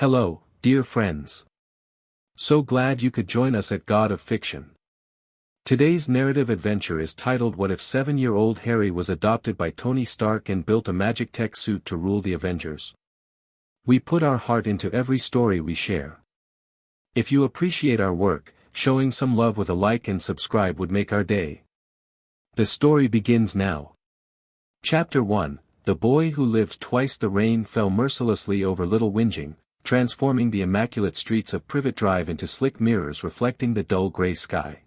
Hello, dear friends. So glad you could join us at God of Fiction. Today's narrative adventure is titled What If 7-Year-Old Harry Was Adopted by Tony Stark and Built a Magic Tech Suit to Rule the Avengers. We put our heart into every story we share. If you appreciate our work, showing some love with a like and subscribe would make our day. The story begins now. Chapter 1, The Boy Who Lived Twice. The rain fell mercilessly over Little Whinging, transforming the immaculate streets of Privet Drive into slick mirrors reflecting the dull gray sky.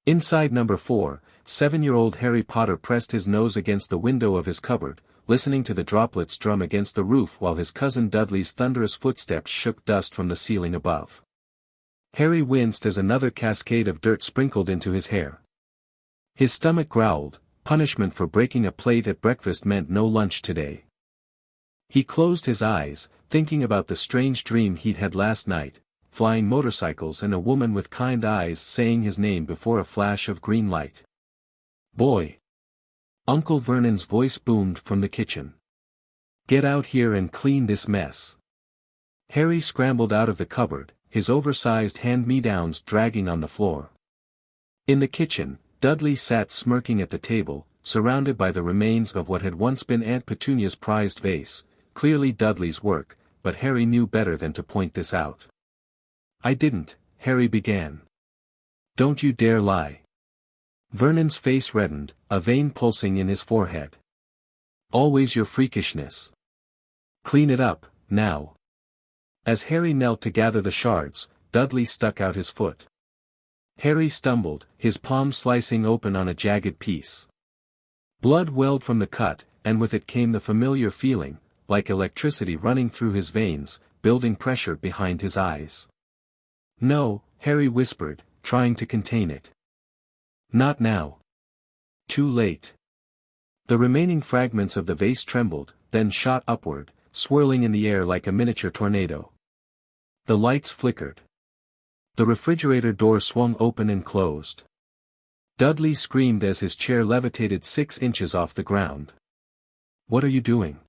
Inside number 4, 7-year-old Harry Potter pressed his nose against the window of his cupboard, listening to the droplets drum against the roof while his cousin Dudley's thunderous footsteps shook dust from the ceiling above. Harry winced as another cascade of dirt sprinkled into his hair. His stomach growled. Punishment for breaking a plate at breakfast meant no lunch today. He closed his eyes, thinking about the strange dream he'd had last night, flying motorcycles and a woman with kind eyes saying his name before a flash of green light. "Boy!" Uncle Vernon's voice boomed from the kitchen. "Get out here and clean this mess." Harry scrambled out of the cupboard, his oversized hand-me-downs dragging on the floor. In the kitchen, Dudley sat smirking at the table, surrounded by the remains of what had once been Aunt Petunia's prized vase, clearly Dudley's work, but Harry knew better than to point this out. "I didn't," Harry began. "Don't you dare lie." Vernon's face reddened, a vein pulsing in his forehead. "Always your freakishness. Clean it up, now." As Harry knelt to gather the shards, Dudley stuck out his foot. Harry stumbled, his palm slicing open on a jagged piece. Blood welled from the cut, and with it came the familiar feeling, like electricity running through his veins, building pressure behind his eyes. "No," Harry whispered, trying to contain it. "Not now. Too late." The remaining fragments of the vase trembled, then shot upward, swirling in the air like a miniature tornado. The lights flickered. The refrigerator door swung open and closed. Dudley screamed as his chair levitated 6 inches off the ground. "What are you doing?"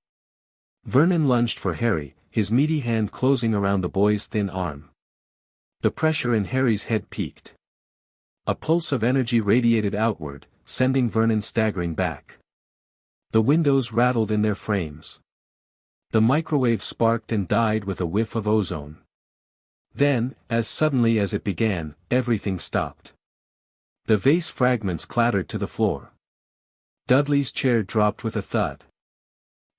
Vernon lunged for Harry, his meaty hand closing around the boy's thin arm. The pressure in Harry's head peaked. A pulse of energy radiated outward, sending Vernon staggering back. The windows rattled in their frames. The microwave sparked and died with a whiff of ozone. Then, as suddenly as it began, everything stopped. The vase fragments clattered to the floor. Dudley's chair dropped with a thud.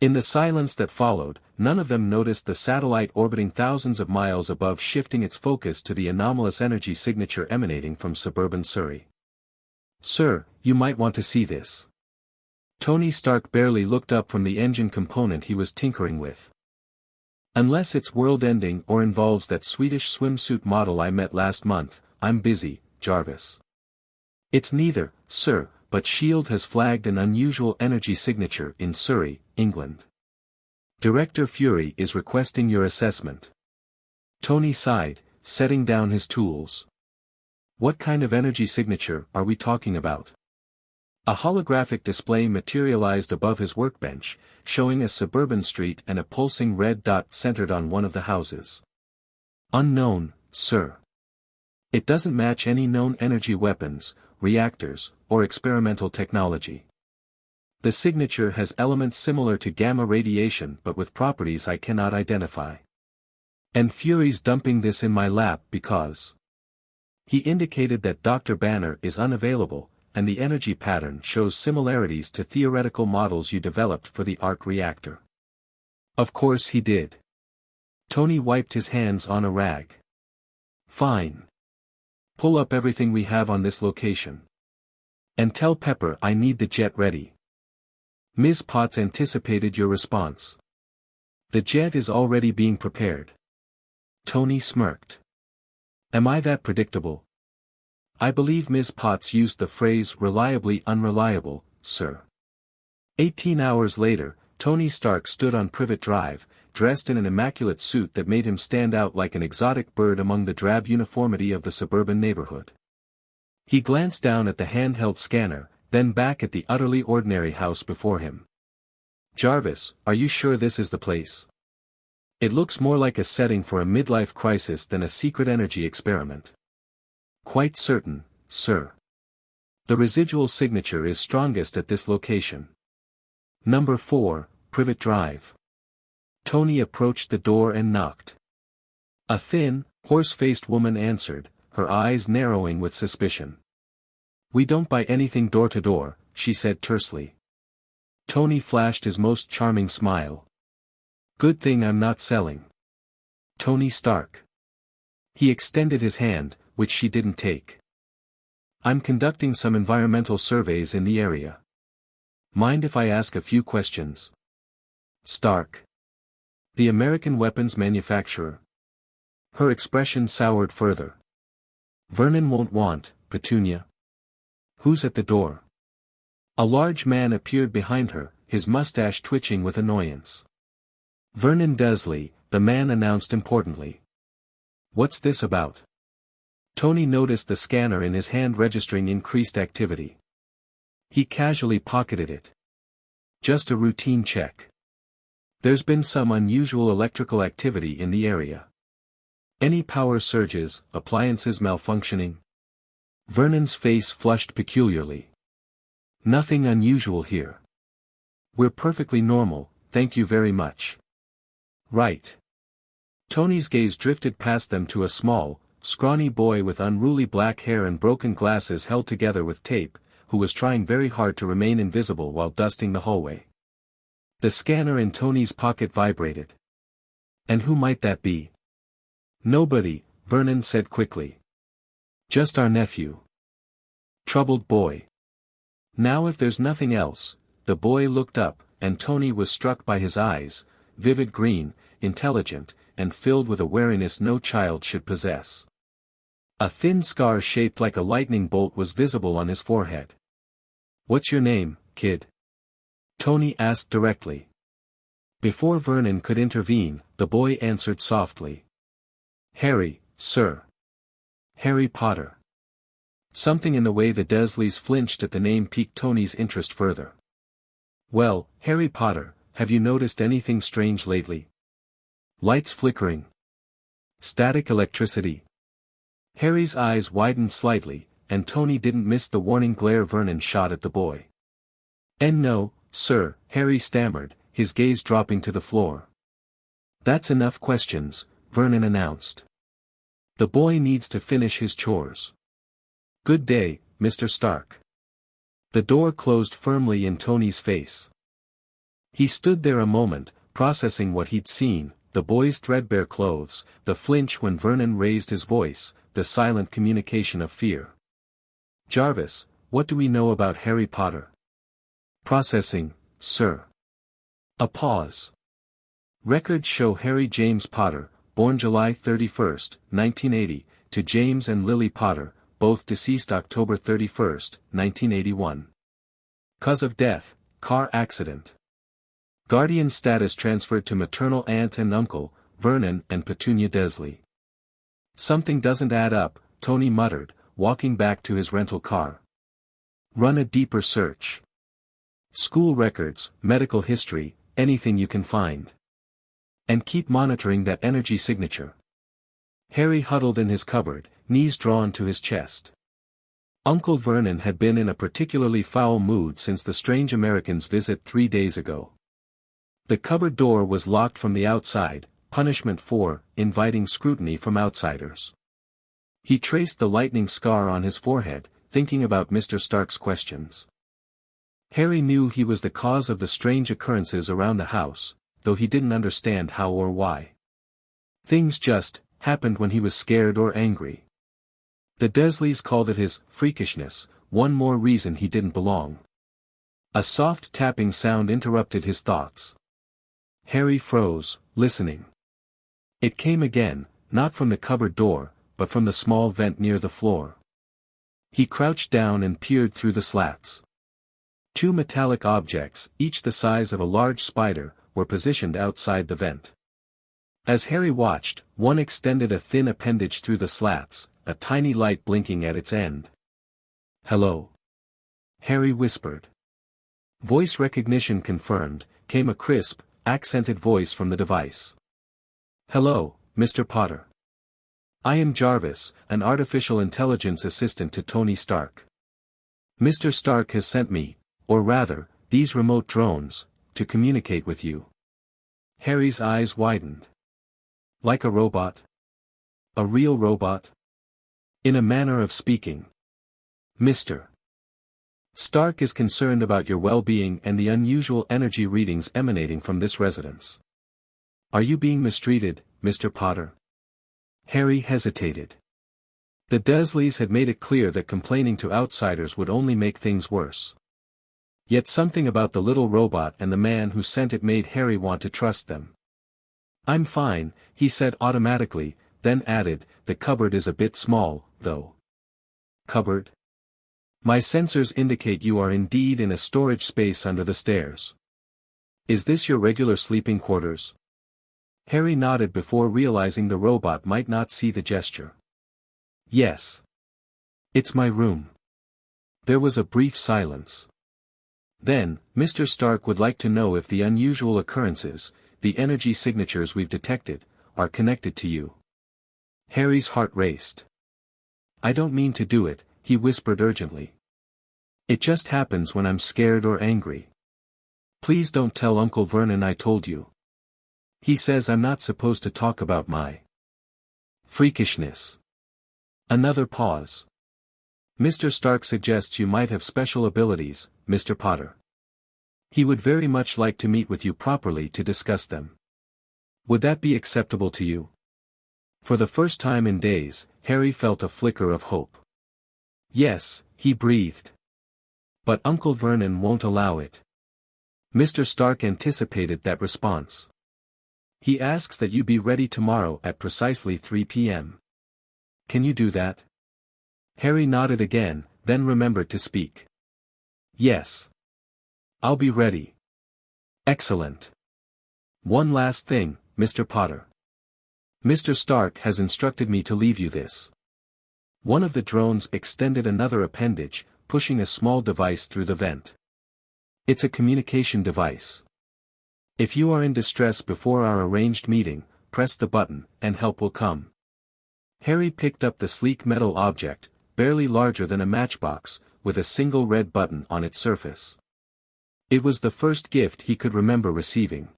In the silence that followed, none of them noticed the satellite orbiting thousands of miles above shifting its focus to the anomalous energy signature emanating from suburban Surrey. "Sir, you might want to see this." Tony Stark barely looked up from the engine component he was tinkering with. "Unless it's world-ending or involves that Swedish swimsuit model I met last month, I'm busy, Jarvis." "It's neither, sir, but S.H.I.E.L.D. has flagged an unusual energy signature in Surrey, England. Director Fury is requesting your assessment." Tony sighed, setting down his tools. "What kind of energy signature are we talking about?" A holographic display materialized above his workbench, showing a suburban street and a pulsing red dot centered on one of the houses. "Unknown, sir. It doesn't match any known energy weapons, reactors, or experimental technology. The signature has elements similar to gamma radiation but with properties I cannot identify. And Fury's dumping this in my lap because..." He indicated that Dr. Banner is unavailable, and the energy pattern shows similarities to theoretical models you developed for the arc reactor. "Of course he did." Tony wiped his hands on a rag. "Fine. Pull up everything we have on this location. And tell Pepper I need the jet ready." Ms. Potts anticipated your response. "The jet is already being prepared." Tony smirked. "Am I that predictable?" "I believe Ms. Potts used the phrase reliably unreliable, sir." 18 hours later, Tony Stark stood on Privet Drive, dressed in an immaculate suit that made him stand out like an exotic bird among the drab uniformity of the suburban neighborhood. He glanced down at the handheld scanner, then back at the utterly ordinary house before him. "Jarvis, are you sure this is the place?" It looks more like a setting for a midlife crisis than a secret energy experiment. Quite certain, sir. The residual signature is strongest at this location. Number 4, Privet Drive. Tony approached the door and knocked. A thin, horse-faced woman answered, her eyes narrowing with suspicion. "We don't buy anything door to door," she said tersely. Tony flashed his most charming smile. "Good thing I'm not selling." Tony Stark. He extended his hand, which she didn't take. "I'm conducting some environmental surveys in the area. Mind if I ask a few questions?" Stark. The American weapons manufacturer. Her expression soured further. "Vernon won't want, Petunia." "Who's at the door?" A large man appeared behind her, his mustache twitching with annoyance. "Vernon Dursley," the man announced importantly. "What's this about?" Tony noticed the scanner in his hand registering increased activity. He casually pocketed it. "Just a routine check. There's been some unusual electrical activity in the area. Any power surges, appliances malfunctioning?" Vernon's face flushed peculiarly. "Nothing unusual here. We're perfectly normal, thank you very much." "Right." Tony's gaze drifted past them to a small, scrawny boy with unruly black hair and broken glasses held together with tape, who was trying very hard to remain invisible while dusting the hallway. The scanner in Tony's pocket vibrated. "And who might that be?" "Nobody," Vernon said quickly. "Just our nephew." Troubled boy. "Now if there's nothing else," the boy looked up, and Tony was struck by his eyes, vivid green, intelligent, and filled with a wariness no child should possess. A thin scar shaped like a lightning bolt was visible on his forehead. "What's your name, kid?" Tony asked directly. Before Vernon could intervene, the boy answered softly. "Harry, sir. Harry Potter." Something in the way the Dursleys flinched at the name piqued Tony's interest further. "Well, Harry Potter, have you noticed anything strange lately? Lights flickering? Static electricity?" Harry's eyes widened slightly, and Tony didn't miss the warning glare Vernon shot at the boy. "And no, sir," Harry stammered, his gaze dropping to the floor. "That's enough questions," Vernon announced. "The boy needs to finish his chores. Good day, Mr. Stark." The door closed firmly in Tony's face. He stood there a moment, processing what he'd seen, the boy's threadbare clothes, the flinch when Vernon raised his voice, the silent communication of fear. "Jarvis, what do we know about Harry Potter?" "Processing, sir." A pause. "Records show Harry James Potter, born July 31, 1980, to James and Lily Potter, both deceased October 31, 1981. Cause of death, car accident. Guardian status transferred to maternal aunt and uncle, Vernon and Petunia Dursley." "Something doesn't add up," Tony muttered, walking back to his rental car. "Run a deeper search. School records, medical history, anything you can find. And keep monitoring that energy signature." Harry huddled in his cupboard, knees drawn to his chest. Uncle Vernon had been in a particularly foul mood since the strange American's visit 3 days ago. The cupboard door was locked from the outside, punishment for inviting scrutiny from outsiders. He traced the lightning scar on his forehead, thinking about Mr. Stark's questions. Harry knew he was the cause of the strange occurrences around the house, though he didn't understand how or why. Things just happened when he was scared or angry. The Dursleys called it his freakishness, one more reason he didn't belong. A soft tapping sound interrupted his thoughts. Harry froze, listening. It came again, not from the cupboard door, but from the small vent near the floor. He crouched down and peered through the slats. 2 metallic objects, each the size of a large spider, were positioned outside the vent. As Harry watched, one extended a thin appendage through the slats, a tiny light blinking at its end. "Hello?" Harry whispered. Voice recognition confirmed, came a crisp, accented voice from the device. Hello, Mr. Potter. I am Jarvis, an artificial intelligence assistant to Tony Stark. Mr. Stark has sent me, or rather, these remote drones, to communicate with you. Harry's eyes widened. Like a robot? A real robot? In a manner of speaking. Mr. Stark is concerned about your well-being and the unusual energy readings emanating from this residence. Are you being mistreated, Mr. Potter? Harry hesitated. The Dursleys had made it clear that complaining to outsiders would only make things worse. Yet something about the little robot and the man who sent it made Harry want to trust them. I'm fine, he said automatically, then added, the cupboard is a bit small, though. Cupboard? My sensors indicate you are indeed in a storage space under the stairs. Is this your regular sleeping quarters? Harry nodded before realizing the robot might not see the gesture. Yes. It's my room. There was a brief silence. Then, Mr. Stark would like to know if the unusual occurrences, the energy signatures we've detected, are connected to you. Harry's heart raced. I don't mean to do it, he whispered urgently. It just happens when I'm scared or angry. Please don't tell Uncle Vernon I told you. He says I'm not supposed to talk about my freakishness. Another pause. Mr. Stark suggests you might have special abilities, Mr. Potter. He would very much like to meet with you properly to discuss them. Would that be acceptable to you? For the first time in days, Harry felt a flicker of hope. Yes, he breathed. But Uncle Vernon won't allow it. Mr. Stark anticipated that response. He asks that you be ready tomorrow at precisely 3 p.m. Can you do that? Harry nodded again, then remembered to speak. Yes. I'll be ready. Excellent. One last thing, Mr. Potter. Mr. Stark has instructed me to leave you this. One of the drones extended another appendage, pushing a small device through the vent. It's a communication device. If you are in distress before our arranged meeting, press the button, and help will come. Harry picked up the sleek metal object, barely larger than a matchbox, with a single red button on its surface. It was the first gift he could remember receiving.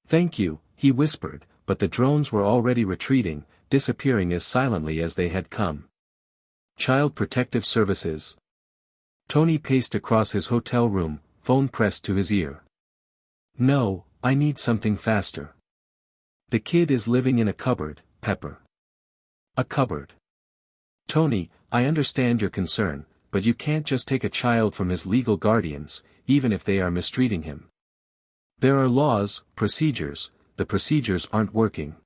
Thank you, he whispered, but the drones were already retreating, disappearing as silently as they had come. Child Protective Services. Tony paced across his hotel room, phone pressed to his ear. No, I need something faster. The kid is living in a cupboard, Pepper. A cupboard. Tony, I understand your concern, but you can't just take a child from his legal guardians, even if they are mistreating him. There are laws, procedures, the procedures aren't working.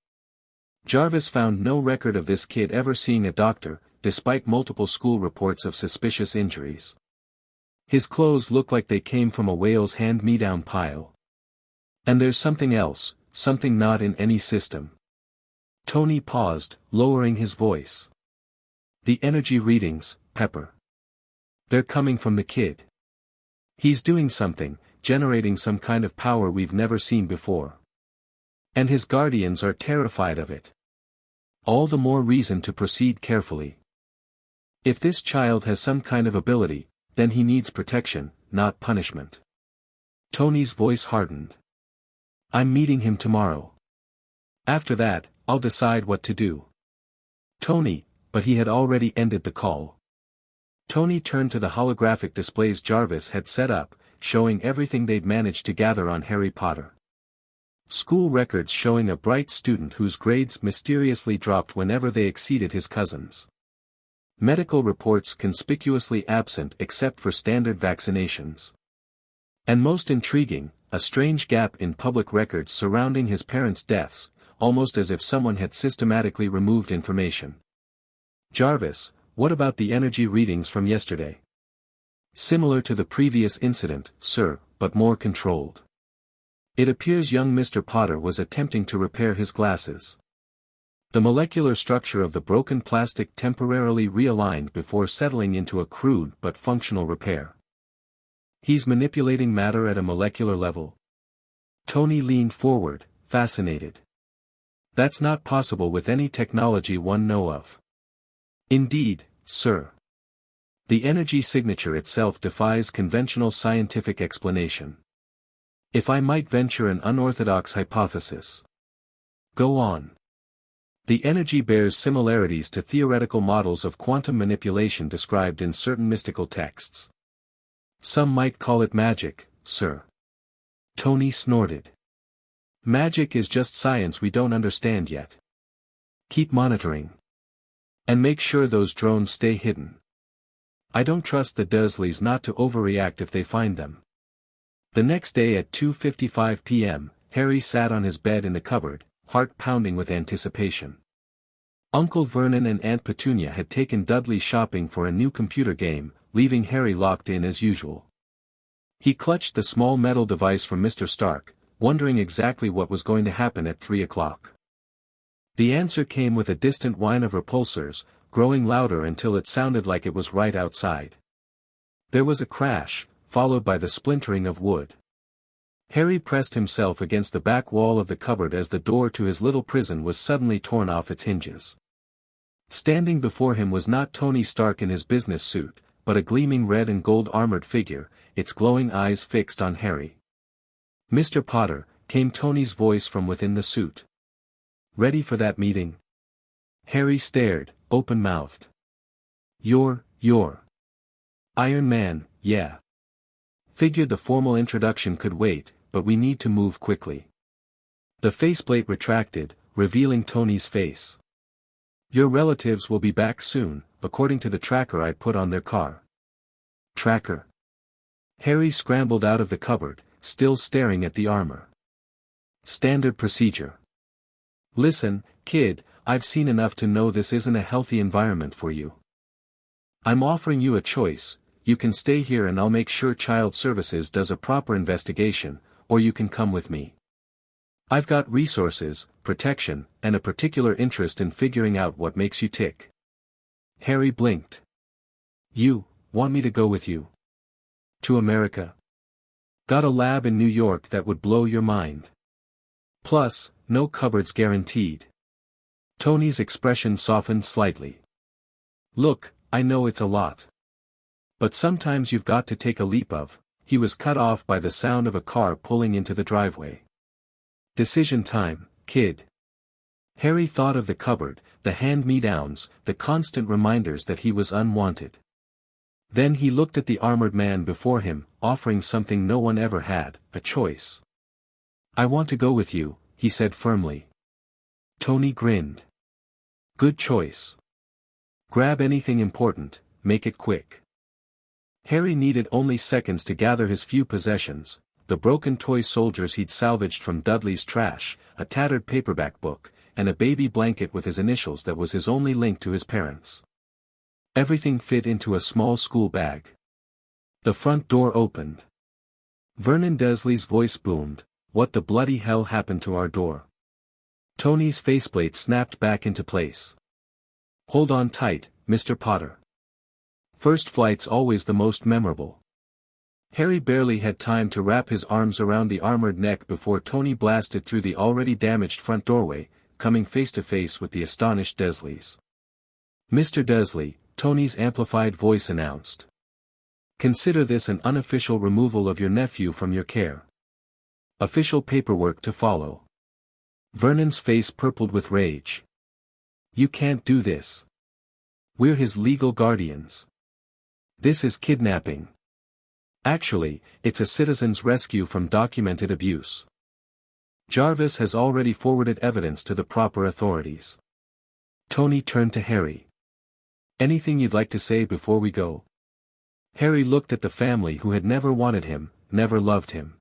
Jarvis found no record of this kid ever seeing a doctor, despite multiple school reports of suspicious injuries. His clothes look like they came from a whale's hand-me-down pile. And there's something else, something not in any system. Tony paused, lowering his voice. The energy readings, Pepper. They're coming from the kid. He's doing something, generating some kind of power we've never seen before. And his guardians are terrified of it. All the more reason to proceed carefully. If this child has some kind of ability, then he needs protection, not punishment. Tony's voice hardened. I'm meeting him tomorrow. After that, I'll decide what to do. Tony, but he had already ended the call. Tony turned to the holographic displays Jarvis had set up, showing everything they'd managed to gather on Harry Potter. School records showing a bright student whose grades mysteriously dropped whenever they exceeded his cousins. Medical reports conspicuously absent except for standard vaccinations. And most intriguing, a strange gap in public records surrounding his parents' deaths, almost as if someone had systematically removed information. Jarvis, what about the energy readings from yesterday? Similar to the previous incident, sir, but more controlled. It appears young Mr. Potter was attempting to repair his glasses. The molecular structure of the broken plastic temporarily realigned before settling into a crude but functional repair. He's manipulating matter at a molecular level. Tony leaned forward, fascinated. That's not possible with any technology one know of. Indeed, sir. The energy signature itself defies conventional scientific explanation. If I might venture an unorthodox hypothesis. Go on. The energy bears similarities to theoretical models of quantum manipulation described in certain mystical texts. Some might call it magic, sir. Tony snorted. Magic is just science we don't understand yet. Keep monitoring. And make sure those drones stay hidden. I don't trust the Dursleys not to overreact if they find them. The next day at 2:55 p.m., Harry sat on his bed in the cupboard, heart pounding with anticipation. Uncle Vernon and Aunt Petunia had taken Dudley shopping for a new computer game, leaving Harry locked in as usual. He clutched the small metal device from Mr. Stark, wondering exactly what was going to happen at 3 o'clock. The answer came with a distant whine of repulsors, growing louder until it sounded like it was right outside. There was a crash, followed by the splintering of wood. Harry pressed himself against the back wall of the cupboard as the door to his little prison was suddenly torn off its hinges. Standing before him was not Tony Stark in his business suit, but a gleaming red and gold armored figure, its glowing eyes fixed on Harry. Mr. Potter, came Tony's voice from within the suit. Ready for that meeting? Harry stared, open-mouthed. You're Iron Man, yeah. Figured the formal introduction could wait, but we need to move quickly. The faceplate retracted, revealing Tony's face. Your relatives will be back soon, according to the tracker I put on their car. Tracker? Harry scrambled out of the cupboard, still staring at the armor. Standard procedure. Listen, kid, I've seen enough to know this isn't a healthy environment for you. I'm offering you a choice. You can stay here and I'll make sure Child Services does a proper investigation, or you can come with me. I've got resources, protection, and a particular interest in figuring out what makes you tick. Harry blinked. You want me to go with you? To America? Got a lab in New York that would blow your mind. Plus, no cupboards guaranteed. Tony's expression softened slightly. Look, I know it's a lot. But sometimes you've got to take a leap of. He was cut off by the sound of a car pulling into the driveway. Decision time, kid. Harry thought of the cupboard, the hand-me-downs, the constant reminders that he was unwanted. Then he looked at the armored man before him, offering something no one ever had, a choice. I want to go with you, he said firmly. Tony grinned. Good choice. Grab anything important, make it quick. Harry needed only seconds to gather his few possessions, the broken toy soldiers he'd salvaged from Dudley's trash, a tattered paperback book, and a baby blanket with his initials that was his only link to his parents. Everything fit into a small school bag. The front door opened. Vernon Dursley's voice boomed, "What the bloody hell happened to our door?" Tony's faceplate snapped back into place. Hold on tight, Mr. Potter. First flight's always the most memorable. Harry barely had time to wrap his arms around the armored neck before Tony blasted through the already damaged front doorway, coming face to face with the astonished Dursleys. Mr. Dursley, Tony's amplified voice announced. Consider this an unofficial removal of your nephew from your care. Official paperwork to follow. Vernon's face purpled with rage. You can't do this. We're his legal guardians. This is kidnapping. Actually, it's a citizen's rescue from documented abuse. Jarvis has already forwarded evidence to the proper authorities. Tony turned to Harry. Anything you'd like to say before we go? Harry looked at the family who had never wanted him, never loved him.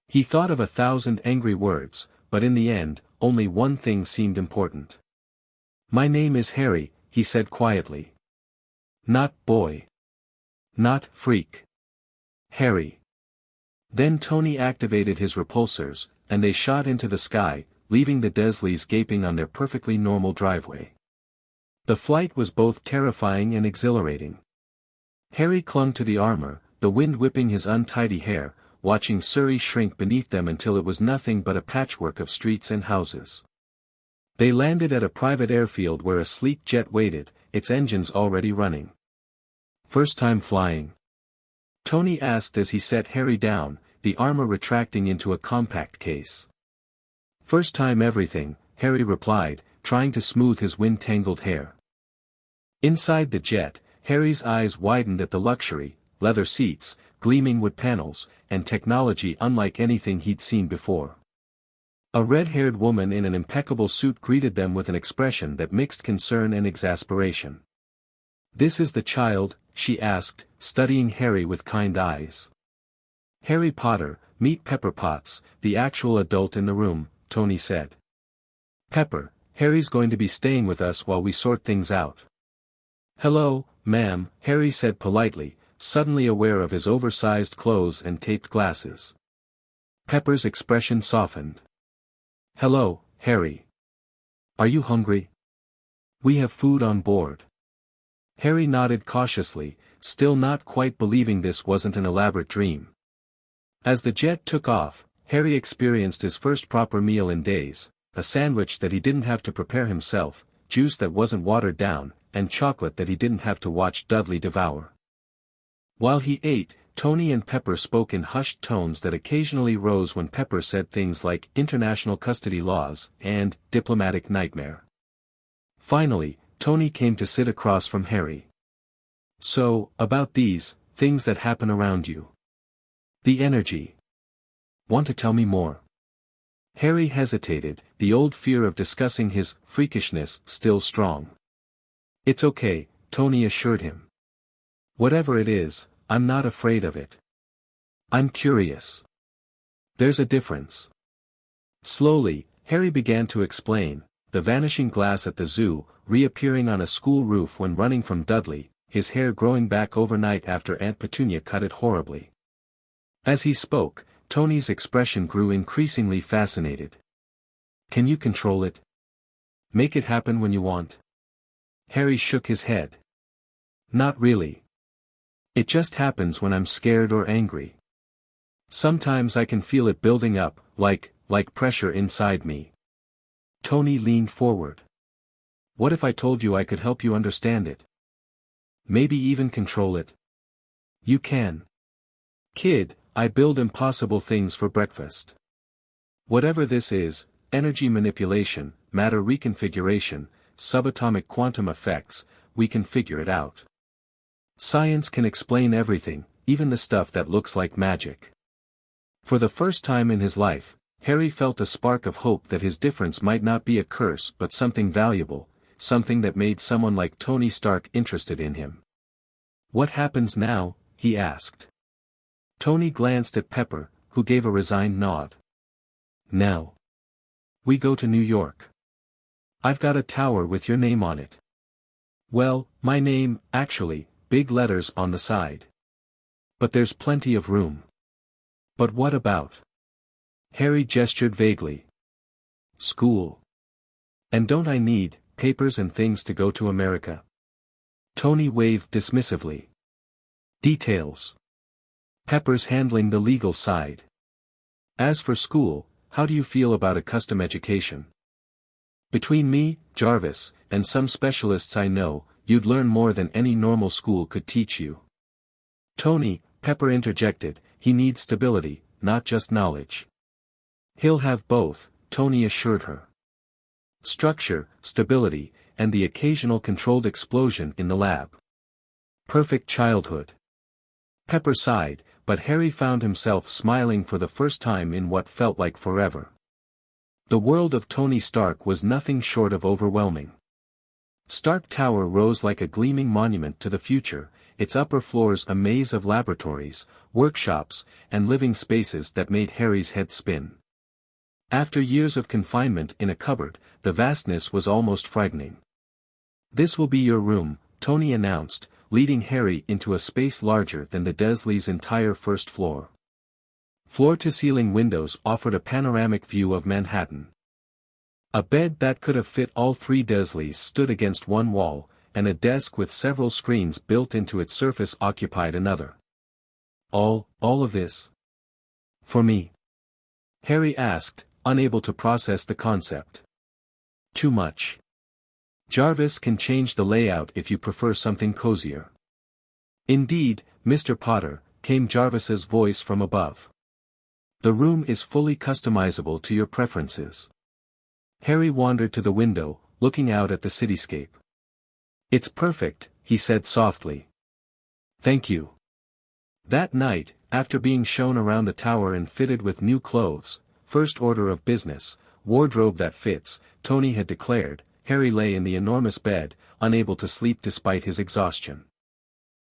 He thought of 1,000 angry words, but in the end, only one thing seemed important. My name is Harry, he said quietly. Not boy. Not freak. Harry. Then Tony activated his repulsors, and they shot into the sky, leaving the Dursleys gaping on their perfectly normal driveway. The flight was both terrifying and exhilarating. Harry clung to the armor, the wind whipping his untidy hair, watching Surrey shrink beneath them until it was nothing but a patchwork of streets and houses. They landed at a private airfield where a sleek jet waited, its engines already running. First time flying? Tony asked as he set Harry down, the armor retracting into a compact case. First time everything, Harry replied, trying to smooth his wind-tangled hair. Inside the jet, Harry's eyes widened at the luxury, leather seats, gleaming wood panels, and technology unlike anything he'd seen before. A red-haired woman in an impeccable suit greeted them with an expression that mixed concern and exasperation. "This is the child?" she asked, studying Harry with kind eyes. "Harry Potter, meet Pepper Potts, the actual adult in the room," Tony said. "Pepper, Harry's going to be staying with us while we sort things out." "Hello, ma'am," Harry said politely, suddenly aware of his oversized clothes and taped glasses. Pepper's expression softened. "Hello, Harry. Are you hungry? We have food on board." Harry nodded cautiously, still not quite believing this wasn't an elaborate dream. As the jet took off, Harry experienced his first proper meal in days, a sandwich that he didn't have to prepare himself, juice that wasn't watered down, and chocolate that he didn't have to watch Dudley devour. While he ate, Tony and Pepper spoke in hushed tones that occasionally rose when Pepper said things like international custody laws and diplomatic nightmare. Finally, Tony came to sit across from Harry. "So, about these things that happen around you. The energy. Want to tell me more?" Harry hesitated, the old fear of discussing his freakishness still strong. "It's okay," Tony assured him. "Whatever it is, I'm not afraid of it. I'm curious. There's a difference." Slowly, Harry began to explain, the vanishing glass at the zoo, reappearing on a school roof when running from Dudley, his hair growing back overnight after Aunt Petunia cut it horribly. As he spoke, Tony's expression grew increasingly fascinated. "Can you control it? Make it happen when you want?" Harry shook his head. "Not really. It just happens when I'm scared or angry. Sometimes I can feel it building up, like pressure inside me." Tony leaned forward. "What if I told you I could help you understand it? Maybe even control it?" "You can. Kid, I build impossible things for breakfast. Whatever this is, energy manipulation, matter reconfiguration, subatomic quantum effects, we can figure it out. Science can explain everything, even the stuff that looks like magic." For the first time in his life, Harry felt a spark of hope that his difference might not be a curse but something valuable, something that made someone like Tony Stark interested in him. "What happens now?" he asked. Tony glanced at Pepper, who gave a resigned nod. "Now we go to New York. I've got a tower with your name on it. Well, my name, actually, big letters on the side. But there's plenty of room." "But what about?" Harry gestured vaguely. "School. And don't I need papers and things to go to America?" Tony waved dismissively. "Details. Pepper's handling the legal side. As for school, how do you feel about a custom education? Between me, Jarvis, and some specialists I know, you'd learn more than any normal school could teach you." "Tony," Pepper interjected, "he needs stability, not just knowledge." "He'll have both," Tony assured her. "Structure, stability, and the occasional controlled explosion in the lab. Perfect childhood." Pepper sighed, but Harry found himself smiling for the first time in what felt like forever. The world of Tony Stark was nothing short of overwhelming. Stark Tower rose like a gleaming monument to the future, its upper floors a maze of laboratories, workshops, and living spaces that made Harry's head spin. After years of confinement in a cupboard, the vastness was almost frightening. "This will be your room," Tony announced, leading Harry into a space larger than the Dursleys' entire first floor. Floor-to-ceiling windows offered a panoramic view of Manhattan. A bed that could have fit all three Dursleys stood against one wall, and a desk with several screens built into its surface occupied another. All of this? For me?" Harry asked, unable to process the concept. too much. Jarvis can change the layout if you prefer something cozier. Indeed, Mr. Potter, came Jarvis's voice from above. The room is fully customizable to your preferences. Harry wandered to the window, looking out at the cityscape. It's perfect, he said softly. Thank you. That night, after being shown around the tower and fitted with new clothes, first order of business, wardrobe that fits, Tony had declared, Harry lay in the enormous bed, unable to sleep despite his exhaustion.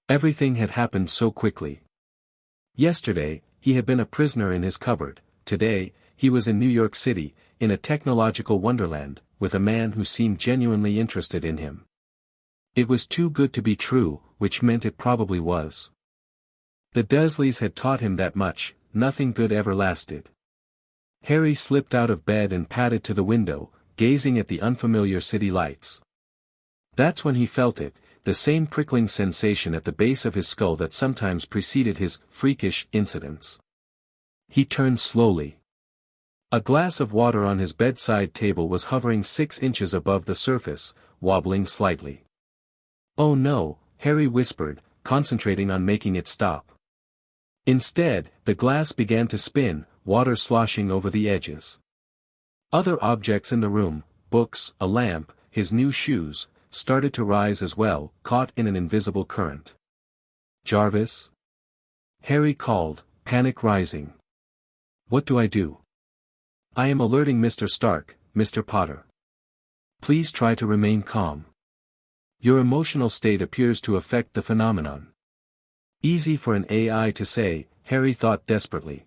Everything had happened so quickly. Yesterday, he had been a prisoner in his cupboard. Today, he was in New York City, in a technological wonderland, with a man who seemed genuinely interested in him. It was too good to be true, which meant it probably was. The Dursleys had taught him that much, nothing good ever lasted. Harry slipped out of bed and padded to the window, gazing at the unfamiliar city lights. That's when he felt it, the same prickling sensation at the base of his skull that sometimes preceded his freakish incidents. He turned slowly. A glass of water on his bedside table was hovering 6 inches above the surface, wobbling slightly. Oh no, Harry whispered, concentrating on making it stop. Instead, the glass began to spin, water sloshing over the edges. Other objects in the room, books, a lamp, his new shoes, started to rise as well, caught in an invisible current. Jarvis? Harry called, panic rising. What do I do? I am alerting Mr. Stark, Mr. Potter. Please try to remain calm. Your emotional state appears to affect the phenomenon. Easy for an AI to say, Harry thought desperately.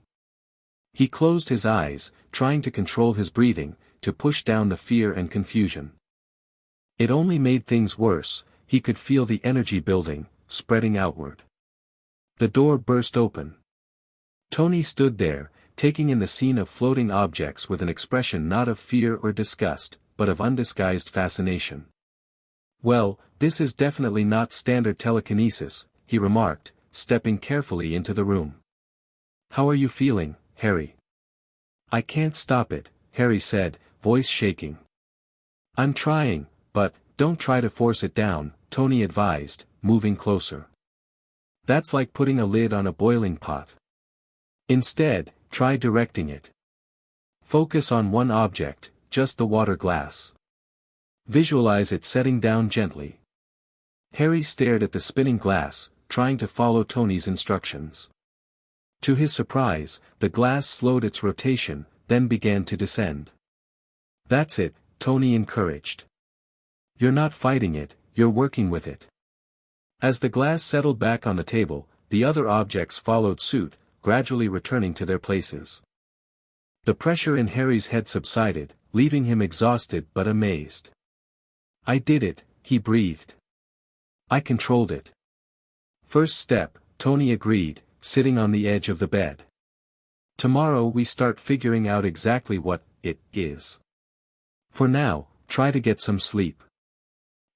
He closed his eyes, trying to control his breathing, to push down the fear and confusion. It only made things worse, he could feel the energy building, spreading outward. The door burst open. Tony stood there, taking in the scene of floating objects with an expression not of fear or disgust, but of undisguised fascination. Well, this is definitely not standard telekinesis, he remarked, stepping carefully into the room. How are you feeling, Harry? I can't stop it, Harry said, voice shaking. I'm trying, but, don't try to force it down, Tony advised, moving closer. That's like putting a lid on a boiling pot. Instead, try directing it. Focus on one object, just the water glass. Visualize it setting down gently. Harry stared at the spinning glass, trying to follow Tony's instructions. To his surprise, the glass slowed its rotation, then began to descend. That's it, Tony encouraged. You're not fighting it, you're working with it. As the glass settled back on the table, the other objects followed suit, gradually returning to their places. The pressure in Harry's head subsided, leaving him exhausted but amazed. I did it, he breathed. I controlled it. First step, Tony agreed, sitting on the edge of the bed. Tomorrow we start figuring out exactly what it is. For now, try to get some sleep.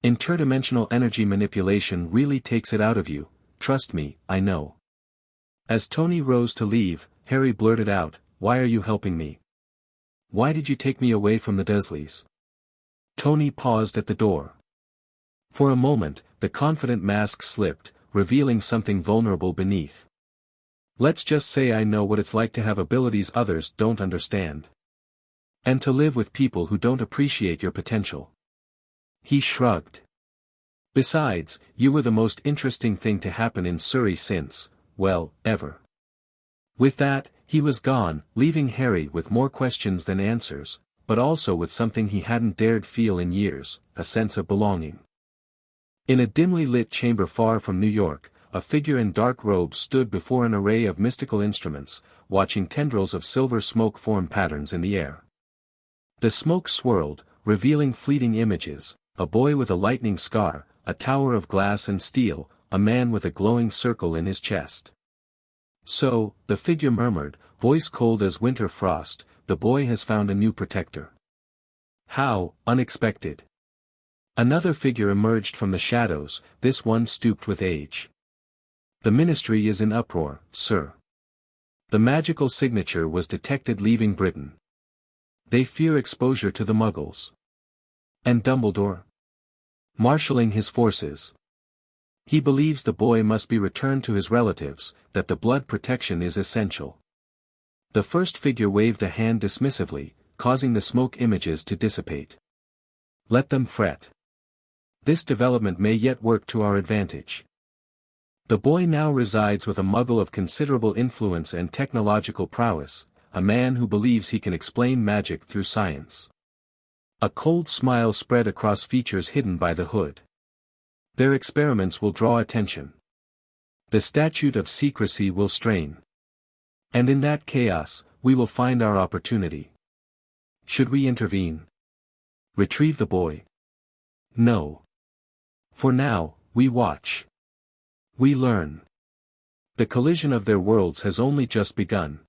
Interdimensional energy manipulation really takes it out of you, trust me, I know. As Tony rose to leave, Harry blurted out, why are you helping me? Why did you take me away from the Dursleys? Tony paused at the door. For a moment, the confident mask slipped, revealing something vulnerable beneath. Let's just say I know what it's like to have abilities others don't understand. And to live with people who don't appreciate your potential. He shrugged. Besides, you were the most interesting thing to happen in Surrey since, well, ever. With that, he was gone, leaving Harry with more questions than answers, but also with something he hadn't dared feel in years, a sense of belonging. In a dimly lit chamber far from New York, a figure in dark robes stood before an array of mystical instruments, watching tendrils of silver smoke form patterns in the air. The smoke swirled, revealing fleeting images, a boy with a lightning scar, a tower of glass and steel, a man with a glowing circle in his chest. So, the figure murmured, voice cold as winter frost, the boy has found a new protector. How unexpected. Another figure emerged from the shadows, this one stooped with age. The ministry is in uproar, sir. The magical signature was detected leaving Britain. They fear exposure to the Muggles. And Dumbledore? Marshalling his forces. He believes the boy must be returned to his relatives, that the blood protection is essential. The first figure waved a hand dismissively, causing the smoke images to dissipate. Let them fret. This development may yet work to our advantage. The boy now resides with a muggle of considerable influence and technological prowess, a man who believes he can explain magic through science. A cold smile spread across features hidden by the hood. Their experiments will draw attention. The statute of secrecy will strain. And in that chaos, we will find our opportunity. Should we intervene? Retrieve the boy? No. For now, we watch. We learn. The collision of their worlds has only just begun.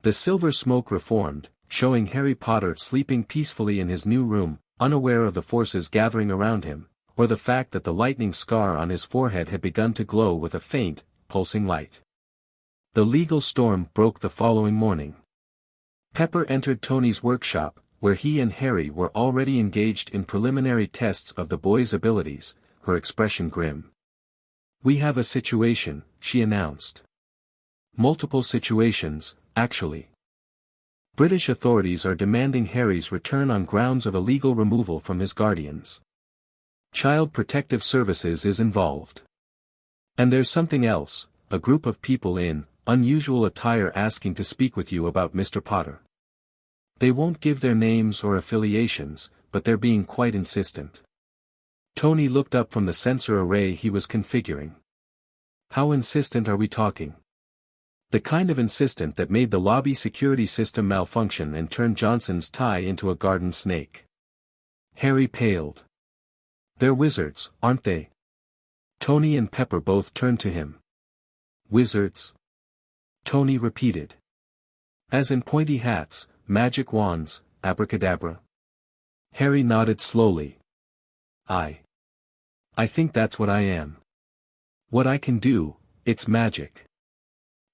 The silver smoke reformed, showing Harry Potter sleeping peacefully in his new room, unaware of the forces gathering around him, or the fact that the lightning scar on his forehead had begun to glow with a faint, pulsing light. The legal storm broke the following morning. Pepper entered Tony's workshop, where he and Harry were already engaged in preliminary tests of the boy's abilities, her expression grim. "We have a situation," she announced. "Multiple situations, actually. British authorities are demanding Harry's return on grounds of illegal removal from his guardians. Child Protective Services is involved. And there's something else, a group of people in unusual attire asking to speak with you about Mr. Potter. They won't give their names or affiliations, but they're being quite insistent." Tony looked up from the sensor array he was configuring. "How insistent are we talking?" "The kind of insistent that made the lobby security system malfunction and turned Johnson's tie into a garden snake." Harry paled. "They're wizards, aren't they?" Tony and Pepper both turned to him. "Wizards?" Tony repeated. "As in pointy hats, magic wands, abracadabra?" Harry nodded slowly. I think that's what I am. What I can do, it's magic.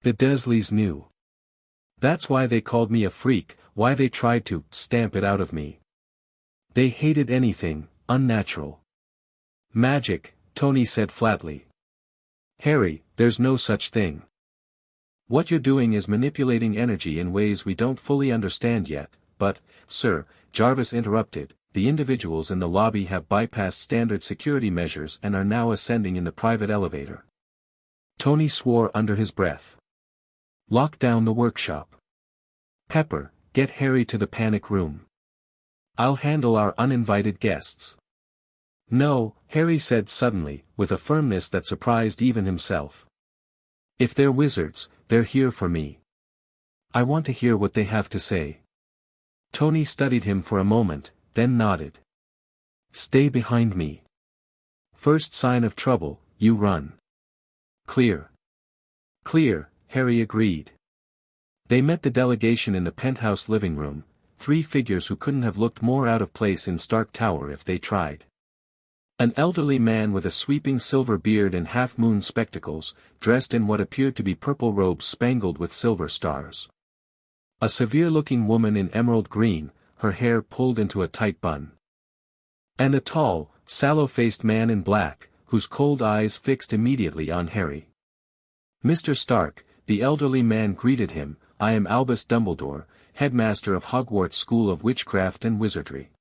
The Dursleys knew. That's why they called me a freak, why they tried to stamp it out of me. They hated anything unnatural. "Magic," Tony said flatly. "Harry, there's no such thing. What you're doing is manipulating energy in ways we don't fully understand yet, but, sir," Jarvis interrupted, "the individuals in the lobby have bypassed standard security measures and are now ascending in the private elevator." Tony swore under his breath. "Lock down the workshop. Pepper, get Harry to the panic room. I'll handle our uninvited guests." "No," Harry said suddenly, with a firmness that surprised even himself. "If they're wizards, they're here for me. I want to hear what they have to say." Tony studied him for a moment, then nodded. "Stay behind me. First sign of trouble, you run." "Clear." "Clear," Harry agreed. They met the delegation in the penthouse living room, three figures who couldn't have looked more out of place in Stark Tower if they tried. An elderly man with a sweeping silver beard and half-moon spectacles, dressed in what appeared to be purple robes spangled with silver stars. A severe-looking woman in emerald green, her hair pulled into a tight bun. And a tall, sallow-faced man in black, whose cold eyes fixed immediately on Harry. "Mr. Stark," the elderly man greeted him, "I am Albus Dumbledore, headmaster of Hogwarts School of Witchcraft and Wizardry.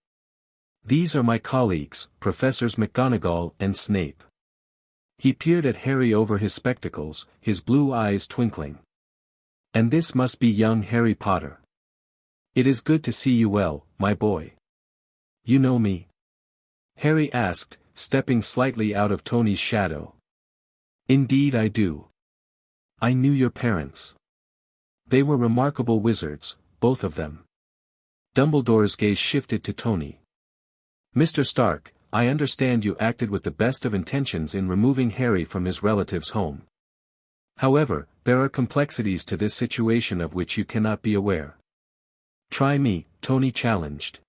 These are my colleagues, Professors McGonagall and Snape." He peered at Harry over his spectacles, his blue eyes twinkling. "And this must be young Harry Potter. It is good to see you well, my boy. You know me?" Harry asked, stepping slightly out of Tony's shadow. "Indeed I do. I knew your parents. They were remarkable wizards, both of them." Dumbledore's gaze shifted to Tony. "Mr. Stark, I understand you acted with the best of intentions in removing Harry from his relative's home. However, there are complexities to this situation of which you cannot be aware." "Try me," Tony challenged.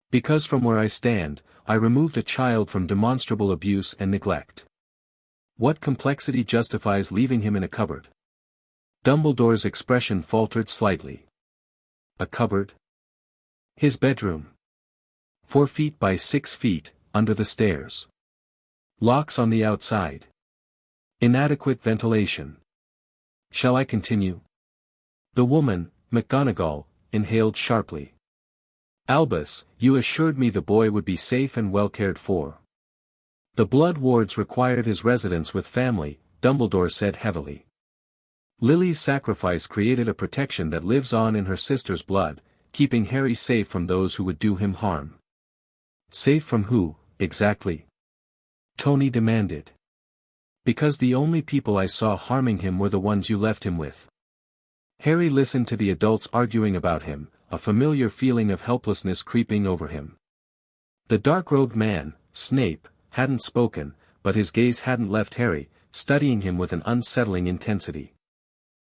"Because from where I stand, I removed a child from demonstrable abuse and neglect. What complexity justifies leaving him in a cupboard?" Dumbledore's expression faltered slightly. "A cupboard?" "His bedroom. 4 feet by 6 feet, under the stairs. Locks on the outside. Inadequate ventilation. Shall I continue? The woman, McGonagall, inhaled sharply. Albus, you assured me the boy would be safe and well cared for. The blood wards required his residence with family, Dumbledore said heavily. Lily's sacrifice created a protection that lives on in her sister's blood, keeping Harry safe from those who would do him harm. Safe from who, exactly? Tony demanded. Because the only people I saw harming him were the ones you left him with. Harry listened to the adults arguing about him, a familiar feeling of helplessness creeping over him. The dark-robed man, Snape, hadn't spoken, but his gaze hadn't left Harry, studying him with an unsettling intensity.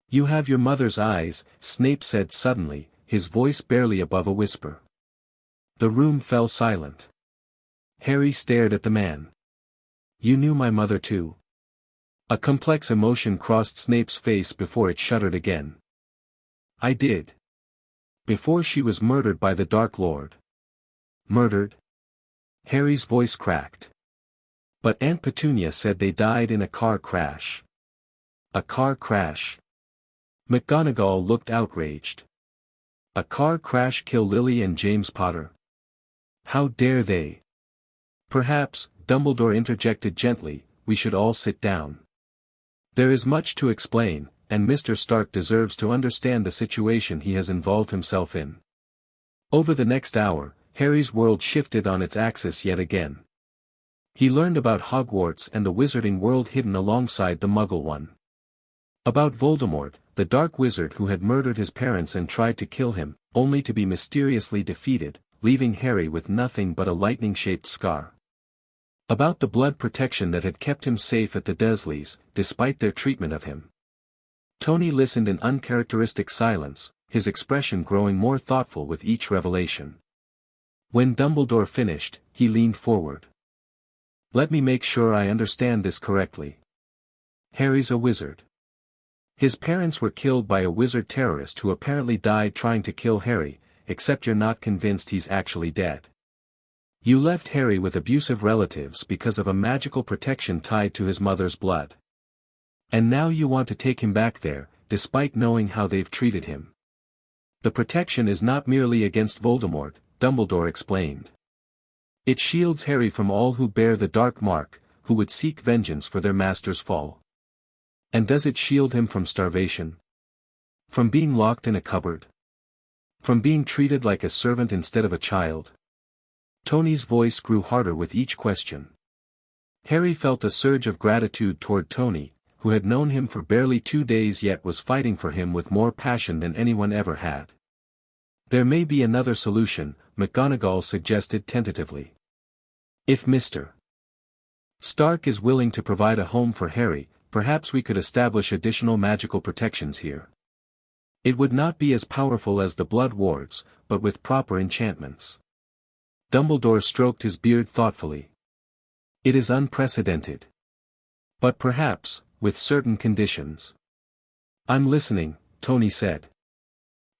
You have your mother's eyes, Snape said suddenly, his voice barely above a whisper. The room fell silent. Harry stared at the man. You knew my mother too. A complex emotion crossed Snape's face before it shuddered again. I did. Before she was murdered by the Dark Lord. Murdered? Harry's voice cracked. But Aunt Petunia said they died in a car crash. A car crash? McGonagall looked outraged. A car crash kill Lily and James Potter? How dare they? Perhaps, Dumbledore interjected gently, we should all sit down. There is much to explain, and Mr. Stark deserves to understand the situation he has involved himself in. Over the next hour, Harry's world shifted on its axis yet again. He learned about Hogwarts and the wizarding world hidden alongside the Muggle one. About Voldemort, the dark wizard who had murdered his parents and tried to kill him, only to be mysteriously defeated, leaving Harry with nothing but a lightning-shaped scar. About the blood protection that had kept him safe at the Dursleys, despite their treatment of him. Tony listened in uncharacteristic silence, his expression growing more thoughtful with each revelation. When Dumbledore finished, he leaned forward. Let me make sure I understand this correctly. Harry's a wizard. His parents were killed by a wizard terrorist who apparently died trying to kill Harry, except you're not convinced he's actually dead. You left Harry with abusive relatives because of a magical protection tied to his mother's blood. And now you want to take him back there, despite knowing how they've treated him. The protection is not merely against Voldemort, Dumbledore explained. It shields Harry from all who bear the dark mark, who would seek vengeance for their master's fall. And does it shield him from starvation? From being locked in a cupboard? From being treated like a servant instead of a child? Tony's voice grew harder with each question. Harry felt a surge of gratitude toward Tony, who had known him for barely 2 days yet was fighting for him with more passion than anyone ever had. There may be another solution, McGonagall suggested tentatively. If Mr. Stark is willing to provide a home for Harry, perhaps we could establish additional magical protections here. It would not be as powerful as the blood wards, but with proper enchantments. Dumbledore stroked his beard thoughtfully. It is unprecedented. But perhaps, with certain conditions. I'm listening, Tony said.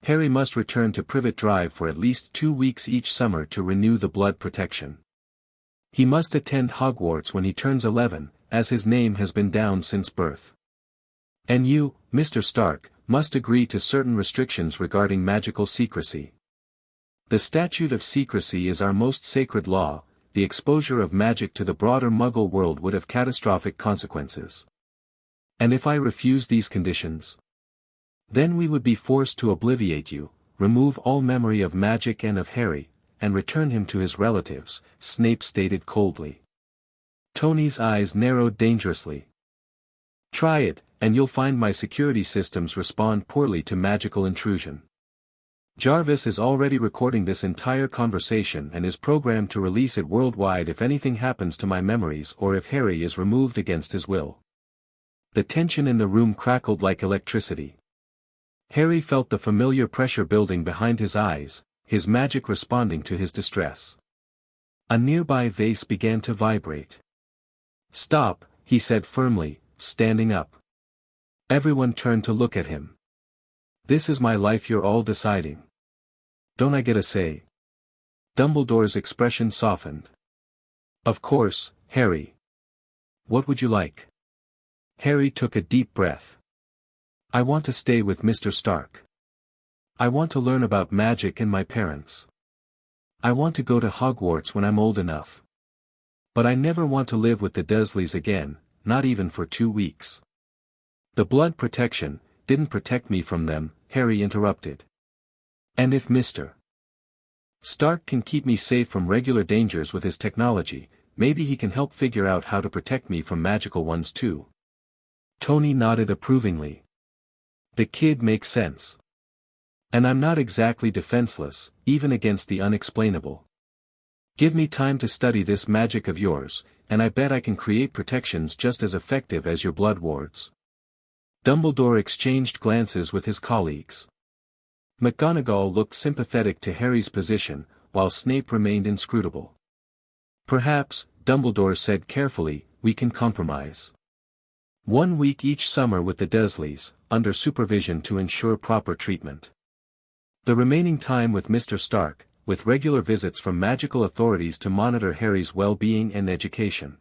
Harry must return to Privet Drive for at least 2 weeks each summer to renew the blood protection. He must attend Hogwarts when he turns 11, as his name has been down since birth. And you, Mr. Stark, must agree to certain restrictions regarding magical secrecy. The Statute of Secrecy is our most sacred law. The exposure of magic to the broader Muggle world would have catastrophic consequences. And if I refuse these conditions? Then we would be forced to obliviate you, remove all memory of magic and of Harry, and return him to his relatives, Snape stated coldly. Tony's eyes narrowed dangerously. Try it, and you'll find my security systems respond poorly to magical intrusion. Jarvis is already recording this entire conversation and is programmed to release it worldwide if anything happens to my memories or if Harry is removed against his will. The tension in the room crackled like electricity. Harry felt the familiar pressure building behind his eyes, his magic responding to his distress. A nearby vase began to vibrate. Stop, he said firmly, standing up. Everyone turned to look at him. This is my life, you're all deciding. Don't I get a say? Dumbledore's expression softened. Of course, Harry. What would you like? Harry took a deep breath. I want to stay with Mr. Stark. I want to learn about magic and my parents. I want to go to Hogwarts when I'm old enough. But I never want to live with the Dursleys again, not even for 2 weeks. The blood protection didn't protect me from them, Harry interrupted. And if Mr. Stark can keep me safe from regular dangers with his technology, maybe he can help figure out how to protect me from magical ones too. Tony nodded approvingly. The kid makes sense. And I'm not exactly defenseless, even against the unexplainable. Give me time to study this magic of yours, and I bet I can create protections just as effective as your blood wards. Dumbledore exchanged glances with his colleagues. McGonagall looked sympathetic to Harry's position, while Snape remained inscrutable. Perhaps, Dumbledore said carefully, we can compromise. 1 week each summer with the Dursleys, under supervision to ensure proper treatment. The remaining time with Mr. Stark, with regular visits from magical authorities to monitor Harry's well-being and education.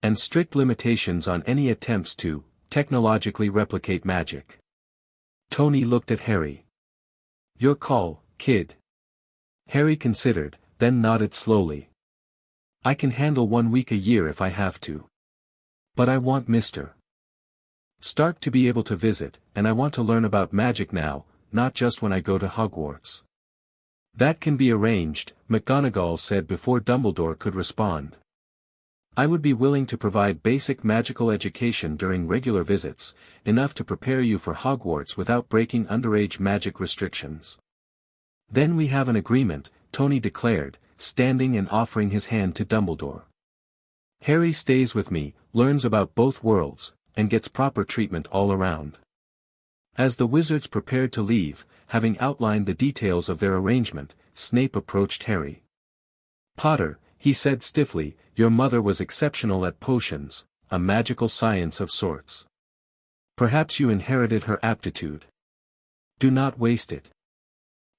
And strict limitations on any attempts to, technologically replicate magic. Tony looked at Harry. Your call, kid. Harry considered, then nodded slowly. I can handle 1 week a year if I have to. But I want Mr. Stark to be able to visit, and I want to learn about magic now, not just when I go to Hogwarts. That can be arranged, McGonagall said before Dumbledore could respond. I would be willing to provide basic magical education during regular visits, enough to prepare you for Hogwarts without breaking underage magic restrictions. Then we have an agreement, Tony declared, standing and offering his hand to Dumbledore. Harry stays with me, learns about both worlds, and gets proper treatment all around. As the wizards prepared to leave, having outlined the details of their arrangement, Snape approached Harry. Potter, he said stiffly, your mother was exceptional at potions, a magical science of sorts. Perhaps you inherited her aptitude. Do not waste it.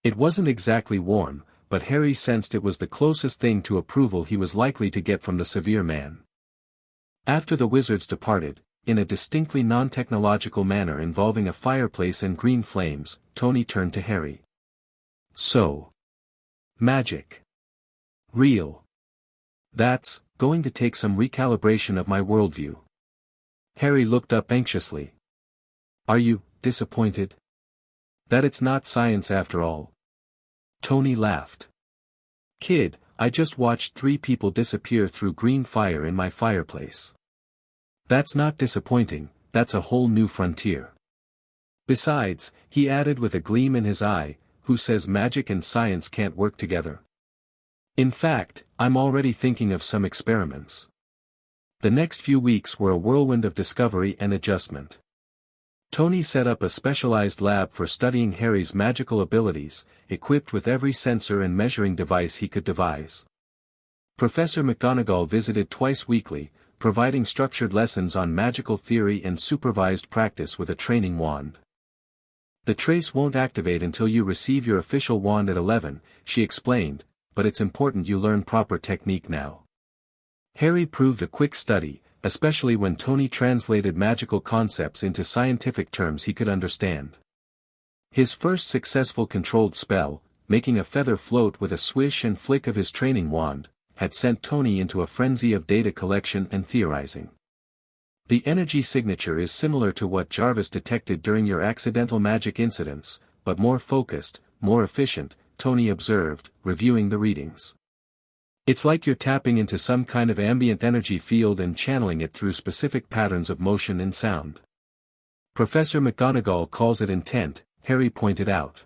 It wasn't exactly warm, but Harry sensed it was the closest thing to approval he was likely to get from the severe man. After the wizards departed, in a distinctly non-technological manner involving a fireplace and green flames, Tony turned to Harry. So. Magic. Real. That's going to take some recalibration of my worldview. Harry looked up anxiously. Are you disappointed? That it's not science after all? Tony laughed. Kid, I just watched 3 people disappear through green fire in my fireplace. That's not disappointing, that's a whole new frontier. Besides, he added with a gleam in his eye, who says magic and science can't work together? In fact, I'm already thinking of some experiments. The next few weeks were a whirlwind of discovery and adjustment. Tony set up a specialized lab for studying Harry's magical abilities, equipped with every sensor and measuring device he could devise. Professor McGonagall visited twice weekly, providing structured lessons on magical theory and supervised practice with a training wand. The trace won't activate until you receive your official wand at 11, she explained, but it's important you learn proper technique now. Harry proved a quick study, especially when Tony translated magical concepts into scientific terms he could understand. His first successful controlled spell, making a feather float with a swish and flick of his training wand, had sent Tony into a frenzy of data collection and theorizing. The energy signature is similar to what Jarvis detected during your accidental magic incidents, but more focused, more efficient, Tony observed, reviewing the readings. It's like you're tapping into some kind of ambient energy field and channeling it through specific patterns of motion and sound. Professor McGonagall calls it intent, Harry pointed out.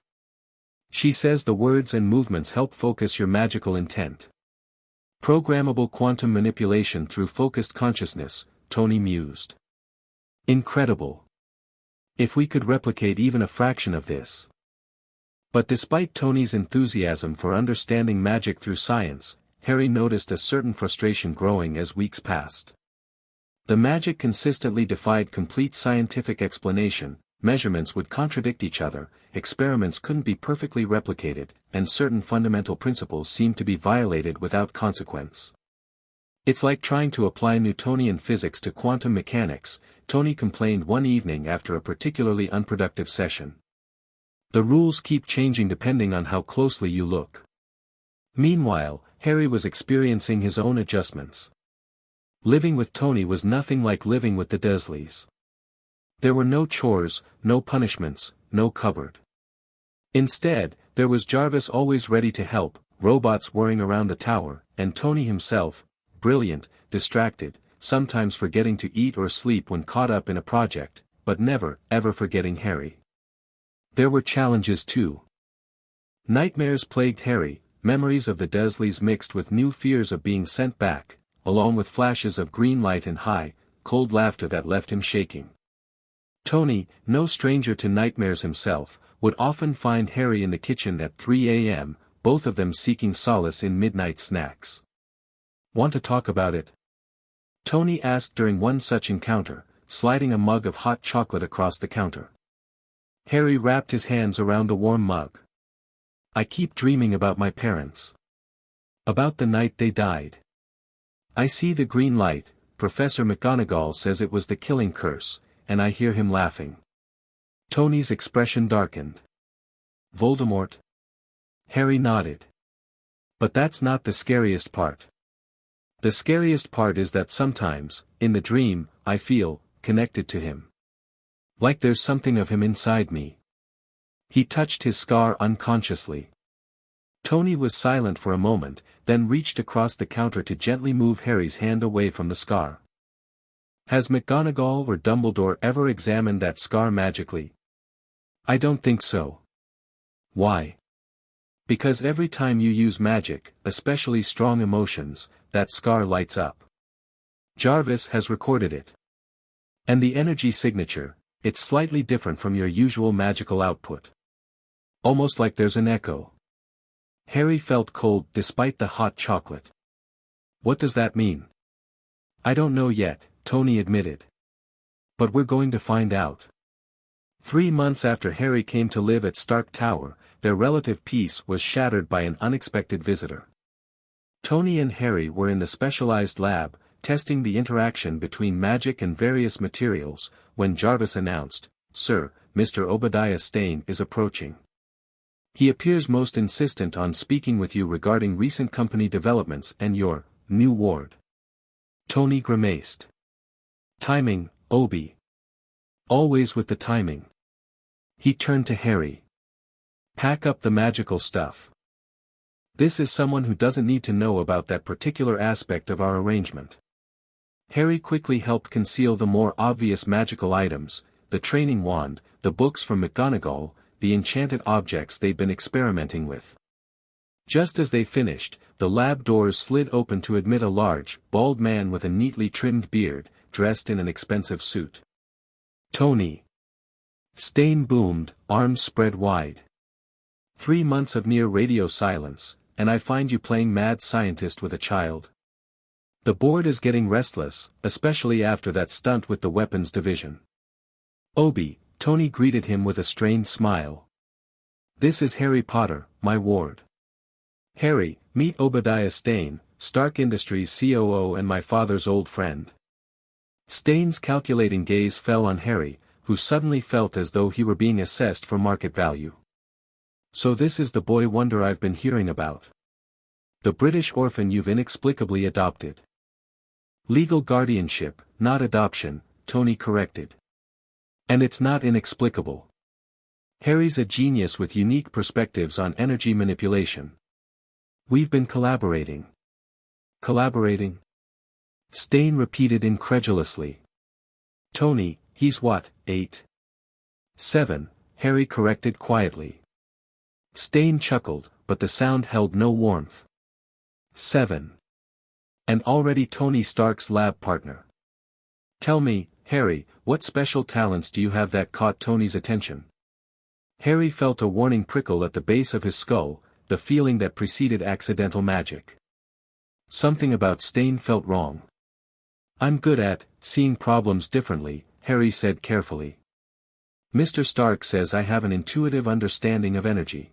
She says the words and movements help focus your magical intent. Programmable quantum manipulation through focused consciousness, Tony mused. Incredible. If we could replicate even a fraction of this. But despite Tony's enthusiasm for understanding magic through science, Harry noticed a certain frustration growing as weeks passed. The magic consistently defied complete scientific explanation, measurements would contradict each other, experiments couldn't be perfectly replicated, and certain fundamental principles seemed to be violated without consequence. It's like trying to apply Newtonian physics to quantum mechanics, Tony complained one evening after a particularly unproductive session. The rules keep changing depending on how closely you look. Meanwhile, Harry was experiencing his own adjustments. Living with Tony was nothing like living with the Dursleys. There were no chores, no punishments, no cupboard. Instead, there was Jarvis always ready to help, robots whirring around the tower, and Tony himself, brilliant, distracted, sometimes forgetting to eat or sleep when caught up in a project, but never, ever forgetting Harry. There were challenges too. Nightmares plagued Harry, memories of the Dursleys mixed with new fears of being sent back, along with flashes of green light and high, cold laughter that left him shaking. Tony, no stranger to nightmares himself, would often find Harry in the kitchen at 3 a.m., both of them seeking solace in midnight snacks. "Want to talk about it?" Tony asked during one such encounter, sliding a mug of hot chocolate across the counter. Harry wrapped his hands around the warm mug. "I keep dreaming about my parents. About the night they died. I see the green light, Professor McGonagall says it was the killing curse, and I hear him laughing." Tony's expression darkened. "Voldemort?" Harry nodded. "But that's not the scariest part. The scariest part is that sometimes, in the dream, I feel connected to him. Like there's something of him inside me." He touched his scar unconsciously. Tony was silent for a moment, then reached across the counter to gently move Harry's hand away from the scar. "Has McGonagall or Dumbledore ever examined that scar magically?" "I don't think so." "Why?" "Because every time you use magic, especially strong emotions, that scar lights up. Jarvis has recorded it. And the energy signature, it's slightly different from your usual magical output. Almost like there's an echo." Harry felt cold despite the hot chocolate. "What does that mean?" "I don't know yet," Tony admitted. "But we're going to find out." 3 months after Harry came to live at Stark Tower, their relative peace was shattered by an unexpected visitor. Tony and Harry were in the specialized lab, testing the interaction between magic and various materials, when Jarvis announced, "Sir, Mr. Obadiah Stane is approaching. He appears most insistent on speaking with you regarding recent company developments and your new ward." Tony grimaced. "Timing, Obi. Always with the timing." He turned to Harry. "Pack up the magical stuff. This is someone who doesn't need to know about that particular aspect of our arrangement." Harry quickly helped conceal the more obvious magical items, the training wand, the books from McGonagall, the enchanted objects they'd been experimenting with. Just as they finished, the lab doors slid open to admit a large, bald man with a neatly trimmed beard, dressed in an expensive suit. "Tony." Stane boomed, arms spread wide. 3 months of near radio silence, and I find you playing mad scientist with a child. The board is getting restless, especially after that stunt with the weapons division. "Obi," Tony greeted him with a strained smile. "This is Harry Potter, my ward. Harry, meet Obadiah Stane, Stark Industries COO and my father's old friend." Stane's calculating gaze fell on Harry, who suddenly felt as though he were being assessed for market value. "So this is the boy wonder I've been hearing about. The British orphan you've inexplicably adopted." "Legal guardianship, not adoption," Tony corrected. "And it's not inexplicable. Harry's a genius with unique perspectives on energy manipulation. We've been collaborating." "Collaborating?" Stane repeated incredulously. "Tony, he's what, 8? 7, Harry corrected quietly. Stane chuckled, but the sound held no warmth. 7. And already Tony Stark's lab partner. "Tell me, Harry, what special talents do you have that caught Tony's attention?" Harry felt a warning prickle at the base of his skull, the feeling that preceded accidental magic. Something about Stane felt wrong. "I'm good at seeing problems differently," Harry said carefully. Mr. Stark says I have an intuitive understanding of energy.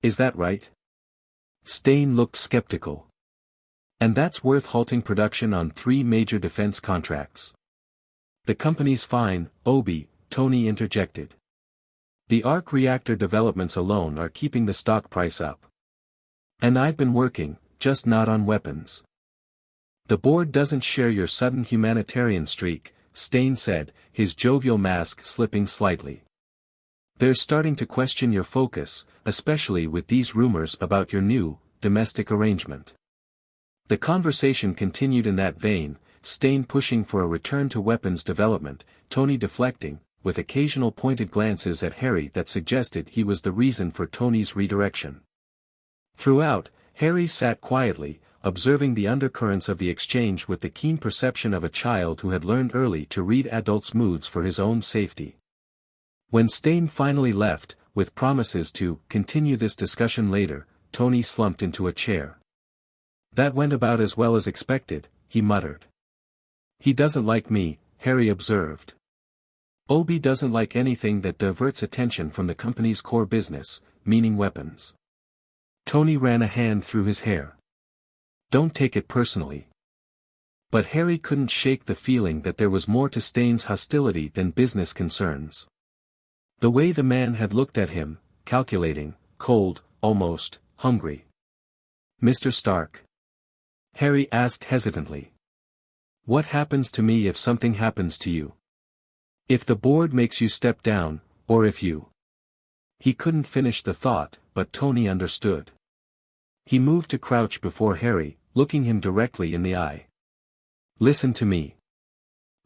Is that right? Stain looked skeptical. And that's worth halting production on 3 major defense contracts. The company's fine, Obi, Tony interjected. The arc reactor developments alone are keeping the stock price up. And I've been working, just not on weapons. The board doesn't share your sudden humanitarian streak, Stain said, his jovial mask slipping slightly. They're starting to question your focus, especially with these rumors about your new, domestic arrangement. The conversation continued in that vein, Stain pushing for a return to weapons development, Tony deflecting, with occasional pointed glances at Harry that suggested he was the reason for Tony's redirection. Throughout, Harry sat quietly, observing the undercurrents of the exchange with the keen perception of a child who had learned early to read adults' moods for his own safety. When Stain finally left, with promises to continue this discussion later, Tony slumped into a chair. That went about as well as expected, he muttered. He doesn't like me, Harry observed. Obi doesn't like anything that diverts attention from the company's core business, meaning weapons. Tony ran a hand through his hair. Don't take it personally. But Harry couldn't shake the feeling that there was more to Stain's hostility than business concerns. The way the man had looked at him, calculating, cold, almost, hungry. Mr. Stark? Harry asked hesitantly. What happens to me if something happens to you? If the board makes you step down, or if you... He couldn't finish the thought, but Tony understood. He moved to crouch before Harry, looking him directly in the eye. Listen to me.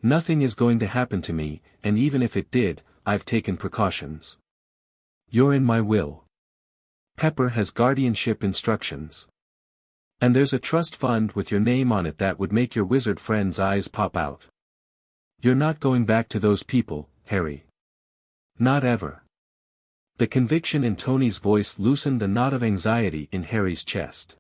Nothing is going to happen to me, and even if it did, I've taken precautions. You're in my will. Pepper has guardianship instructions. And there's a trust fund with your name on it that would make your wizard friend's eyes pop out. You're not going back to those people, Harry. Not ever. The conviction in Tony's voice loosened the knot of anxiety in Harry's chest.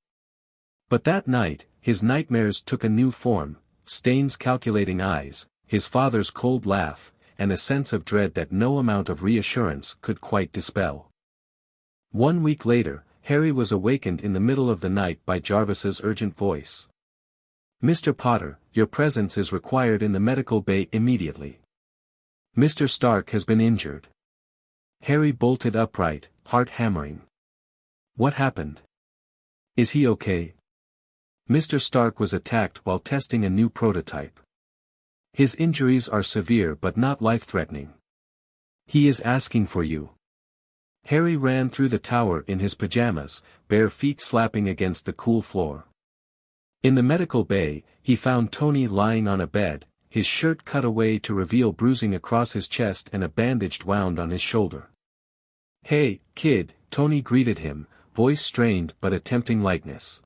But that night, his nightmares took a new form, Stain's calculating eyes, his father's cold laugh, and a sense of dread that no amount of reassurance could quite dispel. 1 week later, Harry was awakened in the middle of the night by Jarvis's urgent voice. Mr. Potter, your presence is required in the medical bay immediately. Mr. Stark has been injured. Harry bolted upright, heart hammering. What happened? Is he okay? Mr. Stark was attacked while testing a new prototype. His injuries are severe but not life-threatening. He is asking for you. Harry ran through the tower in his pajamas, bare feet slapping against the cool floor. In the medical bay, he found Tony lying on a bed, his shirt cut away to reveal bruising across his chest and a bandaged wound on his shoulder. Hey, kid, Tony greeted him, voice strained but attempting lightness.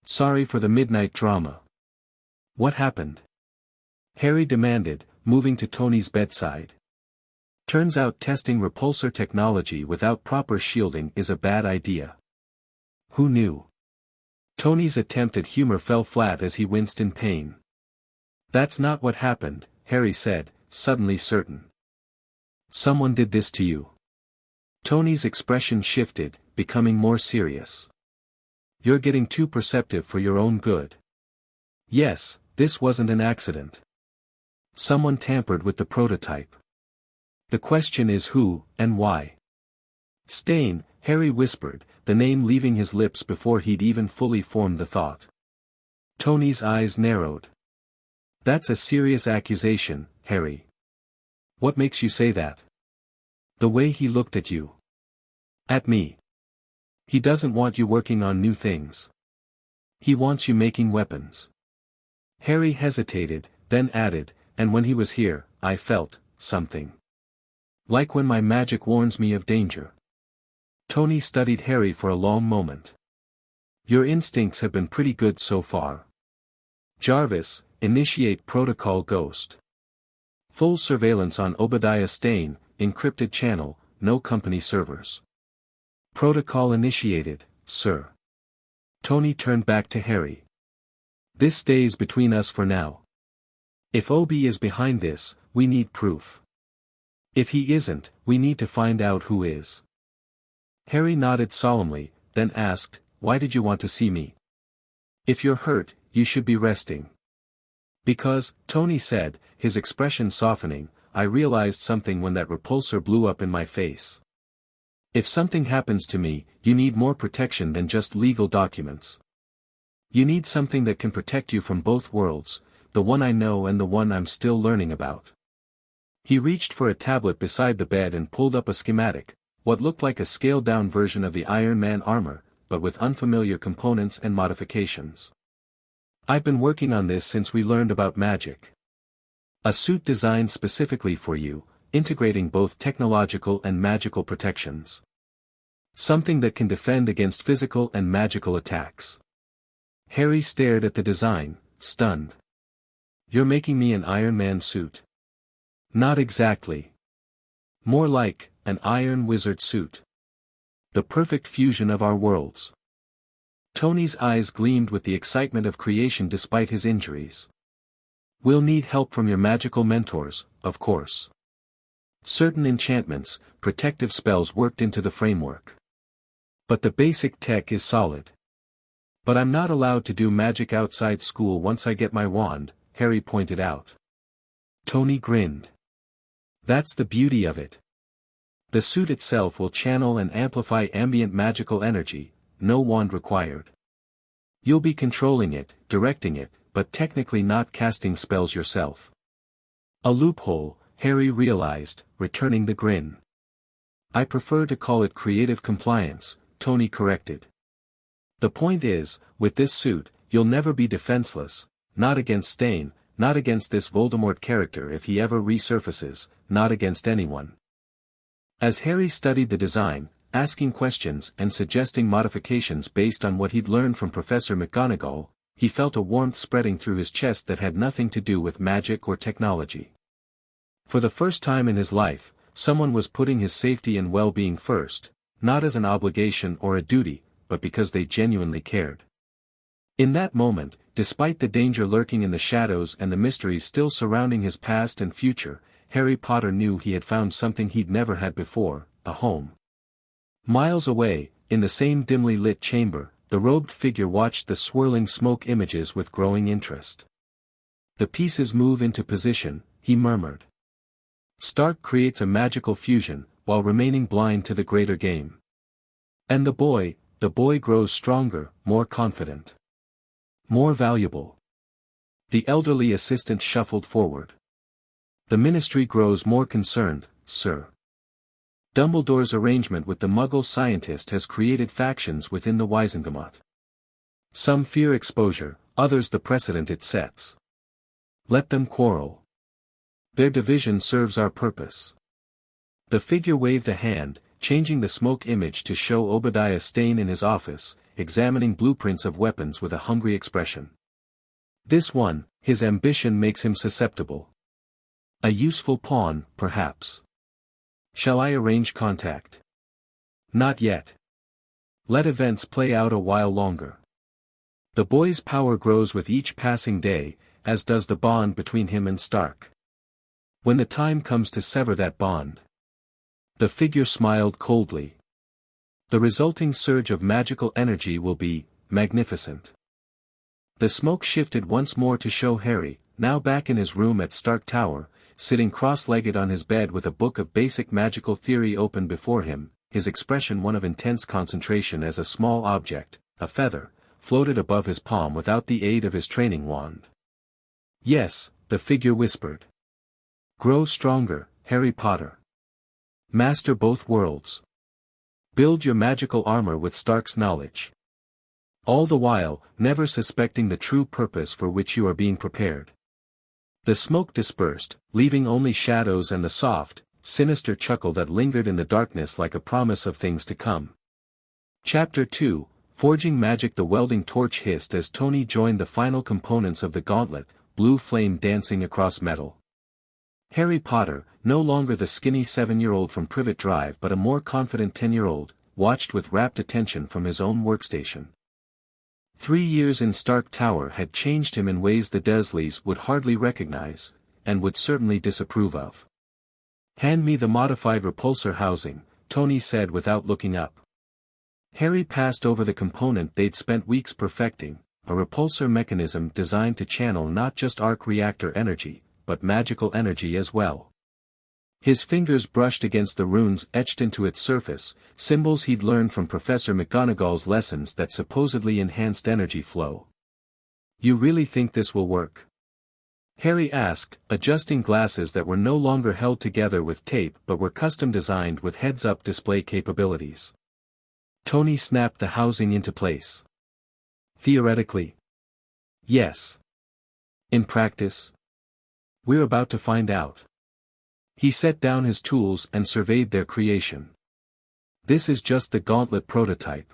Sorry for the midnight drama. What happened? Harry demanded, moving to Tony's bedside. Turns out testing repulsor technology without proper shielding is a bad idea. Who knew? Tony's attempt at humor fell flat as he winced in pain. That's not what happened, Harry said, suddenly certain. Someone did this to you. Tony's expression shifted, becoming more serious. You're getting too perceptive for your own good. Yes, this wasn't an accident. Someone tampered with the prototype. The question is who, and why. Stain, Harry whispered, the name leaving his lips before he'd even fully formed the thought. Tony's eyes narrowed. That's a serious accusation, Harry. What makes you say that? The way he looked at you. At me. He doesn't want you working on new things. He wants you making weapons. Harry hesitated, then added, and when he was here, I felt something. Like when my magic warns me of danger. Tony studied Harry for a long moment. Your instincts have been pretty good so far. Jarvis, initiate protocol Ghost. Full surveillance on Obadiah Stane, encrypted channel, no company servers. Protocol initiated, sir. Tony turned back to Harry. This stays between us for now. If Obi is behind this, we need proof. If he isn't, we need to find out who is. Harry nodded solemnly, then asked, "Why did you want to see me?" "If you're hurt, you should be resting." "Because," Tony said, his expression softening, "I realized something when that repulsor blew up in my face. If something happens to me, you need more protection than just legal documents. You need something that can protect you from both worlds, the one I know and the one I'm still learning about." He reached for a tablet beside the bed and pulled up a schematic, what looked like a scaled-down version of the Iron Man armor, but with unfamiliar components and modifications. "I've been working on this since we learned about magic. A suit designed specifically for you, integrating both technological and magical protections. Something that can defend against physical and magical attacks." Harry stared at the design, stunned. "You're making me an Iron Man suit?" "Not exactly. More like, an Iron Wizard suit. The perfect fusion of our worlds." Tony's eyes gleamed with the excitement of creation despite his injuries. "We'll need help from your magical mentors, of course. Certain enchantments, protective spells worked into the framework. But the basic tech is solid." "But I'm not allowed to do magic outside school once I get my wand," Harry pointed out. Tony grinned. "That's the beauty of it. The suit itself will channel and amplify ambient magical energy, no wand required. You'll be controlling it, directing it, but technically not casting spells yourself." A loophole, Harry realized, returning the grin. "I prefer to call it creative compliance," Tony corrected. "The point is, with this suit, you'll never be defenseless, not against Stain, not against this Voldemort character if he ever resurfaces, not against anyone." As Harry studied the design, asking questions and suggesting modifications based on what he'd learned from Professor McGonagall, he felt a warmth spreading through his chest that had nothing to do with magic or technology. For the first time in his life, someone was putting his safety and well-being first, not as an obligation or a duty, but because they genuinely cared. In that moment, despite the danger lurking in the shadows and the mysteries still surrounding his past and future, Harry Potter knew he had found something he'd never had before, a home. Miles away, in the same dimly lit chamber, the robed figure watched the swirling smoke images with growing interest. "The pieces move into position," he murmured. "Stark creates a magical fusion, while remaining blind to the greater game. And the boy grows stronger, more confident. More valuable." The elderly assistant shuffled forward. "The Ministry grows more concerned, sir. Dumbledore's arrangement with the Muggle scientist has created factions within the Wizengamot. Some fear exposure, others the precedent it sets. Let them quarrel. Their division serves our purpose." The figure waved a hand, changing the smoke image to show Obadiah Stane in his office, examining blueprints of weapons with a hungry expression. "This one, his ambition makes him susceptible. A useful pawn, perhaps. Shall I arrange contact?" "Not yet. Let events play out a while longer. The boy's power grows with each passing day, as does the bond between him and Stark. When the time comes to sever that bond." The figure smiled coldly. "The resulting surge of magical energy will be magnificent." The smoke shifted once more to show Harry, now back in his room at Stark Tower, sitting cross-legged on his bed with a book of basic magical theory open before him, his expression one of intense concentration as a small object, a feather, floated above his palm without the aid of his training wand. "Yes," the figure whispered. "Grow stronger, Harry Potter. Master both worlds. Build your magical armor with Stark's knowledge. All the while, never suspecting the true purpose for which you are being prepared." The smoke dispersed, leaving only shadows and the soft, sinister chuckle that lingered in the darkness like a promise of things to come. Chapter 2, Forging Magic. The welding torch hissed as Tony joined the final components of the gauntlet, blue flame dancing across metal. Harry Potter, no longer the skinny 7-year-old from Privet Drive but a more confident 10-year-old, watched with rapt attention from his own workstation. 3 years in Stark Tower had changed him in ways the Dursleys would hardly recognize, and would certainly disapprove of. Hand me the modified repulsor housing, Tony said without looking up. Harry passed over the component they'd spent weeks perfecting, a repulsor mechanism designed to channel not just arc reactor energy, but magical energy as well. His fingers brushed against the runes etched into its surface, symbols he'd learned from Professor McGonagall's lessons that supposedly enhanced energy flow. You really think this will work? Harry asked, adjusting glasses that were no longer held together with tape but were custom designed with heads-up display capabilities. Tony snapped the housing into place. Theoretically. Yes. In practice? We're about to find out. He set down his tools and surveyed their creation. This is just the gauntlet prototype.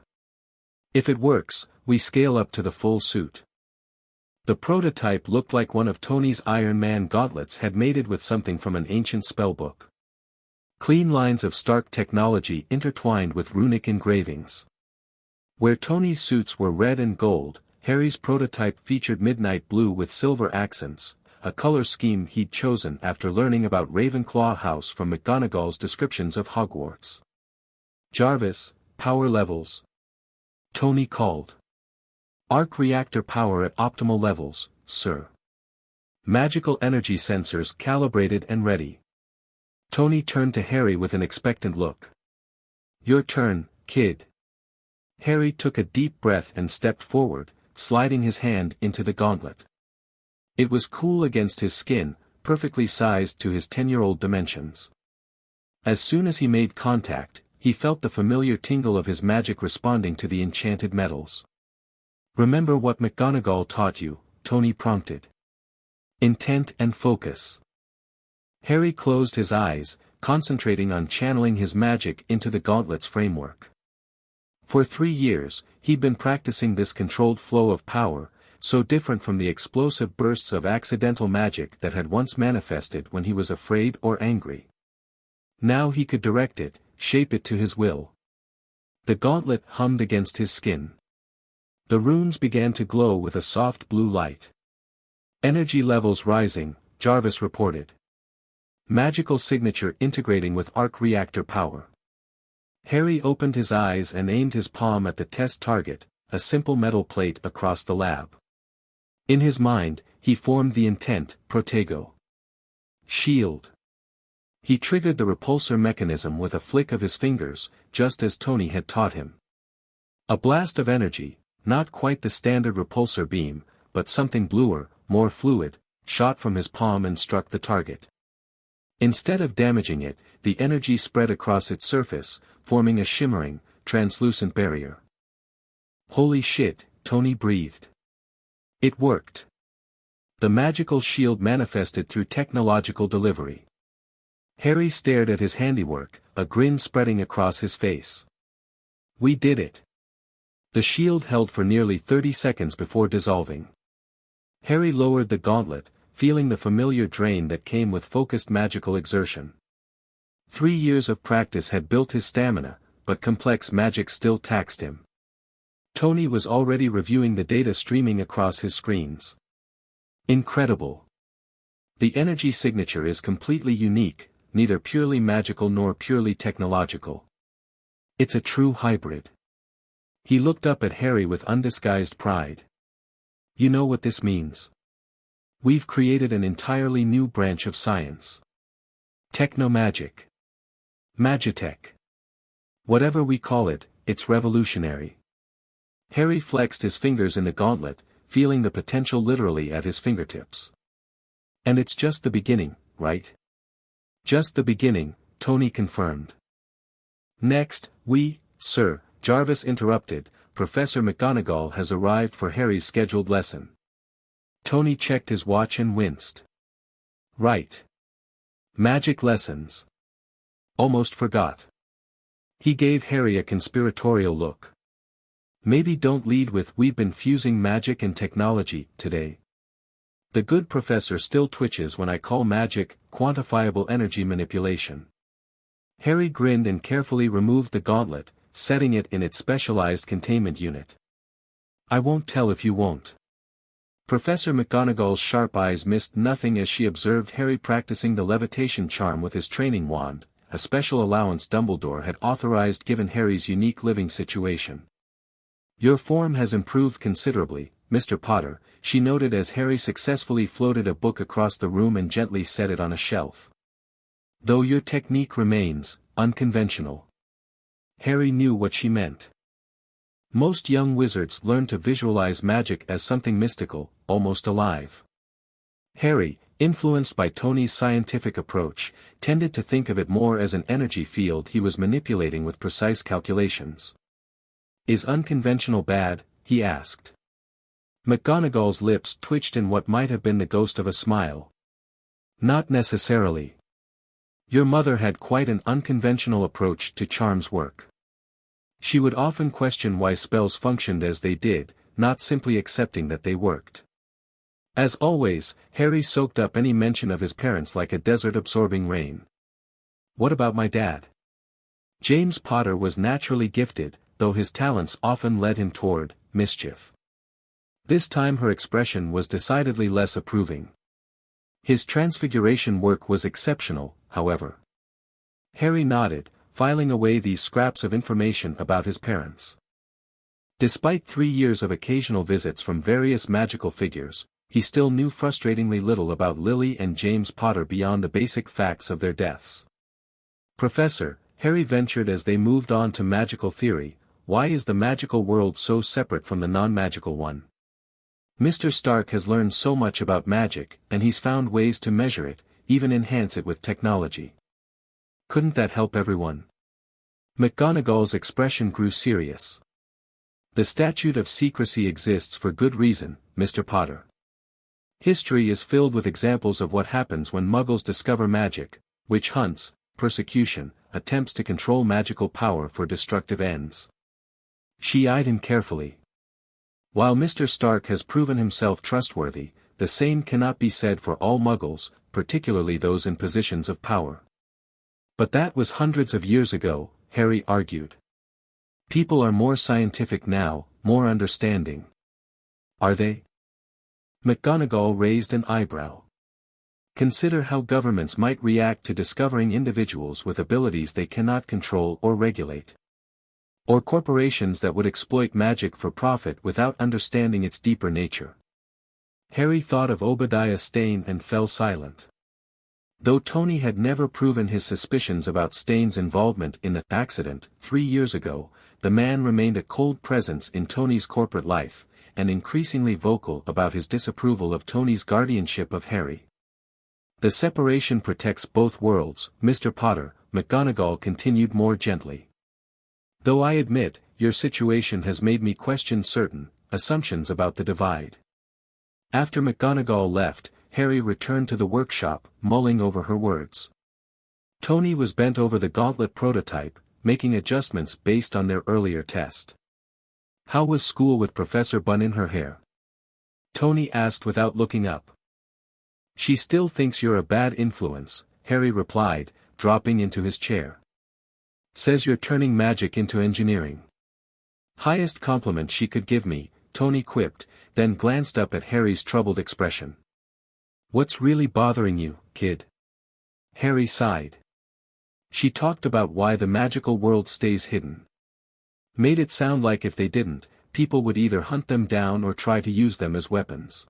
If it works, we scale up to the full suit. The prototype looked like one of Tony's Iron Man gauntlets had mated with something from an ancient spellbook. Clean lines of Stark technology intertwined with runic engravings. Where Tony's suits were red and gold, Harry's prototype featured midnight blue with silver accents, a color scheme he'd chosen after learning about Ravenclaw House from McGonagall's descriptions of Hogwarts. Jarvis, power levels. Tony called. Arc reactor power at optimal levels, sir. Magical energy sensors calibrated and ready. Tony turned to Harry with an expectant look. Your turn, kid. Harry took a deep breath and stepped forward, sliding his hand into the gauntlet. It was cool against his skin, perfectly sized to his 10-year-old dimensions. As soon as he made contact, he felt the familiar tingle of his magic responding to the enchanted metals. Remember what McGonagall taught you, Tony prompted. Intent and focus. Harry closed his eyes, concentrating on channeling his magic into the gauntlet's framework. For 3 years, he'd been practicing this controlled flow of power, so different from the explosive bursts of accidental magic that had once manifested when he was afraid or angry. Now he could direct it, shape it to his will. The gauntlet hummed against his skin. The runes began to glow with a soft blue light. Energy levels rising, Jarvis reported. Magical signature integrating with arc reactor power. Harry opened his eyes and aimed his palm at the test target, a simple metal plate across the lab. In his mind, he formed the intent, Protego. Shield. He triggered the repulsor mechanism with a flick of his fingers, just as Tony had taught him. A blast of energy, not quite the standard repulsor beam, but something bluer, more fluid, shot from his palm and struck the target. Instead of damaging it, the energy spread across its surface, forming a shimmering, translucent barrier. Holy shit, Tony breathed. It worked. The magical shield manifested through technological delivery. Harry stared at his handiwork, a grin spreading across his face. We did it. The shield held for nearly 30 seconds before dissolving. Harry lowered the gauntlet, feeling the familiar drain that came with focused magical exertion. 3 years of practice had built his stamina, but complex magic still taxed him. Tony was already reviewing the data streaming across his screens. Incredible. The energy signature is completely unique, neither purely magical nor purely technological. It's a true hybrid. He looked up at Harry with undisguised pride. You know what this means? We've created an entirely new branch of science. Technomagic. Magitech. Whatever we call it, it's revolutionary. Harry flexed his fingers in the gauntlet, feeling the potential literally at his fingertips. And it's just the beginning, right? Just the beginning, Tony confirmed. Next, sir, Jarvis interrupted, Professor McGonagall has arrived for Harry's scheduled lesson. Tony checked his watch and winced. Right. Magic lessons. Almost forgot. He gave Harry a conspiratorial look. Maybe don't lead with "we've been fusing magic and technology today." The good professor still twitches when I call magic quantifiable energy manipulation. Harry grinned and carefully removed the gauntlet, setting it in its specialized containment unit. I won't tell if you won't. Professor McGonagall's sharp eyes missed nothing as she observed Harry practicing the levitation charm with his training wand, a special allowance Dumbledore had authorized given Harry's unique living situation. "Your form has improved considerably, Mr. Potter," she noted as Harry successfully floated a book across the room and gently set it on a shelf. "Though your technique remains unconventional." Harry knew what she meant. Most young wizards learn to visualize magic as something mystical, almost alive. Harry, influenced by Tony's scientific approach, tended to think of it more as an energy field he was manipulating with precise calculations. "Is unconventional bad?" he asked. McGonagall's lips twitched in what might have been the ghost of a smile. "Not necessarily. Your mother had quite an unconventional approach to charms work. She would often question why spells functioned as they did, not simply accepting that they worked." As always, Harry soaked up any mention of his parents like a desert absorbing rain. "What about my dad?" James Potter was naturally gifted, though his talents often led him toward mischief. This time her expression was decidedly less approving. "His transfiguration work was exceptional, however." Harry nodded, filing away these scraps of information about his parents. Despite 3 years of occasional visits from various magical figures, he still knew frustratingly little about Lily and James Potter beyond the basic facts of their deaths. "Professor," Harry ventured as they moved on to magical theory, "why is the magical world so separate from the non-magical one? Mr. Stark has learned so much about magic, and he's found ways to measure it, even enhance it with technology. Couldn't that help everyone?" McGonagall's expression grew serious. "The statute of secrecy exists for good reason, Mr. Potter. History is filled with examples of what happens when Muggles discover magic: witch hunts, persecution, attempts to control magical power for destructive ends." She eyed him carefully. "While Mr. Stark has proven himself trustworthy, the same cannot be said for all Muggles, particularly those in positions of power." "But that was hundreds of years ago," Harry argued. "People are more scientific now, more understanding." "Are they?" McGonagall raised an eyebrow. "Consider how governments might react to discovering individuals with abilities they cannot control or regulate. Or corporations that would exploit magic for profit without understanding its deeper nature." Harry thought of Obadiah Stane and fell silent. Though Tony had never proven his suspicions about Stane's involvement in the accident 3 years ago, the man remained a cold presence in Tony's corporate life, and increasingly vocal about his disapproval of Tony's guardianship of Harry. "The separation protects both worlds, Mr. Potter," McGonagall continued more gently. "Though I admit, your situation has made me question certain assumptions about the divide." After McGonagall left, Harry returned to the workshop, mulling over her words. Tony was bent over the gauntlet prototype, making adjustments based on their earlier test. "How was school with Professor Bun in her hair?" Tony asked without looking up. "She still thinks you're a bad influence," Harry replied, dropping into his chair. "Says you're turning magic into engineering." "Highest compliment she could give me," Tony quipped, then glanced up at Harry's troubled expression. "What's really bothering you, kid?" Harry sighed. "She talked about why the magical world stays hidden. Made it sound like if they didn't, people would either hunt them down or try to use them as weapons."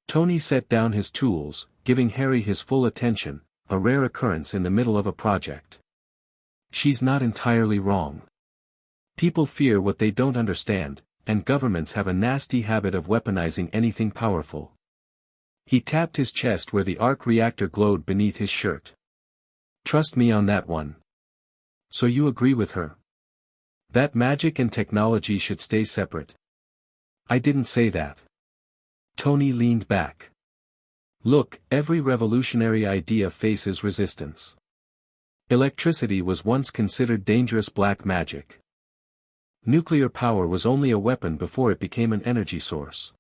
Tony set down his tools, giving Harry his full attention, a rare occurrence in the middle of a project. "She's not entirely wrong. People fear what they don't understand, and governments have a nasty habit of weaponizing anything powerful." He tapped his chest where the arc reactor glowed beneath his shirt. "Trust me on that one." "So you agree with her? That magic and technology should stay separate?" "I didn't say that." Tony leaned back. "Look, every revolutionary idea faces resistance. Electricity was once considered dangerous black magic. Nuclear power was only a weapon before it became an energy source.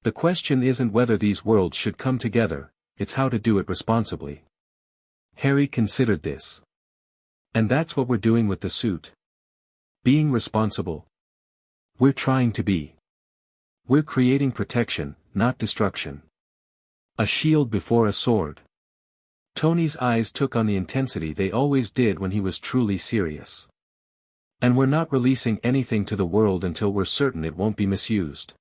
The question isn't whether these worlds should come together, it's how to do it responsibly." Harry considered this. "And that's what we're doing with the suit. Being responsible. We're trying to be. We're creating protection, not destruction. A shield before a sword. Tony's eyes took on the intensity they always did when he was truly serious. And we're not releasing anything to the world until we're certain it won't be misused.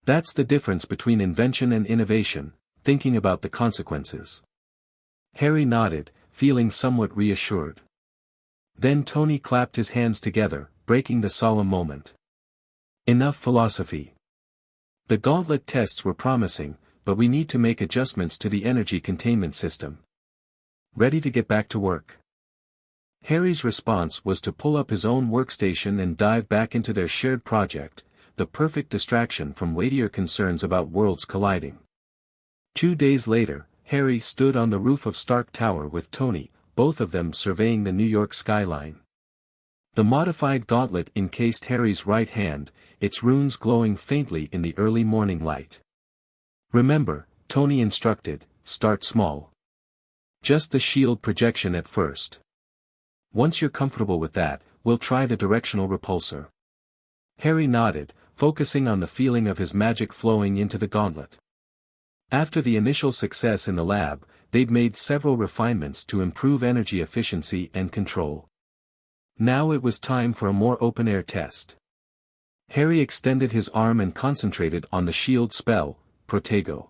That's the difference between invention and innovation, thinking about the consequences. Harry nodded, feeling somewhat reassured. Then Tony clapped his hands together, breaking the solemn moment. Enough philosophy. The gauntlet tests were promising, but we need to make adjustments to the energy containment system. Ready to get back to work? Harry's response was to pull up his own workstation and dive back into their shared project, the perfect distraction from weightier concerns about worlds colliding. 2 days later, Harry stood on the roof of Stark Tower with Tony, both of them surveying the New York skyline. The modified gauntlet encased Harry's right hand, its runes glowing faintly in the early morning light. Remember, Tony instructed, start small. Just the shield projection at first. Once you're comfortable with that, we'll try the directional repulsor. Harry nodded, focusing on the feeling of his magic flowing into the gauntlet. After the initial success in the lab, they'd made several refinements to improve energy efficiency and control. Now it was time for a more open-air test. Harry extended his arm and concentrated on the shield spell, Protego.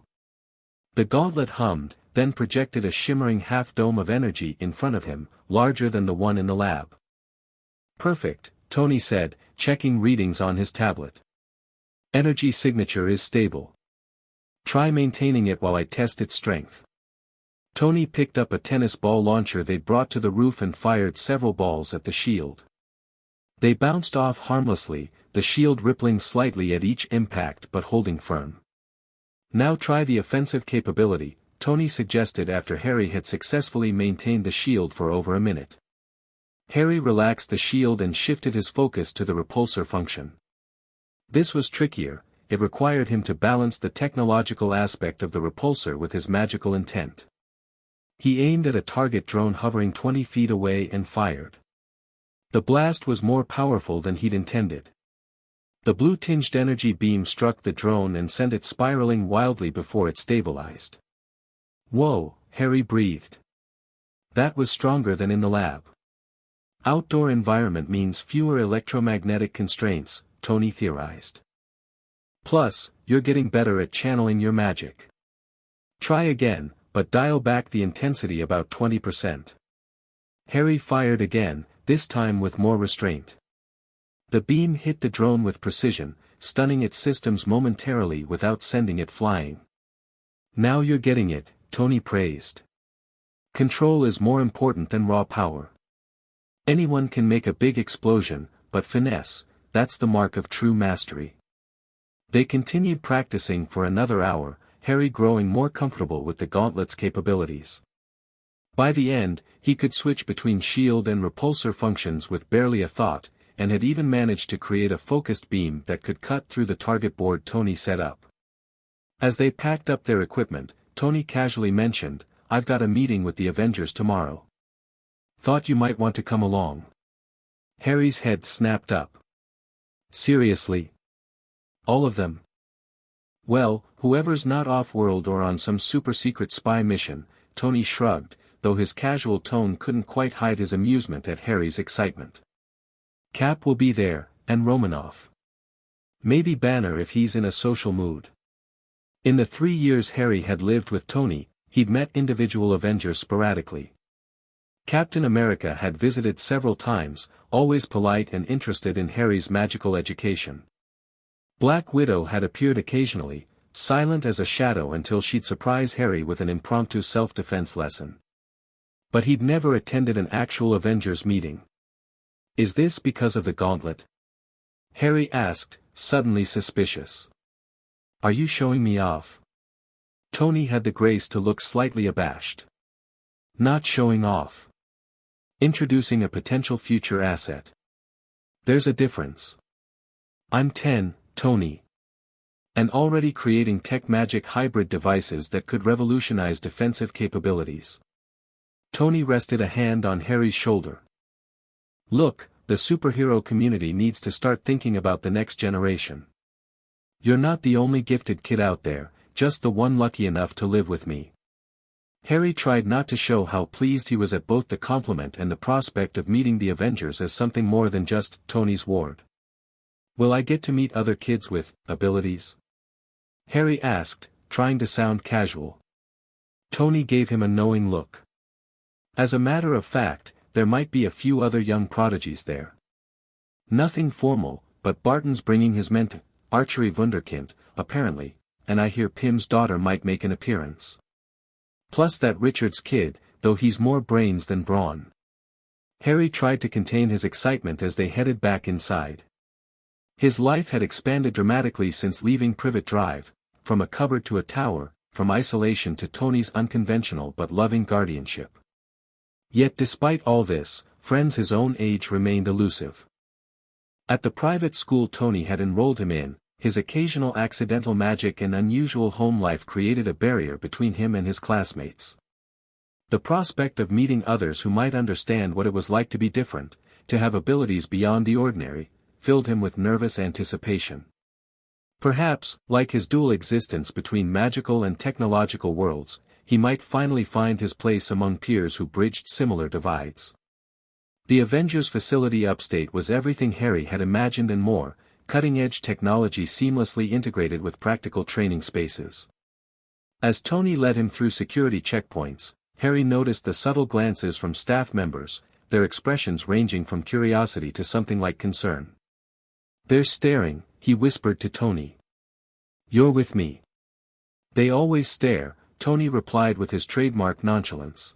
The gauntlet hummed, then projected a shimmering half-dome of energy in front of him, larger than the one in the lab. Perfect, Tony said, checking readings on his tablet. Energy signature is stable. Try maintaining it while I test its strength. Tony picked up a tennis ball launcher they'd brought to the roof and fired several balls at the shield. They bounced off harmlessly, the shield rippling slightly at each impact but holding firm. Now try the offensive capability, Tony suggested after Harry had successfully maintained the shield for over a minute. Harry relaxed the shield and shifted his focus to the repulsor function. This was trickier, it required him to balance the technological aspect of the repulsor with his magical intent. He aimed at a target drone hovering 20 feet away and fired. The blast was more powerful than he'd intended. The blue-tinged energy beam struck the drone and sent it spiraling wildly before it stabilized. Whoa, Harry breathed. That was stronger than in the lab. Outdoor environment means fewer electromagnetic constraints, Tony theorized. Plus, you're getting better at channeling your magic. Try again, but dial back the intensity about 20%. Harry fired again, this time with more restraint. The beam hit the drone with precision, stunning its systems momentarily without sending it flying. Now you're getting it, Tony praised. Control is more important than raw power. Anyone can make a big explosion, but finesse, that's the mark of true mastery. They continued practicing for another hour, Harry growing more comfortable with the gauntlet's capabilities. By the end, he could switch between shield and repulsor functions with barely a thought, and had even managed to create a focused beam that could cut through the target board Tony set up. As they packed up their equipment, Tony casually mentioned, "I've got a meeting with the Avengers tomorrow. Thought you might want to come along." Harry's head snapped up. Seriously? All of them? Well, whoever's not off-world or on some super-secret spy mission, Tony shrugged, though his casual tone couldn't quite hide his amusement at Harry's excitement. Cap will be there, and Romanoff. Maybe Banner if he's in a social mood. In the 3 years Harry had lived with Tony, he'd met individual Avengers sporadically. Captain America had visited several times, always polite and interested in Harry's magical education. Black Widow had appeared occasionally, silent as a shadow until she'd surprise Harry with an impromptu self-defense lesson. But he'd never attended an actual Avengers meeting. Is this because of the gauntlet? Harry asked, suddenly suspicious. Are you showing me off? Tony had the grace to look slightly abashed. Not showing off. Introducing a potential future asset. There's a difference. I'm 10, Tony. And already creating tech magic hybrid devices that could revolutionize defensive capabilities. Tony rested a hand on Harry's shoulder. Look, the superhero community needs to start thinking about the next generation. You're not the only gifted kid out there, just the one lucky enough to live with me. Harry tried not to show how pleased he was at both the compliment and the prospect of meeting the Avengers as something more than just Tony's ward. Will I get to meet other kids with abilities? Harry asked, trying to sound casual. Tony gave him a knowing look. As a matter of fact, there might be a few other young prodigies there. Nothing formal, but Barton's bringing his mentor, archery wunderkind, apparently, and I hear Pym's daughter might make an appearance. Plus that Richards kid, though he's more brains than brawn. Harry tried to contain his excitement as they headed back inside. His life had expanded dramatically since leaving Privet Drive, from a cupboard to a tower, from isolation to Tony's unconventional but loving guardianship. Yet despite all this, friends his own age remained elusive. At the private school Tony had enrolled him in, his occasional accidental magic and unusual home life created a barrier between him and his classmates. The prospect of meeting others who might understand what it was like to be different, to have abilities beyond the ordinary, filled him with nervous anticipation. Perhaps, like his dual existence between magical and technological worlds, he might finally find his place among peers who bridged similar divides. The Avengers facility upstate was everything Harry had imagined and more, cutting-edge technology seamlessly integrated with practical training spaces. As Tony led him through security checkpoints, Harry noticed the subtle glances from staff members, their expressions ranging from curiosity to something like concern. "They're staring," he whispered to Tony. "You're with me." "They always stare," Tony replied with his trademark nonchalance.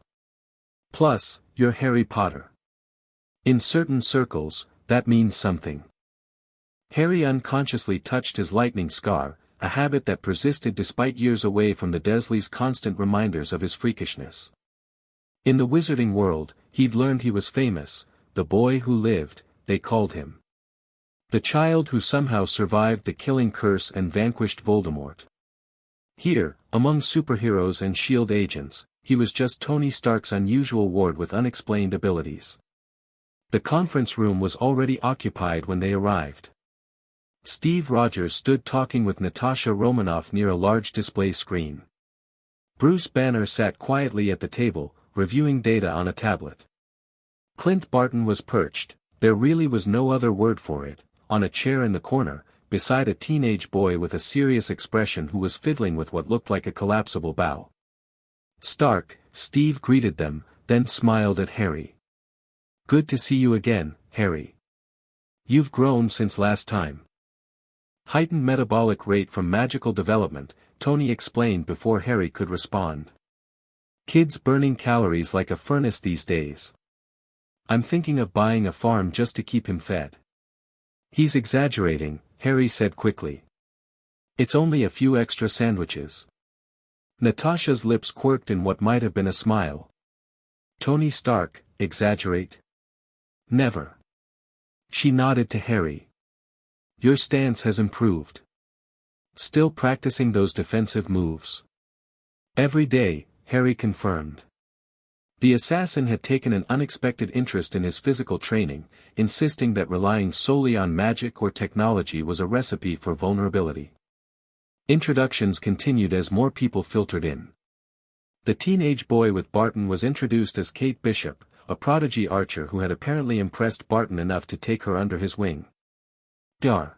"Plus, you're Harry Potter. In certain circles, that means something." Harry unconsciously touched his lightning scar, a habit that persisted despite years away from the Dursleys' constant reminders of his freakishness. In the wizarding world, he'd learned he was famous, the boy who lived, they called him. The child who somehow survived the killing curse and vanquished Voldemort. Here, among superheroes and S.H.I.E.L.D. agents, he was just Tony Stark's unusual ward with unexplained abilities. The conference room was already occupied when they arrived. Steve Rogers stood talking with Natasha Romanoff near a large display screen. Bruce Banner sat quietly at the table, reviewing data on a tablet. Clint Barton was perched, there really was no other word for it, on a chair in the corner, beside a teenage boy with a serious expression who was fiddling with what looked like a collapsible bow. "Stark," Steve greeted them, then smiled at Harry. "Good to see you again, Harry. You've grown since last time." Heightened metabolic rate from magical development, Tony explained before Harry could respond. "Kids burning calories like a furnace these days. I'm thinking of buying a farm just to keep him fed." "He's exaggerating," Harry said quickly. "It's only a few extra sandwiches." Natasha's lips quirked in what might have been a smile. "Tony Stark, exaggerate? Never." She nodded to Harry. "Your stance has improved. Still practicing those defensive moves?" "Every day," Harry confirmed. The assassin had taken an unexpected interest in his physical training, insisting that relying solely on magic or technology was a recipe for vulnerability. Introductions continued as more people filtered in. The teenage boy with Barton was introduced as Kate Bishop, a prodigy archer who had apparently impressed Barton enough to take her under his wing. Dar.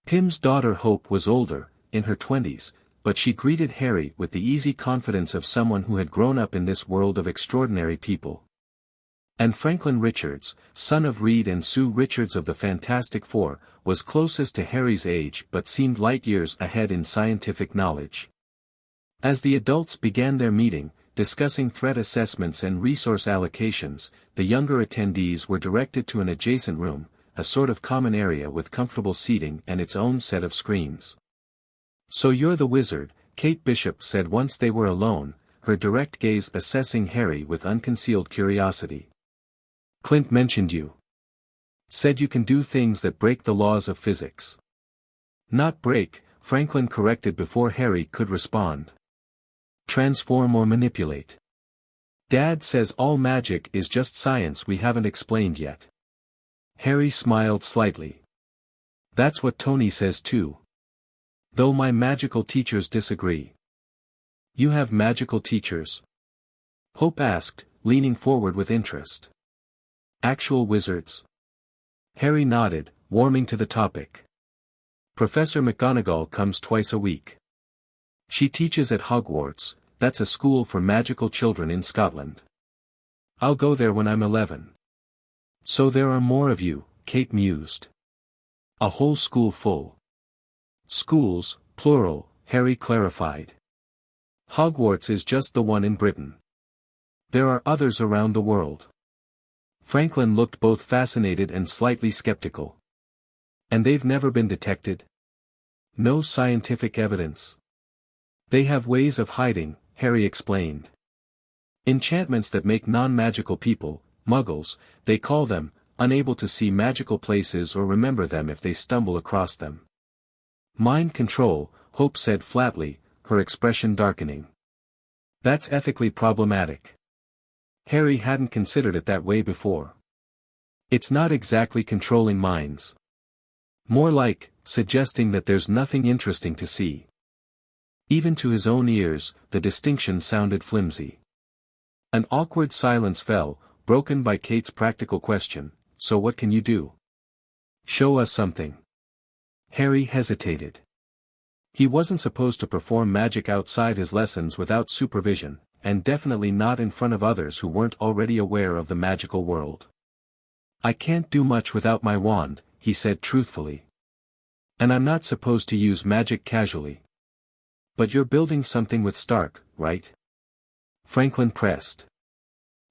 Pym's daughter Hope was older, in her 20s, but she greeted Harry with the easy confidence of someone who had grown up in this world of extraordinary people. And Franklin Richards, son of Reed and Sue Richards of the Fantastic Four, was closest to Harry's age but seemed light years ahead in scientific knowledge. As the adults began their meeting, discussing threat assessments and resource allocations, the younger attendees were directed to an adjacent room, a sort of common area with comfortable seating and its own set of screens. "So you're the wizard," Kate Bishop said once they were alone, her direct gaze assessing Harry with unconcealed curiosity. "Clint mentioned you. Said you can do things that break the laws of physics." "Not break," Franklin corrected before Harry could respond. "Transform or manipulate. Dad says all magic is just science we haven't explained yet." Harry smiled slightly. "That's what Tony says too. Though my magical teachers disagree. You have magical teachers? Hope asked, leaning forward with interest. Actual wizards? Harry nodded, warming to the topic. Professor McGonagall comes twice a week. She teaches at Hogwarts, that's a school for magical children in Scotland. I'll go there when I'm 11. So there are more of you, Kate mused. A whole school full. Schools, plural, Harry clarified. Hogwarts is just the one in Britain. There are others around the world. Franklin looked both fascinated and slightly skeptical. And they've never been detected? No scientific evidence. They have ways of hiding, Harry explained. Enchantments that make non-magical people, muggles, they call them, unable to see magical places or remember them if they stumble across them. Mind control, Hope said flatly, her expression darkening. That's ethically problematic. Harry hadn't considered it that way before. It's not exactly controlling minds. More like, suggesting that there's nothing interesting to see. Even to his own ears, the distinction sounded flimsy. An awkward silence fell, broken by Kate's practical question, so what can you do? Show us something. Harry hesitated. He wasn't supposed to perform magic outside his lessons without supervision, and definitely not in front of others who weren't already aware of the magical world. I can't do much without my wand, he said truthfully. And I'm not supposed to use magic casually. But you're building something with Stark, right? Franklin pressed.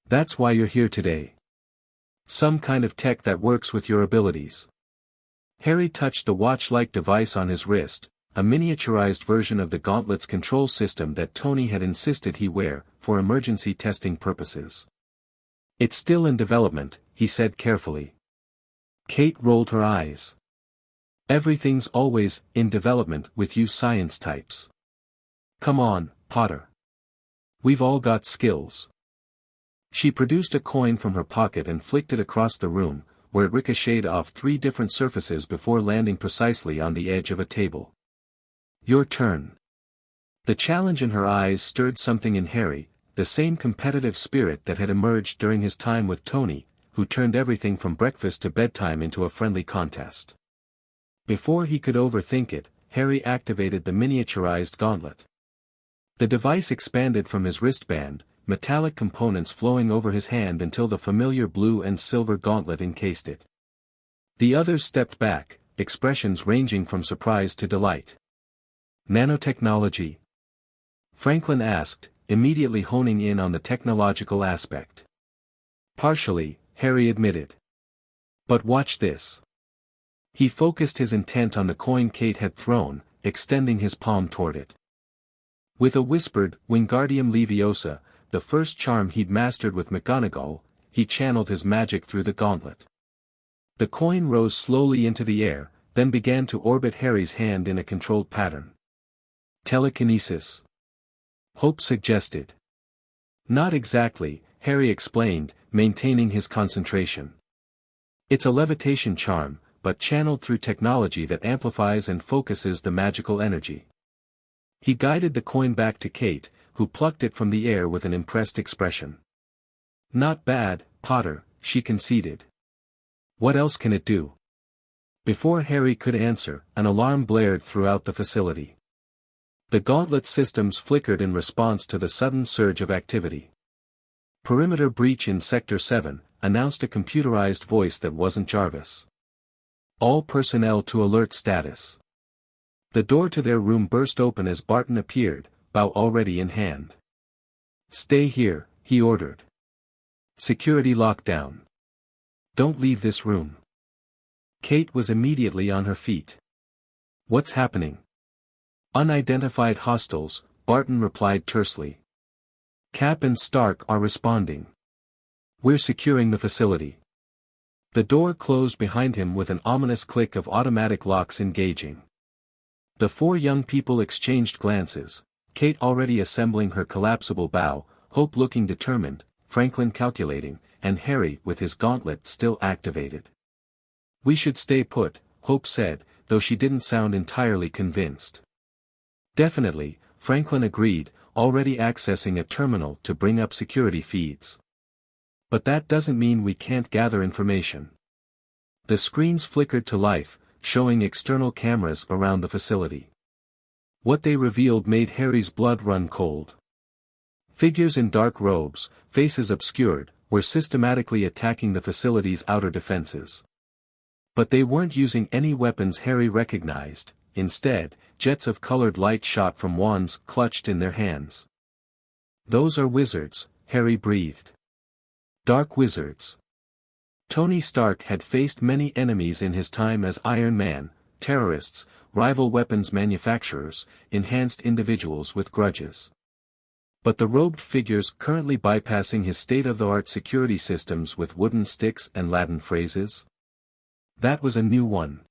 That's why you're here today. Some kind of tech that works with your abilities. Harry touched the watch-like device on his wrist, a miniaturized version of the gauntlet's control system that Tony had insisted he wear, for emergency testing purposes. It's still in development, he said carefully. Kate rolled her eyes. Everything's always in development with you science types. Come on, Potter. We've all got skills. She produced a coin from her pocket and flicked it across the room, where it ricocheted off 3 different surfaces before landing precisely on the edge of a table. Your turn. The challenge in her eyes stirred something in Harry, the same competitive spirit that had emerged during his time with Tony, who turned everything from breakfast to bedtime into a friendly contest. Before he could overthink it, Harry activated the miniaturized gauntlet. The device expanded from his wristband, metallic components flowing over his hand until the familiar blue and silver gauntlet encased it. The others stepped back, expressions ranging from surprise to delight. Nanotechnology? Franklin asked, immediately honing in on the technological aspect. Partially, Harry admitted. But watch this. He focused his intent on the coin Kate had thrown, extending his palm toward it. With a whispered, Wingardium Leviosa, the first charm he'd mastered with McGonagall, he channeled his magic through the gauntlet. The coin rose slowly into the air, then began to orbit Harry's hand in a controlled pattern. Telekinesis? Hope suggested. Not exactly, Harry explained, maintaining his concentration. It's a levitation charm, but channeled through technology that amplifies and focuses the magical energy. He guided the coin back to Kate, who plucked it from the air with an impressed expression. Not bad, Potter, she conceded. What else can it do? Before Harry could answer, an alarm blared throughout the facility. The gauntlet systems flickered in response to the sudden surge of activity. Perimeter breach in Sector 7, announced a computerized voice that wasn't Jarvis. All personnel to alert status. The door to their room burst open as Barton appeared, bow already in hand. Stay here, he ordered. Security lockdown. Don't leave this room. Kate was immediately on her feet. What's happening? Unidentified hostiles, Barton replied tersely. Cap and Stark are responding. We're securing the facility. The door closed behind him with an ominous click of automatic locks engaging. The 4 young people exchanged glances, Kate already assembling her collapsible bow, Hope looking determined, Franklin calculating, and Harry with his gauntlet still activated. We should stay put, Hope said, though she didn't sound entirely convinced. Definitely, Franklin agreed, already accessing a terminal to bring up security feeds. But that doesn't mean we can't gather information. The screens flickered to life, showing external cameras around the facility. What they revealed made Harry's blood run cold. Figures in dark robes, faces obscured, were systematically attacking the facility's outer defenses. But they weren't using any weapons Harry recognized. Instead, jets of colored light shot from wands clutched in their hands. "Those are wizards," Harry breathed. "Dark wizards." Tony Stark had faced many enemies in his time as Iron Man, terrorists, rival weapons manufacturers, enhanced individuals with grudges. But the robed figures currently bypassing his state-of-the-art security systems with wooden sticks and Latin phrases? That was a new one.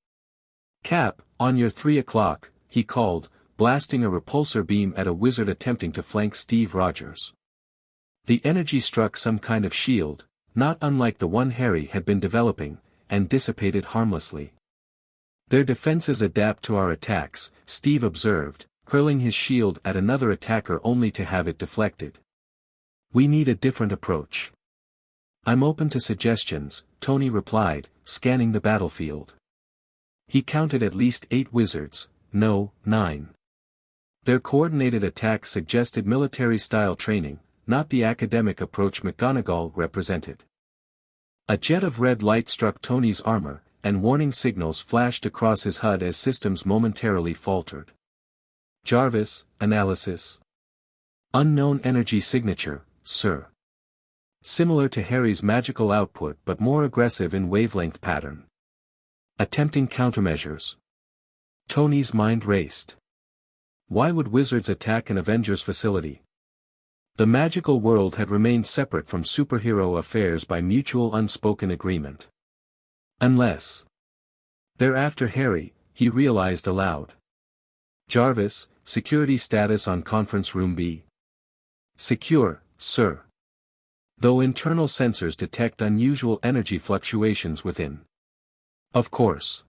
"Cap, on your 3 o'clock, he called, blasting a repulsor beam at a wizard attempting to flank Steve Rogers. The energy struck some kind of shield, not unlike the one Harry had been developing, and dissipated harmlessly. "Their defenses adapt to our attacks," Steve observed, hurling his shield at another attacker only to have it deflected. "We need a different approach." "I'm open to suggestions," Tony replied, scanning the battlefield. He counted at least 8 wizards, no, 9. Their coordinated attacks suggested military-style training, not the academic approach McGonagall represented. A jet of red light struck Tony's armor, and warning signals flashed across his HUD as systems momentarily faltered. "Jarvis, analysis. Unknown energy signature, sir. Similar to Harry's magical output but more aggressive in wavelength pattern. Attempting countermeasures." Tony's mind raced. Why would wizards attack an Avengers facility? The magical world had remained separate from superhero affairs by mutual unspoken agreement. Unless. Thereafter Harry, he realized aloud. "Jarvis, security status on conference room B." "Secure, sir. Though internal sensors detect unusual energy fluctuations within." Of course.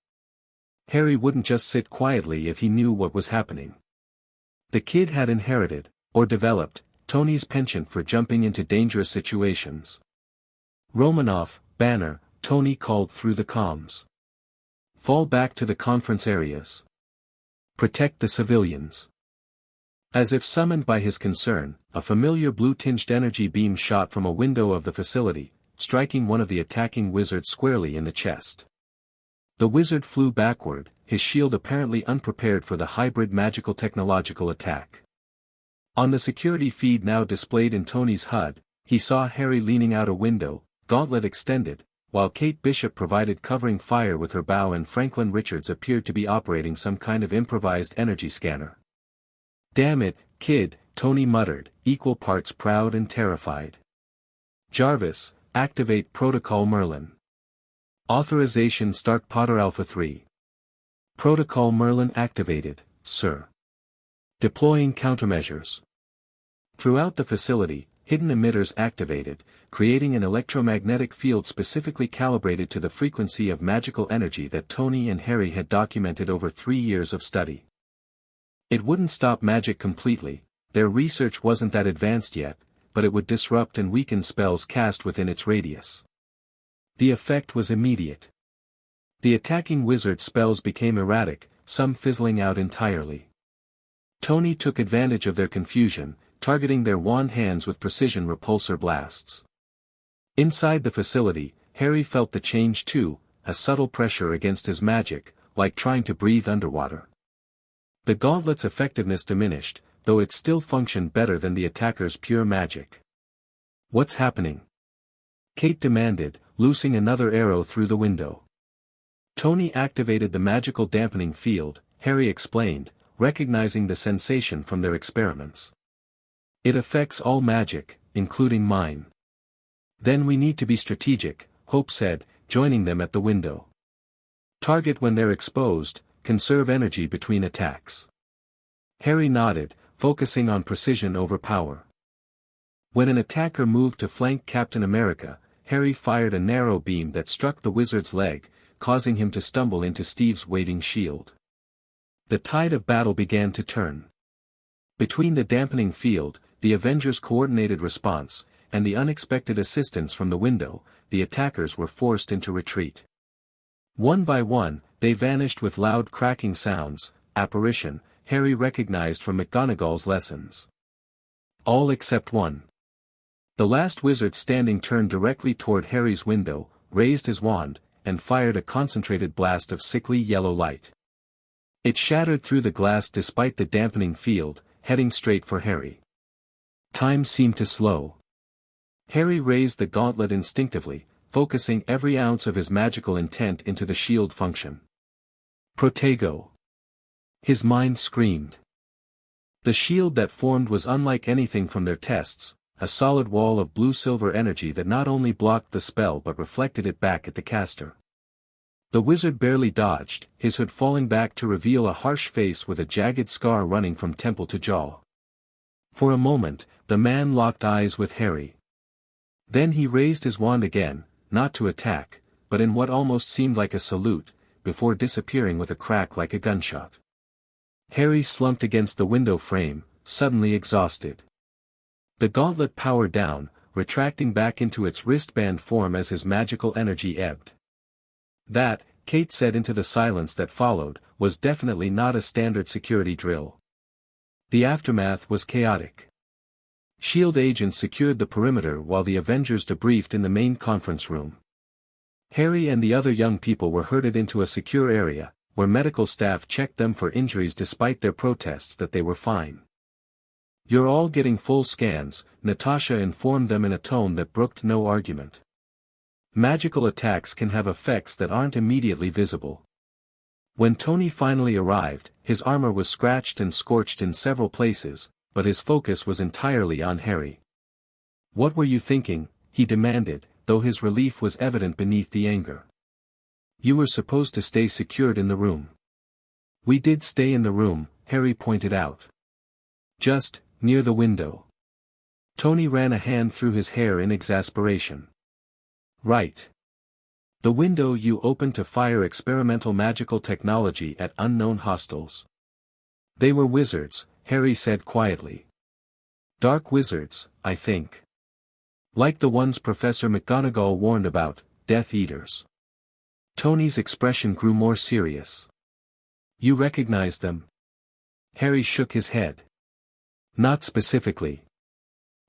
Harry wouldn't just sit quietly if he knew what was happening. The kid had inherited, or developed, Tony's penchant for jumping into dangerous situations. "Romanoff, Banner," Tony called through the comms. "Fall back to the conference areas. Protect the civilians." As if summoned by his concern, a familiar blue-tinged energy beam shot from a window of the facility, striking one of the attacking wizards squarely in the chest. The wizard flew backward, his shield apparently unprepared for the hybrid magical technological attack. On the security feed now displayed in Tony's HUD, he saw Harry leaning out a window, gauntlet extended, while Kate Bishop provided covering fire with her bow and Franklin Richards appeared to be operating some kind of improvised energy scanner. "Damn it, kid," Tony muttered, equal parts proud and terrified. "Jarvis, activate Protocol Merlin. Authorization start Potter Alpha 3. Protocol Merlin activated, sir. Deploying countermeasures." Throughout the facility, hidden emitters activated, creating an electromagnetic field specifically calibrated to the frequency of magical energy that Tony and Harry had documented over 3 years of study. It wouldn't stop magic completely, their research wasn't that advanced yet, but it would disrupt and weaken spells cast within its radius. The effect was immediate. The attacking wizard spells became erratic, some fizzling out entirely. Tony took advantage of their confusion, targeting their wand hands with precision repulsor blasts. Inside the facility, Harry felt the change too, a subtle pressure against his magic, like trying to breathe underwater. The gauntlet's effectiveness diminished, though it still functioned better than the attacker's pure magic. "What's happening?" Kate demanded, loosing another arrow through the window. Tony activated the magical dampening field, Harry explained, recognizing the sensation from their experiments. "It affects all magic, including mine." "Then we need to be strategic," Hope said, joining them at the window. "Target when they're exposed, conserve energy between attacks." Harry nodded, focusing on precision over power. When an attacker moved to flank Captain America, Harry fired a narrow beam that struck the wizard's leg, causing him to stumble into Steve's waiting shield. The tide of battle began to turn. Between the dampening field, the Avengers' coordinated response, and the unexpected assistance from the window, the attackers were forced into retreat. One by one, they vanished with loud cracking sounds, apparition, Harry recognized from McGonagall's lessons. All except one. The last wizard standing turned directly toward Harry's window, raised his wand, and fired a concentrated blast of sickly yellow light. It shattered through the glass despite the dampening field, heading straight for Harry. Time seemed to slow. Harry raised the gauntlet instinctively, focusing every ounce of his magical intent into the shield function. Protego! His mind screamed. The shield that formed was unlike anything from their tests, a solid wall of blue-silver energy that not only blocked the spell but reflected it back at the caster. The wizard barely dodged, his hood falling back to reveal a harsh face with a jagged scar running from temple to jaw. For a moment, the man locked eyes with Harry. Then he raised his wand again, not to attack, but in what almost seemed like a salute, before disappearing with a crack like a gunshot. Harry slumped against the window frame, suddenly exhausted. The gauntlet powered down, retracting back into its wristband form as his magical energy ebbed. That, Kate said into the silence that followed, was definitely not a standard security drill. The aftermath was chaotic. SHIELD agents secured the perimeter while the Avengers debriefed in the main conference room. Harry and the other young people were herded into a secure area, where medical staff checked them for injuries despite their protests that they were fine. "You're all getting full scans," Natasha informed them in a tone that brooked no argument. Magical attacks can have effects that aren't immediately visible. When Tony finally arrived, his armor was scratched and scorched in several places, but his focus was entirely on Harry. "What were you thinking?" he demanded, though his relief was evident beneath the anger. "You were supposed to stay secured in the room." "We did stay in the room," Harry pointed out. "Just, near the window." Tony ran a hand through his hair in exasperation. "Right. The window you opened to fire experimental magical technology at unknown hostiles." "They were wizards," Harry said quietly. "Dark wizards, I think. Like the ones Professor McGonagall warned about, Death Eaters." Tony's expression grew more serious. "You recognize them?" Harry shook his head. "Not specifically.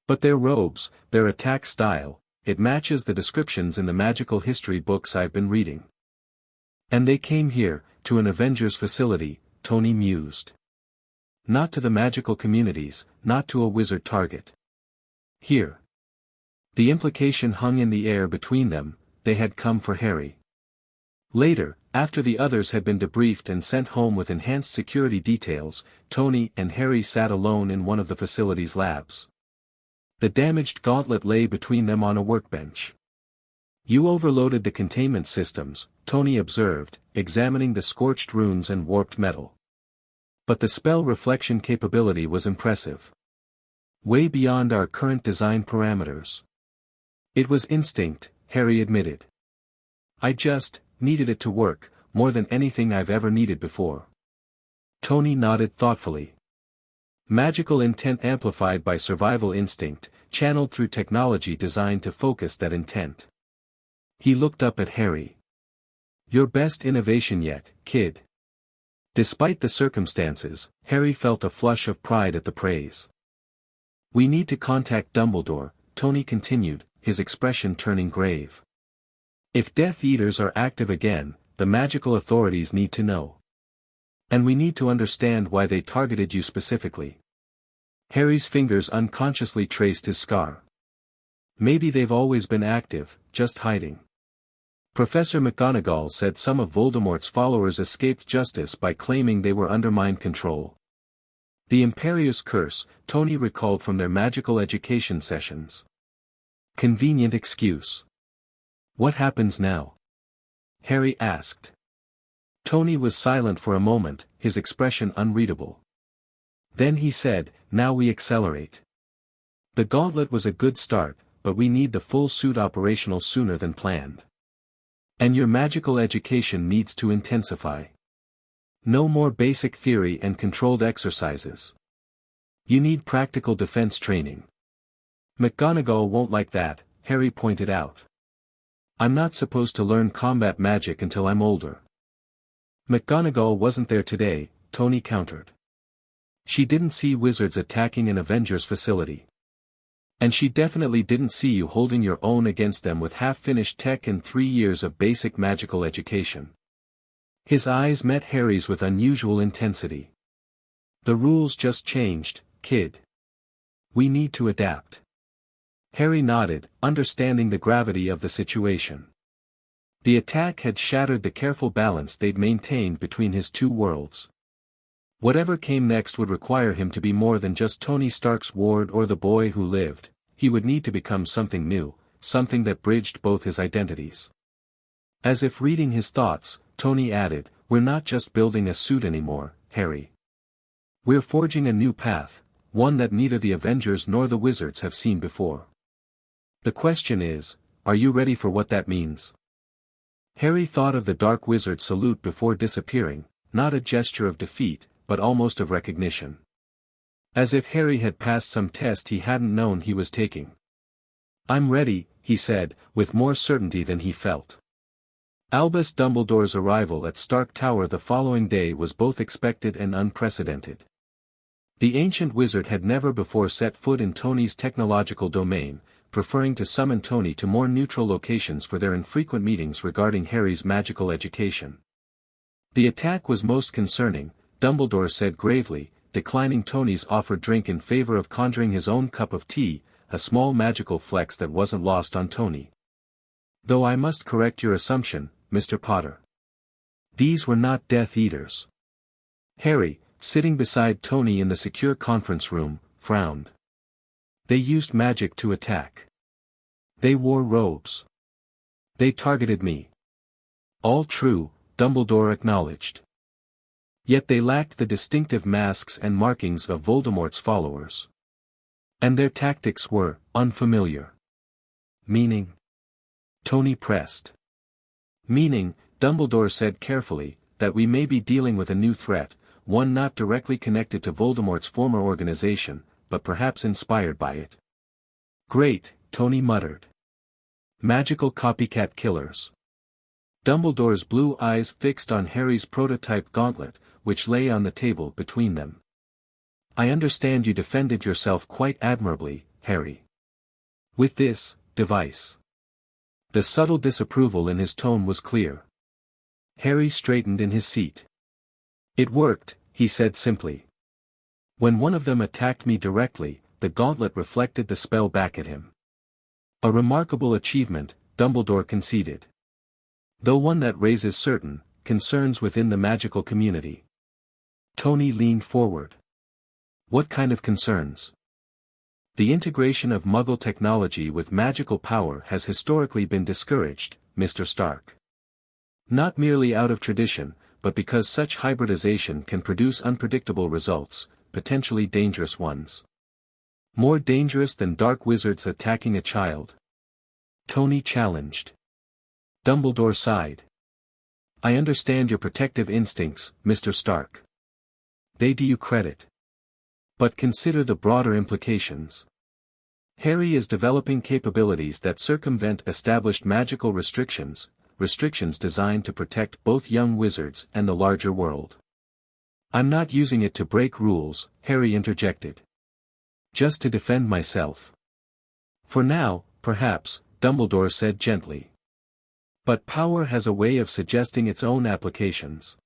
But their robes, their attack style, it matches the descriptions in the magical history books I've been reading." "And they came here, to an Avengers facility," Tony mused. "Not to the magical communities, not to a wizard target. Here." The implication hung in the air between them, they had come for Harry. Later, after the others had been debriefed and sent home with enhanced security details, Tony and Harry sat alone in one of the facility's labs. The damaged gauntlet lay between them on a workbench. "You overloaded the containment systems," Tony observed, examining the scorched runes and warped metal. "But the spell reflection capability was impressive. Way beyond our current design parameters." "It was instinct," Harry admitted. "I just needed it to work, more than anything I've ever needed before." Tony nodded thoughtfully. Magical intent amplified by survival instinct, channeled through technology designed to focus that intent. He looked up at Harry. "Your best innovation yet, kid." Despite the circumstances, Harry felt a flush of pride at the praise. "We need to contact Dumbledore," Tony continued, his expression turning grave. "If Death Eaters are active again, the magical authorities need to know. And we need to understand why they targeted you specifically." Harry's fingers unconsciously traced his scar. "Maybe they've always been active, just hiding. Professor McGonagall said some of Voldemort's followers escaped justice by claiming they were under mind control. The Imperious Curse," Tony recalled from their magical education sessions. "Convenient excuse. What happens now?" Harry asked. Tony was silent for a moment, his expression unreadable. Then he said, "Now we accelerate. The gauntlet was a good start, but we need the full suit operational sooner than planned. And your magical education needs to intensify. No more basic theory and controlled exercises. You need practical defense training. McGonagall won't like that, Harry pointed out. I'm not supposed to learn combat magic until I'm older. McGonagall wasn't there today, Tony countered. She didn't see wizards attacking an Avengers facility. And she definitely didn't see you holding your own against them with half-finished tech and 3 years of basic magical education. His eyes met Harry's with unusual intensity. The rules just changed, kid. We need to adapt. Harry nodded, understanding the gravity of the situation. The attack had shattered the careful balance they'd maintained between his two worlds. Whatever came next would require him to be more than just Tony Stark's ward or the boy who lived. He would need to become something new, something that bridged both his identities. As if reading his thoughts, Tony added, "We're not just building a suit anymore, Harry. We're forging a new path, one that neither the Avengers nor the Wizards have seen before. The question is, are you ready for what that means?" Harry thought of the Dark Wizard salute before disappearing, not a gesture of defeat, but almost of recognition. As if Harry had passed some test he hadn't known he was taking. "I'm ready," he said, with more certainty than he felt. Albus Dumbledore's arrival at Stark Tower the following day was both expected and unprecedented. The ancient wizard had never before set foot in Tony's technological domain, preferring to summon Tony to more neutral locations for their infrequent meetings regarding Harry's magical education. The attack was most concerning, Dumbledore said gravely, declining Tony's offered drink in favor of conjuring his own cup of tea, a small magical flex that wasn't lost on Tony. "Though I must correct your assumption, Mr. Potter. These were not Death Eaters." Harry, sitting beside Tony in the secure conference room, frowned. "They used magic to attack. They wore robes. They targeted me." "All true," Dumbledore acknowledged. "Yet they lacked the distinctive masks and markings of Voldemort's followers. And their tactics were unfamiliar." "Meaning?" Tony pressed. "Meaning," Dumbledore said carefully, "that we may be dealing with a new threat, one not directly connected to Voldemort's former organization, but perhaps inspired by it." "Great," Tony muttered. "Magical copycat killers." Dumbledore's blue eyes fixed on Harry's prototype gauntlet, which lay on the table between them. "I understand you defended yourself quite admirably, Harry. With this device." The subtle disapproval in his tone was clear. Harry straightened in his seat. "It worked," he said simply. "When one of them attacked me directly, the gauntlet reflected the spell back at him." "A remarkable achievement," Dumbledore conceded. "Though one that raises certain concerns within the magical community." Tony leaned forward. "What kind of concerns?" "The integration of Muggle technology with magical power has historically been discouraged, Mr. Stark. Not merely out of tradition, but because such hybridization can produce unpredictable results, potentially dangerous ones. More dangerous than dark wizards attacking a child?" Tony challenged. Dumbledore sighed. "I understand your protective instincts, Mr. Stark. They do you credit. But consider the broader implications. Harry is developing capabilities that circumvent established magical restrictions designed to protect both young wizards and the larger world." "I'm not using it to break rules," Harry interjected. "Just to defend myself." "For now, perhaps," Dumbledore said gently. "But power has a way of suggesting its own applications.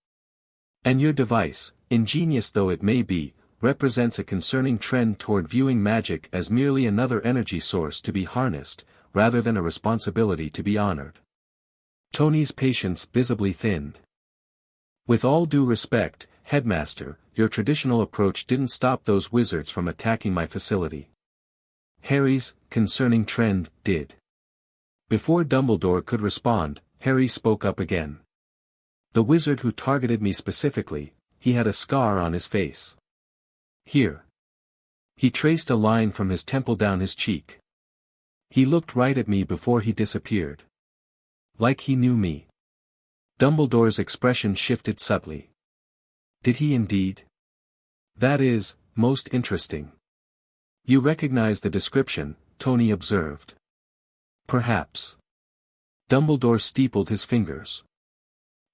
And your device, ingenious though it may be, represents a concerning trend toward viewing magic as merely another energy source to be harnessed, rather than a responsibility to be honored." Tony's patience visibly thinned. "With all due respect, Headmaster, your traditional approach didn't stop those wizards from attacking my facility. Harry's concerning trend did." Before Dumbledore could respond, Harry spoke up again. "The wizard who targeted me specifically, he had a scar on his face. Here." He traced a line from his temple down his cheek. "He looked right at me before he disappeared. Like he knew me." Dumbledore's expression shifted subtly. "Did he indeed?" "That is," most interesting. You recognize the description, Tony observed. Perhaps. Dumbledore steepled his fingers.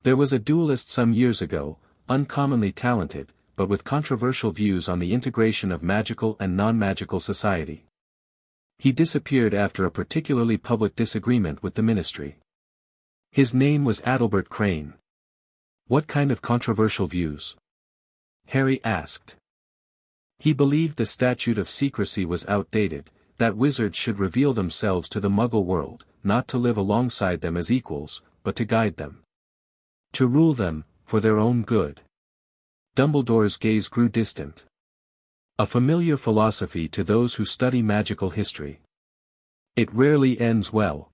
There was a duelist some years ago, uncommonly talented, but with controversial views on the integration of magical and non-magical society. He disappeared after a particularly public disagreement with the ministry. His name was Adalbert Crane. What kind of controversial views? Harry asked. He believed the statute of secrecy was outdated, that wizards should reveal themselves to the Muggle world, not to live alongside them as equals, but to guide them. To rule them, for their own good. Dumbledore's gaze grew distant. A familiar philosophy to those who study magical history. It rarely ends well.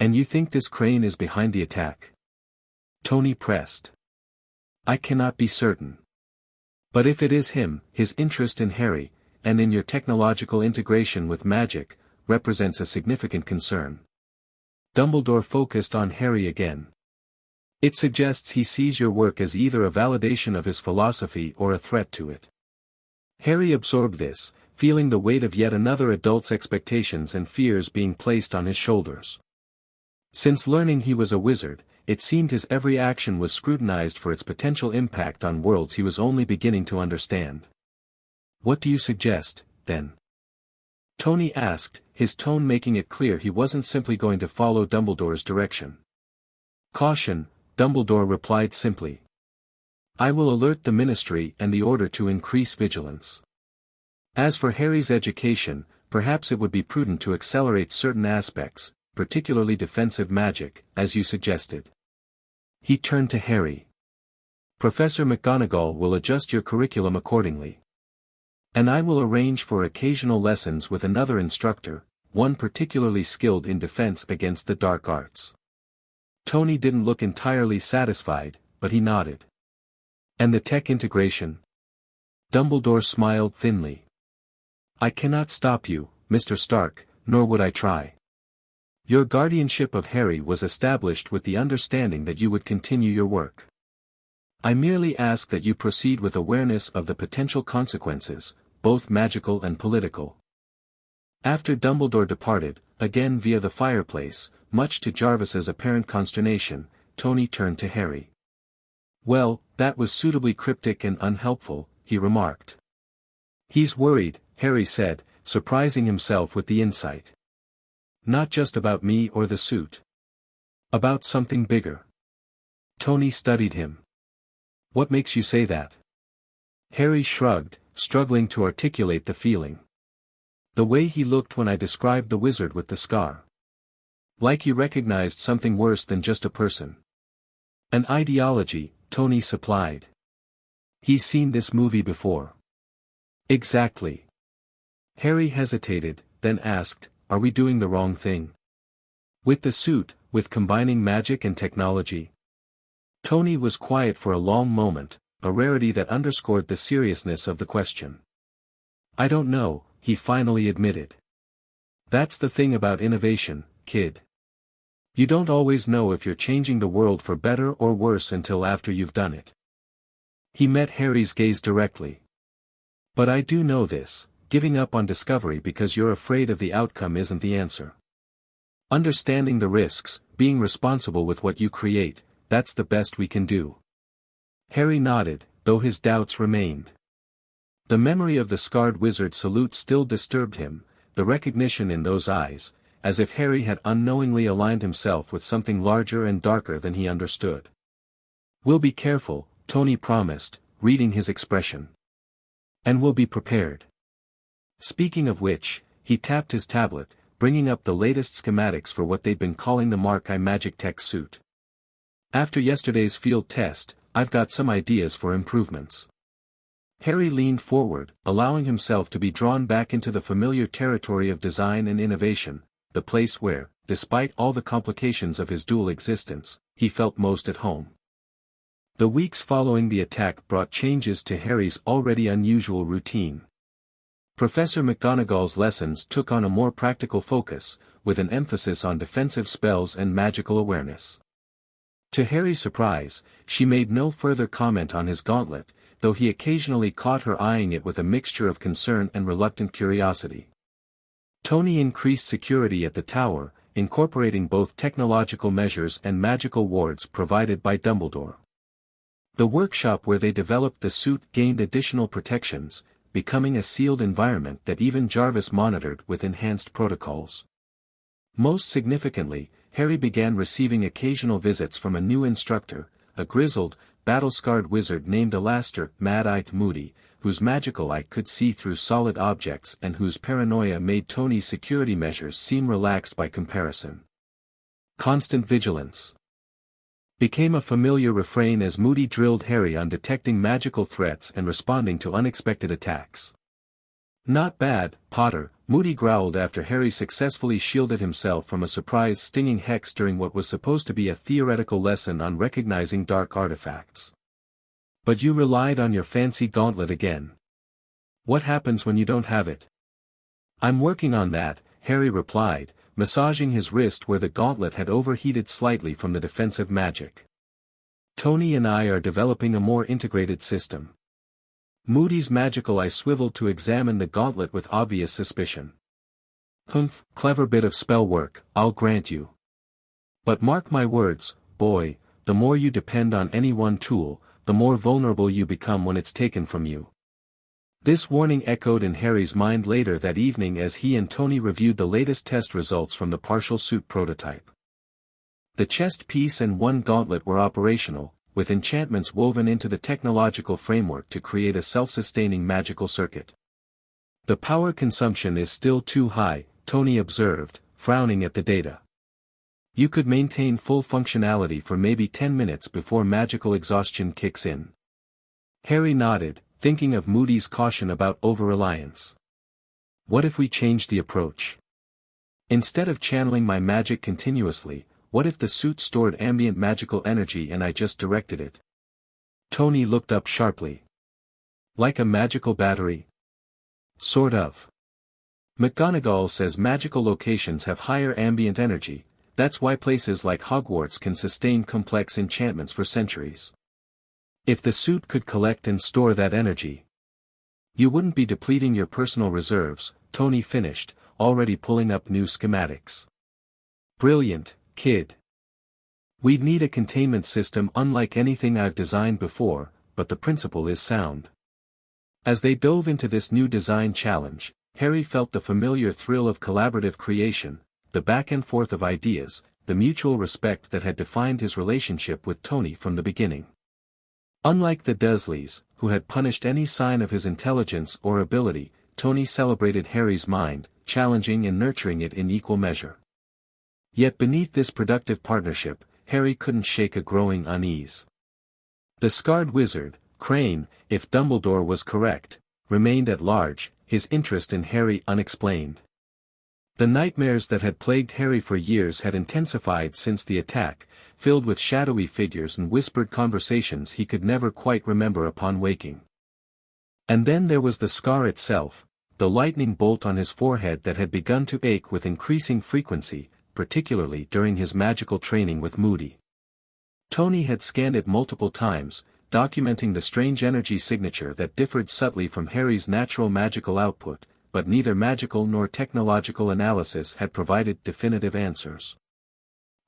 And you think this Crane is behind the attack? Tony pressed. I cannot be certain. But if it is him, his interest in Harry, and in your technological integration with magic, represents a significant concern. Dumbledore focused on Harry again. It suggests he sees your work as either a validation of his philosophy or a threat to it. Harry absorbed this, feeling the weight of yet another adult's expectations and fears being placed on his shoulders. Since learning he was a wizard, it seemed his every action was scrutinized for its potential impact on worlds he was only beginning to understand. What do you suggest, then? Tony asked, his tone making it clear he wasn't simply going to follow Dumbledore's direction. Caution, Dumbledore replied simply. I will alert the Ministry and the Order to increase vigilance. As for Harry's education, perhaps it would be prudent to accelerate certain aspects, particularly defensive magic, as you suggested. He turned to Harry. Professor McGonagall will adjust your curriculum accordingly. And I will arrange for occasional lessons with another instructor, one particularly skilled in defense against the dark arts. Tony didn't look entirely satisfied, but he nodded. And the tech integration? Dumbledore smiled thinly. I cannot stop you, Mr. Stark, nor would I try. Your guardianship of Harry was established with the understanding that you would continue your work. I merely ask that you proceed with awareness of the potential consequences, both magical and political. After Dumbledore departed, again via the fireplace, much to Jarvis's apparent consternation, Tony turned to Harry. Well, that was suitably cryptic and unhelpful, he remarked. He's worried, Harry said, surprising himself with the insight. Not just about me or the suit. About something bigger. Tony studied him. What makes you say that? Harry shrugged, struggling to articulate the feeling. The way he looked when I described the wizard with the scar. Like he recognized something worse than just a person. An ideology, Tony supplied. He's seen this movie before. Exactly. Harry hesitated, then asked, are we doing the wrong thing? With the suit, with combining magic and technology? Tony was quiet for a long moment, a rarity that underscored the seriousness of the question. I don't know, he finally admitted. That's the thing about innovation, kid. You don't always know if you're changing the world for better or worse until after you've done it. He met Harry's gaze directly. But I do know this, giving up on discovery because you're afraid of the outcome isn't the answer. Understanding the risks, being responsible with what you create, that's the best we can do. Harry nodded, though his doubts remained. The memory of the scarred wizard's salute still disturbed him, the recognition in those eyes, as if Harry had unknowingly aligned himself with something larger and darker than he understood. We'll be careful, Tony promised, reading his expression. And we'll be prepared. Speaking of which, he tapped his tablet, bringing up the latest schematics for what they'd been calling the Mark I Magic Tech suit. After yesterday's field test, I've got some ideas for improvements. Harry leaned forward, allowing himself to be drawn back into the familiar territory of design and innovation, the place where, despite all the complications of his dual existence, he felt most at home. The weeks following the attack brought changes to Harry's already unusual routine. Professor McGonagall's lessons took on a more practical focus, with an emphasis on defensive spells and magical awareness. To Harry's surprise, she made no further comment on his gauntlet, though he occasionally caught her eyeing it with a mixture of concern and reluctant curiosity. Tony increased security at the tower, incorporating both technological measures and magical wards provided by Dumbledore. The workshop where they developed the suit gained additional protections, becoming a sealed environment that even Jarvis monitored with enhanced protocols. Most significantly, Harry began receiving occasional visits from a new instructor, a grizzled, battle-scarred wizard named Alastair Mad-Eyed Moody, whose magical eye could see through solid objects and whose paranoia made Tony's security measures seem relaxed by comparison. Constant vigilance became a familiar refrain as Moody drilled Harry on detecting magical threats and responding to unexpected attacks. "Not bad, Potter," Moody growled after Harry successfully shielded himself from a surprise stinging hex during what was supposed to be a theoretical lesson on recognizing dark artifacts. "But you relied on your fancy gauntlet again. What happens when you don't have it?" "I'm working on that," Harry replied, massaging his wrist where the gauntlet had overheated slightly from the defensive magic. "Tony and I are developing a more integrated system." Moody's magical eye swiveled to examine the gauntlet with obvious suspicion. "Humph, clever bit of spell work, I'll grant you. But mark my words, boy, the more you depend on any one tool, the more vulnerable you become when it's taken from you." This warning echoed in Harry's mind later that evening as he and Tony reviewed the latest test results from the partial suit prototype. The chest piece and one gauntlet were operational, with enchantments woven into the technological framework to create a self-sustaining magical circuit. "The power consumption is still too high," Tony observed, frowning at the data. "You could maintain full functionality for maybe 10 minutes before magical exhaustion kicks in." Harry nodded, thinking of Moody's caution about over-reliance. "What if we changed the approach? Instead of channeling my magic continuously, what if the suit stored ambient magical energy and I just directed it?" Tony looked up sharply. "Like a magical battery?" "Sort of. McGonagall says magical locations have higher ambient energy, that's why places like Hogwarts can sustain complex enchantments for centuries. If the suit could collect and store that energy, you wouldn't be depleting your personal reserves," Tony finished, already pulling up new schematics. "Brilliant, kid. We'd need a containment system unlike anything I've designed before, but the principle is sound." As they dove into this new design challenge, Harry felt the familiar thrill of collaborative creation, the back and forth of ideas, the mutual respect that had defined his relationship with Tony from the beginning. Unlike the Dursleys, who had punished any sign of his intelligence or ability, Tony celebrated Harry's mind, challenging and nurturing it in equal measure. Yet beneath this productive partnership, Harry couldn't shake a growing unease. The scarred wizard, Crane, if Dumbledore was correct, remained at large, his interest in Harry unexplained. The nightmares that had plagued Harry for years had intensified since the attack, filled with shadowy figures and whispered conversations he could never quite remember upon waking. And then there was the scar itself, the lightning bolt on his forehead that had begun to ache with increasing frequency, particularly during his magical training with Moody. Tony had scanned it multiple times, documenting the strange energy signature that differed subtly from Harry's natural magical output, but neither magical nor technological analysis had provided definitive answers.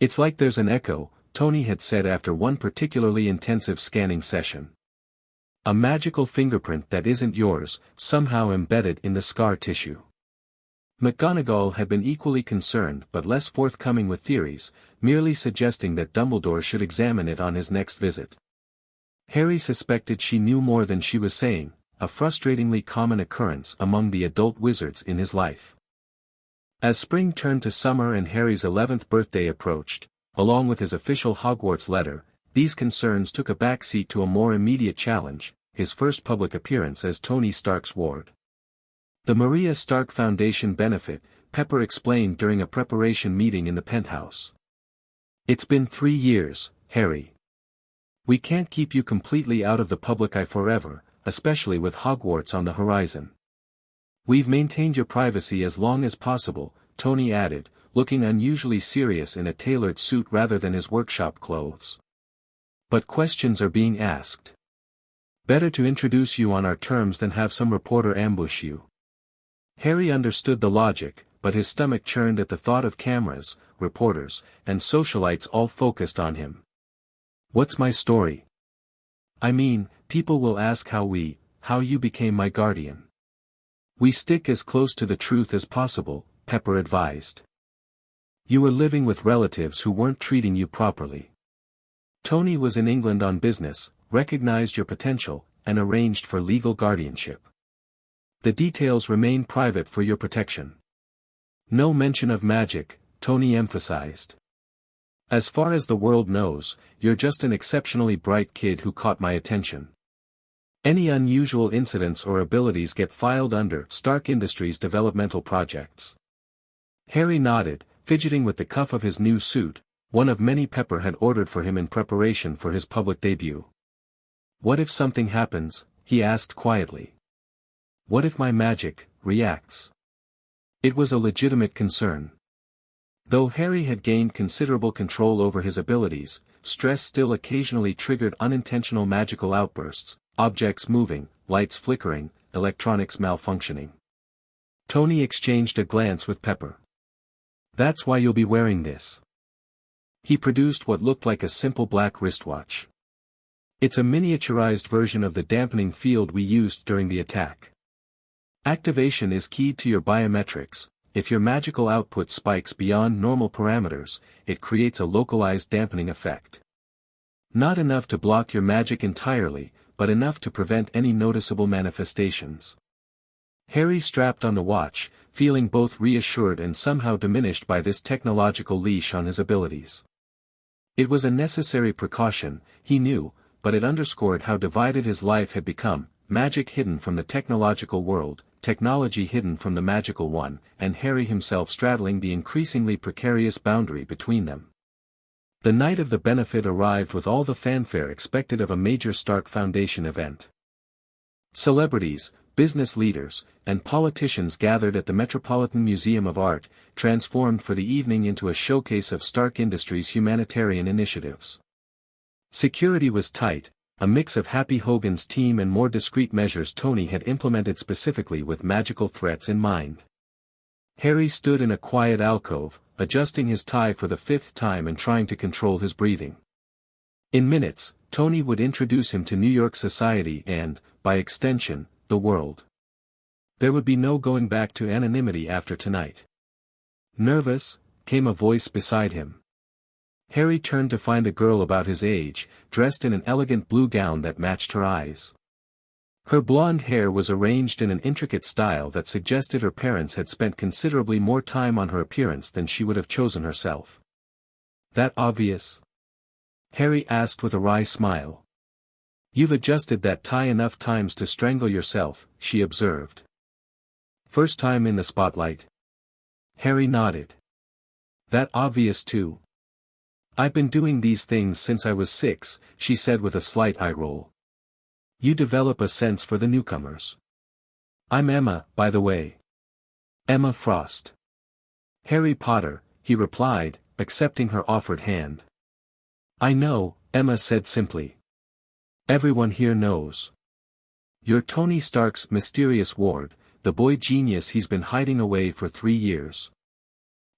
"It's like there's an echo," Tony had said after one particularly intensive scanning session. "A magical fingerprint that isn't yours, somehow embedded in the scar tissue." McGonagall had been equally concerned but less forthcoming with theories, merely suggesting that Dumbledore should examine it on his next visit. Harry suspected she knew more than she was saying, a frustratingly common occurrence among the adult wizards in his life. As spring turned to summer and Harry's 11th birthday approached, along with his official Hogwarts letter, these concerns took a backseat to a more immediate challenge, his first public appearance as Tony Stark's ward. "The Maria Stark Foundation benefit," Pepper explained during a preparation meeting in the penthouse. "It's been 3 years, Harry. We can't keep you completely out of the public eye forever, especially with Hogwarts on the horizon. We've maintained your privacy as long as possible," Tony added, looking unusually serious in a tailored suit rather than his workshop clothes. "But questions are being asked. Better to introduce you on our terms than have some reporter ambush you. Harry understood the logic, but his stomach churned at the thought of cameras, reporters, and socialites all focused on him. What's my story? I mean, people will ask how you became my guardian. We stick as close to the truth as possible, Pepper advised. You were living with relatives who weren't treating you properly. Tony was in England on business, recognized your potential, and arranged for legal guardianship. The details remain private for your protection. No mention of magic, Tony emphasized. As far as the world knows, you're just an exceptionally bright kid who caught my attention. Any unusual incidents or abilities get filed under Stark Industries developmental projects. Harry nodded, fidgeting with the cuff of his new suit, one of many Pepper had ordered for him in preparation for his public debut. What if something happens? He asked quietly. What if my magic reacts? It was a legitimate concern. Though Harry had gained considerable control over his abilities, stress still occasionally triggered unintentional magical outbursts, objects moving, lights flickering, electronics malfunctioning. Tony exchanged a glance with Pepper. That's why you'll be wearing this. He produced what looked like a simple black wristwatch. It's a miniaturized version of the dampening field we used during the attack. Activation is keyed to your biometrics. If your magical output spikes beyond normal parameters, it creates a localized dampening effect. Not enough to block your magic entirely, but enough to prevent any noticeable manifestations. Harry strapped on the watch, feeling both reassured and somehow diminished by this technological leash on his abilities. It was a necessary precaution, he knew, but it underscored how divided his life had become, magic hidden from the technological world, technology hidden from the magical one, and Harry himself straddling the increasingly precarious boundary between them. The night of the benefit arrived with all the fanfare expected of a major Stark Foundation event. Celebrities, business leaders, and politicians gathered at the Metropolitan Museum of Art, transformed for the evening into a showcase of Stark Industries' humanitarian initiatives. Security was tight, a mix of Happy Hogan's team and more discreet measures Tony had implemented specifically with magical threats in mind. Harry stood in a quiet alcove, adjusting his tie for the 5th time and trying to control his breathing. In minutes, Tony would introduce him to New York society and, by extension, the world. There would be no going back to anonymity after tonight. Nervous, came a voice beside him. Harry turned to find a girl about his age, dressed in an elegant blue gown that matched her eyes. Her blonde hair was arranged in an intricate style that suggested her parents had spent considerably more time on her appearance than she would have chosen herself. That obvious? Harry asked with a wry smile. You've adjusted that tie enough times to strangle yourself, she observed. First time in the spotlight? Harry nodded. That obvious too. I've been doing these things since I was 6, she said with a slight eye roll. You develop a sense for the newcomers. I'm Emma, by the way. Emma Frost. Harry Potter, he replied, accepting her offered hand. I know, Emma said simply. Everyone here knows. You're Tony Stark's mysterious ward, the boy genius he's been hiding away for 3 years.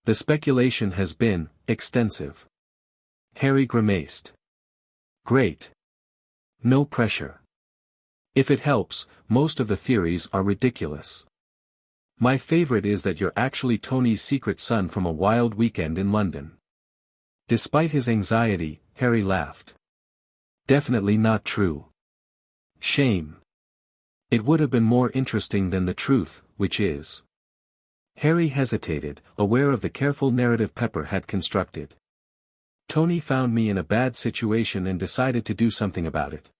The speculation has been extensive. Harry grimaced. Great. No pressure. If it helps, most of the theories are ridiculous. My favorite is that you're actually Tony's secret son from a wild weekend in London. Despite his anxiety, Harry laughed. Definitely not true. Shame. It would have been more interesting than the truth, which is. Harry hesitated, aware of the careful narrative Pepper had constructed. Tony found me in a bad situation and decided to do something about it.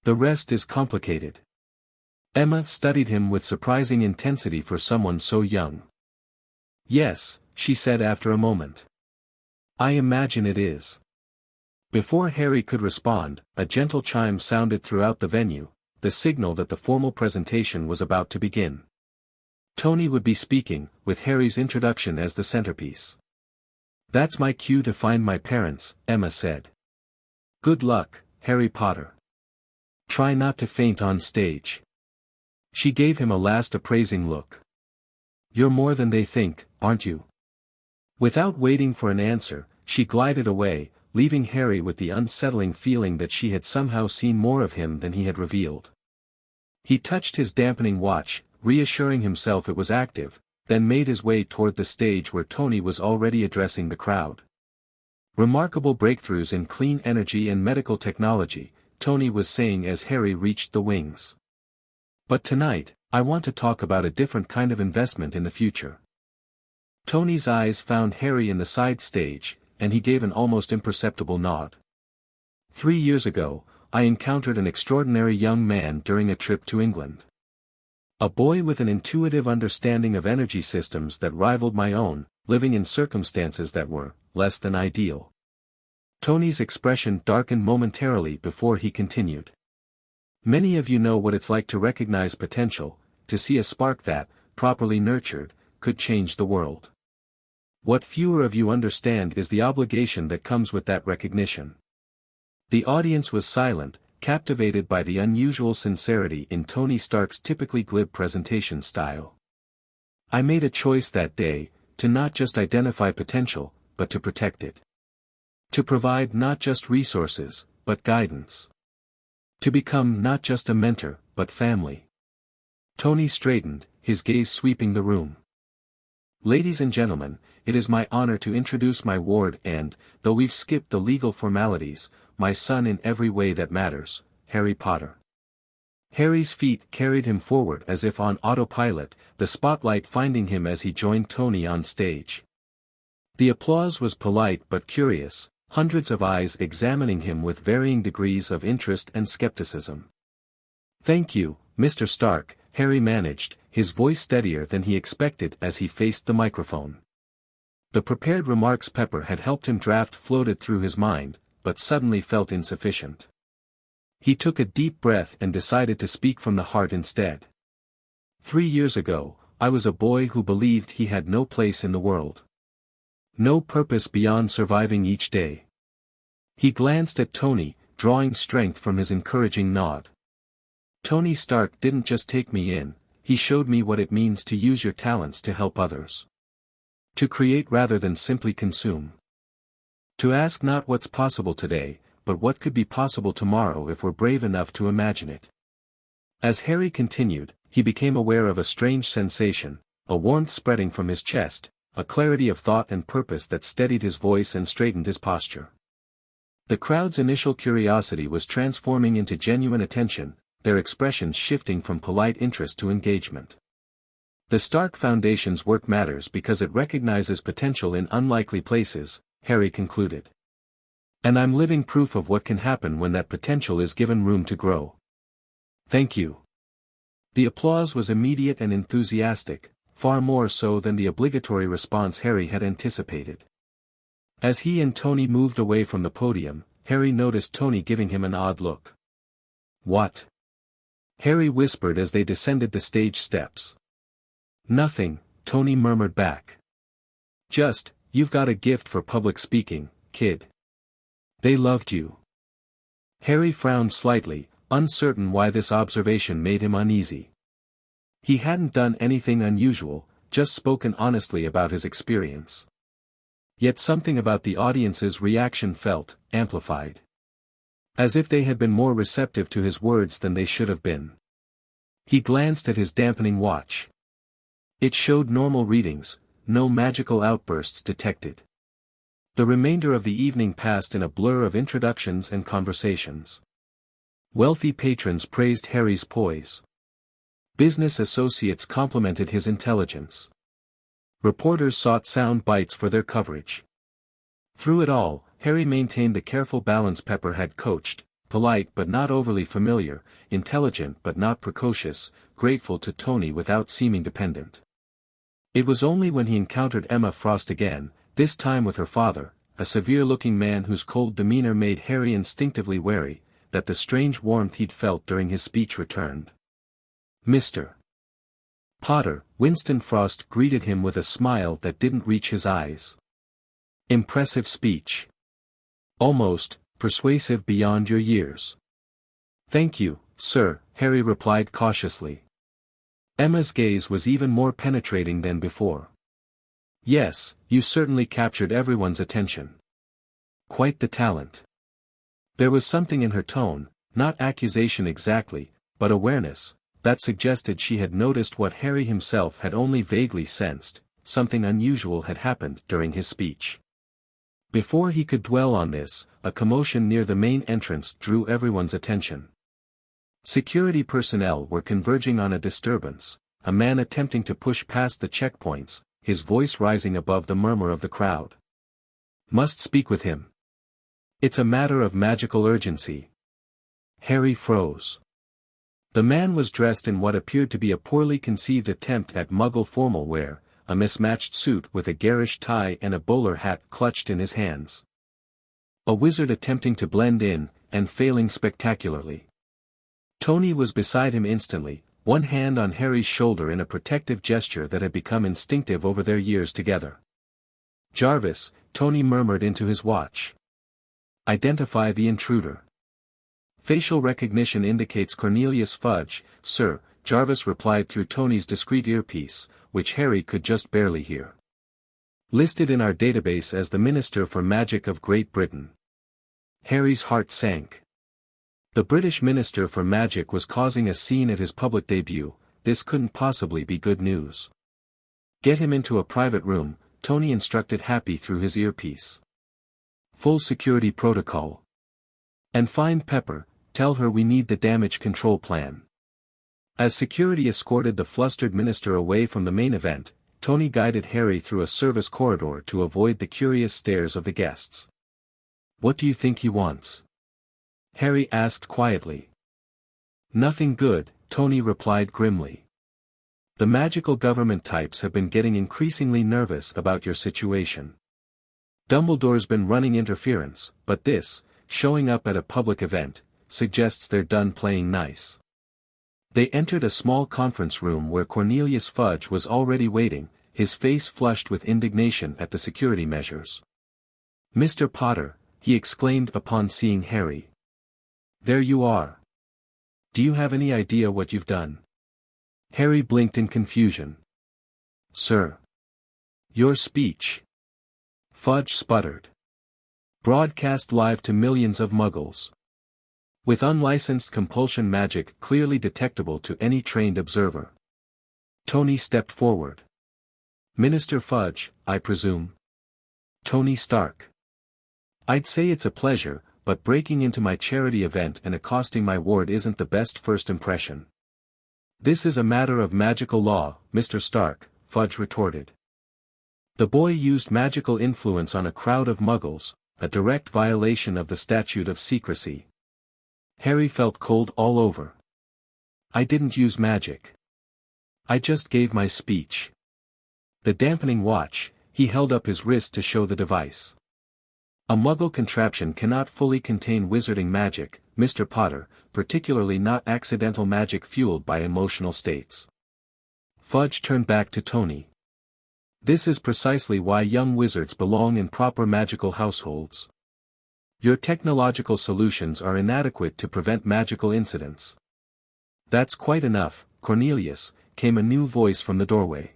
The rest is complicated. Emma studied him with surprising intensity for someone so young. Yes, she said after a moment. I imagine it is. Before Harry could respond, a gentle chime sounded throughout the venue, the signal that the formal presentation was about to begin. Tony would be speaking, with Harry's introduction as the centerpiece. That's my cue to find my parents, Emma said. Good luck, Harry Potter. Try not to faint on stage. She gave him a last appraising look. You're more than they think, aren't you? Without waiting for an answer, she glided away, leaving Harry with the unsettling feeling that she had somehow seen more of him than he had revealed. He touched his dampening watch, reassuring himself it was active, then made his way toward the stage where Tony was already addressing the crowd. Remarkable breakthroughs in clean energy and medical technology, Tony was saying as Harry reached the wings. But tonight, I want to talk about a different kind of investment in the future. Tony's eyes found Harry in the side stage, and he gave an almost imperceptible nod. 3 years ago, I encountered an extraordinary young man during a trip to England. A boy with an intuitive understanding of energy systems that rivaled my own, living in circumstances that were less than ideal. Tony's expression darkened momentarily before he continued. Many of you know what it's like to recognize potential, to see a spark that, properly nurtured, could change the world. What fewer of you understand is the obligation that comes with that recognition. The audience was silent, captivated by the unusual sincerity in Tony Stark's typically glib presentation style. I made a choice that day, to not just identify potential, but to protect it. To provide not just resources, but guidance. To become not just a mentor, but family. Tony straightened, his gaze sweeping the room. Ladies and gentlemen, it is my honor to introduce my ward and, though we've skipped the legal formalities, my son in every way that matters, Harry Potter. Harry's feet carried him forward as if on autopilot, the spotlight finding him as he joined Tony on stage. The applause was polite but curious, hundreds of eyes examining him with varying degrees of interest and skepticism. Thank you, Mr. Stark, Harry managed, his voice steadier than he expected as he faced the microphone. The prepared remarks Pepper had helped him draft floated through his mind, but suddenly felt insufficient. He took a deep breath and decided to speak from the heart instead. 3 years ago, I was a boy who believed he had no place in the world. No purpose beyond surviving each day. He glanced at Tony, drawing strength from his encouraging nod. Tony Stark didn't just take me in, he showed me what it means to use your talents to help others. To create rather than simply consume. To ask not what's possible today, but what could be possible tomorrow if we're brave enough to imagine it. As Harry continued, he became aware of a strange sensation, a warmth spreading from his chest, a clarity of thought and purpose that steadied his voice and straightened his posture. The crowd's initial curiosity was transforming into genuine attention, their expressions shifting from polite interest to engagement. The Stark Foundation's work matters because it recognizes potential in unlikely places, Harry concluded. And I'm living proof of what can happen when that potential is given room to grow. Thank you. The applause was immediate and enthusiastic, far more so than the obligatory response Harry had anticipated. As he and Tony moved away from the podium, Harry noticed Tony giving him an odd look. What? Harry whispered as they descended the stage steps. Nothing, Tony murmured back. Just, you've got a gift for public speaking, kid. They loved you. Harry frowned slightly, uncertain why this observation made him uneasy. He hadn't done anything unusual, just spoken honestly about his experience. Yet something about the audience's reaction felt amplified. As if they had been more receptive to his words than they should have been. He glanced at his dampening watch. It showed normal readings, no magical outbursts detected. The remainder of the evening passed in a blur of introductions and conversations. Wealthy patrons praised Harry's poise. Business associates complimented his intelligence. Reporters sought sound bites for their coverage. Through it all, Harry maintained the careful balance Pepper had coached, polite but not overly familiar, intelligent but not precocious, grateful to Tony without seeming dependent. It was only when he encountered Emma Frost again, this time with her father, a severe-looking man whose cold demeanor made Harry instinctively wary, that the strange warmth he'd felt during his speech returned. Mr. Potter, Winston Frost greeted him with a smile that didn't reach his eyes. Impressive speech. Almost, persuasive beyond your years. "Thank you, sir," Harry replied cautiously. Emma's gaze was even more penetrating than before. "Yes, you certainly captured everyone's attention. Quite the talent." There was something in her tone, not accusation exactly, but awareness, that suggested she had noticed what Harry himself had only vaguely sensed: something unusual had happened during his speech. Before he could dwell on this, a commotion near the main entrance drew everyone's attention. Security personnel were converging on a disturbance, a man attempting to push past the checkpoints, his voice rising above the murmur of the crowd. "Must speak with him. It's a matter of magical urgency." Harry froze. The man was dressed in what appeared to be a poorly conceived attempt at Muggle formal wear, a mismatched suit with a garish tie and a bowler hat clutched in his hands. A wizard attempting to blend in, and failing spectacularly. Tony was beside him instantly, one hand on Harry's shoulder in a protective gesture that had become instinctive over their years together. "Jarvis," Tony murmured into his watch. "Identify the intruder." "Facial recognition indicates Cornelius Fudge, sir," Jarvis replied through Tony's discreet earpiece, which Harry could just barely hear. "Listed in our database as the Minister for Magic of Great Britain." Harry's heart sank. The British Minister for Magic was causing a scene at his public debut. This couldn't possibly be good news. "Get him into a private room," Tony instructed Happy through his earpiece. "Full security protocol. And find Pepper, tell her we need the damage control plan." As security escorted the flustered minister away from the main event, Tony guided Harry through a service corridor to avoid the curious stares of the guests. "What do you think he wants?" Harry asked quietly. "Nothing good," Tony replied grimly. "The magical government types have been getting increasingly nervous about your situation. Dumbledore's been running interference, but this, showing up at a public event, suggests they're done playing nice." They entered a small conference room where Cornelius Fudge was already waiting, his face flushed with indignation at the security measures. "Mr. Potter," he exclaimed upon seeing Harry. "There you are. Do you have any idea what you've done?" Harry blinked in confusion. "Sir. Your speech." Fudge sputtered. "Broadcast live to millions of Muggles. With unlicensed compulsion magic clearly detectable to any trained observer." Tony stepped forward. "Minister Fudge, I presume?" "Tony Stark. I'd say it's a pleasure, but breaking into my charity event and accosting my ward isn't the best first impression." "This is a matter of magical law, Mr. Stark," Fudge retorted. "The boy used magical influence on a crowd of Muggles, a direct violation of the statute of secrecy." Harry felt cold all over. "I didn't use magic. I just gave my speech." The dampening watch, he held up his wrist to show the device. "A Muggle contraption cannot fully contain wizarding magic, Mr. Potter, particularly not accidental magic fueled by emotional states." Fudge turned back to Tony. "This is precisely why young wizards belong in proper magical households. Your technological solutions are inadequate to prevent magical incidents." "That's quite enough, Cornelius," came a new voice from the doorway.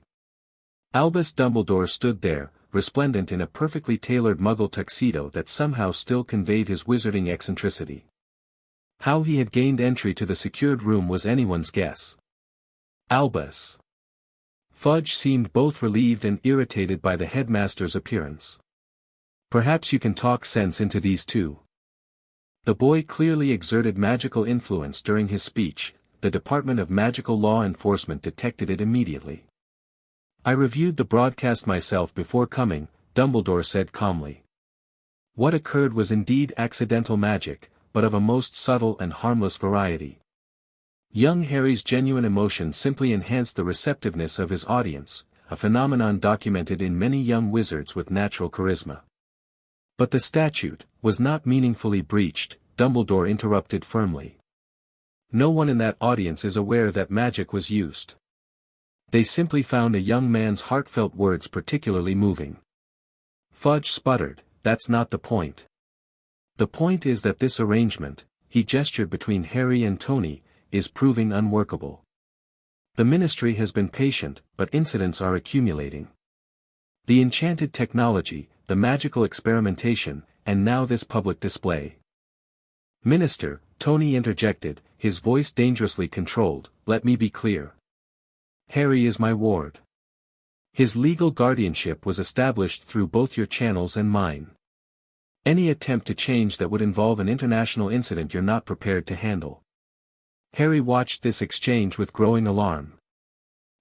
Albus Dumbledore stood there, resplendent in a perfectly tailored Muggle tuxedo that somehow still conveyed his wizarding eccentricity. How he had gained entry to the secured room was anyone's guess. "Albus." Fudge seemed both relieved and irritated by the headmaster's appearance. "Perhaps you can talk sense into these two." The boy clearly exerted magical influence during his speech. The Department of Magical Law Enforcement detected it immediately. "I reviewed the broadcast myself before coming," Dumbledore said calmly. What occurred was indeed accidental magic, but of a most subtle and harmless variety. Young Harry's genuine emotion simply enhanced the receptiveness of his audience, a phenomenon documented in many young wizards with natural charisma. "But the statute was not meaningfully breached," Dumbledore interrupted firmly. "No one in that audience is aware that magic was used. They simply found a young man's heartfelt words particularly moving." Fudge sputtered, "That's not the point. The point is that this arrangement, he gestured between Harry and Tony, is proving unworkable. The ministry has been patient, but incidents are accumulating. The enchanted technology, the magical experimentation, and now this public display. Minister, Tony interjected, his voice dangerously controlled, let me be clear. Harry is my ward. His legal guardianship was established through both your channels and mine. Any attempt to change that would involve an international incident you're not prepared to handle. Harry watched this exchange with growing alarm.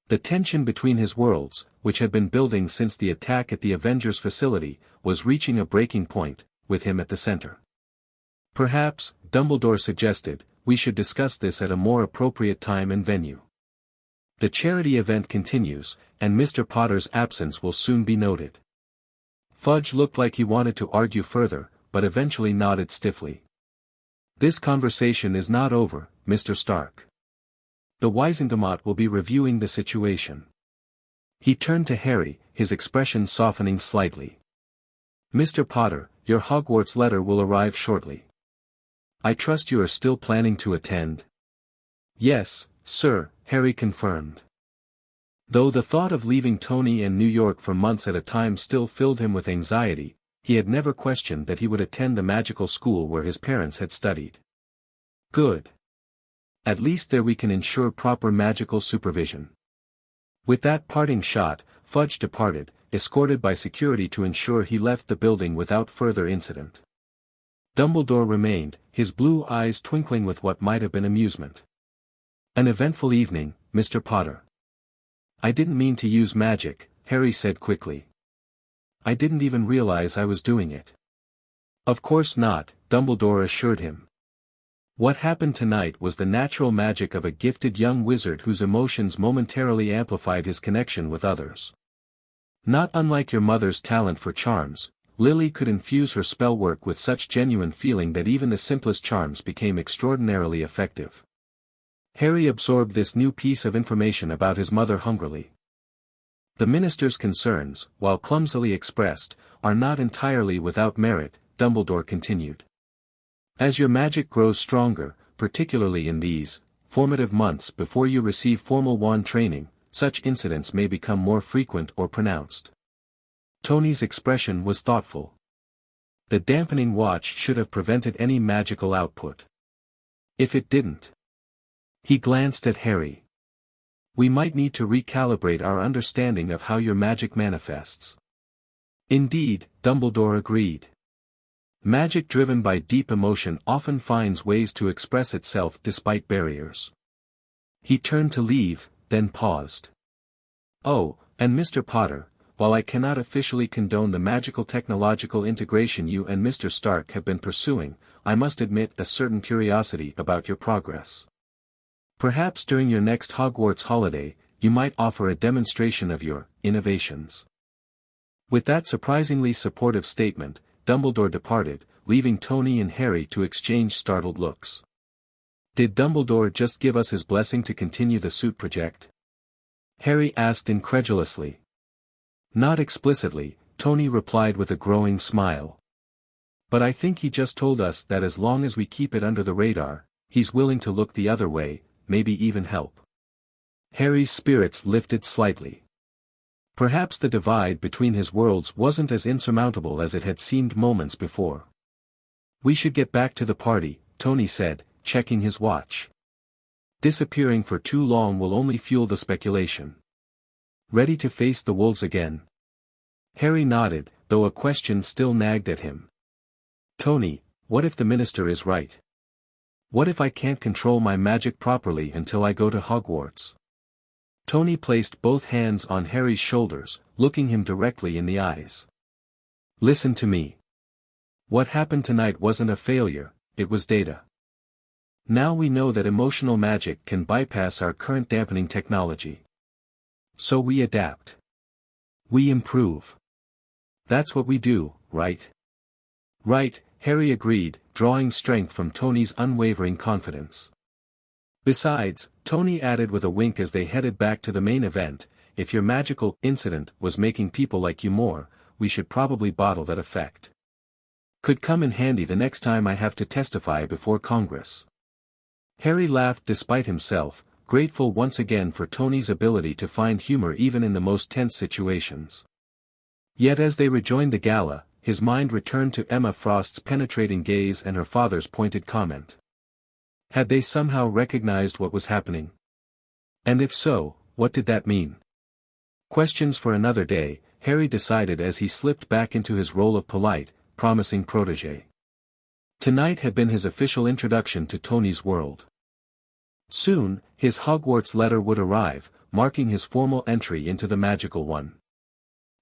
The tension between his worlds, which had been building since the attack at the Avengers facility, was reaching a breaking point, with him at the center. Perhaps, Dumbledore suggested, we should discuss this at a more appropriate time and venue. The charity event continues, and Mr. Potter's absence will soon be noted. Fudge looked like he wanted to argue further, but eventually nodded stiffly. This conversation is not over, Mr. Stark. The Wizengamot will be reviewing the situation. He turned to Harry, his expression softening slightly. Mr. Potter, your Hogwarts letter will arrive shortly. I trust you are still planning to attend? Yes, sir, Harry confirmed. Though the thought of leaving Tony and New York for months at a time still filled him with anxiety, he had never questioned that he would attend the magical school where his parents had studied. Good. At least there we can ensure proper magical supervision. With that parting shot, Fudge departed, escorted by security to ensure he left the building without further incident. Dumbledore remained, his blue eyes twinkling with what might have been amusement. An eventful evening, Mr. Potter. I didn't mean to use magic, Harry said quickly. I didn't even realize I was doing it. Of course not, Dumbledore assured him. What happened tonight was the natural magic of a gifted young wizard whose emotions momentarily amplified his connection with others. Not unlike your mother's talent for charms, Lily could infuse her spellwork with such genuine feeling that even the simplest charms became extraordinarily effective. Harry absorbed this new piece of information about his mother hungrily. The minister's concerns, while clumsily expressed, are not entirely without merit, Dumbledore continued. As your magic grows stronger, particularly in these formative months before you receive formal wand training, such incidents may become more frequent or pronounced. Tony's expression was thoughtful. The dampening watch should have prevented any magical output. If it didn't. He glanced at Harry. We might need to recalibrate our understanding of how your magic manifests. Indeed, Dumbledore agreed. Magic driven by deep emotion often finds ways to express itself despite barriers. He turned to leave, then paused. Oh, and Mr. Potter, while I cannot officially condone the magical technological integration you and Mr. Stark have been pursuing, I must admit a certain curiosity about your progress. Perhaps during your next Hogwarts holiday, you might offer a demonstration of your innovations. With that surprisingly supportive statement, Dumbledore departed, leaving Tony and Harry to exchange startled looks. Did Dumbledore just give us his blessing to continue the suit project? Harry asked incredulously. Not explicitly, Tony replied with a growing smile. But I think he just told us that as long as we keep it under the radar, he's willing to look the other way, maybe even help. Harry's spirits lifted slightly. Perhaps the divide between his worlds wasn't as insurmountable as it had seemed moments before. We should get back to the party, Tony said, checking his watch. Disappearing for too long will only fuel the speculation. Ready to face the wolves again? Harry nodded, though a question still nagged at him. Tony, what if the minister is right? What if I can't control my magic properly until I go to Hogwarts? Tony placed both hands on Harry's shoulders, looking him directly in the eyes. Listen to me. What happened tonight wasn't a failure, it was data. Now we know that emotional magic can bypass our current dampening technology. So we adapt. We improve. That's what we do, right? Right, Harry agreed, drawing strength from Tony's unwavering confidence. Besides, Tony added with a wink as they headed back to the main event, if your magical incident was making people like you more, we should probably bottle that effect. Could come in handy the next time I have to testify before Congress. Harry laughed despite himself, grateful once again for Tony's ability to find humor even in the most tense situations. Yet as they rejoined the gala, his mind returned to Emma Frost's penetrating gaze and her father's pointed comment. Had they somehow recognized what was happening? And if so, what did that mean? Questions for another day, Harry decided as he slipped back into his role of polite, promising protégé. Tonight had been his official introduction to Tony's world. Soon, his Hogwarts letter would arrive, marking his formal entry into the magical one.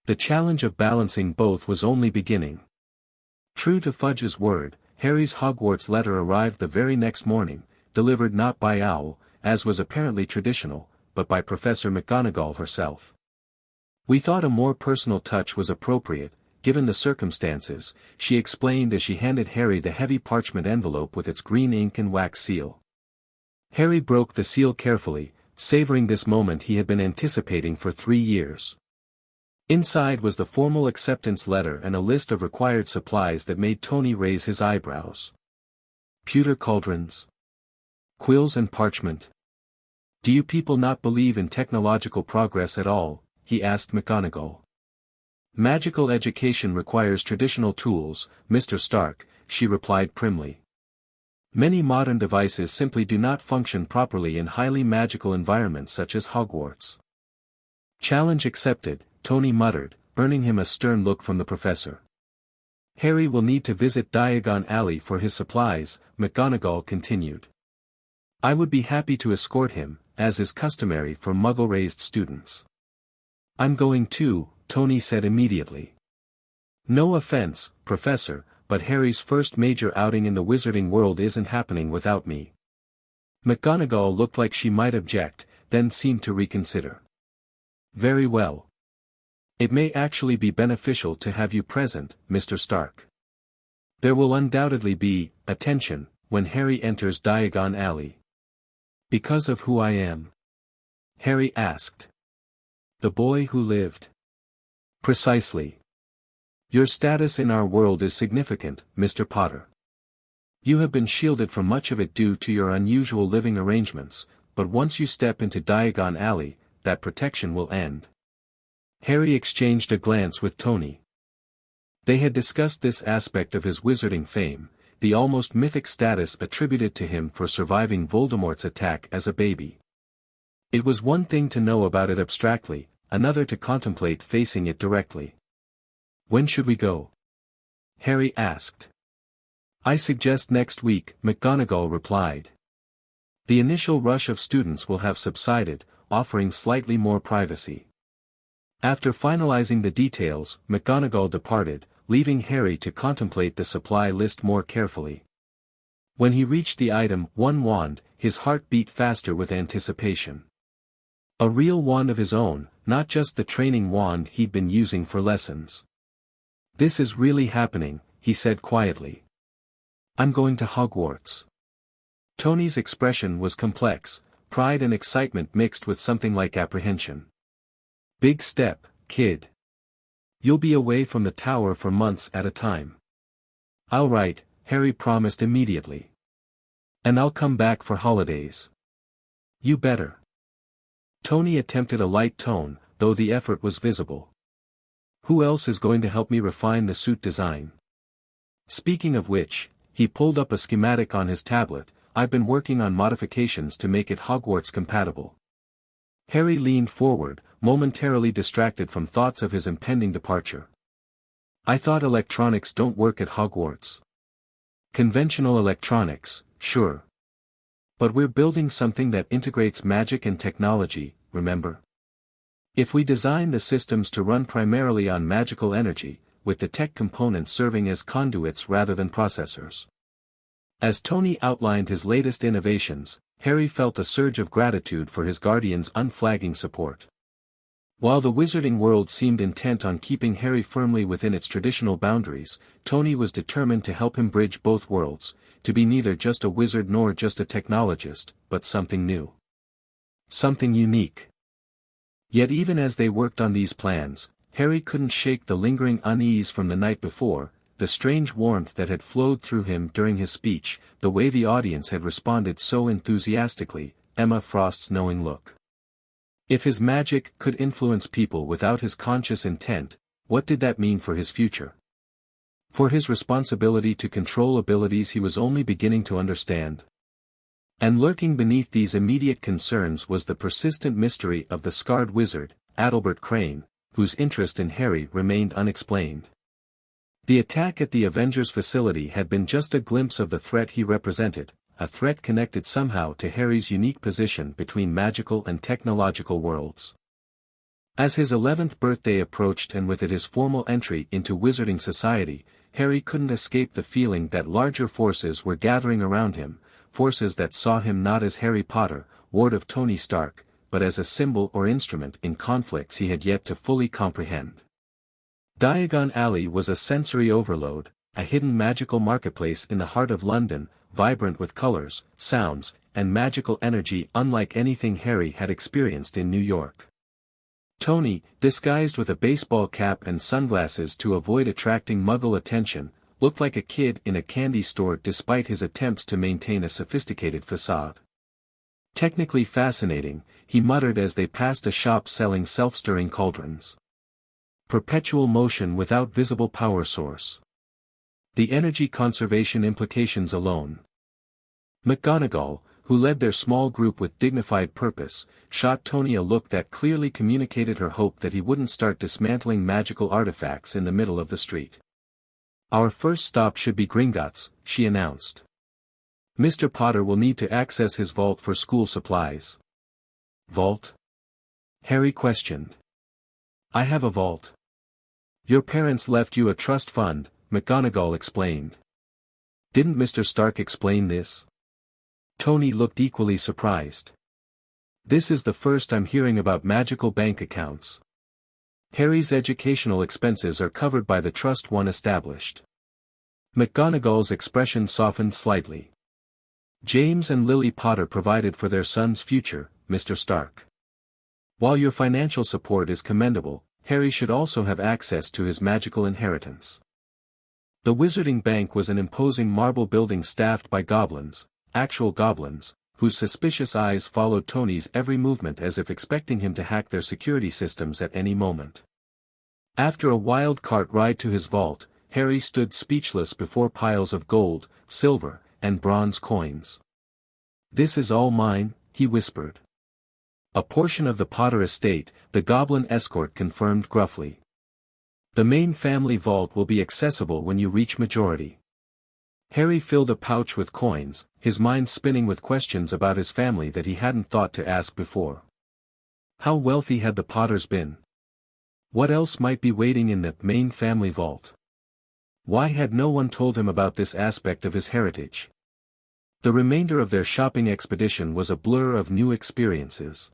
The challenge of balancing both was only beginning. True to Fudge's word, Harry's Hogwarts letter arrived the very next morning, delivered not by Owl, as was apparently traditional, but by Professor McGonagall herself. We thought a more personal touch was appropriate, given the circumstances, she explained as she handed Harry the heavy parchment envelope with its green ink and wax seal. Harry broke the seal carefully, savoring this moment he had been anticipating for 3 years. Inside was the formal acceptance letter and a list of required supplies that made Tony raise his eyebrows. Pewter cauldrons? Quills and parchment? Do you people not believe in technological progress at all? He asked McGonagall. Magical education requires traditional tools, Mr. Stark, she replied primly. Many modern devices simply do not function properly in highly magical environments such as Hogwarts. Challenge accepted, Tony muttered, earning him a stern look from the professor. Harry will need to visit Diagon Alley for his supplies, McGonagall continued. I would be happy to escort him, as is customary for Muggle-raised students. I'm going too, Tony said immediately. No offense, Professor, but Harry's first major outing in the wizarding world isn't happening without me. McGonagall looked like she might object, then seemed to reconsider. Very well. It may actually be beneficial to have you present, Mr. Stark. There will undoubtedly be attention when Harry enters Diagon Alley. Because of who I am? Harry asked. The boy who lived. Precisely. Your status in our world is significant, Mr. Potter. You have been shielded from much of it due to your unusual living arrangements, but once you step into Diagon Alley, that protection will end. Harry exchanged a glance with Tony. They had discussed this aspect of his wizarding fame, the almost mythic status attributed to him for surviving Voldemort's attack as a baby. It was one thing to know about it abstractly, another to contemplate facing it directly. When should we go? Harry asked. I suggest next week, McGonagall replied. The initial rush of students will have subsided, offering slightly more privacy. After finalizing the details, McGonagall departed, leaving Harry to contemplate the supply list more carefully. When he reached the item, one wand, his heart beat faster with anticipation. A real wand of his own, not just the training wand he'd been using for lessons. This is really happening, he said quietly. I'm going to Hogwarts. Tony's expression was complex, pride and excitement mixed with something like apprehension. Big step, kid. You'll be away from the tower for months at a time. All right, Harry promised immediately. And I'll come back for holidays. You better. Tony attempted a light tone, though the effort was visible. Who else is going to help me refine the suit design? Speaking of which, he pulled up a schematic on his tablet. I've been working on modifications to make it Hogwarts compatible. Harry leaned forward, momentarily distracted from thoughts of his impending departure. I thought electronics don't work at Hogwarts. Conventional electronics, sure. But we're building something that integrates magic and technology, remember? If we design the systems to run primarily on magical energy, with the tech components serving as conduits rather than processors. As Tony outlined his latest innovations, Harry felt a surge of gratitude for his guardian's unflagging support. While the wizarding world seemed intent on keeping Harry firmly within its traditional boundaries, Tony was determined to help him bridge both worlds, to be neither just a wizard nor just a technologist, but something new. Something unique. Yet even as they worked on these plans, Harry couldn't shake the lingering unease from the night before. the strange warmth that had flowed through him during his speech, the way the audience had responded so enthusiastically, Emma Frost's knowing look. If his magic could influence people without his conscious intent, what did that mean for his future? For his responsibility to control abilities he was only beginning to understand. And lurking beneath these immediate concerns was the persistent mystery of the scarred wizard, Adalbert Crane, whose interest in Harry remained unexplained. The attack at the Avengers facility had been just a glimpse of the threat he represented, a threat connected somehow to Harry's unique position between magical and technological worlds. As his 11th birthday approached and with it his formal entry into wizarding society, Harry couldn't escape the feeling that larger forces were gathering around him, forces that saw him not as Harry Potter, ward of Tony Stark, but as a symbol or instrument in conflicts he had yet to fully comprehend. Diagon Alley was a sensory overload, a hidden magical marketplace in the heart of London, vibrant with colors, sounds, and magical energy unlike anything Harry had experienced in New York. Tony, disguised with a baseball cap and sunglasses to avoid attracting Muggle attention, looked like a kid in a candy store despite his attempts to maintain a sophisticated facade. Technically fascinating, he muttered as they passed a shop selling self-stirring cauldrons. Perpetual motion without visible power source. The energy conservation implications alone. McGonagall, who led their small group with dignified purpose, shot Tony a look that clearly communicated her hope that he wouldn't start dismantling magical artifacts in the middle of the street. "Our first stop should be Gringotts," she announced. "Mr. Potter will need to access his vault for school supplies." "Vault?" Harry questioned. "I have a vault. Your parents left you a trust fund," McGonagall explained. "Didn't Mr. Stark explain this?" Tony looked equally surprised. "This is the first I'm hearing about magical bank accounts. Harry's educational expenses are covered by the trust one established." McGonagall's expression softened slightly. "James and Lily Potter provided for their son's future, Mr. Stark. While your financial support is commendable, Harry should also have access to his magical inheritance." The Wizarding Bank was an imposing marble building staffed by goblins, actual goblins, whose suspicious eyes followed Tony's every movement as if expecting him to hack their security systems at any moment. After a wild cart ride to his vault, Harry stood speechless before piles of gold, silver, and bronze coins. "This is all mine," he whispered. "A portion of the Potter estate," the goblin escort confirmed gruffly. "The main family vault will be accessible when you reach majority." Harry filled a pouch with coins, his mind spinning with questions about his family that he hadn't thought to ask before. How wealthy had the Potters been? What else might be waiting in the main family vault? Why had no one told him about this aspect of his heritage? The remainder of their shopping expedition was a blur of new experiences.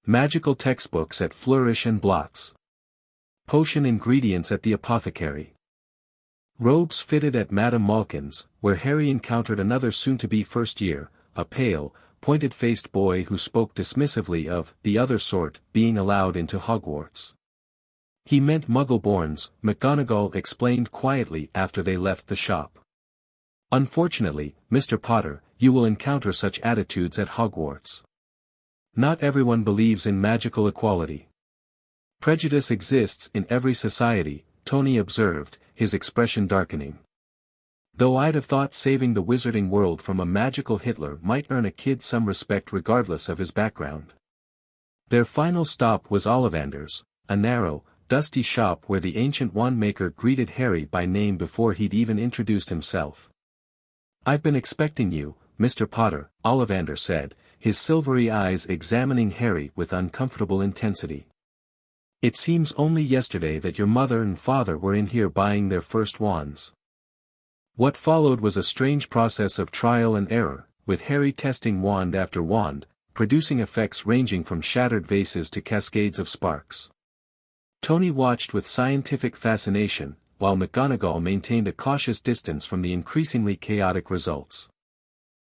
Magical textbooks at Flourish and Blots. Potion ingredients at the apothecary. Robes fitted at Madame Malkin's, where Harry encountered another soon-to-be first year, a pale, pointed-faced boy who spoke dismissively of the other sort being allowed into Hogwarts. He meant Muggle-borns, McGonagall explained quietly after they left the shop. "Unfortunately, Mr. Potter, you will encounter such attitudes at Hogwarts. Not everyone believes in magical equality. Prejudice exists in every society," Tony observed, his expression darkening. "Though I'd have thought saving the wizarding world from a magical Hitler might earn a kid some respect regardless of his background." Their final stop was Ollivander's, a narrow, dusty shop where the ancient wand-maker greeted Harry by name before he'd even introduced himself. "I've been expecting you, Mr. Potter," Ollivander said, his silvery eyes examining Harry with uncomfortable intensity. "It seems only yesterday that your mother and father were in here buying their first wands." What followed was a strange process of trial and error, with Harry testing wand after wand, producing effects ranging from shattered vases to cascades of sparks. Tony watched with scientific fascination, while McGonagall maintained a cautious distance from the increasingly chaotic results.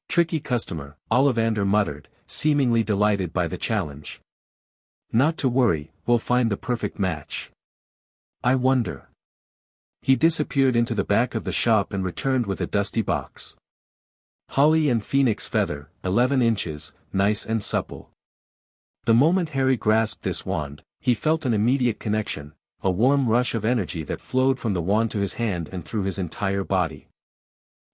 "Tricky customer," Ollivander muttered, seemingly delighted by the challenge. "Not to worry, we'll find the perfect match." "I wonder." He disappeared into the back of the shop and returned with a dusty box. Holly and phoenix feather, 11 inches, nice and supple. The moment Harry grasped this wand, he felt an immediate connection, a warm rush of energy that flowed from the wand to his hand and through his entire body.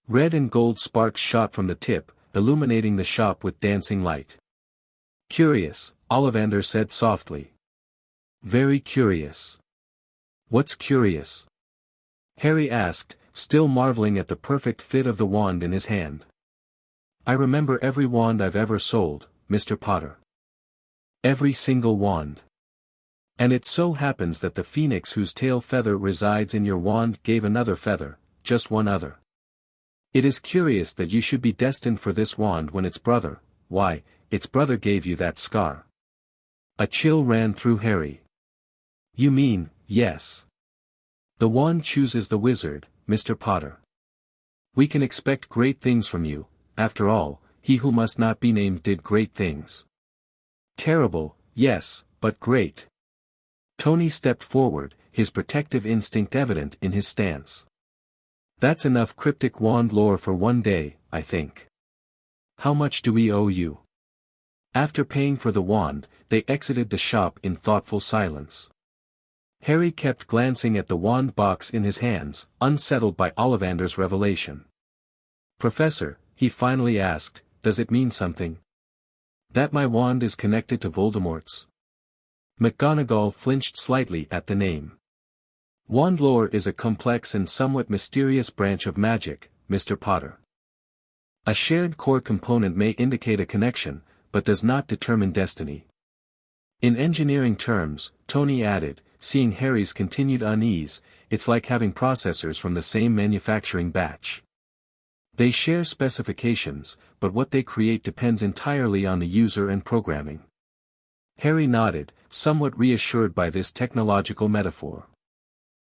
Red and gold sparks shot from the tip, illuminating the shop with dancing light. "Curious," Ollivander said softly. "Very curious." "What's curious?" Harry asked, still marveling at the perfect fit of the wand in his hand. "I remember every wand I've ever sold, Mr. Potter. Every single wand. And it so happens that the phoenix whose tail feather resides in your wand gave another feather, just one other. It is curious that you should be destined for this wand when its brother, why, its brother gave you that scar." A chill ran through Harry. "You mean, yes. The wand chooses the wizard, Mr. Potter. We can expect great things from you, after all, he who must not be named did great things." "Terrible, yes, but great." Tony stepped forward, his protective instinct evident in his stance. "That's enough cryptic wand lore for one day, I think. How much do we owe you?" After paying for the wand, they exited the shop in thoughtful silence. Harry kept glancing at the wand box in his hands, unsettled by Ollivander's revelation. "Professor," he finally asked, "does it mean something? That my wand is connected to Voldemort's?" McGonagall flinched slightly at the name. "Wand lore is a complex and somewhat mysterious branch of magic, Mr. Potter. A shared core component may indicate a connection, but does not determine destiny. In engineering terms," Tony added, seeing Harry's continued unease, "it's like having processors from the same manufacturing batch. They share specifications, but what they create depends entirely on the user and programming." Harry nodded, somewhat reassured by this technological metaphor.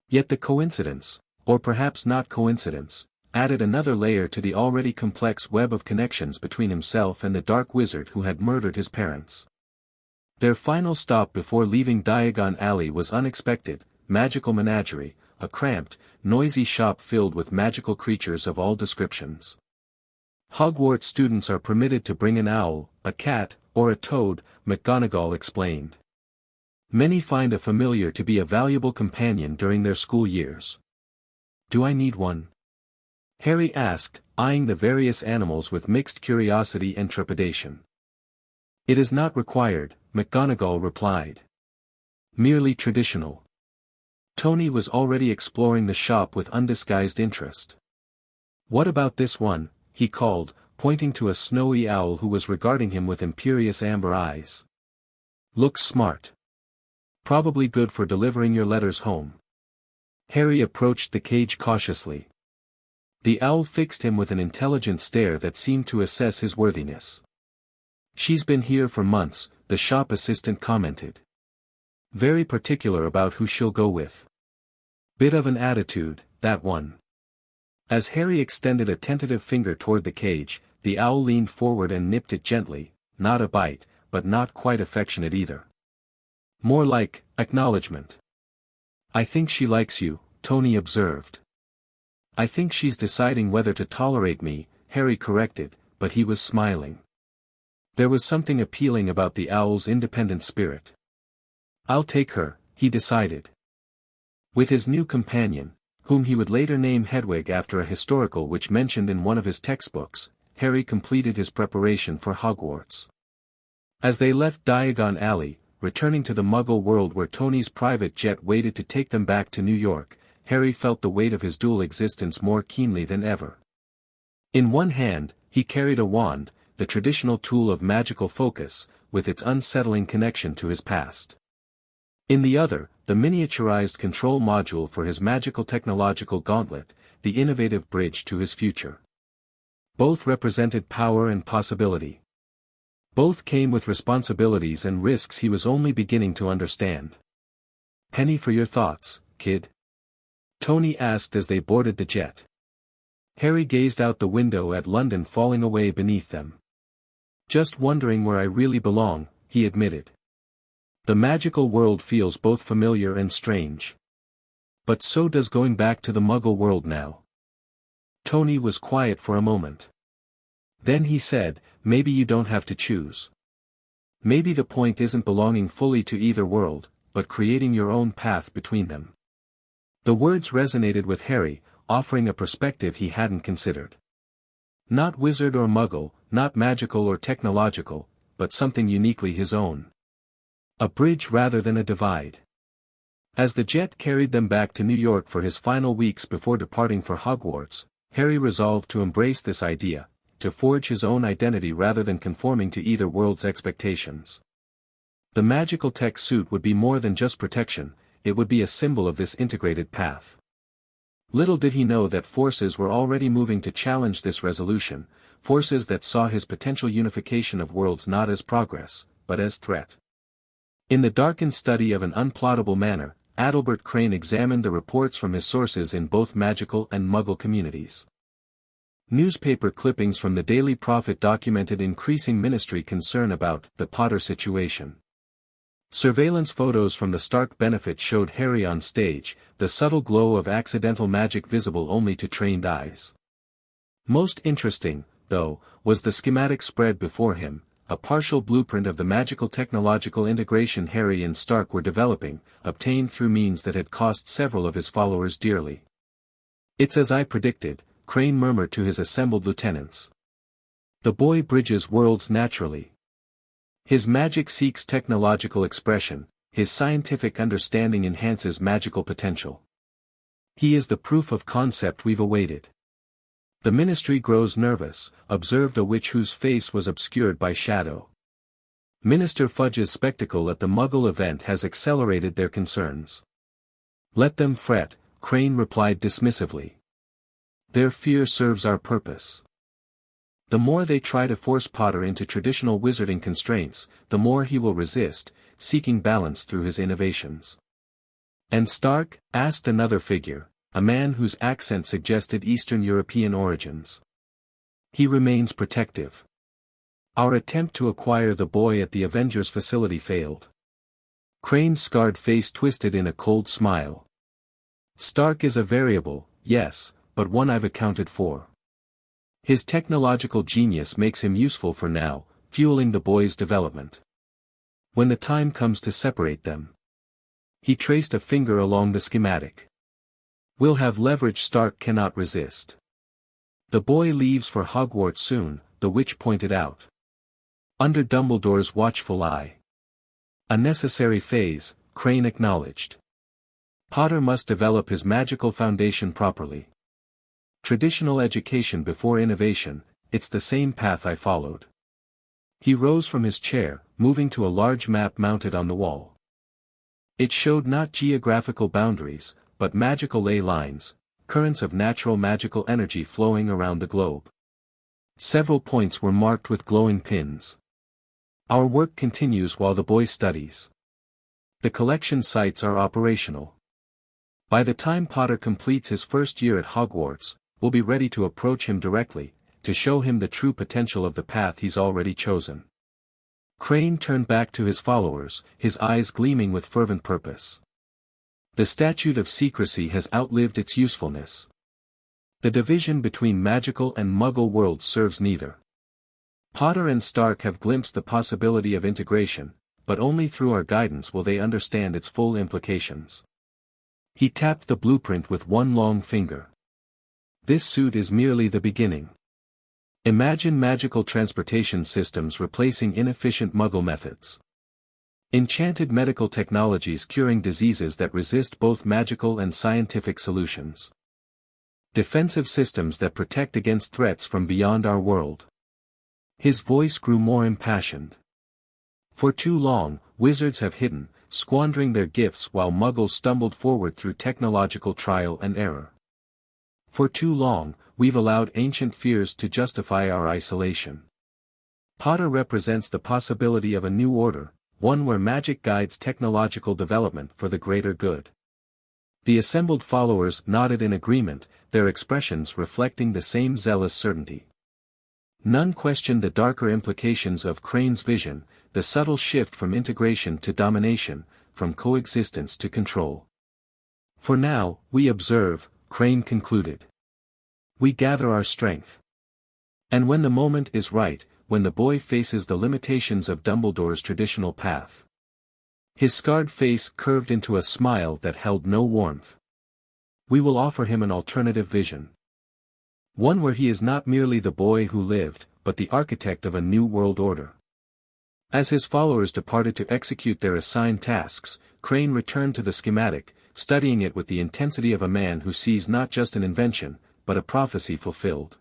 Yet the coincidence, or perhaps not coincidence, added another layer to the already complex web of connections between himself and the dark wizard who had murdered his parents. Their final stop before leaving Diagon Alley was unexpected: Magical Menagerie, a cramped, noisy shop filled with magical creatures of all descriptions. "Hogwarts students are permitted to bring an owl, a cat, or a toad," McGonagall explained. "Many find a familiar to be a valuable companion during their school years." "Do I need one?" Harry asked, eyeing the various animals with mixed curiosity and trepidation. "It is not required," McGonagall replied. "Merely traditional." Tony was already exploring the shop with undisguised interest. "What about this one?" he called, pointing to a snowy owl who was regarding him with imperious amber eyes. "Looks smart. Probably good for delivering your letters home." Harry approached the cage cautiously. The owl fixed him with an intelligent stare that seemed to assess his worthiness. "She's been here for months," the shop assistant commented. "Very particular about who she'll go with. Bit of an attitude, that one." As Harry extended a tentative finger toward the cage, the owl leaned forward and nipped it gently, not a bite, but not quite affectionate either. More like, acknowledgement. "I think she likes you," Tony observed. "I think she's deciding whether to tolerate me," Harry corrected, but he was smiling. There was something appealing about the owl's independent spirit. "I'll take her," he decided. With his new companion, whom he would later name Hedwig after a historical which mentioned in one of his textbooks, Harry completed his preparation for Hogwarts. As they left Diagon Alley, returning to the Muggle world where Tony's private jet waited to take them back to New York, Harry felt the weight of his dual existence more keenly than ever. In one hand, he carried a wand, the traditional tool of magical focus, with its unsettling connection to his past. In the other, the miniaturized control module for his magical technological gauntlet, the innovative bridge to his future. Both represented power and possibility. Both came with responsibilities and risks he was only beginning to understand. "Penny for your thoughts, kid?" Tony asked as they boarded the jet. Harry gazed out the window at London falling away beneath them. "Just wondering where I really belong," he admitted. "The magical world feels both familiar and strange." But so does going back to the Muggle world now. Tony was quiet for a moment. Then he said, maybe you don't have to choose. Maybe the point isn't belonging fully to either world, but creating your own path between them. The words resonated with Harry, offering a perspective he hadn't considered. Not wizard or Muggle, not magical or technological, but something uniquely his own. A bridge rather than a divide. As the jet carried them back to New York for his final weeks before departing for Hogwarts, Harry resolved to embrace this idea, to forge his own identity rather than conforming to either world's expectations. The magical tech suit would be more than just protection, it would be a symbol of this integrated path. Little did he know that forces were already moving to challenge this resolution, forces that saw his potential unification of worlds not as progress, but as threat. In the darkened study of an unplottable manor, Adalbert Crane examined the reports from his sources in both magical and Muggle communities. Newspaper clippings from the Daily Prophet documented increasing ministry concern about the Potter situation. Surveillance photos from the Stark benefit showed Harry on stage, the subtle glow of accidental magic visible only to trained eyes. Most interesting, though, was the schematic spread before him, a partial blueprint of the magical technological integration Harry and Stark were developing, obtained through means that had cost several of his followers dearly. "It's as I predicted," Crane murmured to his assembled lieutenants. "The boy bridges worlds naturally. His magic seeks technological expression, his scientific understanding enhances magical potential. He is the proof of concept we've awaited." "The ministry grows nervous," observed a witch whose face was obscured by shadow. "Minister Fudge's spectacle at the Muggle event has accelerated their concerns." "Let them fret," Crane replied dismissively. "Their fear serves our purpose. The more they try to force Potter into traditional wizarding constraints, the more he will resist, seeking balance through his innovations." "And Stark?" asked another figure, a man whose accent suggested Eastern European origins. "He remains protective. Our attempt to acquire the boy at the Avengers facility failed." Crane's scarred face twisted in a cold smile. "Stark is a variable, yes, but one I've accounted for. His technological genius makes him useful for now, fueling the boy's development. When the time comes to separate them." He traced a finger along the schematic. "We'll have leverage Stark cannot resist." "The boy leaves for Hogwarts soon," the witch pointed out. "Under Dumbledore's watchful eye." "A necessary phase," Crane acknowledged. "Potter must develop his magical foundation properly. Traditional education before innovation, it's the same path I followed." He rose from his chair, moving to a large map mounted on the wall. It showed not geographical boundaries, but magical ley lines, currents of natural magical energy flowing around the globe. Several points were marked with glowing pins. "Our work continues while the boy studies. The collection sites are operational. By the time Potter completes his first year at Hogwarts, we'll be ready to approach him directly, to show him the true potential of the path he's already chosen." Crane turned back to his followers, his eyes gleaming with fervent purpose. "The statute of secrecy has outlived its usefulness. The division between magical and Muggle worlds serves neither. Potter and Stark have glimpsed the possibility of integration, but only through our guidance will they understand its full implications." He tapped the blueprint with one long finger. "This suit is merely the beginning. Imagine magical transportation systems replacing inefficient Muggle methods. Enchanted medical technologies curing diseases that resist both magical and scientific solutions. Defensive systems that protect against threats from beyond our world." His voice grew more impassioned. "For too long, wizards have hidden, squandering their gifts while Muggles stumbled forward through technological trial and error. For too long, we've allowed ancient fears to justify our isolation. Potter represents the possibility of a new order, one where magic guides technological development for the greater good." The assembled followers nodded in agreement, their expressions reflecting the same zealous certainty. None questioned the darker implications of Crane's vision, the subtle shift from integration to domination, from coexistence to control. For now, we observe, Crane concluded. We gather our strength. And when the moment is right, when the boy faces the limitations of Dumbledore's traditional path. His scarred face curved into a smile that held no warmth. We will offer him an alternative vision. One where he is not merely the boy who lived, but the architect of a new world order. As his followers departed to execute their assigned tasks, Crane returned to the schematic, studying it with the intensity of a man who sees not just an invention, but a prophecy fulfilled.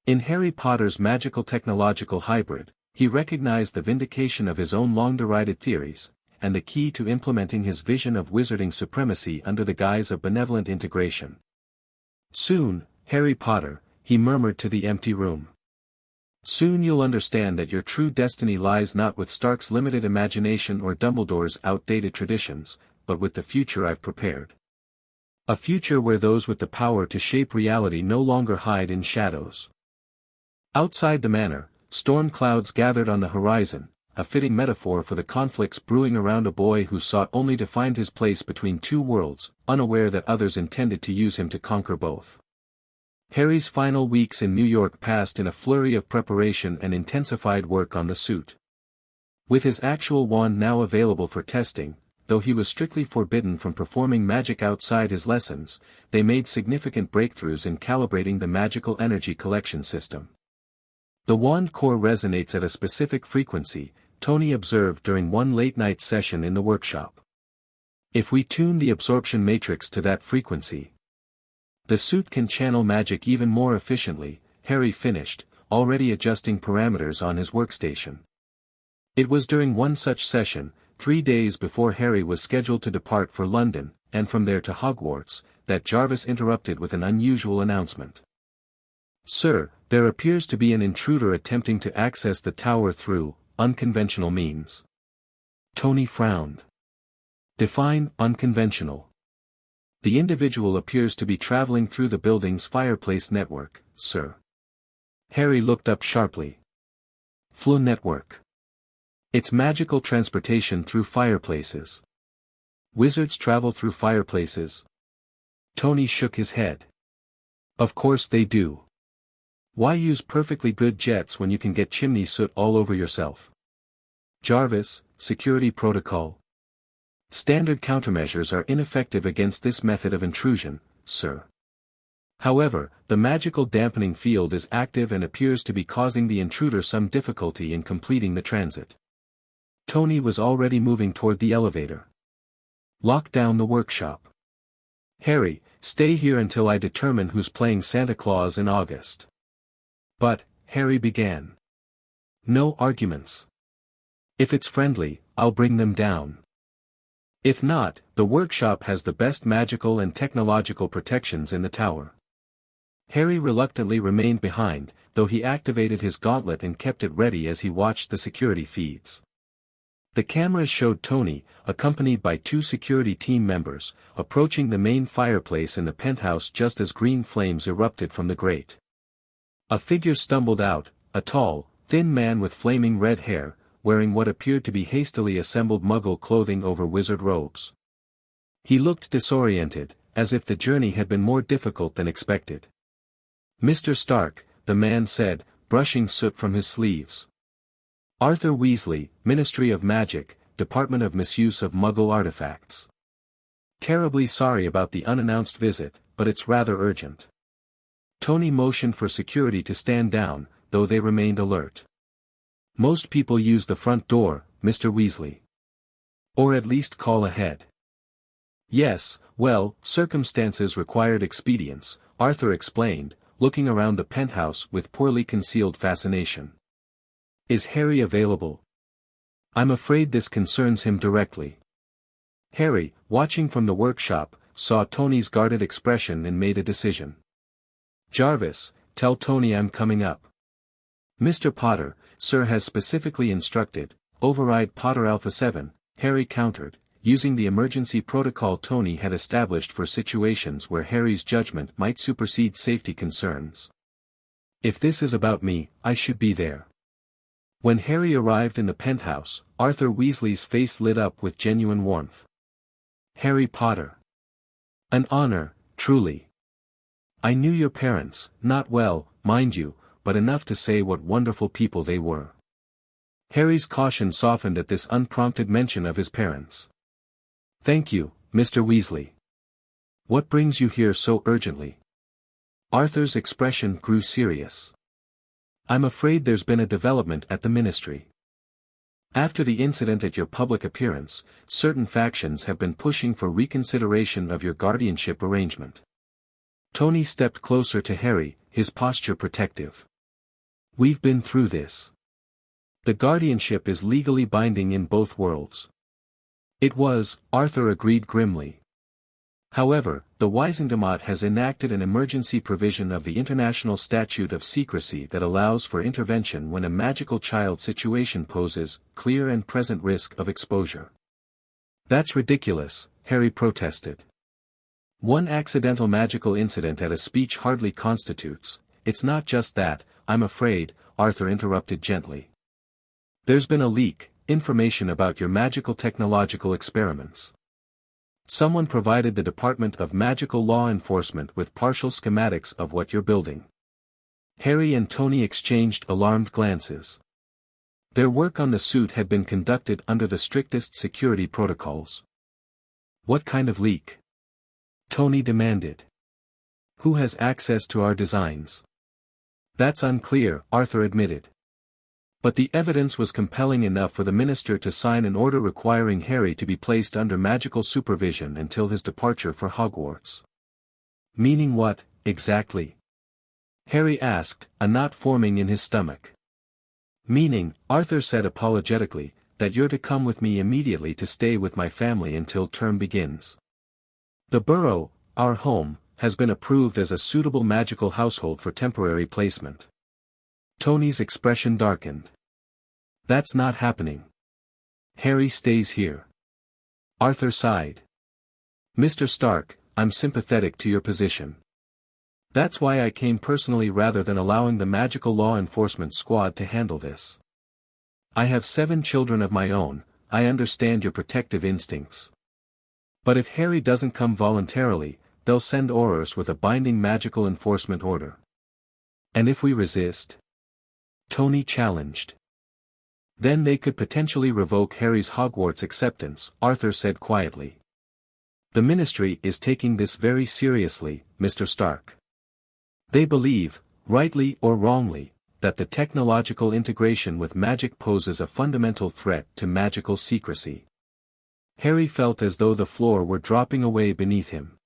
In Harry Potter's magical technological hybrid, he recognized the vindication of his own long-derided theories, and the key to implementing his vision of wizarding supremacy under the guise of benevolent integration. Soon, Harry Potter, he murmured to the empty room. Soon you'll understand that your true destiny lies not with Stark's limited imagination or Dumbledore's outdated traditions, but with the future I've prepared. A future where those with the power to shape reality no longer hide in shadows. Outside the manor, storm clouds gathered on the horizon, a fitting metaphor for the conflicts brewing around a boy who sought only to find his place between two worlds, unaware that others intended to use him to conquer both. Harry's final weeks in New York passed in a flurry of preparation and intensified work on the suit. With his actual wand now available for testing, though he was strictly forbidden from performing magic outside his lessons, they made significant breakthroughs in calibrating the magical energy collection system. The wand core resonates at a specific frequency, Tony observed during one late-night session in the workshop. If we tune the absorption matrix to that frequency, the suit can channel magic even more efficiently, Harry finished, already adjusting parameters on his workstation. It was during one such session, 3 days before Harry was scheduled to depart for London, and from there to Hogwarts, that Jarvis interrupted with an unusual announcement. "Sir, there appears to be an intruder attempting to access the tower through unconventional means." Tony frowned. Define unconventional. The individual appears to be traveling through the building's fireplace network, sir. Harry looked up sharply. Flue network. It's magical transportation through fireplaces. Wizards travel through fireplaces? Tony shook his head. Of course they do. Why use perfectly good jets when you can get chimney soot all over yourself? Jarvis, security protocol. Standard countermeasures are ineffective against this method of intrusion, sir. However, the magical dampening field is active and appears to be causing the intruder some difficulty in completing the transit. Tony was already moving toward the elevator. Lock down the workshop. Harry, stay here until I determine who's playing Santa Claus in August. But, Harry began. No arguments. If it's friendly, I'll bring them down. If not, the workshop has the best magical and technological protections in the tower. Harry reluctantly remained behind, though he activated his gauntlet and kept it ready as he watched the security feeds. The cameras showed Tony, accompanied by 2 security team members, approaching the main fireplace in the penthouse just as green flames erupted from the grate. A figure stumbled out, a tall, thin man with flaming red hair, wearing what appeared to be hastily assembled Muggle clothing over wizard robes. He looked disoriented, as if the journey had been more difficult than expected. "Mr. Stark," the man said, brushing soot from his sleeves. "Arthur Weasley, Ministry of Magic, Department of Misuse of Muggle Artifacts. Terribly sorry about the unannounced visit, but it's rather urgent." Tony motioned for security to stand down, though they remained alert. "Most people use the front door, Mr. Weasley. Or at least call ahead." "Yes, well, circumstances required expedience," Arthur explained, looking around the penthouse with poorly concealed fascination. "Is Harry available?" "I'm afraid this concerns him directly." Harry, watching from the workshop, saw Tony's guarded expression and made a decision. "Jarvis, tell Tony I'm coming up." "Mr. Potter, sir has specifically instructed, override Potter Alpha 7, Harry countered, using the emergency protocol Tony had established for situations where Harry's judgment might supersede safety concerns. "If this is about me, I should be there." When Harry arrived in the penthouse, Arthur Weasley's face lit up with genuine warmth. "Harry Potter." An honor, truly. I knew your parents, not well, mind you, but enough to say what wonderful people they were. Harry's caution softened at this unprompted mention of his parents. Thank you, Mr. Weasley. What brings you here so urgently? Arthur's expression grew serious. I'm afraid there's been a development at the ministry. After the incident at your public appearance, certain factions have been pushing for reconsideration of your guardianship arrangement. Tony stepped closer to Harry, his posture protective. We've been through this. The guardianship is legally binding in both worlds. It was, Arthur agreed grimly. However, the Wizengamot has enacted an emergency provision of the International Statute of Secrecy that allows for intervention when a magical child situation poses clear and present risk of exposure. That's ridiculous, Harry protested. One accidental magical incident at a speech hardly constitutes. It's not just that, I'm afraid, Arthur interrupted gently. There's been a leak, information about your magical technological experiments. Someone provided the Department of Magical Law Enforcement with partial schematics of what you're building. Harry and Tony exchanged alarmed glances. Their work on the suit had been conducted under the strictest security protocols. What kind of leak? Tony demanded. Who has access to our designs? That's unclear, Arthur admitted. But the evidence was compelling enough for the minister to sign an order requiring Harry to be placed under magical supervision until his departure for Hogwarts. Meaning what, exactly? Harry asked, a knot forming in his stomach. Meaning, Arthur said apologetically, that you're to come with me immediately to stay with my family until term begins. The Burrow, our home, has been approved as a suitable magical household for temporary placement. Tony's expression darkened. That's not happening. Harry stays here. Arthur sighed. Mr. Stark, I'm sympathetic to your position. That's why I came personally rather than allowing the Magical Law Enforcement Squad to handle this. I have 7 children of my own, I understand your protective instincts. But if Harry doesn't come voluntarily, they'll send Aurors with a binding magical enforcement order. And if we resist? Tony challenged. Then they could potentially revoke Harry's Hogwarts acceptance, Arthur said quietly. The Ministry is taking this very seriously, Mr. Stark. They believe, rightly or wrongly, that the technological integration with magic poses a fundamental threat to magical secrecy. Harry felt as though the floor were dropping away beneath him.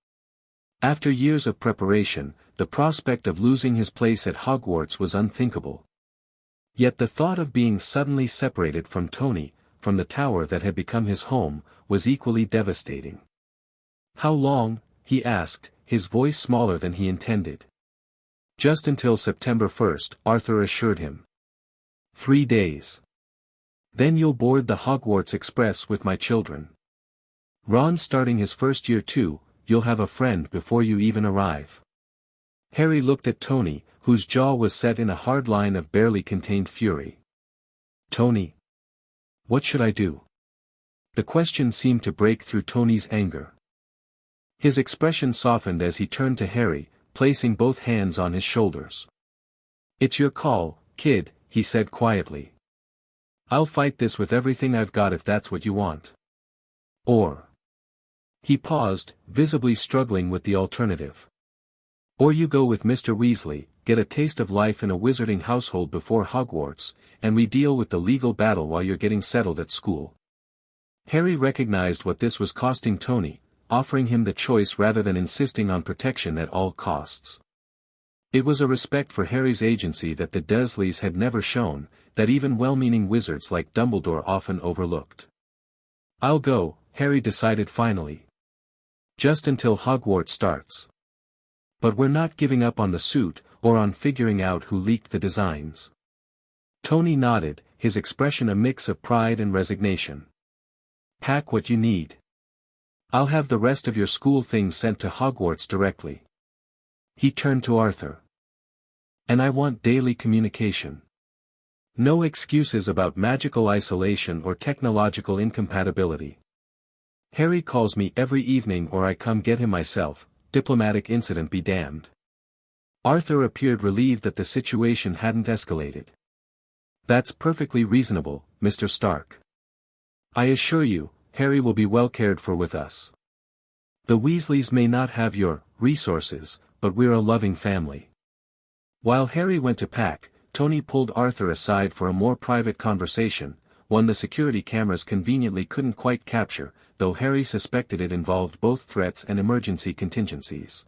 After years of preparation, the prospect of losing his place at Hogwarts was unthinkable. Yet the thought of being suddenly separated from Tony, from the tower that had become his home, was equally devastating. How long? He asked, his voice smaller than he intended. Just until September 1st, Arthur assured him. 3 days. Then you'll board the Hogwarts Express with my children. Ron's starting his first year too, you'll have a friend before you even arrive. Harry looked at Tony, whose jaw was set in a hard line of barely contained fury. Tony. What should I do? The question seemed to break through Tony's anger. His expression softened as he turned to Harry, placing both hands on his shoulders. It's your call, kid, he said quietly. I'll fight this with everything I've got if that's what you want. Or. He paused, visibly struggling with the alternative. Or you go with Mr. Weasley, get a taste of life in a wizarding household before Hogwarts, and we deal with the legal battle while you're getting settled at school. Harry recognized what this was costing Tony, offering him the choice rather than insisting on protection at all costs. It was a respect for Harry's agency that the Dursleys had never shown, that even well-meaning wizards like Dumbledore often overlooked. I'll go, Harry decided finally. Just until Hogwarts starts. But we're not giving up on the suit, or on figuring out who leaked the designs. Tony nodded, his expression a mix of pride and resignation. Pack what you need. I'll have the rest of your school things sent to Hogwarts directly. He turned to Arthur. And I want daily communication. No excuses about magical isolation or technological incompatibility. Harry calls me every evening or I come get him myself, diplomatic incident be damned. Arthur appeared relieved that the situation hadn't escalated. That's perfectly reasonable, Mr. Stark. I assure you, Harry will be well cared for with us. The Weasleys may not have your resources, but we're a loving family. While Harry went to pack, Tony pulled Arthur aside for a more private conversation, one the security cameras conveniently couldn't quite capture, though Harry suspected it involved both threats and emergency contingencies.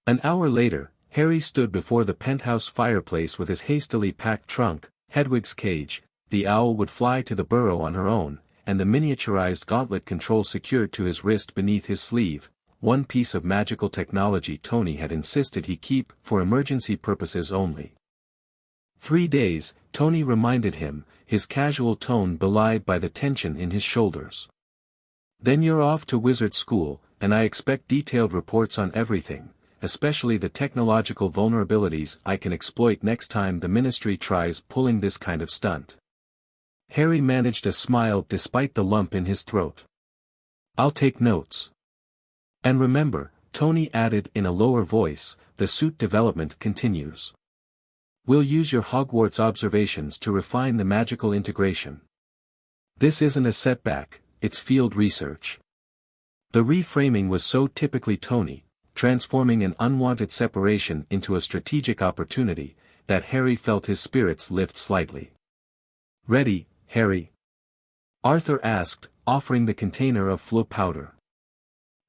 An hour later, Harry stood before the penthouse fireplace with his hastily packed trunk, Hedwig's cage, the owl would fly to the burrow on her own, and the miniaturized gauntlet control secured to his wrist beneath his sleeve, one piece of magical technology Tony had insisted he keep for emergency purposes only. 3 days, Tony reminded him, his casual tone belied by the tension in his shoulders. Then you're off to wizard school, and I expect detailed reports on everything, especially the technological vulnerabilities I can exploit next time the Ministry tries pulling this kind of stunt. Harry managed a smile despite the lump in his throat. I'll take notes. And remember, Tony added in a lower voice, the suit development continues. We'll use your Hogwarts observations to refine the magical integration. This isn't a setback, it's field research. The reframing was so typically Tony, transforming an unwanted separation into a strategic opportunity, that Harry felt his spirits lift slightly. Ready, Harry? Arthur asked, offering the container of flu powder.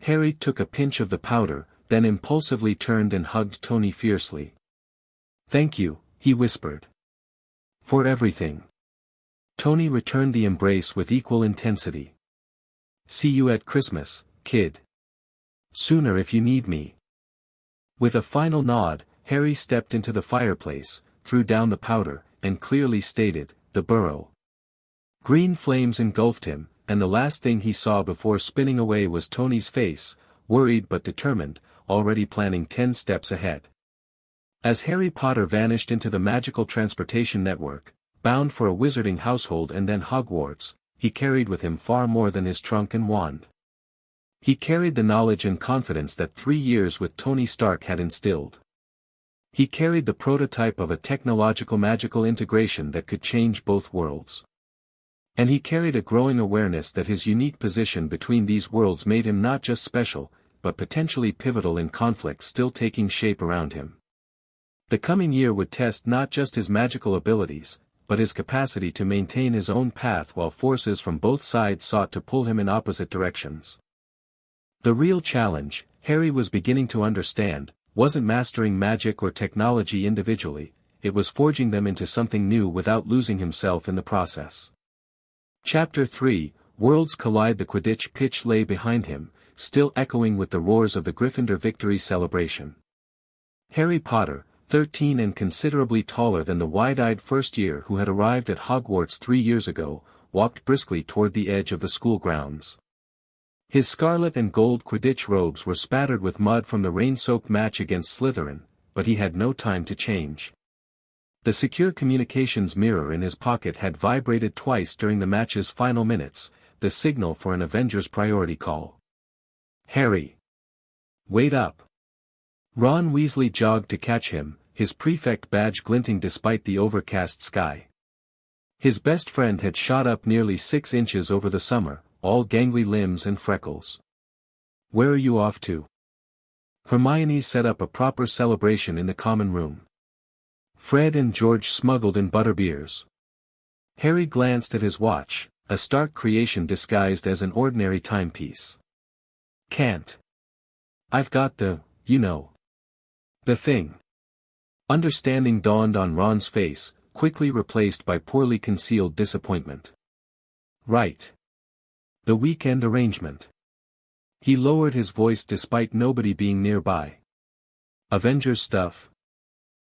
Harry took a pinch of the powder, then impulsively turned and hugged Tony fiercely. Thank you, he whispered. For everything. Tony returned the embrace with equal intensity. See you at Christmas, kid. Sooner if you need me. With a final nod, Harry stepped into the fireplace, threw down the powder, and clearly stated, the burrow. Green flames engulfed him, and the last thing he saw before spinning away was Tony's face, worried but determined, already planning 10 steps ahead. As Harry Potter vanished into the magical transportation network, bound for a wizarding household and then Hogwarts, he carried with him far more than his trunk and wand. He carried the knowledge and confidence that 3 years with Tony Stark had instilled. He carried the prototype of a technological magical integration that could change both worlds. And he carried a growing awareness that his unique position between these worlds made him not just special, but potentially pivotal in conflicts still taking shape around him. The coming year would test not just his magical abilities, but his capacity to maintain his own path while forces from both sides sought to pull him in opposite directions. The real challenge, Harry was beginning to understand, wasn't mastering magic or technology individually, it was forging them into something new without losing himself in the process. Chapter 3, Worlds Collide. The Quidditch pitch lay behind him, still echoing with the roars of the Gryffindor victory celebration. Harry Potter, 13 and considerably taller than the wide-eyed first year who had arrived at Hogwarts 3 years ago, walked briskly toward the edge of the school grounds. His scarlet and gold Quidditch robes were spattered with mud from the rain-soaked match against Slytherin, but he had no time to change. The secure communications mirror in his pocket had vibrated twice during the match's final minutes, the signal for an Avengers priority call. Harry! Wait up! Ron Weasley jogged to catch him, his prefect badge glinting despite the overcast sky. His best friend had shot up nearly 6 inches over the summer, all gangly limbs and freckles. Where are you off to? Hermione set up a proper celebration in the common room. Fred and George smuggled in butterbeers. Harry glanced at his watch, a Stark creation disguised as an ordinary timepiece. Can't. I've got the thing. Understanding dawned on Ron's face, quickly replaced by poorly concealed disappointment. Right. The weekend arrangement. He lowered his voice despite nobody being nearby. Avengers stuff.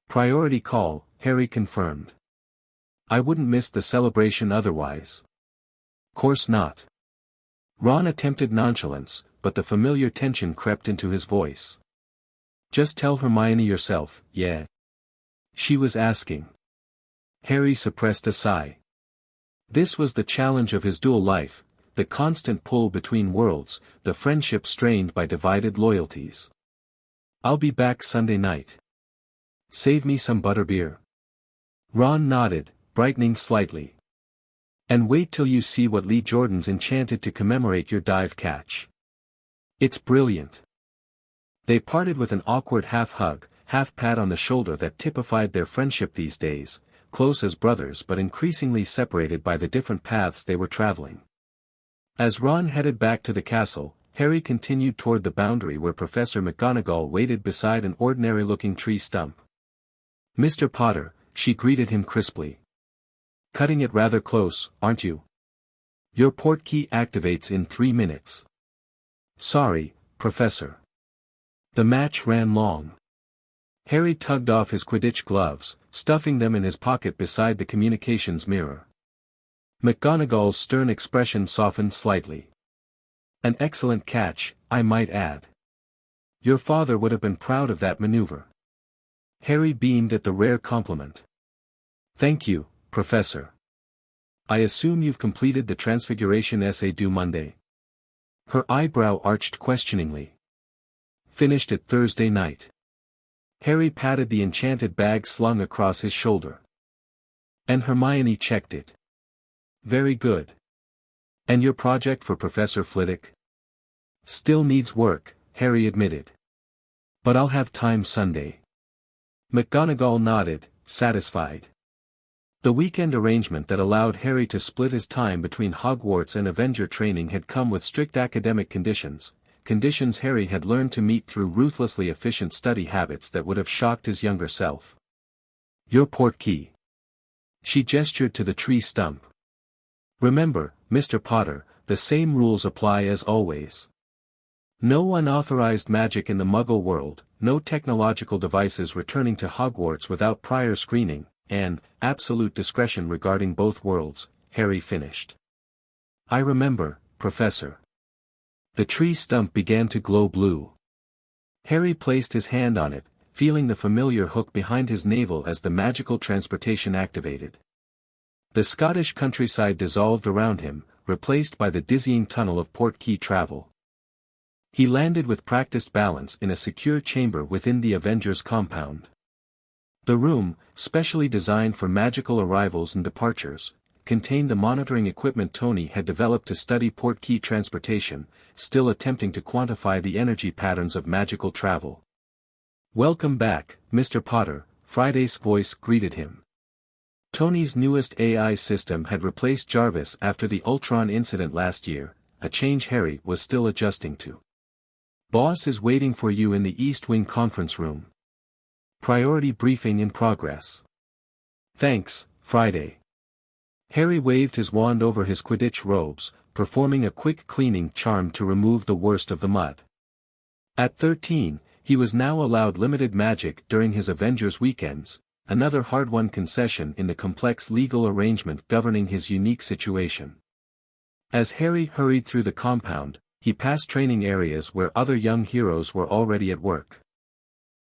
Priority call, Harry confirmed. I wouldn't miss the celebration otherwise. Course not. Ron attempted nonchalance, but the familiar tension crept into his voice. Just tell Hermione yourself, yeah. She was asking. Harry suppressed a sigh. This was the challenge of his dual life, the constant pull between worlds, the friendship strained by divided loyalties. I'll be back Sunday night. Save me some butterbeer. Ron nodded, brightening slightly. And wait till you see what Lee Jordan's enchanted to commemorate your dive catch. It's brilliant. They parted with an awkward half-hug, half-pat on the shoulder that typified their friendship these days, close as brothers but increasingly separated by the different paths they were traveling. As Ron headed back to the castle, Harry continued toward the boundary where Professor McGonagall waited beside an ordinary-looking tree stump. "Mr. Potter," she greeted him crisply. "Cutting it rather close, aren't you? Your portkey activates in 3 minutes." "Sorry, Professor." The match ran long. Harry tugged off his Quidditch gloves, stuffing them in his pocket beside the communications mirror. McGonagall's stern expression softened slightly. "An excellent catch, I might add. Your father would have been proud of that maneuver." Harry beamed at the rare compliment. "Thank you, Professor. I assume you've completed the Transfiguration essay due Monday?" Her eyebrow arched questioningly. "Finished it Thursday night." Harry patted the enchanted bag slung across his shoulder. "And Hermione checked it." "Very good. And your project for Professor Flitwick?" "Still needs work," Harry admitted. "But I'll have time Sunday." McGonagall nodded, satisfied. The weekend arrangement that allowed Harry to split his time between Hogwarts and Avenger training had come with strict academic conditions Harry had learned to meet through ruthlessly efficient study habits that would have shocked his younger self. "Your portkey." She gestured to the tree stump. "Remember, Mr. Potter, the same rules apply as always. No unauthorized magic in the Muggle world, no technological devices returning to Hogwarts without prior screening, and absolute discretion regarding both worlds," Harry finished. "I remember, Professor." The tree stump began to glow blue. Harry placed his hand on it, feeling the familiar hook behind his navel as the magical transportation activated. The Scottish countryside dissolved around him, replaced by the dizzying tunnel of portkey travel. He landed with practiced balance in a secure chamber within the Avengers compound. The room, specially designed for magical arrivals and departures, contained the monitoring equipment Tony had developed to study portkey transportation, still attempting to quantify the energy patterns of magical travel. "Welcome back, Mr. Potter," Friday's voice greeted him. Tony's newest AI system had replaced Jarvis after the Ultron incident last year, a change Harry was still adjusting to. "Boss is waiting for you in the East Wing conference room. Priority briefing in progress." "Thanks, Friday." Harry waved his wand over his Quidditch robes, performing a quick cleaning charm to remove the worst of the mud. At 13, he was now allowed limited magic during his Avengers weekends, another hard-won concession in the complex legal arrangement governing his unique situation. As Harry hurried through the compound, he passed training areas where other young heroes were already at work.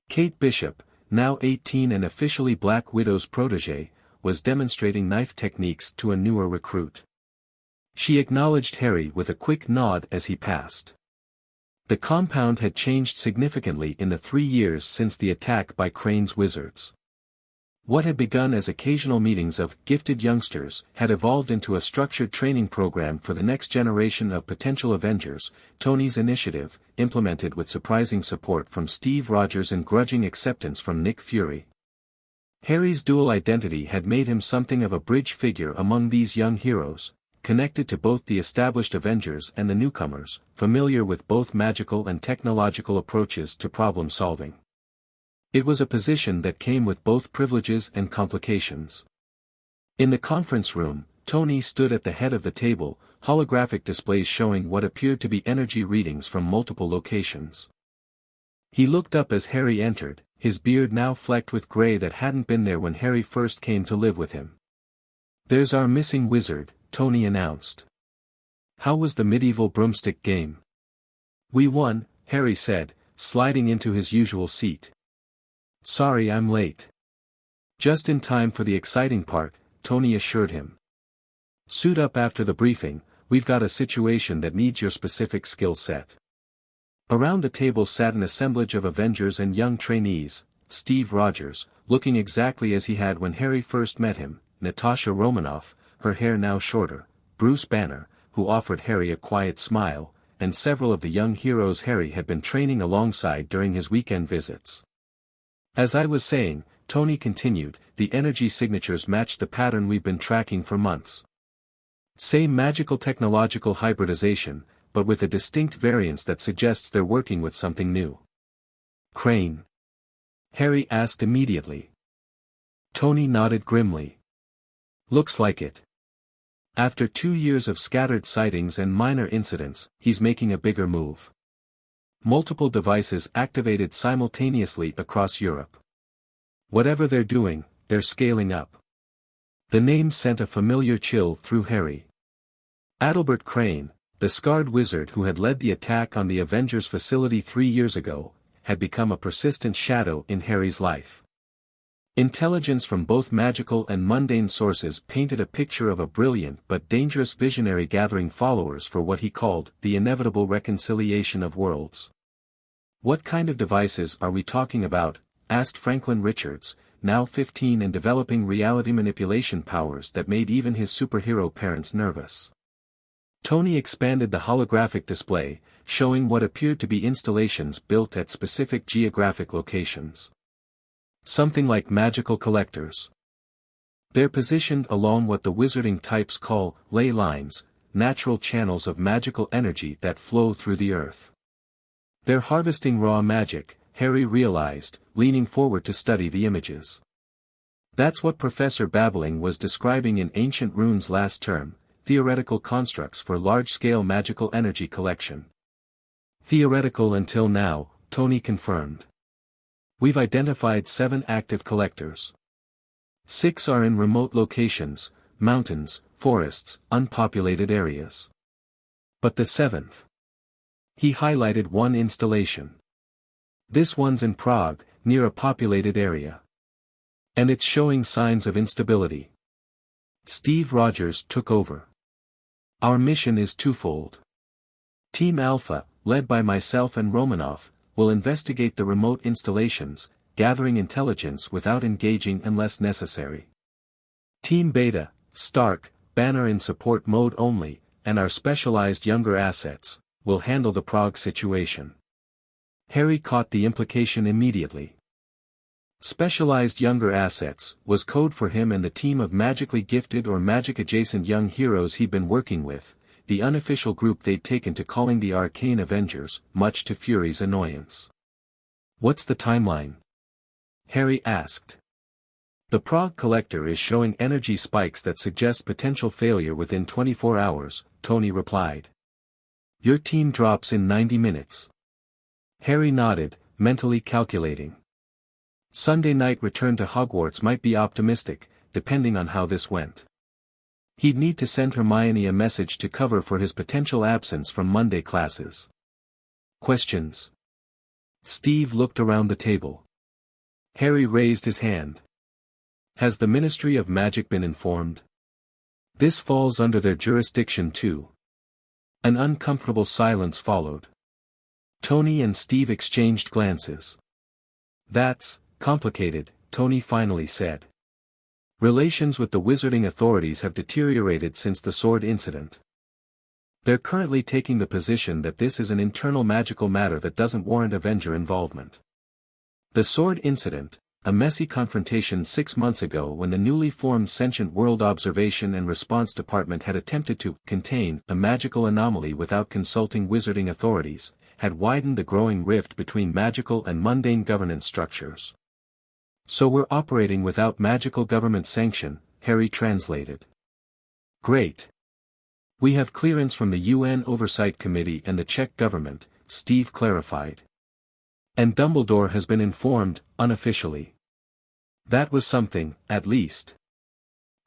Kate Bishop, now 18 and officially Black Widow's protégé, was demonstrating knife techniques to a newer recruit. She acknowledged Harry with a quick nod as he passed. The compound had changed significantly in the 3 years since the attack by Crane's wizards. What had begun as occasional meetings of gifted youngsters had evolved into a structured training program for the next generation of potential Avengers, Tony's initiative, implemented with surprising support from Steve Rogers and grudging acceptance from Nick Fury. Harry's dual identity had made him something of a bridge figure among these young heroes, connected to both the established Avengers and the newcomers, familiar with both magical and technological approaches to problem solving. It was a position that came with both privileges and complications. In the conference room, Tony stood at the head of the table, holographic displays showing what appeared to be energy readings from multiple locations. He looked up as Harry entered, his beard now flecked with gray that hadn't been there when Harry first came to live with him. "There's our missing wizard," Tony announced. "How was the medieval broomstick game?" "We won," Harry said, sliding into his usual seat. "Sorry I'm late." "Just in time for the exciting part," Tony assured him. "Suit up after the briefing, we've got a situation that needs your specific skill set. Around the table sat an assemblage of Avengers and young trainees: Steve Rogers, looking exactly as he had when Harry first met him; Natasha Romanoff, her hair now shorter; Bruce Banner, who offered Harry a quiet smile; and several of the young heroes Harry had been training alongside during his weekend visits. As I was saying, Tony continued, the energy signatures match the pattern we've been tracking for months. Same magical technological hybridization, but with a distinct variance that suggests they're working with something new. Crane? Harry asked immediately. Tony nodded grimly. Looks like it. After 2 years of scattered sightings and minor incidents, he's making a bigger move. Multiple devices activated simultaneously across Europe. Whatever they're doing, they're scaling up. The name sent a familiar chill through Harry. Adalbert Crane, the scarred wizard who had led the attack on the Avengers facility 3 years ago, had become a persistent shadow in Harry's life. Intelligence from both magical and mundane sources painted a picture of a brilliant but dangerous visionary gathering followers for what he called the inevitable reconciliation of worlds. "What kind of devices are we talking about?" asked Franklin Richards, now 15 and developing reality manipulation powers that made even his superhero parents nervous. Tony expanded the holographic display, showing what appeared to be installations built at specific geographic locations. Something like magical collectors. They're positioned along what the wizarding types call ley lines, natural channels of magical energy that flow through the earth. They're harvesting raw magic, Harry realized, leaning forward to study the images. That's what Professor Babbling was describing in Ancient Runes last term, theoretical constructs for large-scale magical energy collection. Theoretical until now, Tony confirmed. We've identified 7 active collectors. 6 are in remote locations, mountains, forests, unpopulated areas. But the 7th. He highlighted one installation. This one's in Prague, near a populated area. And it's showing signs of instability. Steve Rogers took over. Our mission is twofold. Team Alpha, led by myself and Romanoff, will investigate the remote installations, gathering intelligence without engaging unless necessary. Team Beta, Stark, Banner in support mode only, and our specialized younger assets, will handle the Prague situation. Harry caught the implication immediately. Specialized younger assets was code for him and the team of magically gifted or magic-adjacent young heroes he'd been working with, the unofficial group they'd taken to calling the Arcane Avengers, much to Fury's annoyance. What's the timeline? Harry asked. The Prague collector is showing energy spikes that suggest potential failure within 24 hours, Tony replied. Your team drops in 90 minutes. Harry nodded, mentally calculating. Sunday night return to Hogwarts might be optimistic, depending on how this went. He'd need to send Hermione a message to cover for his potential absence from Monday classes. Questions? Steve looked around the table. Harry raised his hand. Has the Ministry of Magic been informed? This falls under their jurisdiction too. An uncomfortable silence followed. Tony and Steve exchanged glances. That's complicated, Tony finally said. Relations with the wizarding authorities have deteriorated since the sword incident. They're currently taking the position that this is an internal magical matter that doesn't warrant Avenger involvement. The sword incident, a messy confrontation 6 months ago when the newly formed Sentient World Observation and Response Department had attempted to contain a magical anomaly without consulting wizarding authorities, had widened the growing rift between magical and mundane governance structures. So we're operating without magical government sanction, Harry translated. Great. We have clearance from the UN Oversight Committee and the Czech government, Steve clarified. And Dumbledore has been informed, unofficially. That was something, at least.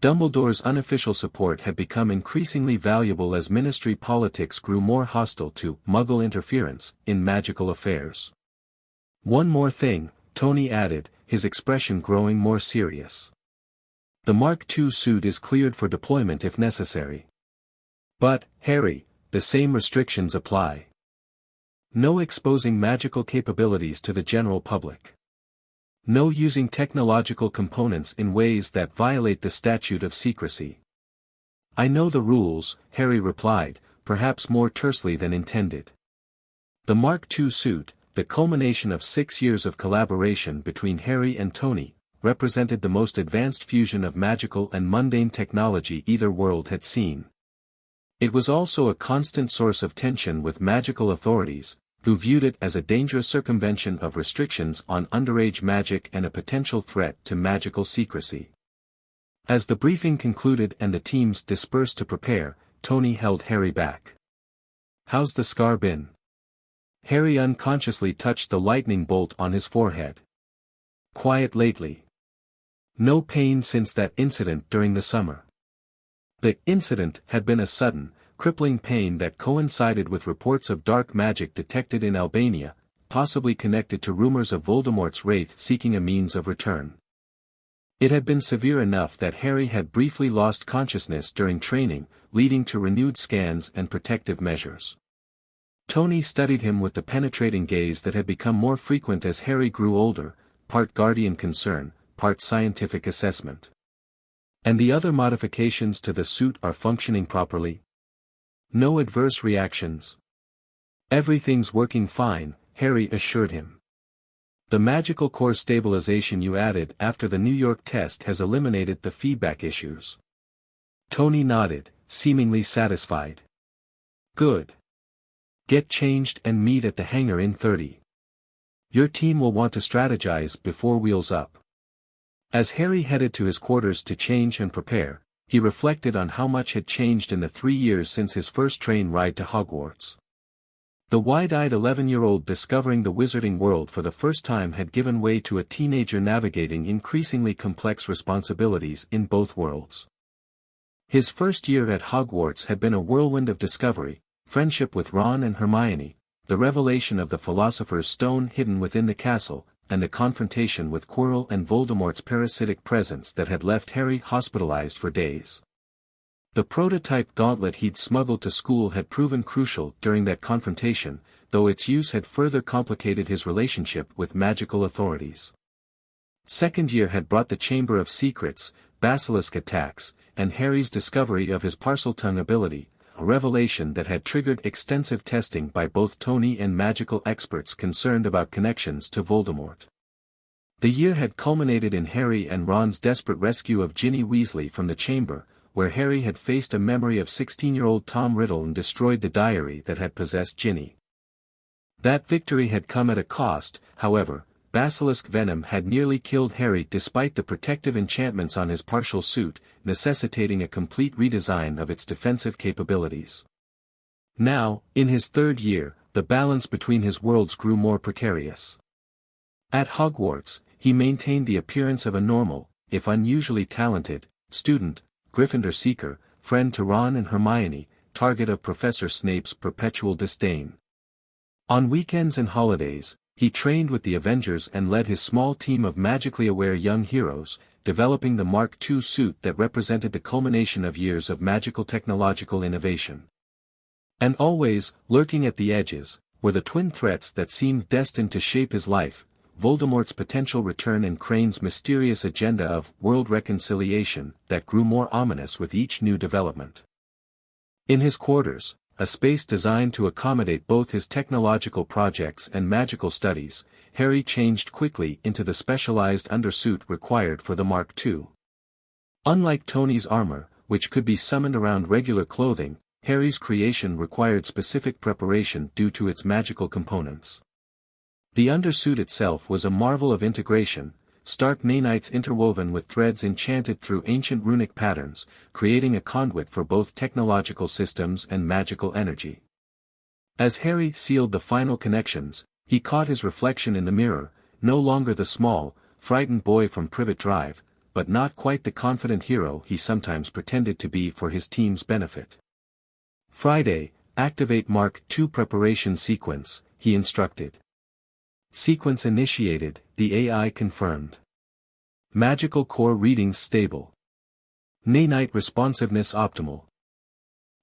Dumbledore's unofficial support had become increasingly valuable as ministry politics grew more hostile to Muggle interference in magical affairs. One more thing, Tony added, his expression growing more serious. The Mark II suit is cleared for deployment if necessary. But, Harry, the same restrictions apply. No exposing magical capabilities to the general public. No using technological components in ways that violate the statute of secrecy. I know the rules, Harry replied, perhaps more tersely than intended. The Mark II suit, the culmination of 6 years of collaboration between Harry and Tony, represented the most advanced fusion of magical and mundane technology either world had seen. It was also a constant source of tension with magical authorities, who viewed it as a dangerous circumvention of restrictions on underage magic and a potential threat to magical secrecy. As the briefing concluded and the teams dispersed to prepare, Tony held Harry back. "How's the scar been?" Harry unconsciously touched the lightning bolt on his forehead. "Quiet lately. No pain since that incident during the summer." The incident had been a sudden, crippling pain that coincided with reports of dark magic detected in Albania, possibly connected to rumors of Voldemort's wraith seeking a means of return. It had been severe enough that Harry had briefly lost consciousness during training, leading to renewed scans and protective measures. Tony studied him with the penetrating gaze that had become more frequent as Harry grew older, part guardian concern, part scientific assessment. "And the other modifications to the suit are functioning properly? No adverse reactions?" "Everything's working fine," Harry assured him. "The magical core stabilization you added after the New York test has eliminated the feedback issues." Tony nodded, seemingly satisfied. "Good. Get changed and meet at the hangar in 30. Your team will want to strategize before wheels up." As Harry headed to his quarters to change and prepare, he reflected on how much had changed in the 3 years since his first train ride to Hogwarts. The wide-eyed 11-year-old discovering the wizarding world for the first time had given way to a teenager navigating increasingly complex responsibilities in both worlds. His first year at Hogwarts had been a whirlwind of discovery, friendship with Ron and Hermione, the revelation of the Philosopher's Stone hidden within the castle, and the confrontation with Quirrell and Voldemort's parasitic presence that had left Harry hospitalized for days. The prototype gauntlet he'd smuggled to school had proven crucial during that confrontation, though its use had further complicated his relationship with magical authorities. Second year had brought the Chamber of Secrets, basilisk attacks, and Harry's discovery of his Parseltongue ability, a revelation that had triggered extensive testing by both Tony and magical experts concerned about connections to Voldemort. The year had culminated in Harry and Ron's desperate rescue of Ginny Weasley from the chamber, where Harry had faced a memory of 16-year-old Tom Riddle and destroyed the diary that had possessed Ginny. That victory had come at a cost, however. Basilisk venom had nearly killed Harry despite the protective enchantments on his partial suit, necessitating a complete redesign of its defensive capabilities. Now, in his third year, the balance between his worlds grew more precarious. At Hogwarts, he maintained the appearance of a normal, if unusually talented, student, Gryffindor seeker, friend to Ron and Hermione, target of Professor Snape's perpetual disdain. On weekends and holidays, he trained with the Avengers and led his small team of magically aware young heroes, developing the Mark II suit that represented the culmination of years of magical technological innovation. And always, lurking at the edges, were the twin threats that seemed destined to shape his life: Voldemort's potential return and Crane's mysterious agenda of world reconciliation that grew more ominous with each new development. In his quarters, a space designed to accommodate both his technological projects and magical studies, Harry changed quickly into the specialized undersuit required for the Mark II. Unlike Tony's armor, which could be summoned around regular clothing, Harry's creation required specific preparation due to its magical components. The undersuit itself was a marvel of integration, stark nanites interwoven with threads enchanted through ancient runic patterns, creating a conduit for both technological systems and magical energy. As Harry sealed the final connections, he caught his reflection in the mirror, no longer the small, frightened boy from Privet Drive, but not quite the confident hero he sometimes pretended to be for his team's benefit. "Friday, activate Mark II preparation sequence," he instructed. Sequence initiated, the AI confirmed. Magical core readings stable. Nanite responsiveness optimal.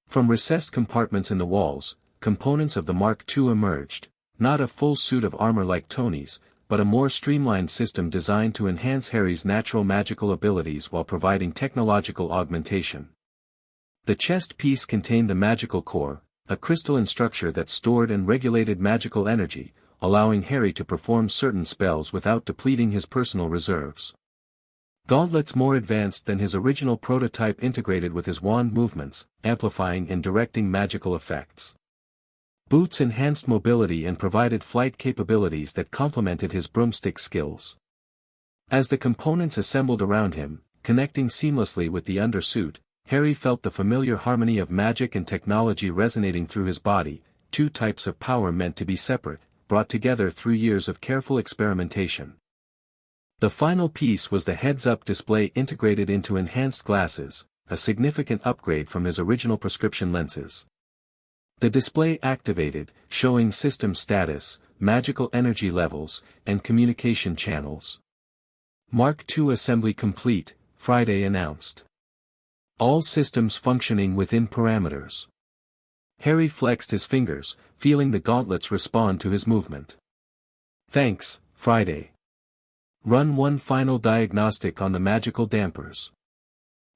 From recessed compartments in the walls, components of the Mark II emerged, not a full suit of armor like Tony's, but a more streamlined system designed to enhance Harry's natural magical abilities while providing technological augmentation. The chest piece contained the magical core, a crystalline structure that stored and regulated magical energy, allowing Harry to perform certain spells without depleting his personal reserves. Gauntlets more advanced than his original prototype integrated with his wand movements, amplifying and directing magical effects. Boots enhanced mobility and provided flight capabilities that complemented his broomstick skills. As the components assembled around him, connecting seamlessly with the undersuit, Harry felt the familiar harmony of magic and technology resonating through his body, two types of power meant to be separate, brought together through years of careful experimentation. The final piece was the heads-up display integrated into enhanced glasses, a significant upgrade from his original prescription lenses. The display activated, showing system status, magical energy levels, and communication channels. Mark II assembly complete, Friday announced. All systems functioning within parameters. Harry flexed his fingers, feeling the gauntlets respond to his movement. Thanks, Friday. Run one final diagnostic on the magical dampers.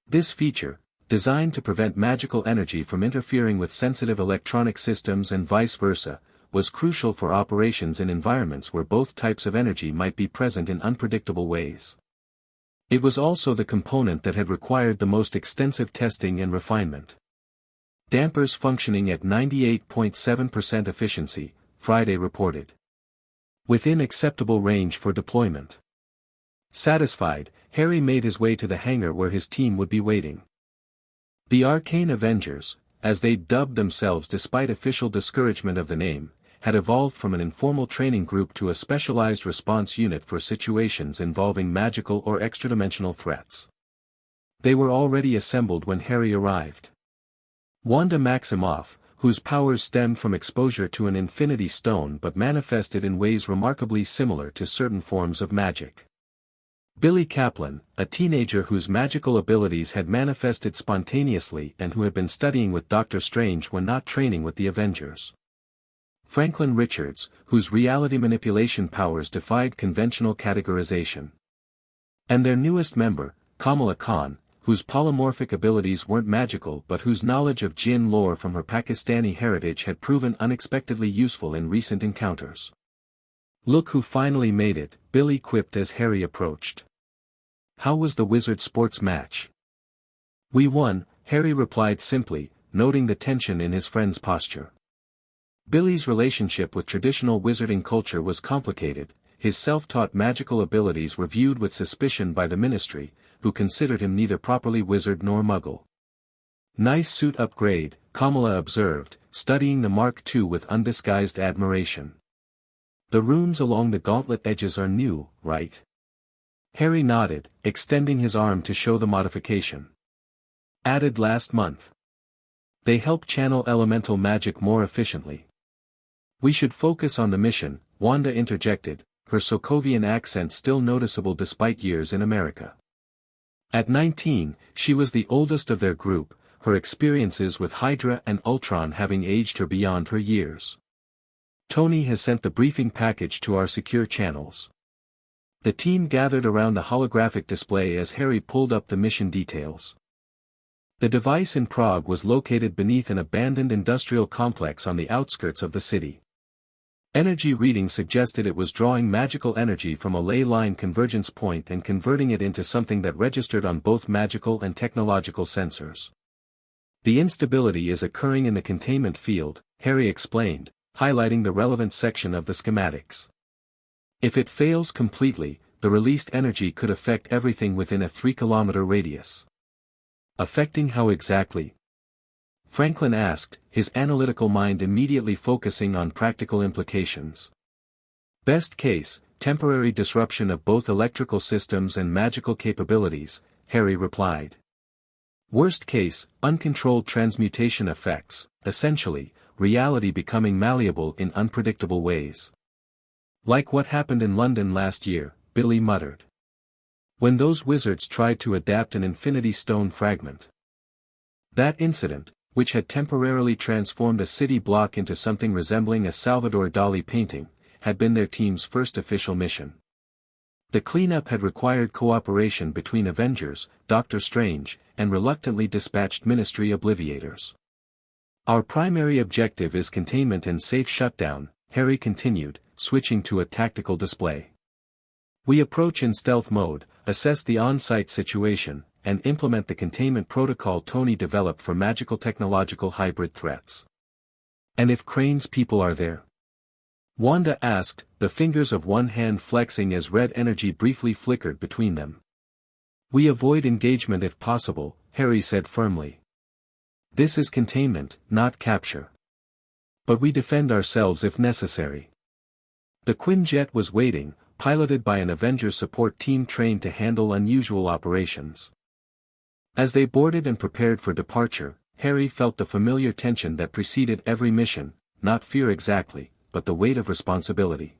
This feature, designed to prevent magical energy from interfering with sensitive electronic systems and vice versa, was crucial for operations in environments where both types of energy might be present in unpredictable ways. It was also the component that had required the most extensive testing and refinement. Dampers functioning at 98.7% efficiency, Friday reported. Within acceptable range for deployment. Satisfied, Harry made his way to the hangar where his team would be waiting. The Arcane Avengers, as they dubbed themselves despite official discouragement of the name, had evolved from an informal training group to a specialized response unit for situations involving magical or extradimensional threats. They were already assembled when Harry arrived. Wanda Maximoff, whose powers stemmed from exposure to an infinity stone but manifested in ways remarkably similar to certain forms of magic. Billy Kaplan, a teenager whose magical abilities had manifested spontaneously and who had been studying with Doctor Strange when not training with the Avengers. Franklin Richards, whose reality manipulation powers defied conventional categorization. And their newest member, Kamala Khan, whose polymorphic abilities weren't magical but whose knowledge of Jinn lore from her Pakistani heritage had proven unexpectedly useful in recent encounters. "Look who finally made it," Billy quipped as Harry approached. "How was the wizard sports match?" "We won," Harry replied simply, noting the tension in his friend's posture. Billy's relationship with traditional wizarding culture was complicated. His self-taught magical abilities were viewed with suspicion by the Ministry, who considered him neither properly wizard nor muggle. "Nice suit upgrade," Kamala observed, studying the Mark II with undisguised admiration. "The runes along the gauntlet edges are new, right?" Harry nodded, extending his arm to show the modification. "Added last month. They help channel elemental magic more efficiently." "We should focus on the mission," Wanda interjected, her Sokovian accent still noticeable despite years in America. At 19, she was the oldest of their group, her experiences with Hydra and Ultron having aged her beyond her years. "Tony has sent the briefing package to our secure channels." The team gathered around the holographic display as Harry pulled up the mission details. The device in Prague was located beneath an abandoned industrial complex on the outskirts of the city. Energy readings suggested it was drawing magical energy from a ley line convergence point and converting it into something that registered on both magical and technological sensors. "The instability is occurring in the containment field," Harry explained, highlighting the relevant section of the schematics. "If it fails completely, the released energy could affect everything within a 3-kilometer radius." "Affecting how exactly?" Franklin asked, his analytical mind immediately focusing on practical implications. "Best case, temporary disruption of both electrical systems and magical capabilities," Harry replied. "Worst case, uncontrolled transmutation effects, essentially, reality becoming malleable in unpredictable ways." "Like what happened in London last year," Billy muttered. "When those wizards tried to adapt an infinity stone fragment." "That incident," which had temporarily transformed a city block into something resembling a Salvador Dali painting, had been their team's first official mission. The cleanup had required cooperation between Avengers, Doctor Strange, and reluctantly dispatched Ministry obliviators. Our primary objective is containment and safe shutdown, Harry continued, switching to a tactical display. We approach in stealth mode, assess the on-site situation, and implement the containment protocol Tony developed for magical technological hybrid threats. And if Crane's people are there? Wanda asked, the fingers of one hand flexing as red energy briefly flickered between them. We avoid engagement if possible, Harry said firmly. This is containment, not capture. But we defend ourselves if necessary. The Quinjet was waiting, piloted by an Avengers support team trained to handle unusual operations. As they boarded and prepared for departure, Harry felt the familiar tension that preceded every mission, not fear exactly, but the weight of responsibility.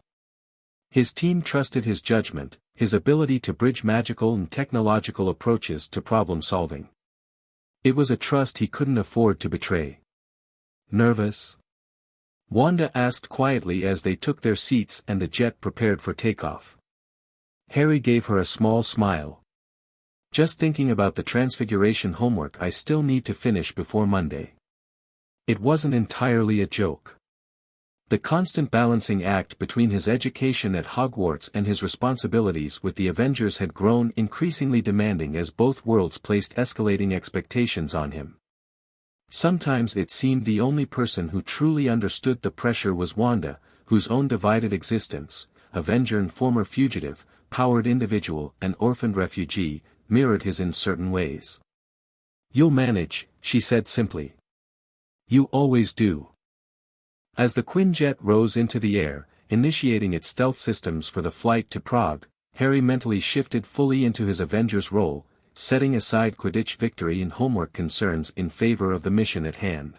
His team trusted his judgment, his ability to bridge magical and technological approaches to problem solving. It was a trust he couldn't afford to betray. Nervous? Wanda asked quietly as they took their seats and the jet prepared for takeoff. Harry gave her a small smile. Just thinking about the transfiguration homework I still need to finish before Monday. It wasn't entirely a joke. The constant balancing act between his education at Hogwarts and his responsibilities with the Avengers had grown increasingly demanding as both worlds placed escalating expectations on him. Sometimes it seemed the only person who truly understood the pressure was Wanda, whose own divided existence, Avenger and former fugitive, powered individual and orphaned refugee, mirrored his in certain ways. You'll manage, she said simply. You always do. As the Quinjet rose into the air, initiating its stealth systems for the flight to Prague, Harry mentally shifted fully into his Avengers role, setting aside Quidditch victory and homework concerns in favor of the mission at hand.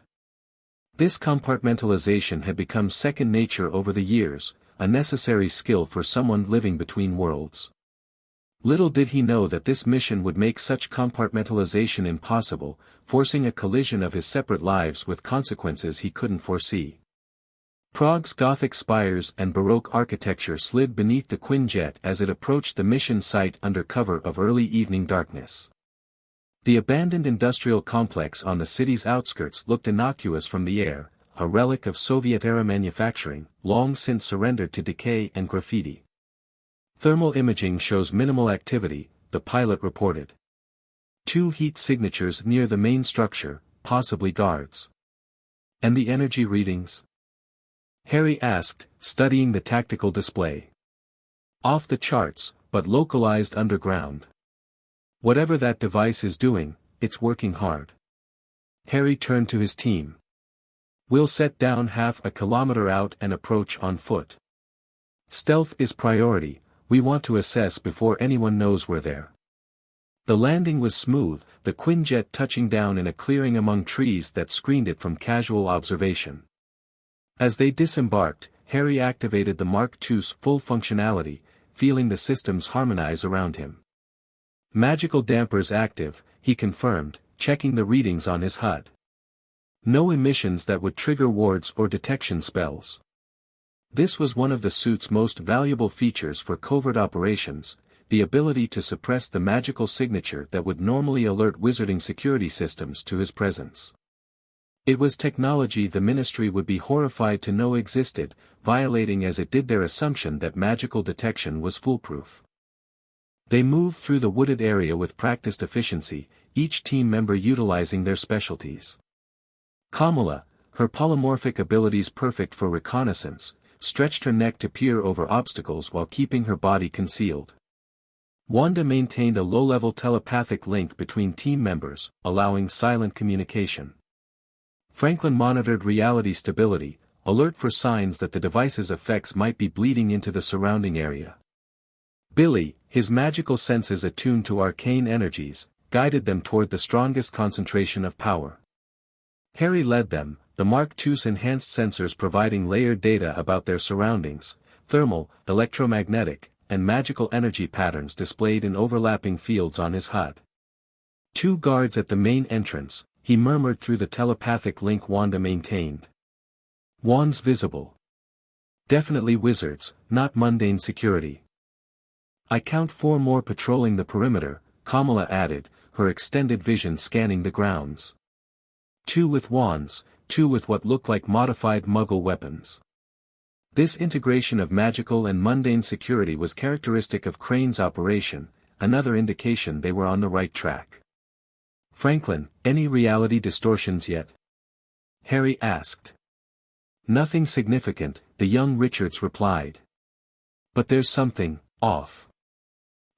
This compartmentalization had become second nature over the years, a necessary skill for someone living between worlds. Little did he know that this mission would make such compartmentalization impossible, forcing a collision of his separate lives with consequences he couldn't foresee. Prague's Gothic spires and Baroque architecture slid beneath the Quinjet as it approached the mission site under cover of early evening darkness. The abandoned industrial complex on the city's outskirts looked innocuous from the air, a relic of Soviet-era manufacturing, long since surrendered to decay and graffiti. Thermal imaging shows minimal activity, the pilot reported. 2 heat signatures near the main structure, possibly guards. And the energy readings? Harry asked, studying the tactical display. Off the charts, but localized underground. Whatever that device is doing, it's working hard. Harry turned to his team. We'll set down half a kilometer out and approach on foot. Stealth is priority, we want to assess before anyone knows we're there. The landing was smooth, the Quinjet touching down in a clearing among trees that screened it from casual observation. As they disembarked, Harry activated the Mark II's full functionality, feeling the systems harmonize around him. Magical dampers active, he confirmed, checking the readings on his HUD. No emissions that would trigger wards or detection spells. This was one of the suit's most valuable features for covert operations, the ability to suppress the magical signature that would normally alert wizarding security systems to his presence. It was technology the Ministry would be horrified to know existed, violating as it did their assumption that magical detection was foolproof. They moved through the wooded area with practiced efficiency, each team member utilizing their specialties. Kamala, her polymorphic abilities perfect for reconnaissance, stretched her neck to peer over obstacles while keeping her body concealed. Wanda maintained a low-level telepathic link between team members, allowing silent communication. Franklin monitored reality stability, alert for signs that the device's effects might be bleeding into the surrounding area. Billy, his magical senses attuned to arcane energies, guided them toward the strongest concentration of power. Harry led them, the Mark II's enhanced sensors providing layered data about their surroundings, thermal, electromagnetic, and magical energy patterns displayed in overlapping fields on his HUD. 2 guards at the main entrance, he murmured through the telepathic link Wanda maintained. Wands visible. Definitely wizards, not mundane security. I count 4 more patrolling the perimeter, Kamala added, her extended vision scanning the grounds. 2 with wands, 2 with what looked like modified Muggle weapons. This integration of magical and mundane security was characteristic of Crane's operation, another indication they were on the right track. Franklin, any reality distortions yet? Harry asked. Nothing significant, the young Richards replied. But there's something off.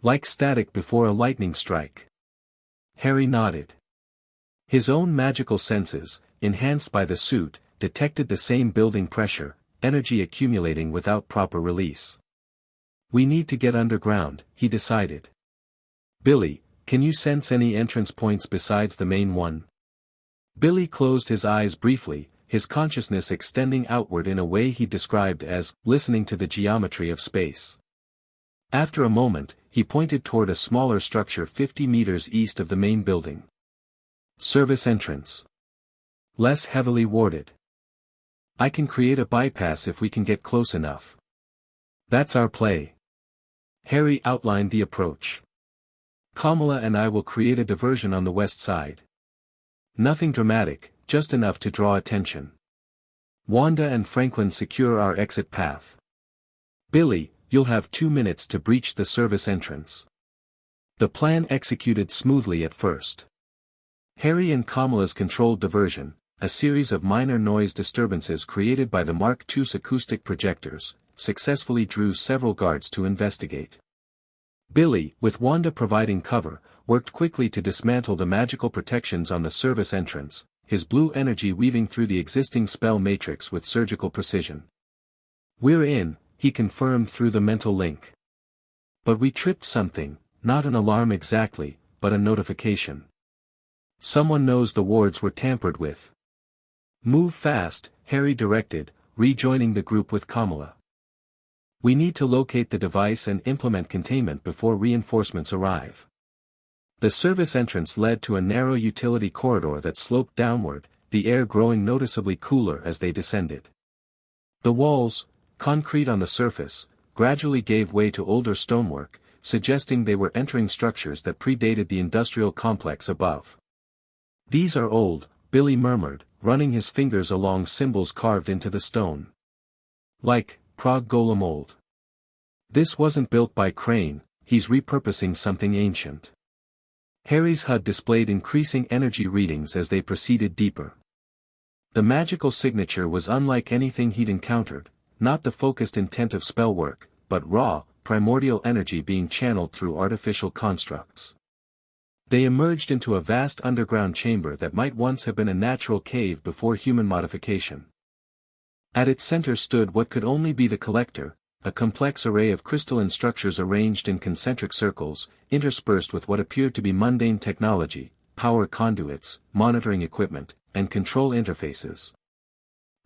Like static before a lightning strike. Harry nodded. His own magical senses, enhanced by the suit, detected the same building pressure, energy accumulating without proper release. We need to get underground, he decided. Billy, can you sense any entrance points besides the main one? Billy closed his eyes briefly, his consciousness extending outward in a way he described as listening to the geometry of space. After a moment, he pointed toward a smaller structure 50 meters east of the main building. Service entrance. Less heavily warded. I can create a bypass if we can get close enough. That's our play. Harry outlined the approach. Kamala and I will create a diversion on the west side. Nothing dramatic, just enough to draw attention. Wanda and Franklin secure our exit path. Billy, you'll have 2 minutes to breach the service entrance. The plan executed smoothly at first. Harry and Kamala's controlled diversion, a series of minor noise disturbances created by the Mark II's acoustic projectors, successfully drew several guards to investigate. Billy, with Wanda providing cover, worked quickly to dismantle the magical protections on the service entrance, his blue energy weaving through the existing spell matrix with surgical precision. We're in, he confirmed through the mental link. But we tripped something, not an alarm exactly, but a notification. Someone knows the wards were tampered with. Move fast, Harry directed, rejoining the group with Kamala. We need to locate the device and implement containment before reinforcements arrive. The service entrance led to a narrow utility corridor that sloped downward, the air growing noticeably cooler as they descended. The walls, concrete on the surface, gradually gave way to older stonework, suggesting they were entering structures that predated the industrial complex above. These are old, Billy murmured, running his fingers along symbols carved into the stone. Like, Prague Golem old. This wasn't built by Crane, he's repurposing something ancient. Harry's HUD displayed increasing energy readings as they proceeded deeper. The magical signature was unlike anything he'd encountered, not the focused intent of spell work, but raw, primordial energy being channeled through artificial constructs. They emerged into a vast underground chamber that might once have been a natural cave before human modification. At its center stood what could only be the collector, a complex array of crystalline structures arranged in concentric circles, interspersed with what appeared to be mundane technology, power conduits, monitoring equipment, and control interfaces.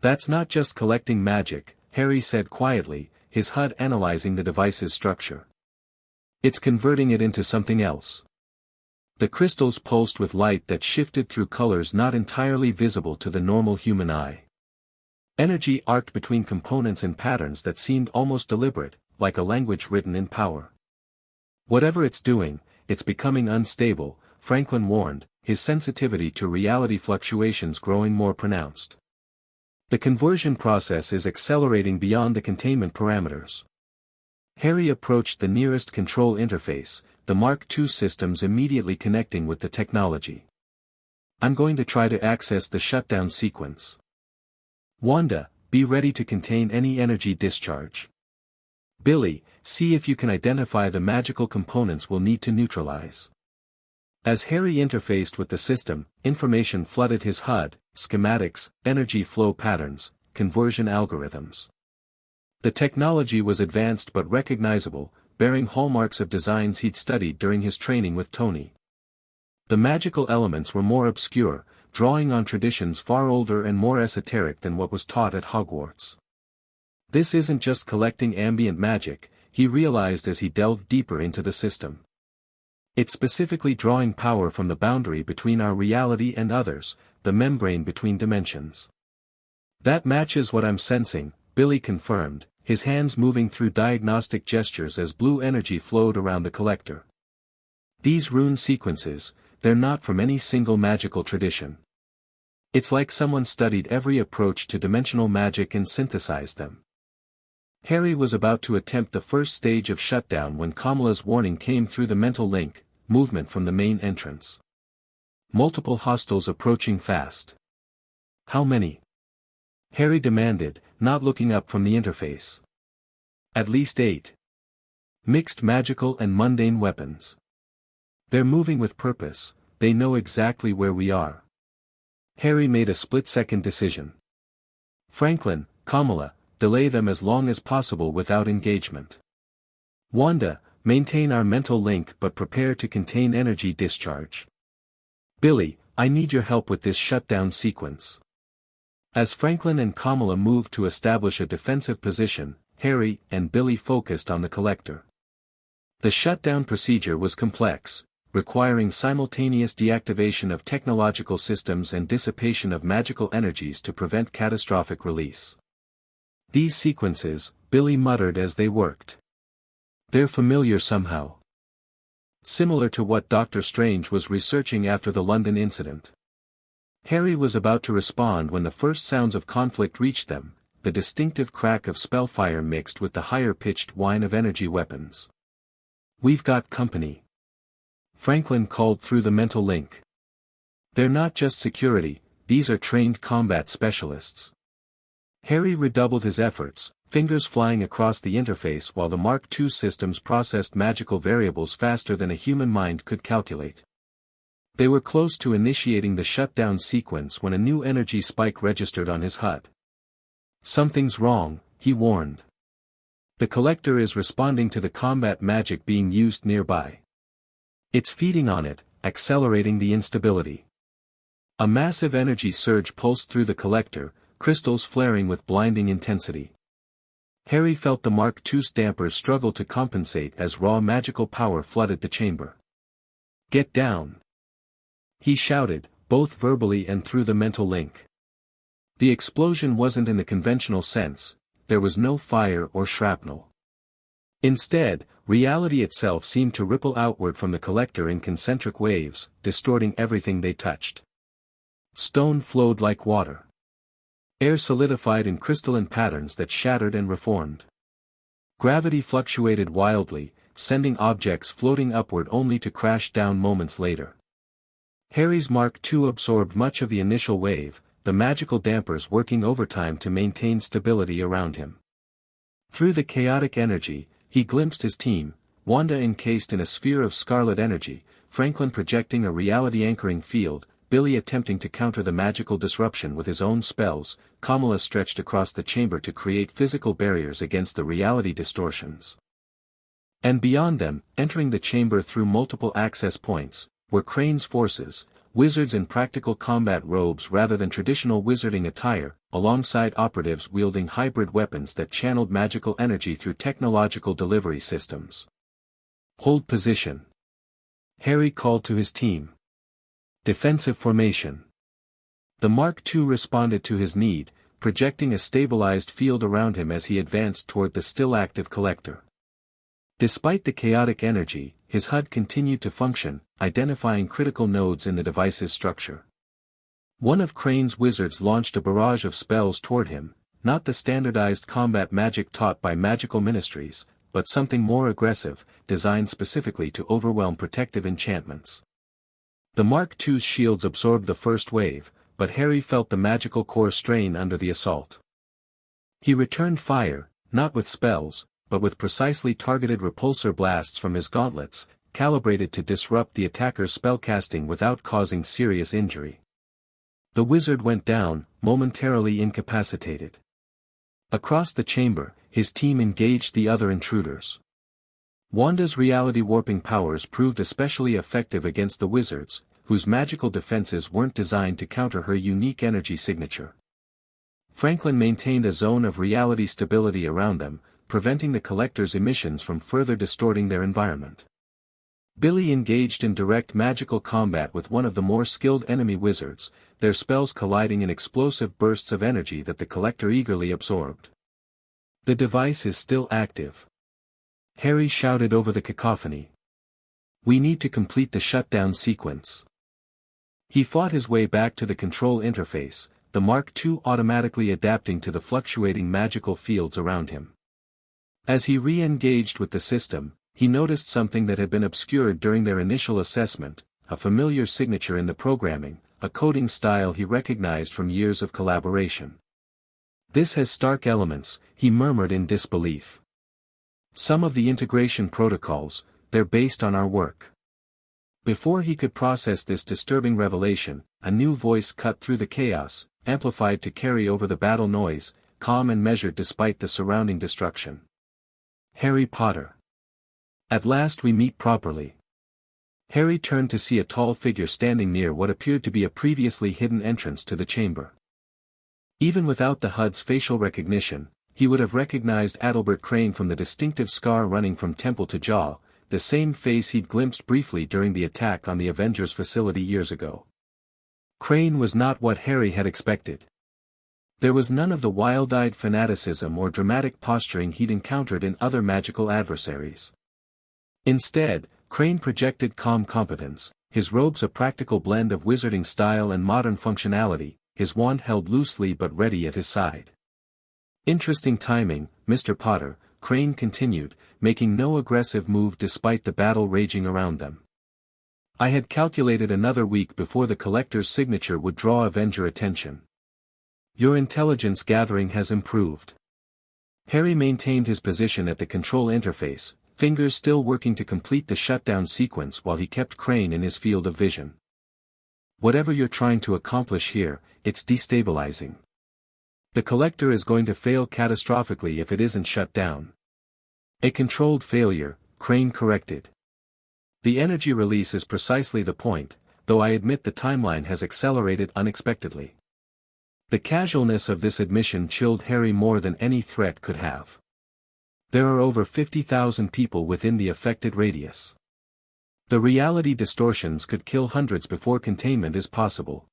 That's not just collecting magic, Harry said quietly, his HUD analyzing the device's structure. It's converting it into something else. The crystals pulsed with light that shifted through colors not entirely visible to the normal human eye. Energy arced between components and patterns that seemed almost deliberate, like a language written in power. Whatever it's doing, it's becoming unstable, Franklin warned, his sensitivity to reality fluctuations growing more pronounced. The conversion process is accelerating beyond the containment parameters. Harry approached the nearest control interface, the Mark II systems immediately connecting with the technology. I'm going to try to access the shutdown sequence. Wanda, be ready to contain any energy discharge. Billy, see if you can identify the magical components we'll need to neutralize. As Harry interfaced with the system, information flooded his HUD, schematics, energy flow patterns, conversion algorithms. The technology was advanced but recognizable, bearing hallmarks of designs he'd studied during his training with Tony. The magical elements were more obscure, drawing on traditions far older and more esoteric than what was taught at Hogwarts. This isn't just collecting ambient magic, he realized as he delved deeper into the system. It's specifically drawing power from the boundary between our reality and others, the membrane between dimensions. That matches what I'm sensing, Billy confirmed, his hands moving through diagnostic gestures as blue energy flowed around the collector. These rune sequences, they're not from any single magical tradition. It's like someone studied every approach to dimensional magic and synthesized them. Harry was about to attempt the first stage of shutdown when Kamala's warning came through the mental link, movement from the main entrance. Multiple hostiles approaching fast. How many? Harry demanded, not looking up from the interface. At least 8. Mixed magical and mundane weapons. They're moving with purpose, they know exactly where we are. Harry made a split-second decision. Franklin, Kamala, delay them as long as possible without engagement. Wanda, maintain our mental link but prepare to contain energy discharge. Billy, I need your help with this shutdown sequence. As Franklin and Kamala moved to establish a defensive position, Harry and Billy focused on the collector. The shutdown procedure was complex, requiring simultaneous deactivation of technological systems and dissipation of magical energies to prevent catastrophic release. These sequences, Billy muttered as they worked. They're familiar somehow. Similar to what Dr. Strange was researching after the London incident. Harry was about to respond when the first sounds of conflict reached them, the distinctive crack of spellfire mixed with the higher-pitched whine of energy weapons. We've got company. Franklin called through the mental link. They're not just security, these are trained combat specialists. Harry redoubled his efforts, fingers flying across the interface while the Mark II systems processed magical variables faster than a human mind could calculate. They were close to initiating the shutdown sequence when a new energy spike registered on his HUD. Something's wrong, he warned. The collector is responding to the combat magic being used nearby. It's feeding on it, accelerating the instability. A massive energy surge pulsed through the collector, crystals flaring with blinding intensity. Harry felt the Mark II's dampers struggle to compensate as raw magical power flooded the chamber. Get down! He shouted, both verbally and through the mental link. The explosion wasn't in the conventional sense, there was no fire or shrapnel. Instead, reality itself seemed to ripple outward from the collector in concentric waves, distorting everything they touched. Stone flowed like water. Air solidified in crystalline patterns that shattered and reformed. Gravity fluctuated wildly, sending objects floating upward only to crash down moments later. Harry's Mark II absorbed much of the initial wave, the magical dampers working overtime to maintain stability around him. Through the chaotic energy, he glimpsed his team, Wanda encased in a sphere of scarlet energy, Franklin projecting a reality-anchoring field, Billy attempting to counter the magical disruption with his own spells, Kamala stretched across the chamber to create physical barriers against the reality distortions. And beyond them, entering the chamber through multiple access points, were Crane's forces, wizards in practical combat robes rather than traditional wizarding attire, alongside operatives wielding hybrid weapons that channeled magical energy through technological delivery systems. Hold position. Harry called to his team. Defensive formation. The Mark II responded to his need, projecting a stabilized field around him as he advanced toward the still-active collector. Despite the chaotic energy, his HUD continued to function, identifying critical nodes in the device's structure. One of Crane's wizards launched a barrage of spells toward him, not the standardized combat magic taught by magical ministries, but something more aggressive, designed specifically to overwhelm protective enchantments. The Mark II's shields absorbed the first wave, but Harry felt the magical core strain under the assault. He returned fire, not with spells, but with precisely targeted repulsor blasts from his gauntlets, calibrated to disrupt the attacker's spellcasting without causing serious injury. The wizard went down, momentarily incapacitated. Across the chamber, his team engaged the other intruders. Wanda's reality-warping powers proved especially effective against the wizards, whose magical defenses weren't designed to counter her unique energy signature. Franklin maintained a zone of reality stability around them, preventing the collector's emissions from further distorting their environment. Billy engaged in direct magical combat with one of the more skilled enemy wizards, their spells colliding in explosive bursts of energy that the collector eagerly absorbed. The device is still active. Harry shouted over the cacophony. We need to complete the shutdown sequence. He fought his way back to the control interface, the Mark II automatically adapting to the fluctuating magical fields around him. As he re-engaged with the system, he noticed something that had been obscured during their initial assessment, a familiar signature in the programming, a coding style he recognized from years of collaboration. This has Stark elements, he murmured in disbelief. Some of the integration protocols, they're based on our work. Before he could process this disturbing revelation, a new voice cut through the chaos, amplified to carry over the battle noise, calm and measured despite the surrounding destruction. Harry Potter. At last we meet properly. Harry turned to see a tall figure standing near what appeared to be a previously hidden entrance to the chamber. Even without the HUD's facial recognition, he would have recognized Adalbert Crane from the distinctive scar running from temple to jaw, the same face he'd glimpsed briefly during the attack on the Avengers facility years ago. Crane was not what Harry had expected. There was none of the wild-eyed fanaticism or dramatic posturing he'd encountered in other magical adversaries. Instead, Crane projected calm competence, his robes a practical blend of wizarding style and modern functionality, his wand held loosely but ready at his side. Interesting timing, Mr. Potter, Crane continued, making no aggressive move despite the battle raging around them. I had calculated another week before the collector's signature would draw Avenger attention. Your intelligence gathering has improved. Harry maintained his position at the control interface, fingers still working to complete the shutdown sequence while he kept Crane in his field of vision. Whatever you're trying to accomplish here, it's destabilizing. The collector is going to fail catastrophically if it isn't shut down. A controlled failure, Crane corrected. The energy release is precisely the point, though I admit the timeline has accelerated unexpectedly. The casualness of this admission chilled Harry more than any threat could have. There are over 50,000 people within the affected radius. The reality distortions could kill hundreds before containment is possible.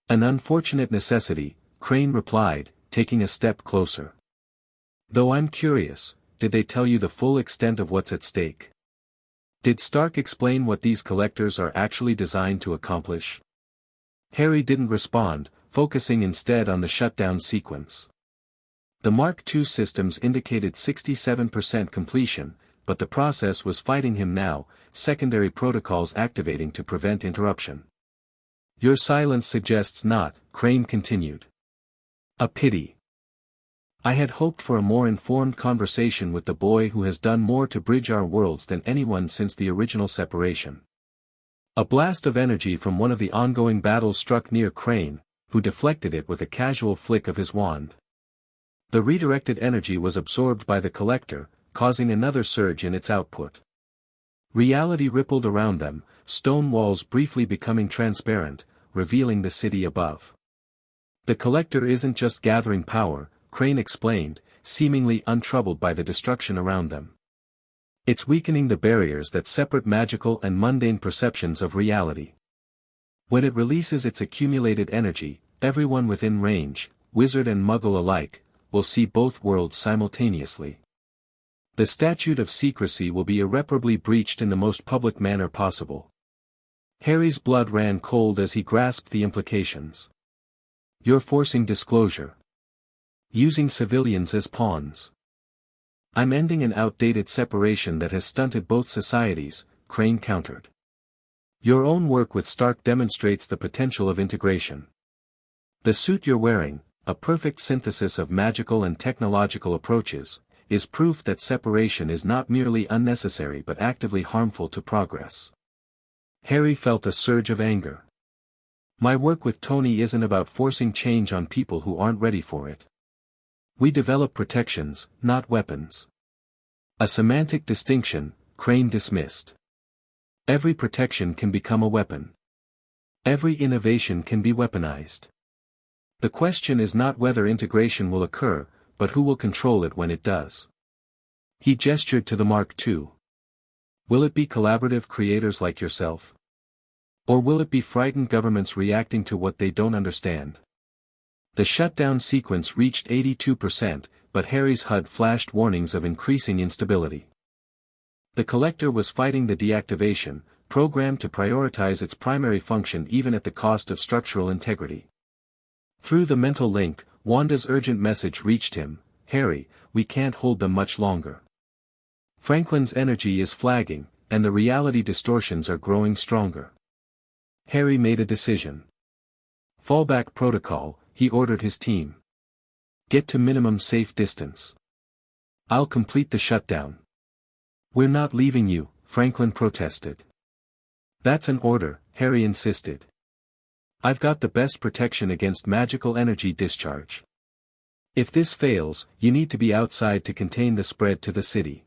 An unfortunate necessity, Crane replied, taking a step closer. Though I'm curious, did they tell you the full extent of what's at stake? Did Stark explain what these collectors are actually designed to accomplish? Harry didn't respond, focusing instead on the shutdown sequence. The Mark II systems indicated 67% completion, but the process was fighting him now, secondary protocols activating to prevent interruption. Your silence suggests not, Crane continued. A pity. I had hoped for a more informed conversation with the boy who has done more to bridge our worlds than anyone since the original separation. A blast of energy from one of the ongoing battles struck near Crane, who deflected it with a casual flick of his wand. The redirected energy was absorbed by the collector, causing another surge in its output. Reality rippled around them, stone walls briefly becoming transparent, revealing the city above. The collector isn't just gathering power, Crane explained, seemingly untroubled by the destruction around them. It's weakening the barriers that separate magical and mundane perceptions of reality. When it releases its accumulated energy, everyone within range, wizard and muggle alike, will see both worlds simultaneously. The statute of secrecy will be irreparably breached in the most public manner possible. Harry's blood ran cold as he grasped the implications. You're forcing disclosure. Using civilians as pawns. I'm ending an outdated separation that has stunted both societies, Crane countered. Your own work with Stark demonstrates the potential of integration. The suit you're wearing, a perfect synthesis of magical and technological approaches, is proof that separation is not merely unnecessary but actively harmful to progress. Harry felt a surge of anger. My work with Tony isn't about forcing change on people who aren't ready for it. We develop protections, not weapons. A semantic distinction, Crane dismissed. Every protection can become a weapon. Every innovation can be weaponized. The question is not whether integration will occur, but who will control it when it does. He gestured to the Mark II. Will it be collaborative creators like yourself? Or will it be frightened governments reacting to what they don't understand? The shutdown sequence reached 82%, but Harry's HUD flashed warnings of increasing instability. The collector was fighting the deactivation, programmed to prioritize its primary function even at the cost of structural integrity. Through the mental link, Wanda's urgent message reached him: "Harry, we can't hold them much longer. Franklin's energy is flagging, and the reality distortions are growing stronger." Harry made a decision. Fallback protocol, he ordered his team. "Get to minimum safe distance. I'll complete the shutdown." "We're not leaving you," Franklin protested. "That's an order," Harry insisted. "I've got the best protection against magical energy discharge. If this fails, you need to be outside to contain the spread to the city."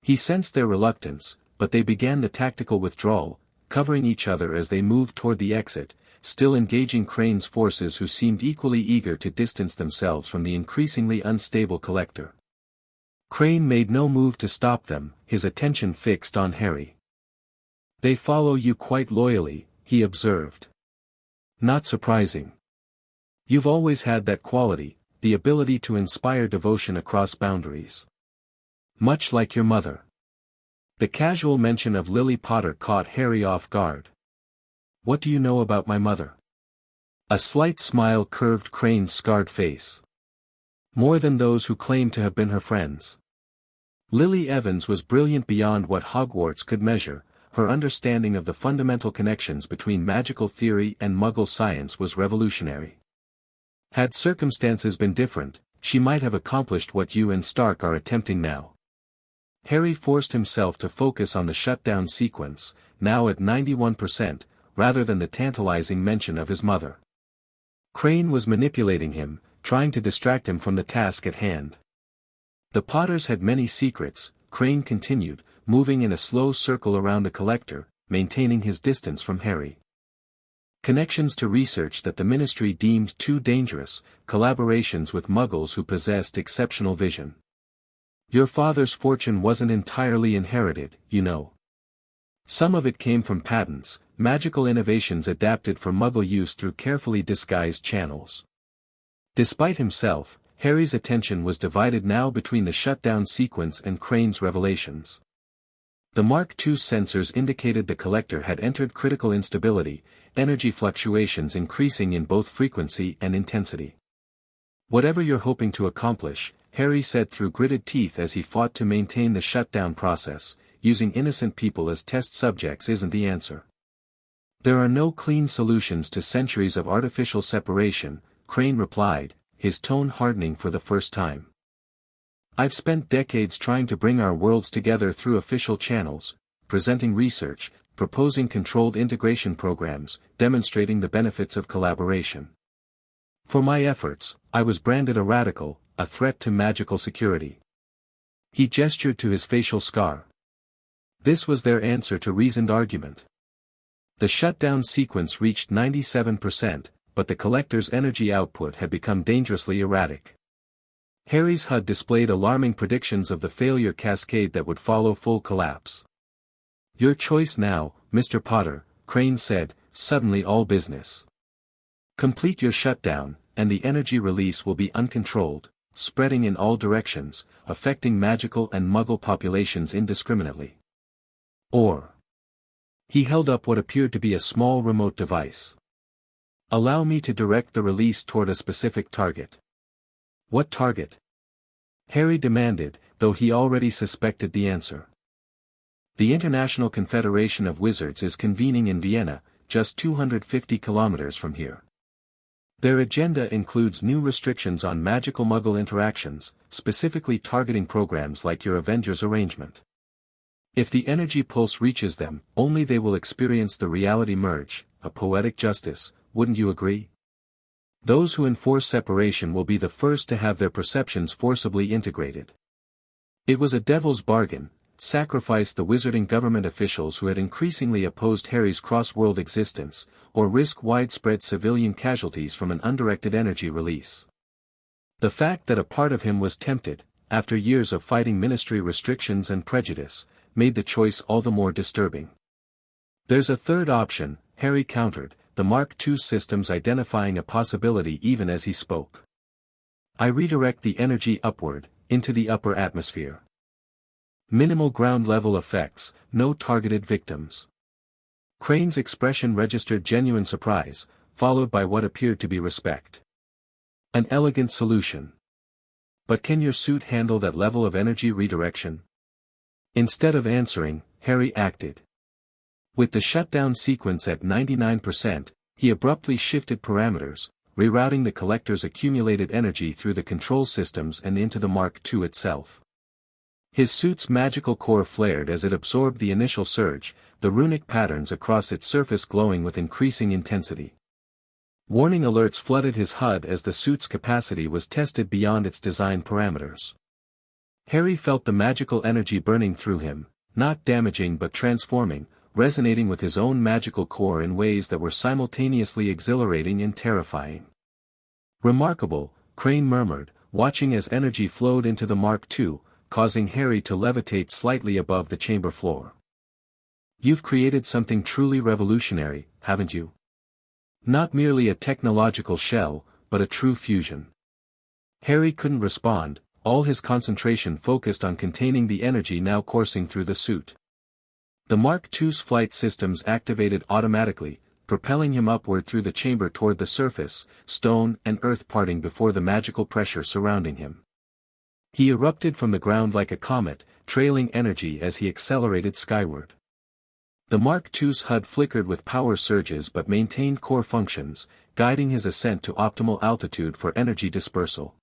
He sensed their reluctance, but they began the tactical withdrawal, covering each other as they moved toward the exit, still engaging Crane's forces who seemed equally eager to distance themselves from the increasingly unstable collector. Crane made no move to stop them, his attention fixed on Harry. "They follow you quite loyally," he observed. "Not surprising. You've always had that quality, the ability to inspire devotion across boundaries. Much like your mother." The casual mention of Lily Potter caught Harry off guard. "What do you know about my mother?" A slight smile curved Crane's scarred face. "More than those who claim to have been her friends. Lily Evans was brilliant beyond what Hogwarts could measure. Her understanding of the fundamental connections between magical theory and Muggle science was revolutionary. Had circumstances been different, she might have accomplished what you and Stark are attempting now." Harry forced himself to focus on the shutdown sequence, now at 91%, rather than the tantalizing mention of his mother. Crane was manipulating him, trying to distract him from the task at hand. "The Potters had many secrets," Crane continued, moving in a slow circle around the collector, maintaining his distance from Harry. "Connections to research that the Ministry deemed too dangerous, collaborations with Muggles who possessed exceptional vision. Your father's fortune wasn't entirely inherited, you know. Some of it came from patents, magical innovations adapted for Muggle use through carefully disguised channels." Despite himself, Harry's attention was divided now between the shutdown sequence and Crane's revelations. The Mark II sensors indicated the collector had entered critical instability, energy fluctuations increasing in both frequency and intensity. "Whatever you're hoping to accomplish," Harry said through gritted teeth as he fought to maintain the shutdown process, "using innocent people as test subjects isn't the answer. There are no clean solutions to centuries of artificial separation," Crane replied, his tone hardening for the first time. "I've spent decades trying to bring our worlds together through official channels, presenting research, proposing controlled integration programs, demonstrating the benefits of collaboration. For my efforts, I was branded a radical, a threat to magical security." He gestured to his facial scar. This was their answer to reasoned argument. The shutdown sequence reached 97%, but the collector's energy output had become dangerously erratic. Harry's HUD displayed alarming predictions of the failure cascade that would follow full collapse. "Your choice now, Mr. Potter," Crane said, suddenly all business. "Complete your shutdown, and the energy release will be uncontrolled, spreading in all directions, affecting magical and Muggle populations indiscriminately. Or..." He held up what appeared to be a small remote device. "Allow me to direct the release toward a specific target." "What target?" Harry demanded, though he already suspected the answer. "The International Confederation of Wizards is convening in Vienna, just 250 kilometers from here. Their agenda includes new restrictions on magical Muggle interactions, specifically targeting programs like your Avengers arrangement. If the energy pulse reaches them, only they will experience the reality merge, a poetic justice, wouldn't you agree? Those who enforce separation will be the first to have their perceptions forcibly integrated." It was a devil's bargain: sacrifice the wizarding government officials who had increasingly opposed Harry's cross-world existence, or risk widespread civilian casualties from an undirected energy release. The fact that a part of him was tempted, after years of fighting ministry restrictions and prejudice, made the choice all the more disturbing. There's a third option, Harry countered, the Mark II systems identifying a possibility even as he spoke. I redirect the energy upward, into the upper atmosphere. Minimal ground-level effects, no targeted victims. Crane's expression registered genuine surprise, followed by what appeared to be respect. An elegant solution. But can your suit handle that level of energy redirection? Instead of answering, Harry acted. With the shutdown sequence at 99%, he abruptly shifted parameters, rerouting the collector's accumulated energy through the control systems and into the Mark II itself. His suit's magical core flared as it absorbed the initial surge, the runic patterns across its surface glowing with increasing intensity. Warning alerts flooded his HUD as the suit's capacity was tested beyond its design parameters. Harry felt the magical energy burning through him, not damaging but transforming, resonating with his own magical core in ways that were simultaneously exhilarating and terrifying. Remarkable, Crane murmured, watching as energy flowed into the Mark II, causing Harry to levitate slightly above the chamber floor. You've created something truly revolutionary, haven't you? Not merely a technological shell, but a true fusion. Harry couldn't respond, all his concentration focused on containing the energy now coursing through the suit. The Mark II's flight systems activated automatically, propelling him upward through the chamber toward the surface, stone and earth parting before the magical pressure surrounding him. He erupted from the ground like a comet, trailing energy as he accelerated skyward. The Mark II's HUD flickered with power surges but maintained core functions, guiding his ascent to optimal altitude for energy dispersal.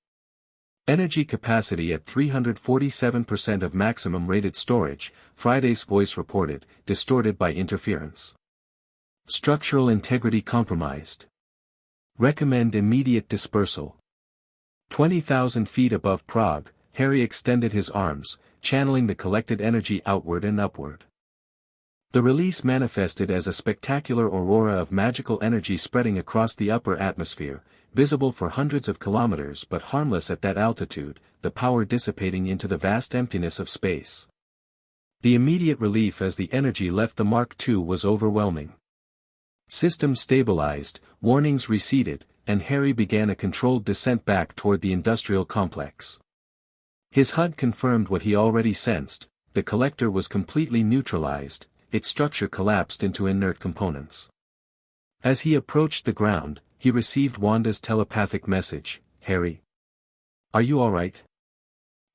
Energy capacity at 347% of maximum rated storage, Friday's voice reported, distorted by interference. Structural integrity compromised. Recommend immediate dispersal. 20,000 feet above Prague, Harry extended his arms, channeling the collected energy outward and upward. The release manifested as a spectacular aurora of magical energy spreading across the upper atmosphere, visible for hundreds of kilometers but harmless at that altitude, the power dissipating into the vast emptiness of space. The immediate relief as the energy left the Mark II was overwhelming. Systems stabilized, warnings receded, and Harry began a controlled descent back toward the industrial complex. His HUD confirmed what he already sensed, the collector was completely neutralized, its structure collapsed into inert components. As he approached the ground, he received Wanda's telepathic message, "Harry. Are you alright?"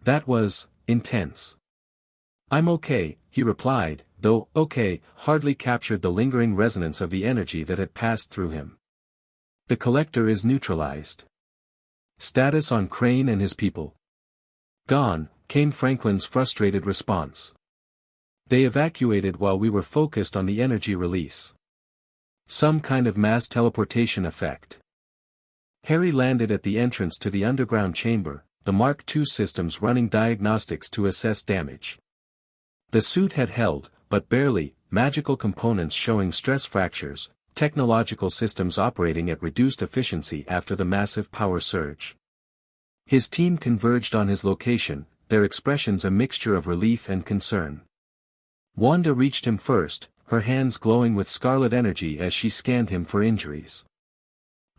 That was intense. "I'm okay," he replied, though "okay" hardly captured the lingering resonance of the energy that had passed through him. The collector is neutralized. Status on Crane and his people. Gone, came Franklin's frustrated response. They evacuated while we were focused on the energy release. Some kind of mass teleportation effect. Harry landed at the entrance to the underground chamber, the Mark II systems running diagnostics to assess damage. The suit had held, but barely, magical components showing stress fractures, technological systems operating at reduced efficiency after the massive power surge. His team converged on his location, their expressions a mixture of relief and concern. Wanda reached him first, her hands glowing with scarlet energy as she scanned him for injuries.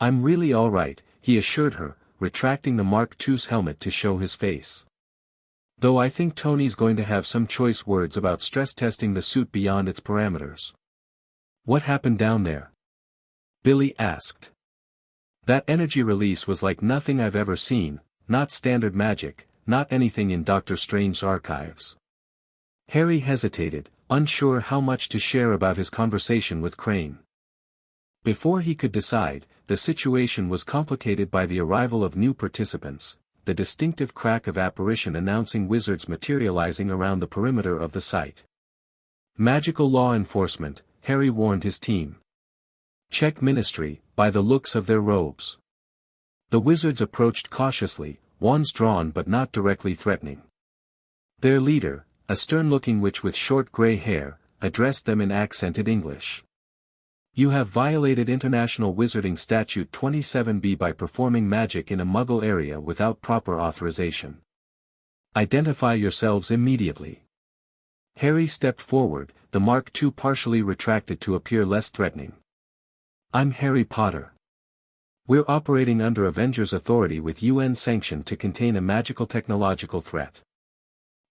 "I'm really all right," he assured her, retracting the Mark II's helmet to show his face. "Though I think Tony's going to have some choice words about stress testing the suit beyond its parameters." "What happened down there?" Billy asked. "That energy release was like nothing I've ever seen, not standard magic, not anything in Doctor Strange's archives." Harry hesitated, unsure how much to share about his conversation with Crane. Before he could decide, the situation was complicated by the arrival of new participants, the distinctive crack of apparition announcing wizards materializing around the perimeter of the site. Magical law enforcement, Harry warned his team. Check ministry, by the looks of their robes. The wizards approached cautiously, wands drawn but not directly threatening. Their leader, a stern-looking witch with short gray hair, addressed them in accented English. "You have violated International Wizarding Statute 27B by performing magic in a Muggle area without proper authorization. Identify yourselves immediately." Harry stepped forward, the Mark II partially retracted to appear less threatening. I'm Harry Potter. We're operating under Avengers authority with UN sanction to contain a magical technological threat.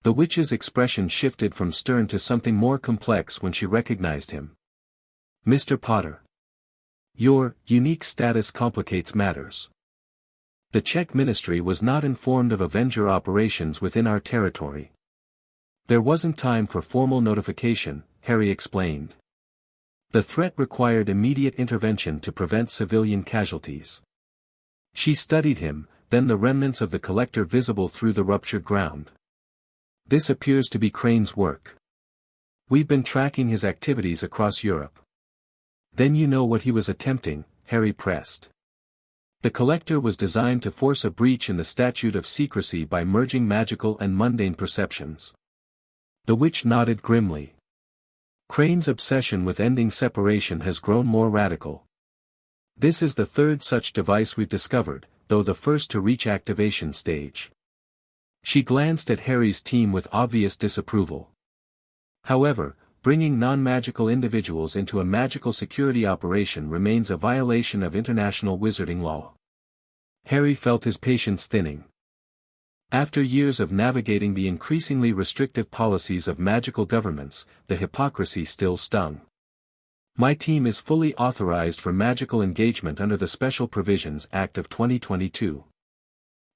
The witch's expression shifted from stern to something more complex when she recognized him. Mr. Potter. Your unique status complicates matters. The Czech ministry was not informed of Avenger operations within our territory. There wasn't time for formal notification, Harry explained. The threat required immediate intervention to prevent civilian casualties. She studied him, then the remnants of the collector visible through the ruptured ground. This appears to be Crane's work. We've been tracking his activities across Europe. Then you know what he was attempting, Harry pressed. The collector was designed to force a breach in the statute of secrecy by merging magical and mundane perceptions. The witch nodded grimly. Crane's obsession with ending separation has grown more radical. This is the third such device we've discovered, though the first to reach activation stage. She glanced at Harry's team with obvious disapproval. However, bringing non-magical individuals into a magical security operation remains a violation of international wizarding law. Harry felt his patience thinning. After years of navigating the increasingly restrictive policies of magical governments, the hypocrisy still stung. My team is fully authorized for magical engagement under the Special Provisions Act of 2022.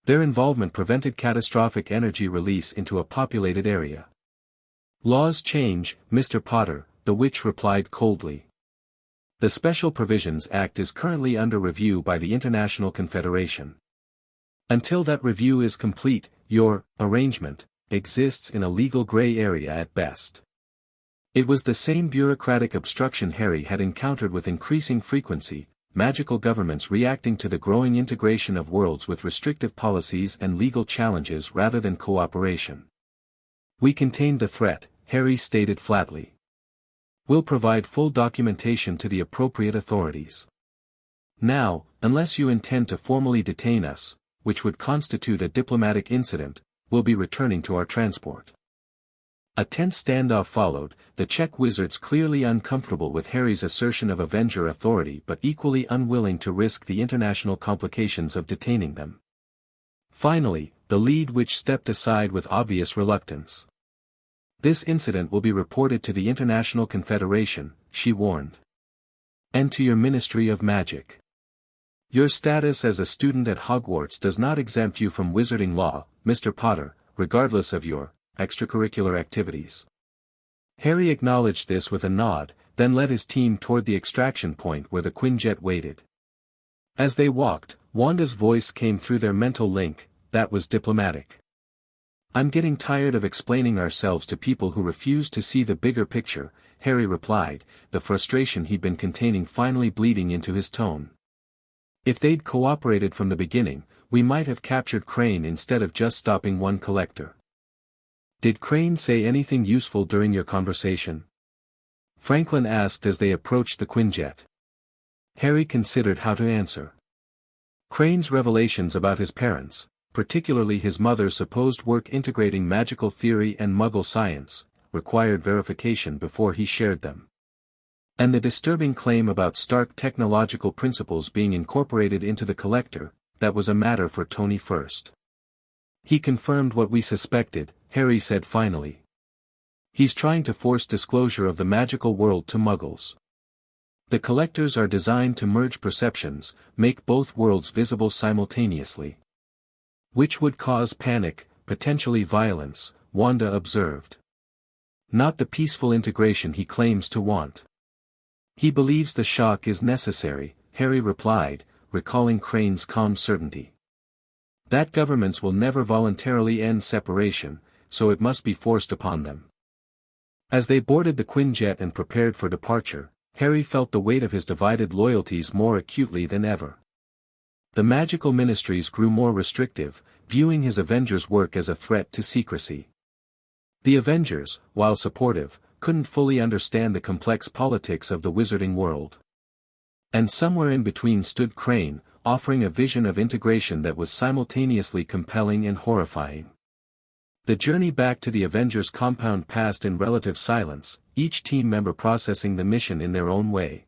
Their involvement prevented catastrophic energy release into a populated area. Laws change, Mr. Potter, the witch replied coldly. The Special Provisions Act is currently under review by the International Confederation. Until that review is complete, your arrangement exists in a legal gray area at best. It was the same bureaucratic obstruction Harry had encountered with increasing frequency, magical governments reacting to the growing integration of worlds with restrictive policies and legal challenges rather than cooperation. We contained the threat, Harry stated flatly. We'll provide full documentation to the appropriate authorities. Now, unless you intend to formally detain us, which would constitute a diplomatic incident, we'll be returning to our transport. A tense standoff followed, the Czech wizards clearly uncomfortable with Harry's assertion of Avenger authority but equally unwilling to risk the international complications of detaining them. Finally, the lead witch stepped aside with obvious reluctance. This incident will be reported to the International Confederation, she warned. And to your Ministry of Magic. Your status as a student at Hogwarts does not exempt you from wizarding law, Mr. Potter, regardless of your extracurricular activities. Harry acknowledged this with a nod, then led his team toward the extraction point where the Quinjet waited. As they walked, Wanda's voice came through their mental link, that was diplomatic. I'm getting tired of explaining ourselves to people who refuse to see the bigger picture, Harry replied, the frustration he'd been containing finally bleeding into his tone. If they'd cooperated from the beginning, we might have captured Crane instead of just stopping one collector. Did Crane say anything useful during your conversation? Franklin asked as they approached the Quinjet. Harry considered how to answer. Crane's revelations about his parents, particularly his mother's supposed work integrating magical theory and Muggle science, required verification before he shared them. And the disturbing claim about Stark technological principles being incorporated into the collector, that was a matter for Tony first. He confirmed what we suspected, Harry said finally. He's trying to force disclosure of the magical world to Muggles. The collectors are designed to merge perceptions, make both worlds visible simultaneously. Which would cause panic, potentially violence, Wanda observed. Not the peaceful integration he claims to want. He believes the shock is necessary, Harry replied, recalling Crane's calm certainty. That governments will never voluntarily end separation, so it must be forced upon them. As they boarded the Quinjet and prepared for departure, Harry felt the weight of his divided loyalties more acutely than ever. The magical ministries grew more restrictive, viewing his Avengers' work as a threat to secrecy. The Avengers, while supportive, couldn't fully understand the complex politics of the wizarding world. And somewhere in between stood Crane, offering a vision of integration that was simultaneously compelling and horrifying. The journey back to the Avengers compound passed in relative silence, each team member processing the mission in their own way.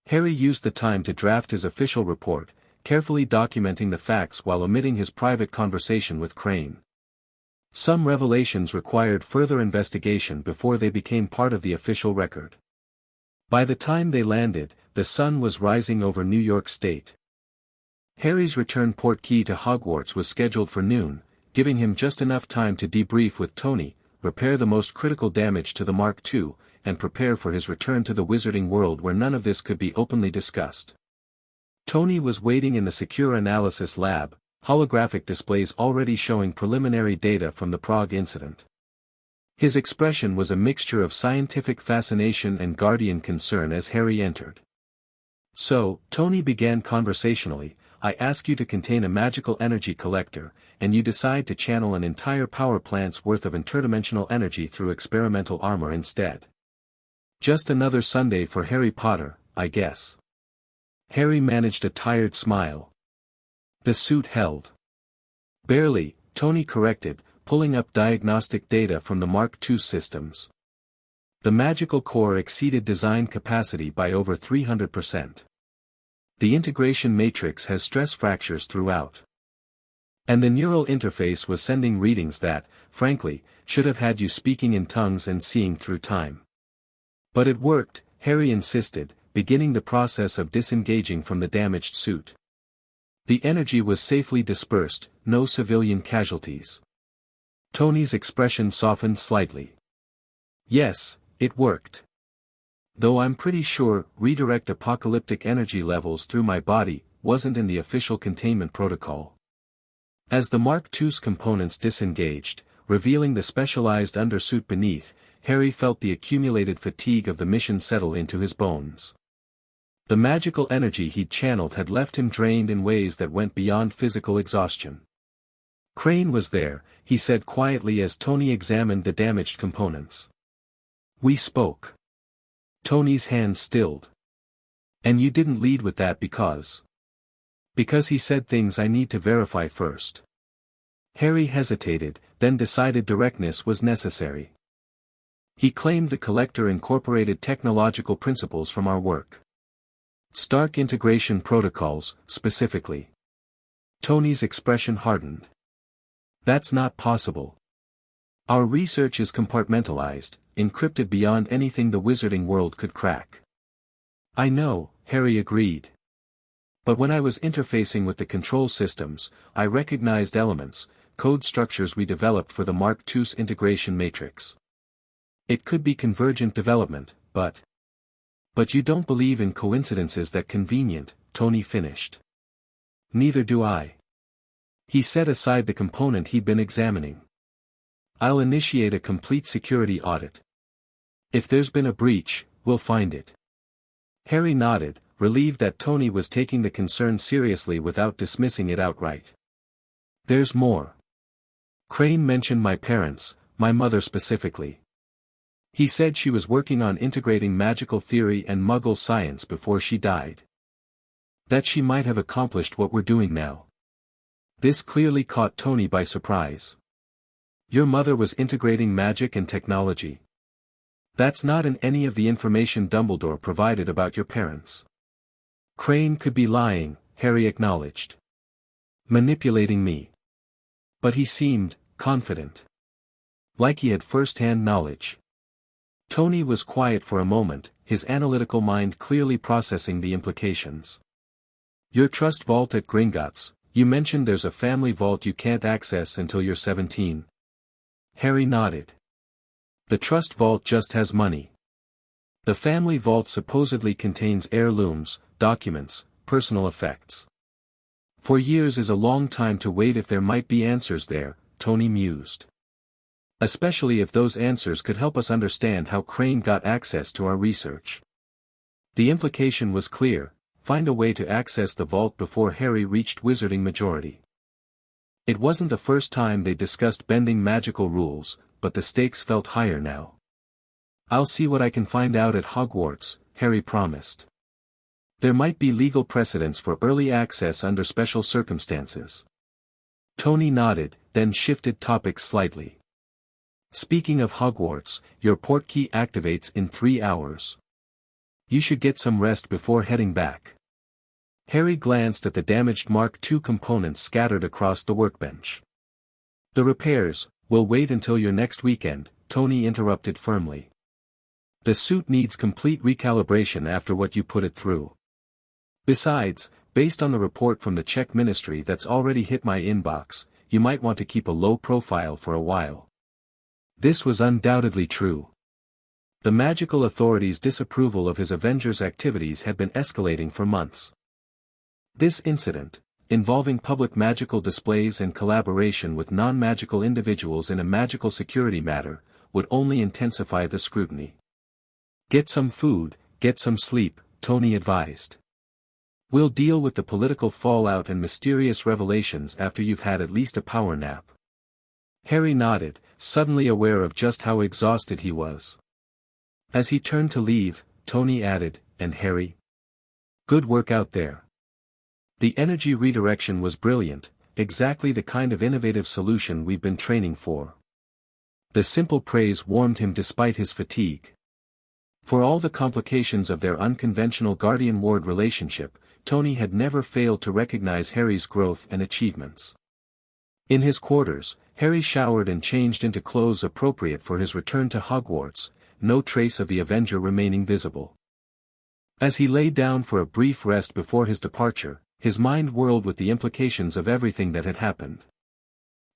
Harry used the time to draft his official report, carefully documenting the facts while omitting his private conversation with Crane. Some revelations required further investigation before they became part of the official record. By the time they landed, the sun was rising over New York State. Harry's return port key to Hogwarts was scheduled for noon, giving him just enough time to debrief with Tony, repair the most critical damage to the Mark II, and prepare for his return to the wizarding world where none of this could be openly discussed. Tony was waiting in the secure analysis lab, holographic displays already showing preliminary data from the Prague incident. His expression was a mixture of scientific fascination and guardian concern as Harry entered. "So," Tony began conversationally, "I ask you to contain a magical energy collector, and you decide to channel an entire power plant's worth of interdimensional energy through experimental armor instead. Just another Sunday for Harry Potter, I guess." Harry managed a tired smile. The suit held. "Barely," Tony corrected, pulling up diagnostic data from the Mark II systems. The magical core exceeded design capacity by over 300%. The integration matrix has stress fractures throughout. And the neural interface was sending readings that, frankly, should have had you speaking in tongues and seeing through time. But it worked, Harry insisted, beginning the process of disengaging from the damaged suit. The energy was safely dispersed, no civilian casualties. Tony's expression softened slightly. "Yes, it worked. Though I'm pretty sure redirect apocalyptic energy levels through my body wasn't in the official containment protocol." As the Mark II's components disengaged, revealing the specialized undersuit beneath, Harry felt the accumulated fatigue of the mission settle into his bones. The magical energy he'd channeled had left him drained in ways that went beyond physical exhaustion. Crane was there, he said quietly as Tony examined the damaged components. "We spoke." Tony's hand stilled. "And you didn't lead with that because..." "Because he said things I need to verify first." Harry hesitated, then decided directness was necessary. "He claimed the collector incorporated technological principles from our work. Stark integration protocols, specifically." Tony's expression hardened. "That's not possible. Our research is compartmentalized, encrypted beyond anything the wizarding world could crack." "I know," Harry agreed. "But when I was interfacing with the control systems, I recognized elements, code structures we developed for the Mark II's integration matrix. It could be convergent development, but..." "But you don't believe in coincidences that convenient," Tony finished. "Neither do I." He set aside the component he'd been examining. "I'll initiate a complete security audit. If there's been a breach, we'll find it." Harry nodded, relieved that Tony was taking the concern seriously without dismissing it outright. "There's more. Crane mentioned my parents, my mother specifically. He said she was working on integrating magical theory and Muggle science before she died. That she might have accomplished what we're doing now." This clearly caught Tony by surprise. "Your mother was integrating magic and technology. That's not in any of the information Dumbledore provided about your parents." "Crane could be lying," Harry acknowledged. "Manipulating me." But he seemed confident. Like he had first-hand knowledge. Tony was quiet for a moment, his analytical mind clearly processing the implications. "Your trust vault at Gringotts, you mentioned there's a family vault you can't access until you're 17. Harry nodded. "The trust vault just has money. The family vault supposedly contains heirlooms, documents, personal effects. 4 years is a long time to wait if there might be answers there," Tony mused. "Especially if those answers could help us understand how Crane got access to our research." The implication was clear: find a way to access the vault before Harry reached wizarding majority. It wasn't the first time they discussed bending magical rules, but the stakes felt higher now. "I'll see what I can find out at Hogwarts," Harry promised. "There might be legal precedents for early access under special circumstances." Tony nodded, then shifted topics slightly. Speaking of Hogwarts, your portkey activates in 3 hours. You should get some rest before heading back. Harry glanced at the damaged Mark II components scattered across the workbench. The repairs will wait until your next weekend, Tony interrupted firmly. The suit needs complete recalibration after what you put it through. Besides, based on the report from the Czech ministry that's already hit my inbox, you might want to keep a low profile for a while. This was undoubtedly true. The magical authorities' disapproval of his Avengers activities had been escalating for months. This incident, involving public magical displays and collaboration with non-magical individuals in a magical security matter, would only intensify the scrutiny. Get some food, get some sleep, Tony advised. We'll deal with the political fallout and mysterious revelations after you've had at least a power nap. Harry nodded, suddenly aware of just how exhausted he was. As he turned to leave, Tony added, "And Harry? Good work out there. The energy redirection was brilliant, exactly the kind of innovative solution we've been training for." The simple praise warmed him despite his fatigue. For all the complications of their unconventional guardian-ward relationship, Tony had never failed to recognize Harry's growth and achievements. In his quarters, Harry showered and changed into clothes appropriate for his return to Hogwarts, no trace of the Avenger remaining visible. As he lay down for a brief rest before his departure, his mind whirled with the implications of everything that had happened.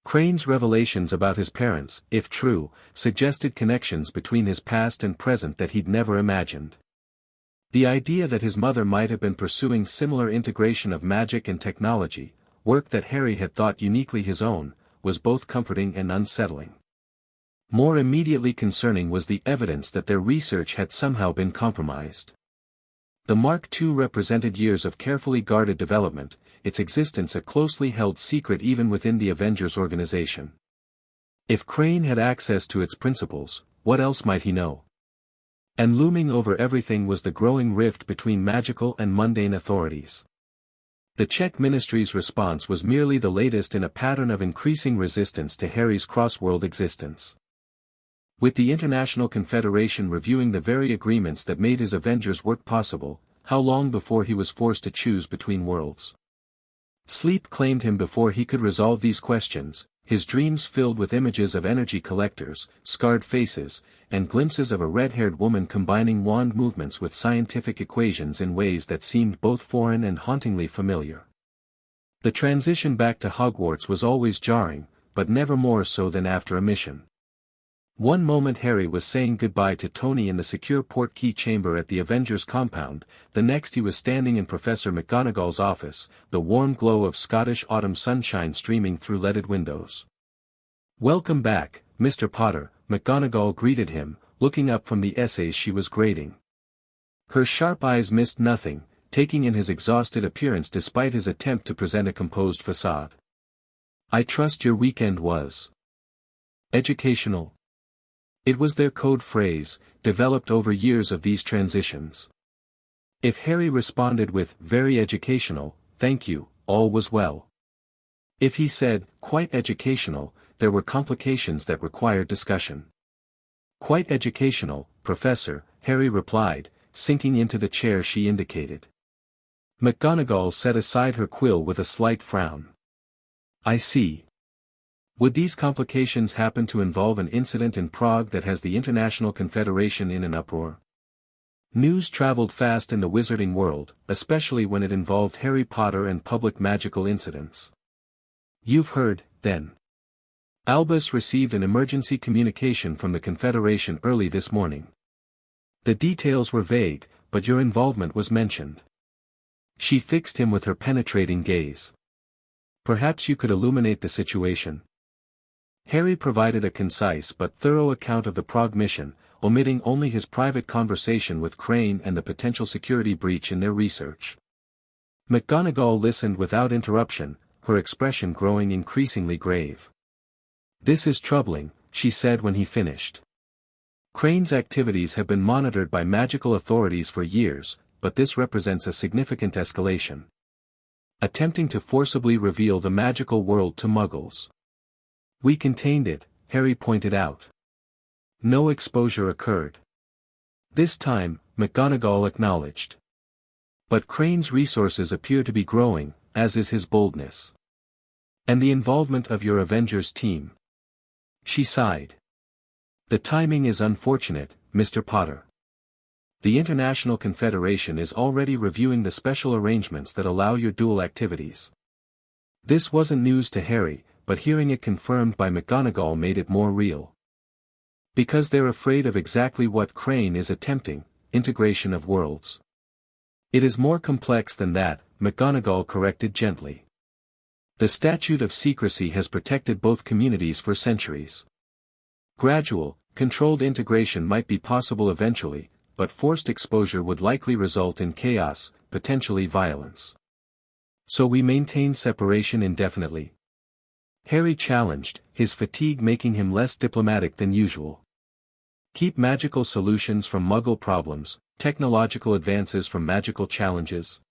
Crane's revelations about his parents, if true, suggested connections between his past and present that he'd never imagined. The idea that his mother might have been pursuing similar integration of magic and technology, work that Harry had thought uniquely his own, was both comforting and unsettling. More immediately concerning was the evidence that their research had somehow been compromised. The Mark II represented years of carefully guarded development, its existence a closely held secret even within the Avengers organization. If Crane had access to its principles, what else might he know? And looming over everything was the growing rift between magical and mundane authorities. The Czech ministry's response was merely the latest in a pattern of increasing resistance to Harry's cross-world existence. With the International Confederation reviewing the very agreements that made his Avengers work possible, how long before he was forced to choose between worlds? Sleep claimed him before he could resolve these questions, his dreams filled with images of energy collectors, scarred faces, and glimpses of a red-haired woman combining wand movements with scientific equations in ways that seemed both foreign and hauntingly familiar. The transition back to Hogwarts was always jarring, but never more so than after a mission. One moment Harry was saying goodbye to Tony in the secure portkey chamber at the Avengers compound, the next he was standing in Professor McGonagall's office, the warm glow of Scottish autumn sunshine streaming through leaded windows. "Welcome back, Mr. Potter," McGonagall greeted him, looking up from the essays she was grading. Her sharp eyes missed nothing, taking in his exhausted appearance despite his attempt to present a composed facade. "I trust your weekend was educational." It was their code phrase, developed over years of these transitions. If Harry responded with, "Very educational, thank you," all was well. If he said, "Quite educational," there were complications that required discussion. "Quite educational, Professor," Harry replied, sinking into the chair she indicated. McGonagall set aside her quill with a slight frown. "I see. Would these complications happen to involve an incident in Prague that has the International Confederation in an uproar?" News traveled fast in the wizarding world, especially when it involved Harry Potter and public magical incidents. "You've heard, then." Albus received an emergency communication from the Confederation early this morning. The details were vague, but your involvement was mentioned. She fixed him with her penetrating gaze. "Perhaps you could illuminate the situation." Harry provided a concise but thorough account of the Prague mission, omitting only his private conversation with Crane and the potential security breach in their research. McGonagall listened without interruption, her expression growing increasingly grave. "This is troubling," she said when he finished. "Crane's activities have been monitored by magical authorities for years, but this represents a significant escalation. attempting to forcibly reveal the magical world to Muggles. We contained it, Harry pointed out. No exposure occurred. This time, McGonagall acknowledged. But Crane's resources appear to be growing, as is his boldness. And the involvement of your Avengers team. She sighed. The timing is unfortunate, Mr. Potter. The International Confederation is already reviewing the special arrangements that allow your dual activities. This wasn't news to Harry, but hearing it confirmed by McGonagall made it more real. Because they're afraid of exactly what Crane is attempting, integration of worlds. It is more complex than that, McGonagall corrected gently. The statute of secrecy has protected both communities for centuries. Gradual, controlled integration might be possible eventually, but forced exposure would likely result in chaos, potentially violence. So we maintain separation indefinitely? Harry challenged, his fatigue making him less diplomatic than usual. Keep magical solutions from Muggle problems, technological advances from magical challenges.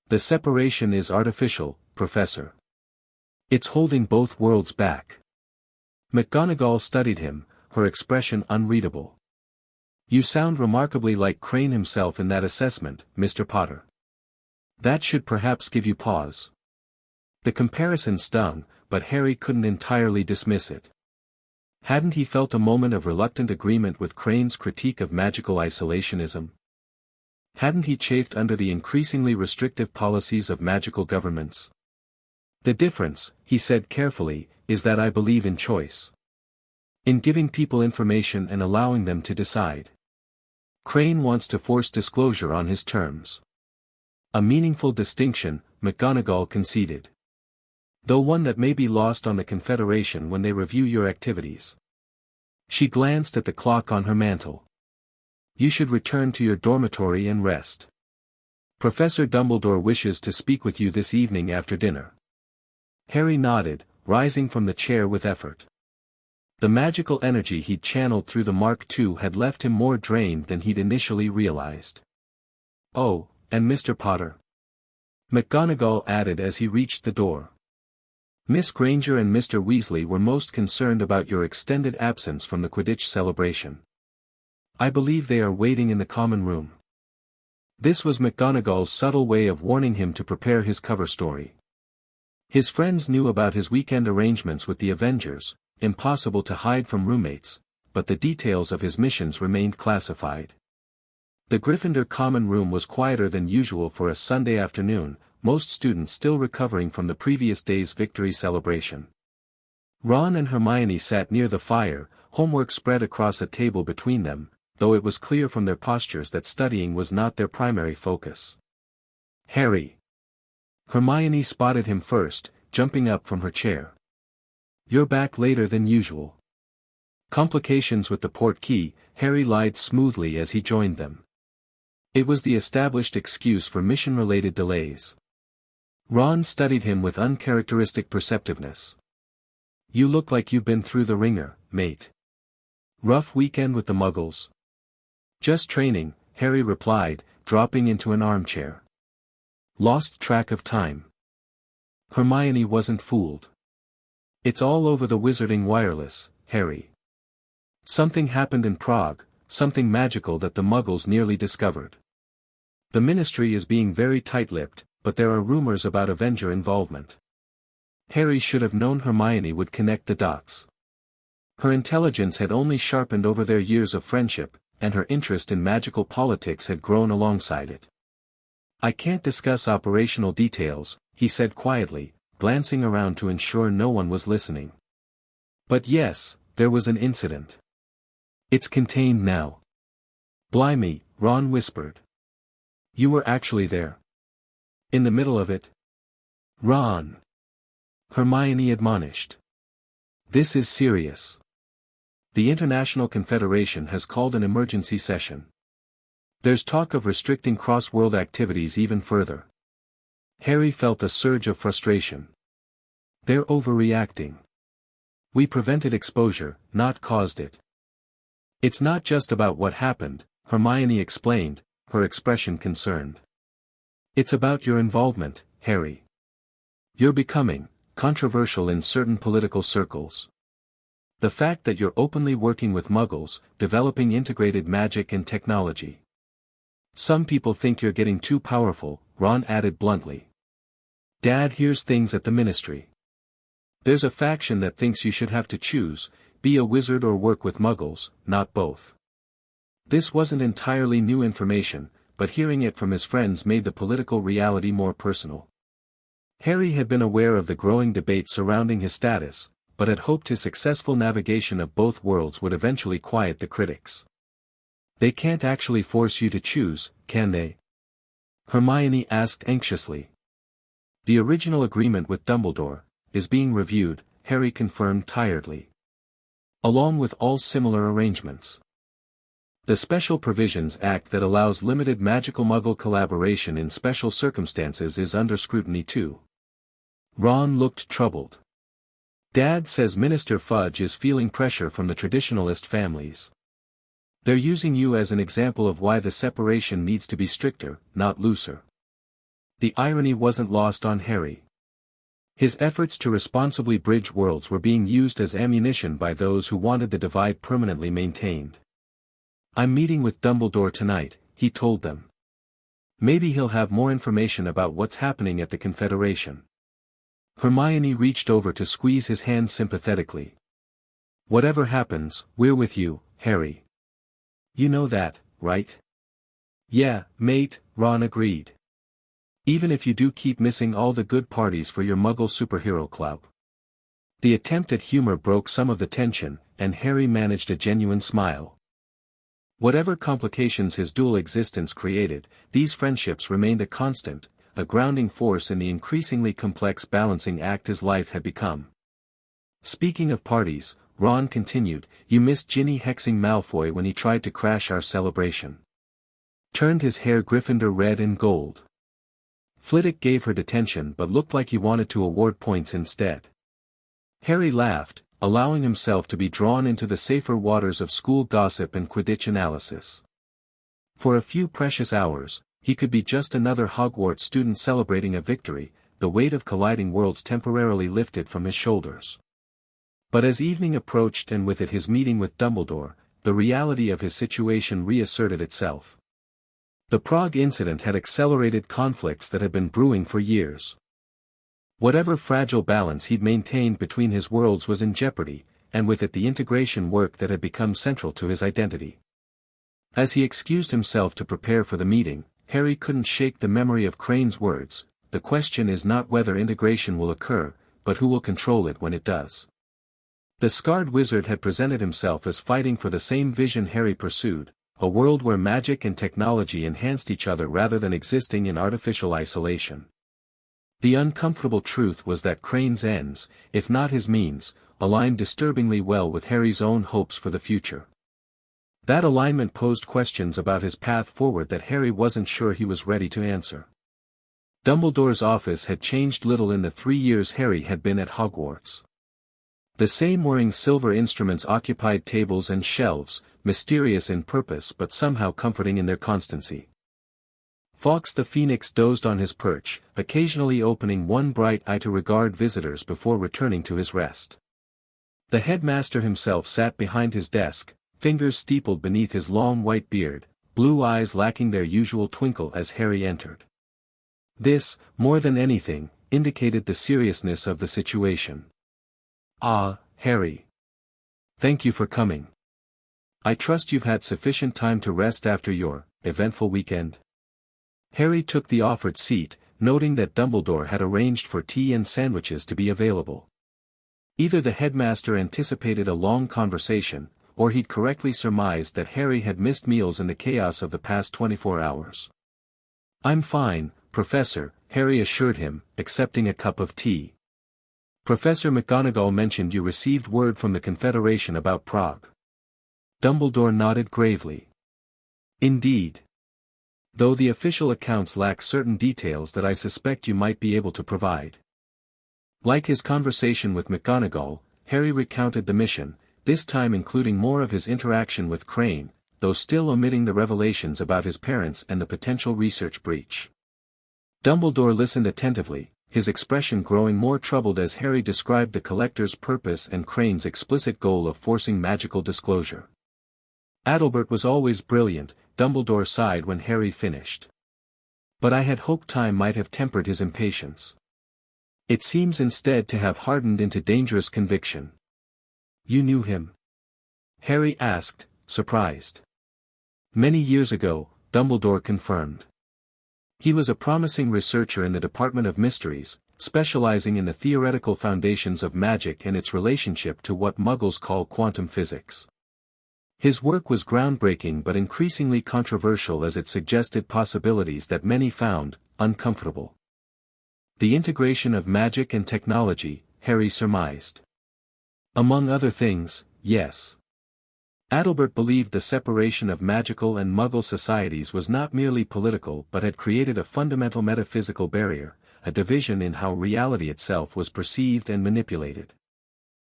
The separation is artificial, Professor. It's holding both worlds back. McGonagall studied him, her expression unreadable. You sound remarkably like Crane himself in that assessment, Mr. Potter. That should perhaps give you pause. The comparison stung, but Harry couldn't entirely dismiss it. Hadn't he felt a moment of reluctant agreement with Crane's critique of magical isolationism? Hadn't he chafed under the increasingly restrictive policies of magical governments? The difference, he said carefully, is that I believe in choice. In giving people information and allowing them to decide. Crane wants to force disclosure on his terms. A meaningful distinction, McGonagall conceded. Though one that may be lost on the Confederation when they review your activities. She glanced at the clock on her mantel. You should return to your dormitory and rest. Professor Dumbledore wishes to speak with you this evening after dinner. Harry nodded, rising from the chair with effort. The magical energy he'd channeled through the Mark II had left him more drained than he'd initially realized. Oh, and Mr. Potter. McGonagall added as he reached the door. Miss Granger and Mr. Weasley were most concerned about your extended absence from the Quidditch celebration. I believe they are waiting in the common room. This was McGonagall's subtle way of warning him to prepare his cover story. His friends knew about his weekend arrangements with the Avengers, impossible to hide from roommates, but the details of his missions remained classified. The Gryffindor common room was quieter than usual for a Sunday afternoon, most students still recovering from the previous day's victory celebration. Ron and Hermione sat near the fire, homework spread across a table between them, though it was clear from their postures that studying was not their primary focus. Harry. Hermione spotted him first, jumping up from her chair. You're back later than usual. Complications with the portkey, Harry lied smoothly as he joined them. It was the established excuse for mission-related delays. Ron studied him with uncharacteristic perceptiveness. You look like you've been through the ringer, mate. Rough weekend with the Muggles? Just training, Harry replied, dropping into an armchair. Lost track of time. Hermione wasn't fooled. It's all over the Wizarding Wireless, Harry. Something happened in Prague, something magical that the Muggles nearly discovered. The Ministry is being very tight-lipped, but there are rumors about Avenger involvement. Harry should have known Hermione would connect the dots. Her intelligence had only sharpened over their years of friendship, and her interest in magical politics had grown alongside it. I can't discuss operational details, he said quietly, glancing around to ensure no one was listening. But yes, there was an incident. It's contained now. Blimey, Ron whispered. You were actually there. In the middle of it? Ron. Hermione admonished. This is serious. The International Confederation has called an emergency session. There's talk of restricting cross-world activities even further. Harry felt a surge of frustration. They're overreacting. We prevented exposure, not caused it. It's not just about what happened, Hermione explained, her expression concerned. It's about your involvement, Harry. You're becoming controversial in certain political circles. The fact that you're openly working with Muggles, developing integrated magic and technology. Some people think you're getting too powerful, Ron added bluntly. Dad hears things at the ministry. There's a faction that thinks you should have to choose, be a wizard or work with Muggles, not both. This wasn't entirely new information, but hearing it from his friends made the political reality more personal. Harry had been aware of the growing debate surrounding his status, but had hoped his successful navigation of both worlds would eventually quiet the critics. They can't actually force you to choose, can they? Hermione asked anxiously. The original agreement with Dumbledore is being reviewed, Harry confirmed tiredly. Along with all similar arrangements. The Special Provisions Act that allows limited magical Muggle collaboration in special circumstances is under scrutiny too. Ron looked troubled. Dad says Minister Fudge is feeling pressure from the traditionalist families. They're using you as an example of why the separation needs to be stricter, not looser. The irony wasn't lost on Harry. His efforts to responsibly bridge worlds were being used as ammunition by those who wanted the divide permanently maintained. I'm meeting with Dumbledore tonight, he told them. Maybe he'll have more information about what's happening at the Confederation. Hermione reached over to squeeze his hand sympathetically. Whatever happens, we're with you, Harry. You know that, right? Yeah, mate, Ron agreed. Even if you do keep missing all the good parties for your Muggle superhero club. The attempt at humor broke some of the tension, and Harry managed a genuine smile. Whatever complications his dual existence created, these friendships remained a constant, a grounding force in the increasingly complex balancing act his life had become. Speaking of parties, Ron continued, you missed Ginny hexing Malfoy when he tried to crash our celebration. Turned his hair Gryffindor red and gold. Flitwick gave her detention but looked like he wanted to award points instead. Harry laughed, allowing himself to be drawn into the safer waters of school gossip and Quidditch analysis. For a few precious hours, he could be just another Hogwarts student celebrating a victory, the weight of colliding worlds temporarily lifted from his shoulders. But as evening approached and with it his meeting with Dumbledore, the reality of his situation reasserted itself. The Prague incident had accelerated conflicts that had been brewing for years. Whatever fragile balance he'd maintained between his worlds was in jeopardy, and with it the integration work that had become central to his identity. As he excused himself to prepare for the meeting, Harry couldn't shake the memory of Crane's words, the question is not whether integration will occur, but who will control it when it does. The scarred wizard had presented himself as fighting for the same vision Harry pursued, a world where magic and technology enhanced each other rather than existing in artificial isolation. The uncomfortable truth was that Crane's ends, if not his means, aligned disturbingly well with Harry's own hopes for the future. That alignment posed questions about his path forward that Harry wasn't sure he was ready to answer. Dumbledore's office had changed little in the 3 years Harry had been at Hogwarts. The same whirring silver instruments occupied tables and shelves, mysterious in purpose but somehow comforting in their constancy. Fawkes the Phoenix dozed on his perch, occasionally opening one bright eye to regard visitors before returning to his rest. The headmaster himself sat behind his desk, fingers steepled beneath his long white beard, blue eyes lacking their usual twinkle as Harry entered. This, more than anything, indicated the seriousness of the situation. Ah, Harry. Thank you for coming. I trust you've had sufficient time to rest after your eventful weekend. Harry took the offered seat, noting that Dumbledore had arranged for tea and sandwiches to be available. Either the headmaster anticipated a long conversation, or he'd correctly surmised that Harry had missed meals in the chaos of the past 24 hours. I'm fine, Professor, Harry assured him, accepting a cup of tea. Professor McGonagall mentioned you received word from the Confederation about Prague. Dumbledore nodded gravely. Indeed. Though the official accounts lack certain details that I suspect you might be able to provide. Like his conversation with McGonagall, Harry recounted the mission, this time including more of his interaction with Crane, though still omitting the revelations about his parents and the potential research breach. Dumbledore listened attentively, his expression growing more troubled as Harry described the collector's purpose and Crane's explicit goal of forcing magical disclosure. "Adalbert was always brilliant," Dumbledore sighed when Harry finished. "But I had hoped time might have tempered his impatience. It seems instead to have hardened into dangerous conviction." "You knew him?" Harry asked, surprised. "Many years ago," Dumbledore confirmed. "He was a promising researcher in the Department of Mysteries, specializing in the theoretical foundations of magic and its relationship to what Muggles call quantum physics. His work was groundbreaking but increasingly controversial as it suggested possibilities that many found uncomfortable. The integration of magic and technology," Harry surmised. "Among other things, yes." Adalbert believed the separation of magical and Muggle societies was not merely political but had created a fundamental metaphysical barrier, a division in how reality itself was perceived and manipulated.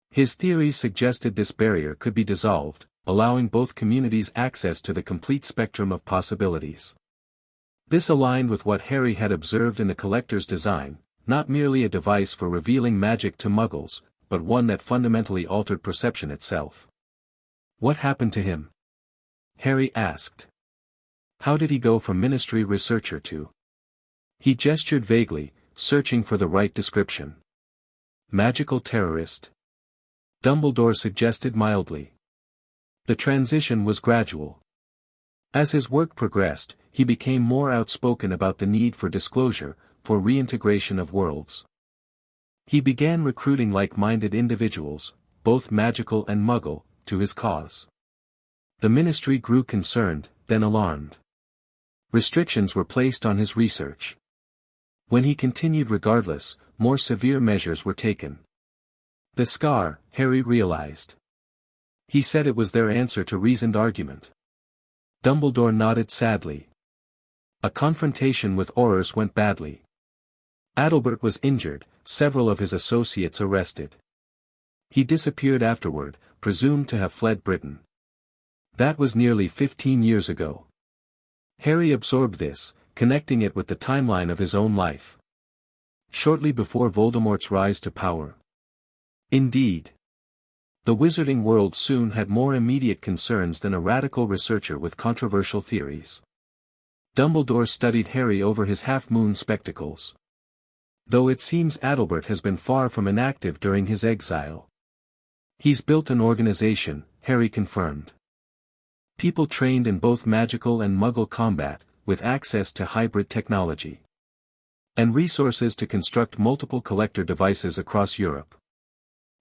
His theories suggested this barrier could be dissolved, allowing both communities access to the complete spectrum of possibilities. This aligned with what Harry had observed in the collector's design, not merely a device for revealing magic to Muggles, but one that fundamentally altered perception itself. "What happened to him?" Harry asked. "How did he go from ministry researcher to—" He gestured vaguely, searching for the right description. "Magical terrorist?" Dumbledore suggested mildly. The transition was gradual. As his work progressed, he became more outspoken about the need for disclosure, for reintegration of worlds. He began recruiting like-minded individuals, both magical and Muggle, to his cause. The ministry grew concerned, then alarmed. Restrictions were placed on his research. When he continued regardless, more severe measures were taken. The scar, Harry realized. He said it was their answer to reasoned argument. Dumbledore nodded sadly. A confrontation with Aurors went badly. Adalbert was injured, several of his associates arrested. He disappeared afterward, presumed to have fled Britain. That was nearly 15 years ago. Harry absorbed this, connecting it with the timeline of his own life. Shortly before Voldemort's rise to power. Indeed. The wizarding world soon had more immediate concerns than a radical researcher with controversial theories. Dumbledore studied Harry over his half-moon spectacles. "Though it seems Adalbert has been far from inactive during his exile. He's built an organization," Harry confirmed. "People trained in both magical and Muggle combat, with access to hybrid technology. And resources to construct multiple collector devices across Europe."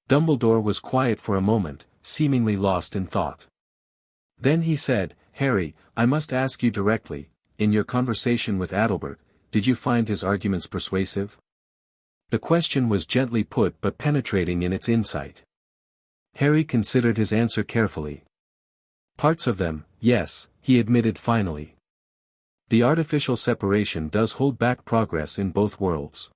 Dumbledore was quiet for a moment, seemingly lost in thought. Then he said, "Harry, I must ask you directly, in your conversation with Adalbert, did you find his arguments persuasive?" The question was gently put but penetrating in its insight. Harry considered his answer carefully. "Parts of them, yes," he admitted finally. "The artificial separation does hold back progress in both worlds.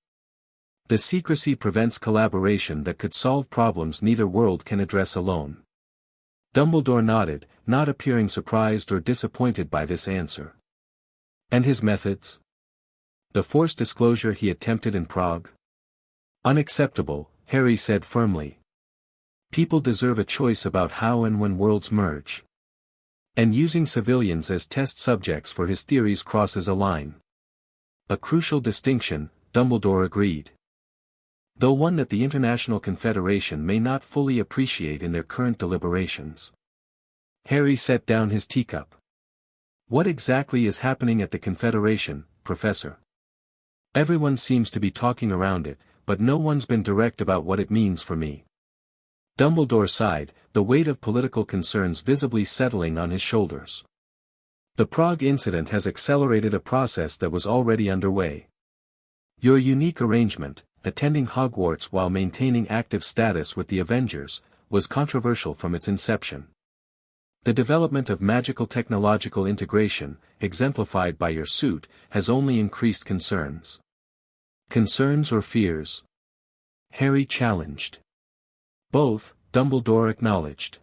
The secrecy prevents collaboration that could solve problems neither world can address alone." Dumbledore nodded, not appearing surprised or disappointed by this answer. "And his methods? The forced disclosure he attempted in Prague?" "Unacceptable," Harry said firmly. "People deserve a choice about how and when worlds merge. And using civilians as test subjects for his theories crosses a line." "A crucial distinction," Dumbledore agreed. "Though one that the International Confederation may not fully appreciate in their current deliberations." Harry set down his teacup. "What exactly is happening at the Confederation, Professor? Everyone seems to be talking around it, but no one's been direct about what it means for me." Dumbledore sighed, the weight of political concerns visibly settling on his shoulders. "The Prague incident has accelerated a process that was already underway. Your unique arrangement, attending Hogwarts while maintaining active status with the Avengers, was controversial from its inception. The development of magical technological integration, exemplified by your suit, has only increased concerns." "Concerns or fears?" Harry challenged. "Both," Dumbledore acknowledged.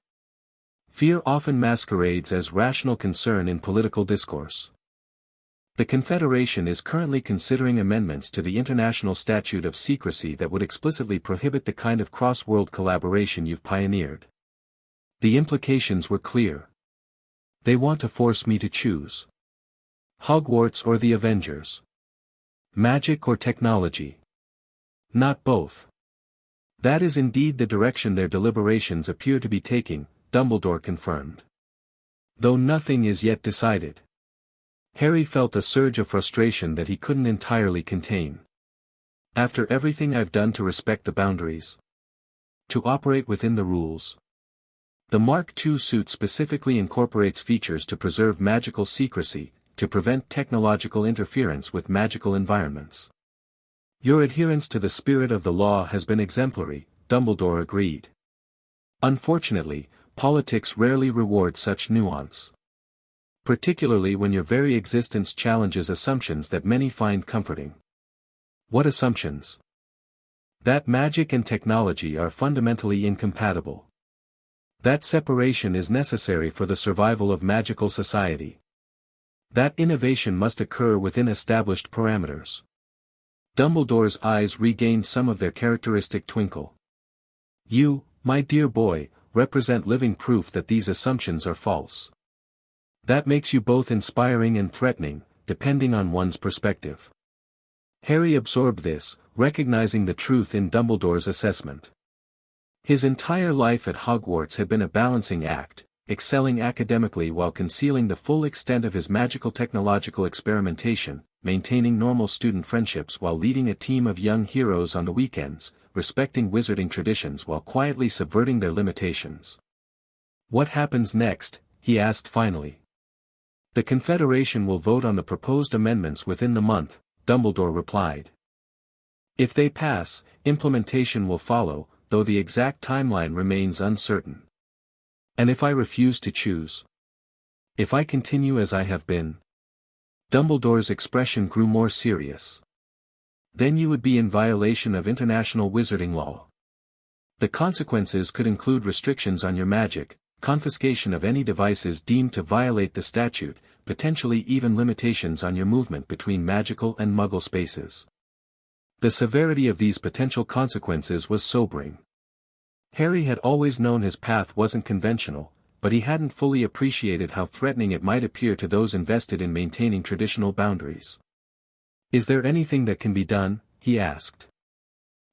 "Fear often masquerades as rational concern in political discourse. The Confederation is currently considering amendments to the International Statute of Secrecy that would explicitly prohibit the kind of cross-world collaboration you've pioneered. The implications were clear. They want to force me to choose. Hogwarts or the Avengers? Magic or technology? Not both. That is indeed the direction their deliberations appear to be taking, Dumbledore confirmed. Though nothing is yet decided. Harry felt a surge of frustration that he couldn't entirely contain. After everything I've done to respect the boundaries. To operate within the rules. The Mark II suit specifically incorporates features to preserve magical secrecy, to prevent technological interference with magical environments. Your adherence to the spirit of the law has been exemplary, Dumbledore agreed. Unfortunately, politics rarely rewards such nuance. Particularly when your very existence challenges assumptions that many find comforting. What assumptions? That magic and technology are fundamentally incompatible. That separation is necessary for the survival of magical society. That innovation must occur within established parameters. Dumbledore's eyes regained some of their characteristic twinkle. You, my dear boy, represent living proof that these assumptions are false. That makes you both inspiring and threatening, depending on one's perspective. Harry absorbed this, recognizing the truth in Dumbledore's assessment. His entire life at Hogwarts had been a balancing act, excelling academically while concealing the full extent of his magical technological experimentation, maintaining normal student friendships while leading a team of young heroes on the weekends, respecting wizarding traditions while quietly subverting their limitations. What happens next? He asked finally. The Confederation will vote on the proposed amendments within the month, Dumbledore replied. If they pass, implementation will follow, though the exact timeline remains uncertain. And if I refuse to choose? If I continue as I have been? Dumbledore's expression grew more serious. Then you would be in violation of international wizarding law. The consequences could include restrictions on your magic, confiscation of any devices deemed to violate the statute, potentially even limitations on your movement between magical and muggle spaces. The severity of these potential consequences was sobering. Harry had always known his path wasn't conventional, but he hadn't fully appreciated how threatening it might appear to those invested in maintaining traditional boundaries. Is there anything that can be done? He asked.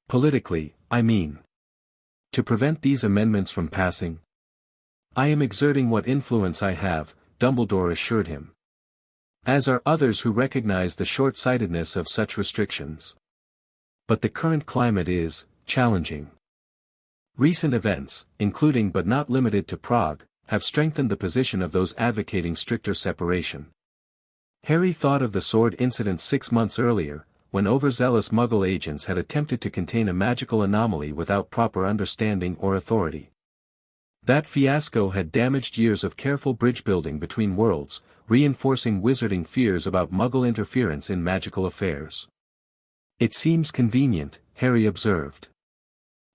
Politically, I mean. To prevent these amendments from passing? I am exerting what influence I have, Dumbledore assured him. As are others who recognize the short-sightedness of such restrictions. But the current climate is challenging. Recent events, including but not limited to Prague, have strengthened the position of those advocating stricter separation. Harry thought of the sword incident 6 months earlier, when overzealous Muggle agents had attempted to contain a magical anomaly without proper understanding or authority. That fiasco had damaged years of careful bridge building between worlds, reinforcing wizarding fears about Muggle interference in magical affairs. It seems convenient, Harry observed.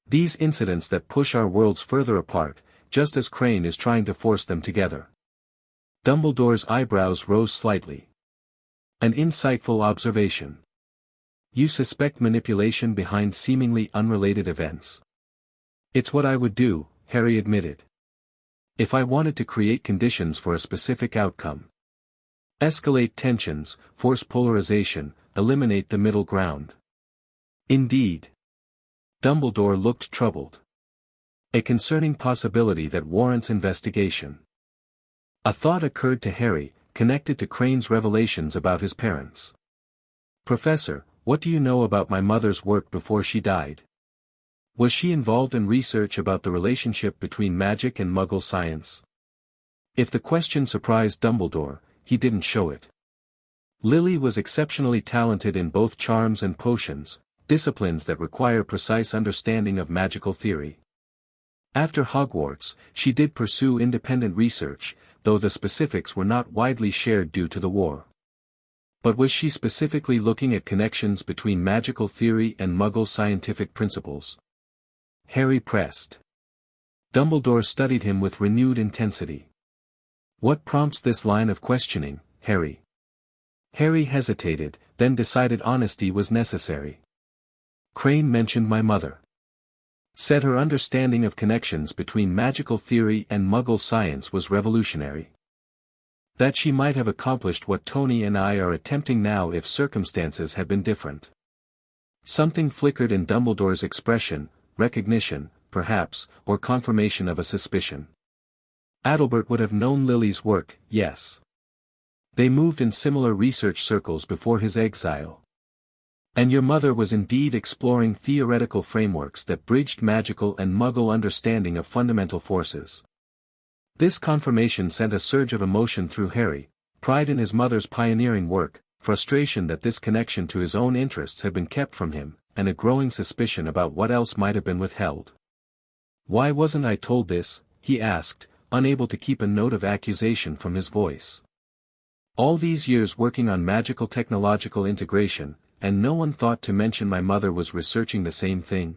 These incidents that push our worlds further apart, just as Crane is trying to force them together. Dumbledore's eyebrows rose slightly. An insightful observation. You suspect manipulation behind seemingly unrelated events. It's what I would do, Harry admitted. If I wanted to create conditions for a specific outcome. Escalate tensions, force polarization, eliminate the middle ground. Indeed. Dumbledore looked troubled. A concerning possibility that warrants investigation. A thought occurred to Harry, connected to Crane's revelations about his parents. Professor, what do you know about my mother's work before she died? Was she involved in research about the relationship between magic and Muggle science? If the question surprised Dumbledore, he didn't show it. Lily was exceptionally talented in both charms and potions, disciplines that require precise understanding of magical theory. After Hogwarts, she did pursue independent research, though the specifics were not widely shared due to the war. But was she specifically looking at connections between magical theory and Muggle scientific principles? Harry pressed. Dumbledore studied him with renewed intensity. What prompts this line of questioning, Harry? Harry hesitated, then decided honesty was necessary. Crane mentioned my mother. Said her understanding of connections between magical theory and Muggle science was revolutionary. That she might have accomplished what Tony and I are attempting now if circumstances had been different. Something flickered in Dumbledore's expression, recognition, perhaps, or confirmation of a suspicion. Adalbert would have known Lily's work, yes. They moved in similar research circles before his exile. And your mother was indeed exploring theoretical frameworks that bridged magical and Muggle understanding of fundamental forces. This confirmation sent a surge of emotion through Harry, pride in his mother's pioneering work, frustration that this connection to his own interests had been kept from him, and a growing suspicion about what else might have been withheld. "Why wasn't I told this?" he asked, unable to keep a note of accusation from his voice. "All these years working on magical technological integration, and no one thought to mention my mother was researching the same thing?"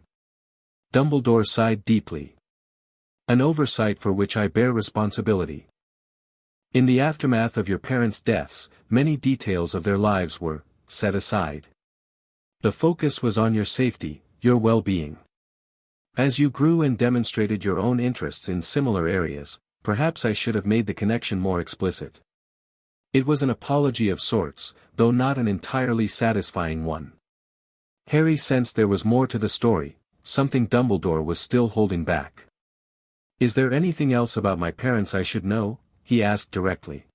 Dumbledore sighed deeply. "An oversight for which I bear responsibility. In the aftermath of your parents' deaths, many details of their lives were set aside. The focus was on your safety, your well-being. As you grew and demonstrated your own interests in similar areas, perhaps I should have made the connection more explicit." It was an apology of sorts, though not an entirely satisfying one. Harry sensed there was more to the story, something Dumbledore was still holding back. "Is there anything else about my parents I should know?" he asked directly.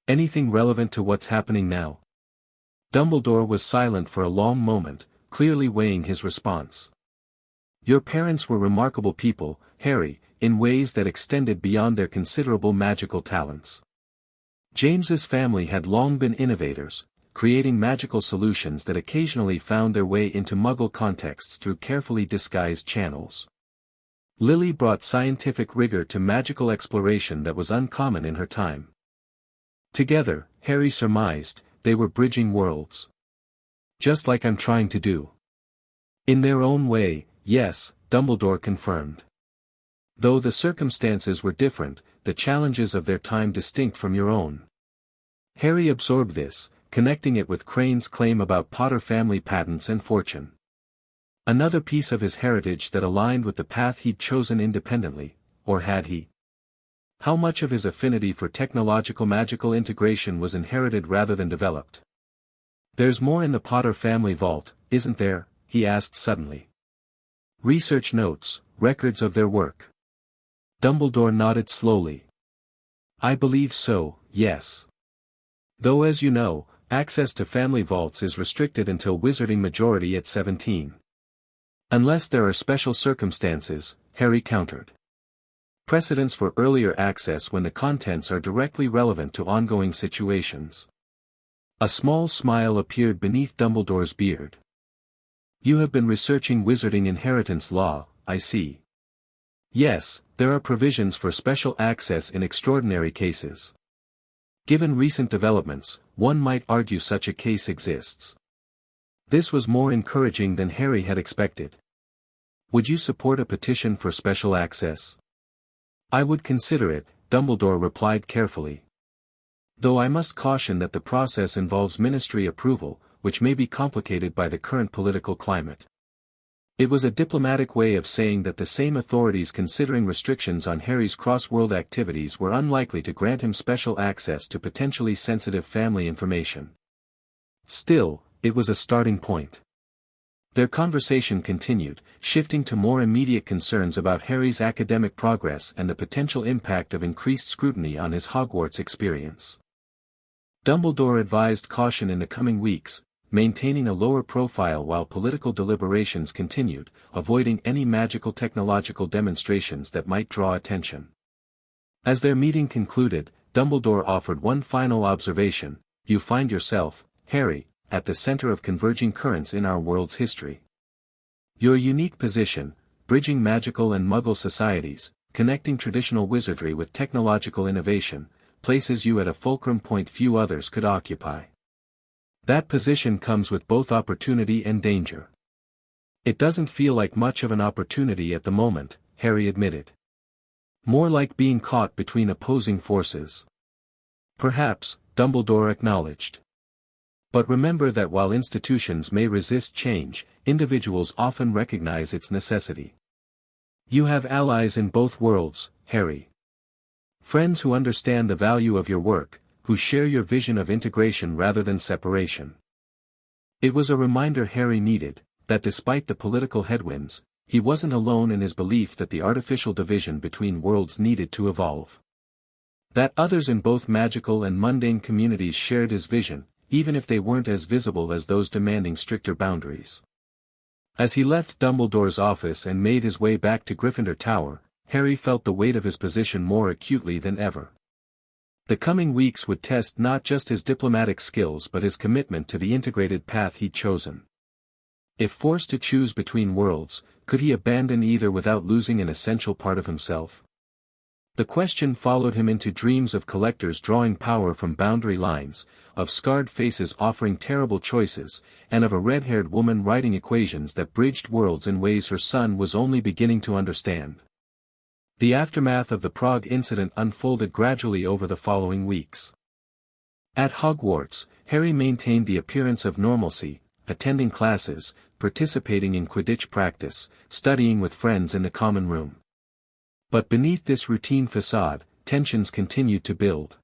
"Anything relevant to what's happening now?" Dumbledore was silent for a long moment, clearly weighing his response. "Your parents were remarkable people, Harry, in ways that extended beyond their considerable magical talents. James's family had long been innovators, creating magical solutions that occasionally found their way into Muggle contexts through carefully disguised channels. Lily brought scientific rigor to magical exploration that was uncommon in her time. Together, Harry surmised, they were bridging worlds. Just like I'm trying to do." "In their own way, yes," Dumbledore confirmed. "Though the circumstances were different, the challenges of their time distinct from your own." Harry absorbed this, connecting it with Crane's claim about Potter family patents and fortune. Another piece of his heritage that aligned with the path he'd chosen independently, or had he? How much of his affinity for technological magical integration was inherited rather than developed? "There's more in the Potter family vault, isn't there?" he asked suddenly. "Research notes, records of their work." Dumbledore nodded slowly. "I believe so, yes. Though as you know, access to family vaults is restricted until wizarding majority at 17. Unless there are special circumstances," Harry countered. "Precedents for earlier access when the contents are directly relevant to ongoing situations." A small smile appeared beneath Dumbledore's beard. "You have been researching wizarding inheritance law, I see." "Yes, there are provisions for special access in extraordinary cases. Given recent developments, one might argue such a case exists." This was more encouraging than Harry had expected. "Would you support a petition for special access?" "I would consider it," Dumbledore replied carefully. "Though I must caution that the process involves ministry approval, which may be complicated by the current political climate." It was a diplomatic way of saying that the same authorities considering restrictions on Harry's cross-world activities were unlikely to grant him special access to potentially sensitive family information. Still, it was a starting point. Their conversation continued, shifting to more immediate concerns about Harry's academic progress and the potential impact of increased scrutiny on his Hogwarts experience. Dumbledore advised caution in the coming weeks, maintaining a lower profile while political deliberations continued, avoiding any magical technological demonstrations that might draw attention. As their meeting concluded, Dumbledore offered one final observation: "You find yourself, Harry, at the center of converging currents in our world's history. Your unique position, bridging magical and Muggle societies, connecting traditional wizardry with technological innovation, places you at a fulcrum point few others could occupy. That position comes with both opportunity and danger." "It doesn't feel like much of an opportunity at the moment," Harry admitted. "More like being caught between opposing forces." "Perhaps," Dumbledore acknowledged. But remember that while institutions may resist change, individuals often recognize its necessity. You have allies in both worlds, Harry. Friends who understand the value of your work, who share your vision of integration rather than separation. It was a reminder Harry needed, that despite the political headwinds, he wasn't alone in his belief that the artificial division between worlds needed to evolve. That others in both magical and mundane communities shared his vision, even if they weren't as visible as those demanding stricter boundaries. As he left Dumbledore's office and made his way back to Gryffindor Tower, Harry felt the weight of his position more acutely than ever. The coming weeks would test not just his diplomatic skills but his commitment to the integrated path he'd chosen. If forced to choose between worlds, could he abandon either without losing an essential part of himself? The question followed him into dreams of collectors drawing power from boundary lines, of scarred faces offering terrible choices, and of a red-haired woman writing equations that bridged worlds in ways her son was only beginning to understand. The aftermath of the Prague incident unfolded gradually over the following weeks. At Hogwarts, Harry maintained the appearance of normalcy, attending classes, participating in Quidditch practice, studying with friends in the common room. But beneath this routine facade, tensions continued to build.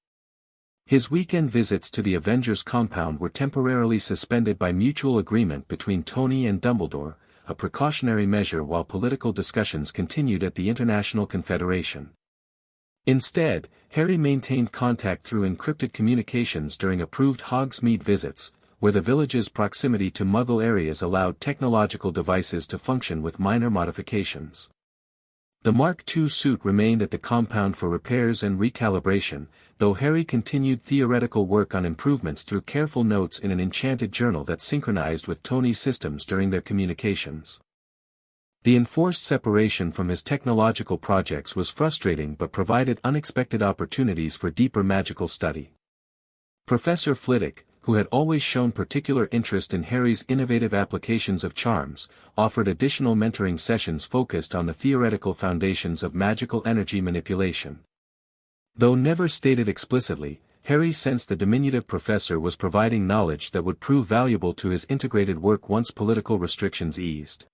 His weekend visits to the Avengers compound were temporarily suspended by mutual agreement between Tony and Dumbledore, a precautionary measure while political discussions continued at the International Confederation. Instead, Harry maintained contact through encrypted communications during approved Hogsmeade visits, where the village's proximity to Muggle areas allowed technological devices to function with minor modifications. The Mark II suit remained at the compound for repairs and recalibration, though Harry continued theoretical work on improvements through careful notes in an enchanted journal that synchronized with Tony's systems during their communications. The enforced separation from his technological projects was frustrating but provided unexpected opportunities for deeper magical study. Professor Flitwick, who had always shown particular interest in Harry's innovative applications of charms, offered additional mentoring sessions focused on the theoretical foundations of magical energy manipulation. Though never stated explicitly, Harry sensed the diminutive professor was providing knowledge that would prove valuable to his integrated work once political restrictions eased.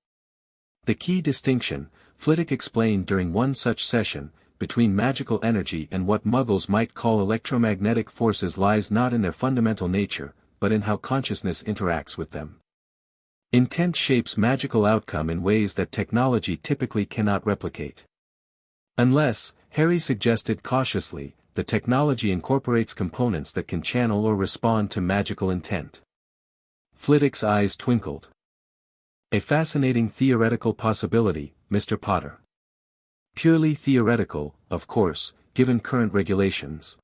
The key distinction, Flitwick explained during one such session, between magical energy and what Muggles might call electromagnetic forces lies not in their fundamental nature, but in how consciousness interacts with them. Intent shapes magical outcome in ways that technology typically cannot replicate. Unless, Harry suggested cautiously, the technology incorporates components that can channel or respond to magical intent. Flitwick's eyes twinkled. A fascinating theoretical possibility, Mr. Potter. Purely theoretical, of course, given current regulations.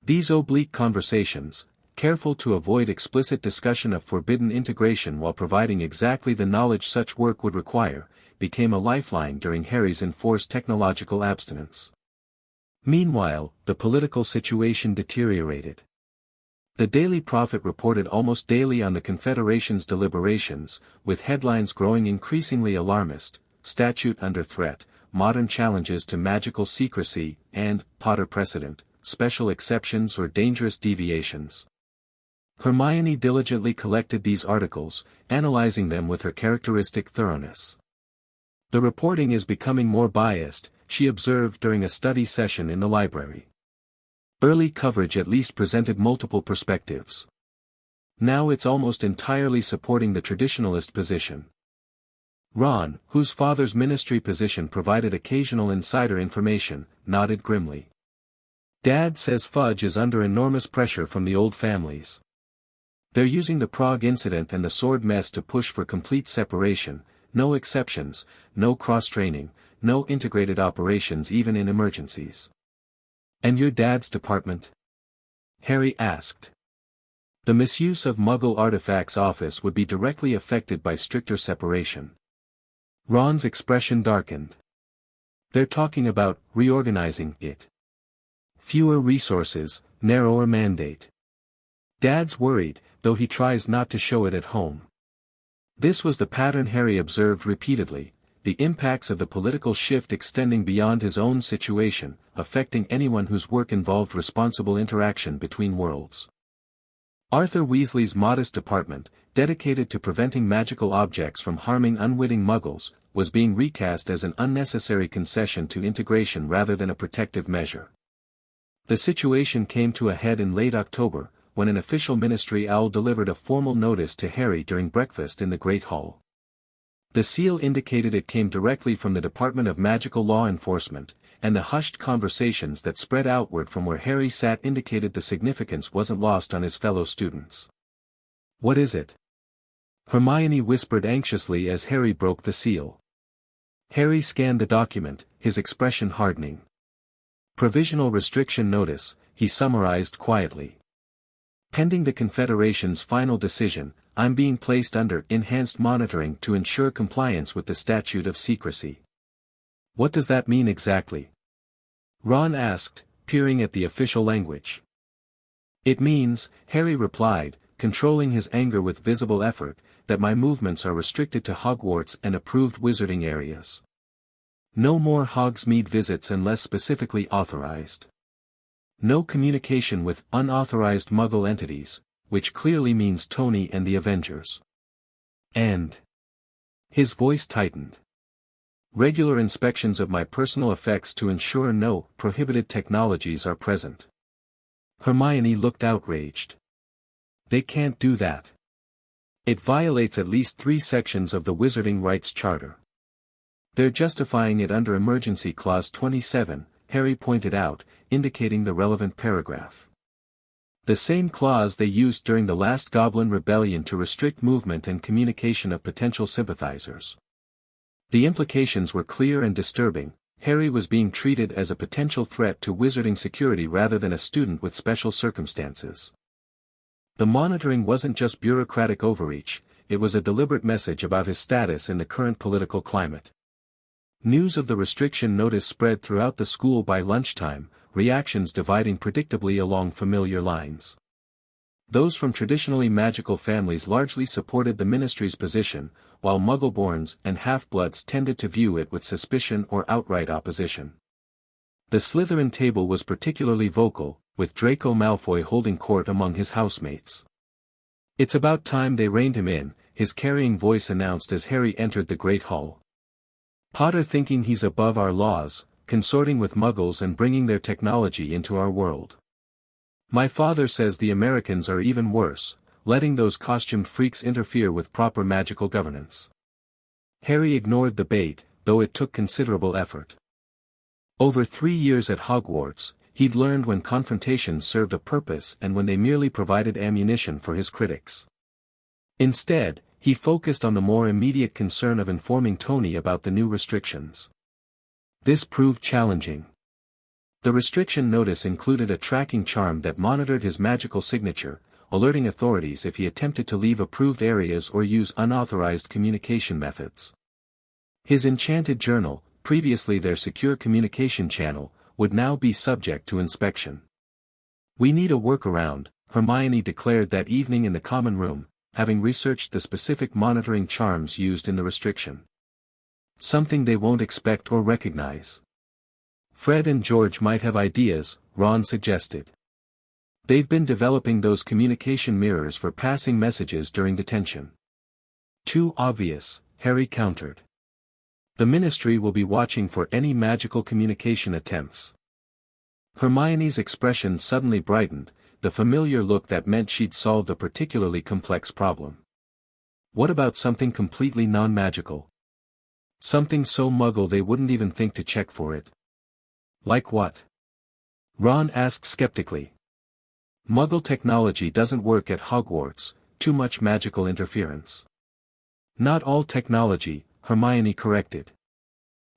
These oblique conversations, careful to avoid explicit discussion of forbidden integration while providing exactly the knowledge such work would require, became a lifeline during Harry's enforced technological abstinence. Meanwhile, the political situation deteriorated. The Daily Prophet reported almost daily on the Confederation's deliberations, with headlines growing increasingly alarmist: statute under threat, modern challenges to magical secrecy, and, Potter precedent, special exceptions or dangerous deviations. Hermione diligently collected these articles, analyzing them with her characteristic thoroughness. The reporting is becoming more biased, she observed during a study session in the library. Early coverage at least presented multiple perspectives. Now it's almost entirely supporting the traditionalist position. Ron, whose father's ministry position provided occasional insider information, nodded grimly. Dad says Fudge is under enormous pressure from the old families. They're using the Prague incident and the sword mess to push for complete separation, no exceptions, no cross-training, no integrated operations even in emergencies. And your dad's department? Harry asked. The misuse of Muggle artifacts office would be directly affected by stricter separation. Ron's expression darkened. They're talking about reorganizing it. Fewer resources, narrower mandate. Dad's worried, though he tries not to show it at home. This was the pattern Harry observed repeatedly, the impacts of the political shift extending beyond his own situation, affecting anyone whose work involved responsible interaction between worlds. Arthur Weasley's modest department, dedicated to preventing magical objects from harming unwitting muggles, was being recast as an unnecessary concession to integration rather than a protective measure. The situation came to a head in late October, when an official ministry owl delivered a formal notice to Harry during breakfast in the Great Hall. The seal indicated it came directly from the Department of Magical Law Enforcement, and the hushed conversations that spread outward from where Harry sat indicated the significance wasn't lost on his fellow students. "What is it?" Hermione whispered anxiously as Harry broke the seal. Harry scanned the document, his expression hardening. "Provisional restriction notice," he summarized quietly. "Pending the Confederation's final decision, I'm being placed under enhanced monitoring to ensure compliance with the statute of secrecy." "What does that mean exactly?" Ron asked, peering at the official language. "It means," Harry replied, controlling his anger with visible effort, "that my movements are restricted to Hogwarts and approved wizarding areas. No more Hogsmeade visits unless specifically authorized. No communication with unauthorized Muggle entities, which clearly means Tony and the Avengers. And..." His voice tightened. "Regular inspections of my personal effects to ensure no prohibited technologies are present." Hermione looked outraged. "They can't do that. It violates at least 3 sections of the Wizarding Rights Charter." "They're justifying it under Emergency Clause 27, Harry pointed out, indicating the relevant paragraph. "The same clause they used during the last Goblin Rebellion to restrict movement and communication of potential sympathizers." The implications were clear and disturbing. Harry was being treated as a potential threat to wizarding security rather than a student with special circumstances. The monitoring wasn't just bureaucratic overreach, it was a deliberate message about his status in the current political climate. News of the restriction notice spread throughout the school by lunchtime, reactions dividing predictably along familiar lines. Those from traditionally magical families largely supported the ministry's position, while Muggleborns and half-bloods tended to view it with suspicion or outright opposition. The Slytherin table was particularly vocal, with Draco Malfoy holding court among his housemates. "It's about time they reined him in," his carrying voice announced as Harry entered the Great Hall. "Potter thinking he's above our laws, consorting with Muggles and bringing their technology into our world. My father says the Americans are even worse, letting those costumed freaks interfere with proper magical governance." Harry ignored the bait, though it took considerable effort. Over 3 years at Hogwarts, he'd learned when confrontations served a purpose and when they merely provided ammunition for his critics. Instead, he focused on the more immediate concern of informing Tony about the new restrictions. This proved challenging. The restriction notice included a tracking charm that monitored his magical signature, alerting authorities if he attempted to leave approved areas or use unauthorized communication methods. His enchanted journal, previously their secure communication channel, would now be subject to inspection. "We need a workaround," Hermione declared that evening in the common room, having researched the specific monitoring charms used in the restriction. "Something they won't expect or recognize." "Fred and George might have ideas," Ron suggested. "They've been developing those communication mirrors for passing messages during detention." "Too obvious," Harry countered. "The Ministry will be watching for any magical communication attempts." Hermione's expression suddenly brightened, the familiar look that meant she'd solved a particularly complex problem. "What about something completely non-magical? Something so Muggle they wouldn't even think to check for it." "Like what?" Ron asked skeptically. "Muggle technology doesn't work at Hogwarts, too much magical interference." "Not all technology," Hermione corrected.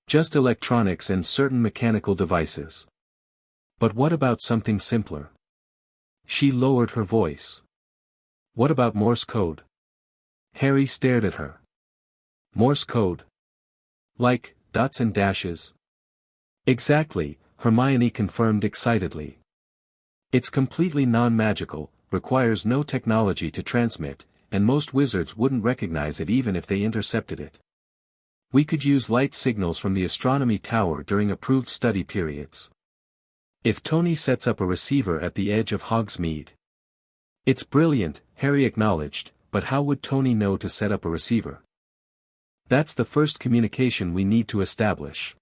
"Just electronics and certain mechanical devices." "But what about something simpler?" She lowered her voice. "What about Morse code?" Harry stared at her. "Morse code? Like, dots and dashes?" "Exactly," Hermione confirmed excitedly. "It's completely non-magical, requires no technology to transmit, and most wizards wouldn't recognize it even if they intercepted it. We could use light signals from the astronomy tower during approved study periods. If Tony sets up a receiver at the edge of Hogsmeade, It's brilliant, Harry acknowledged, but how would Tony know to set up a receiver? That's the first communication we need to establish.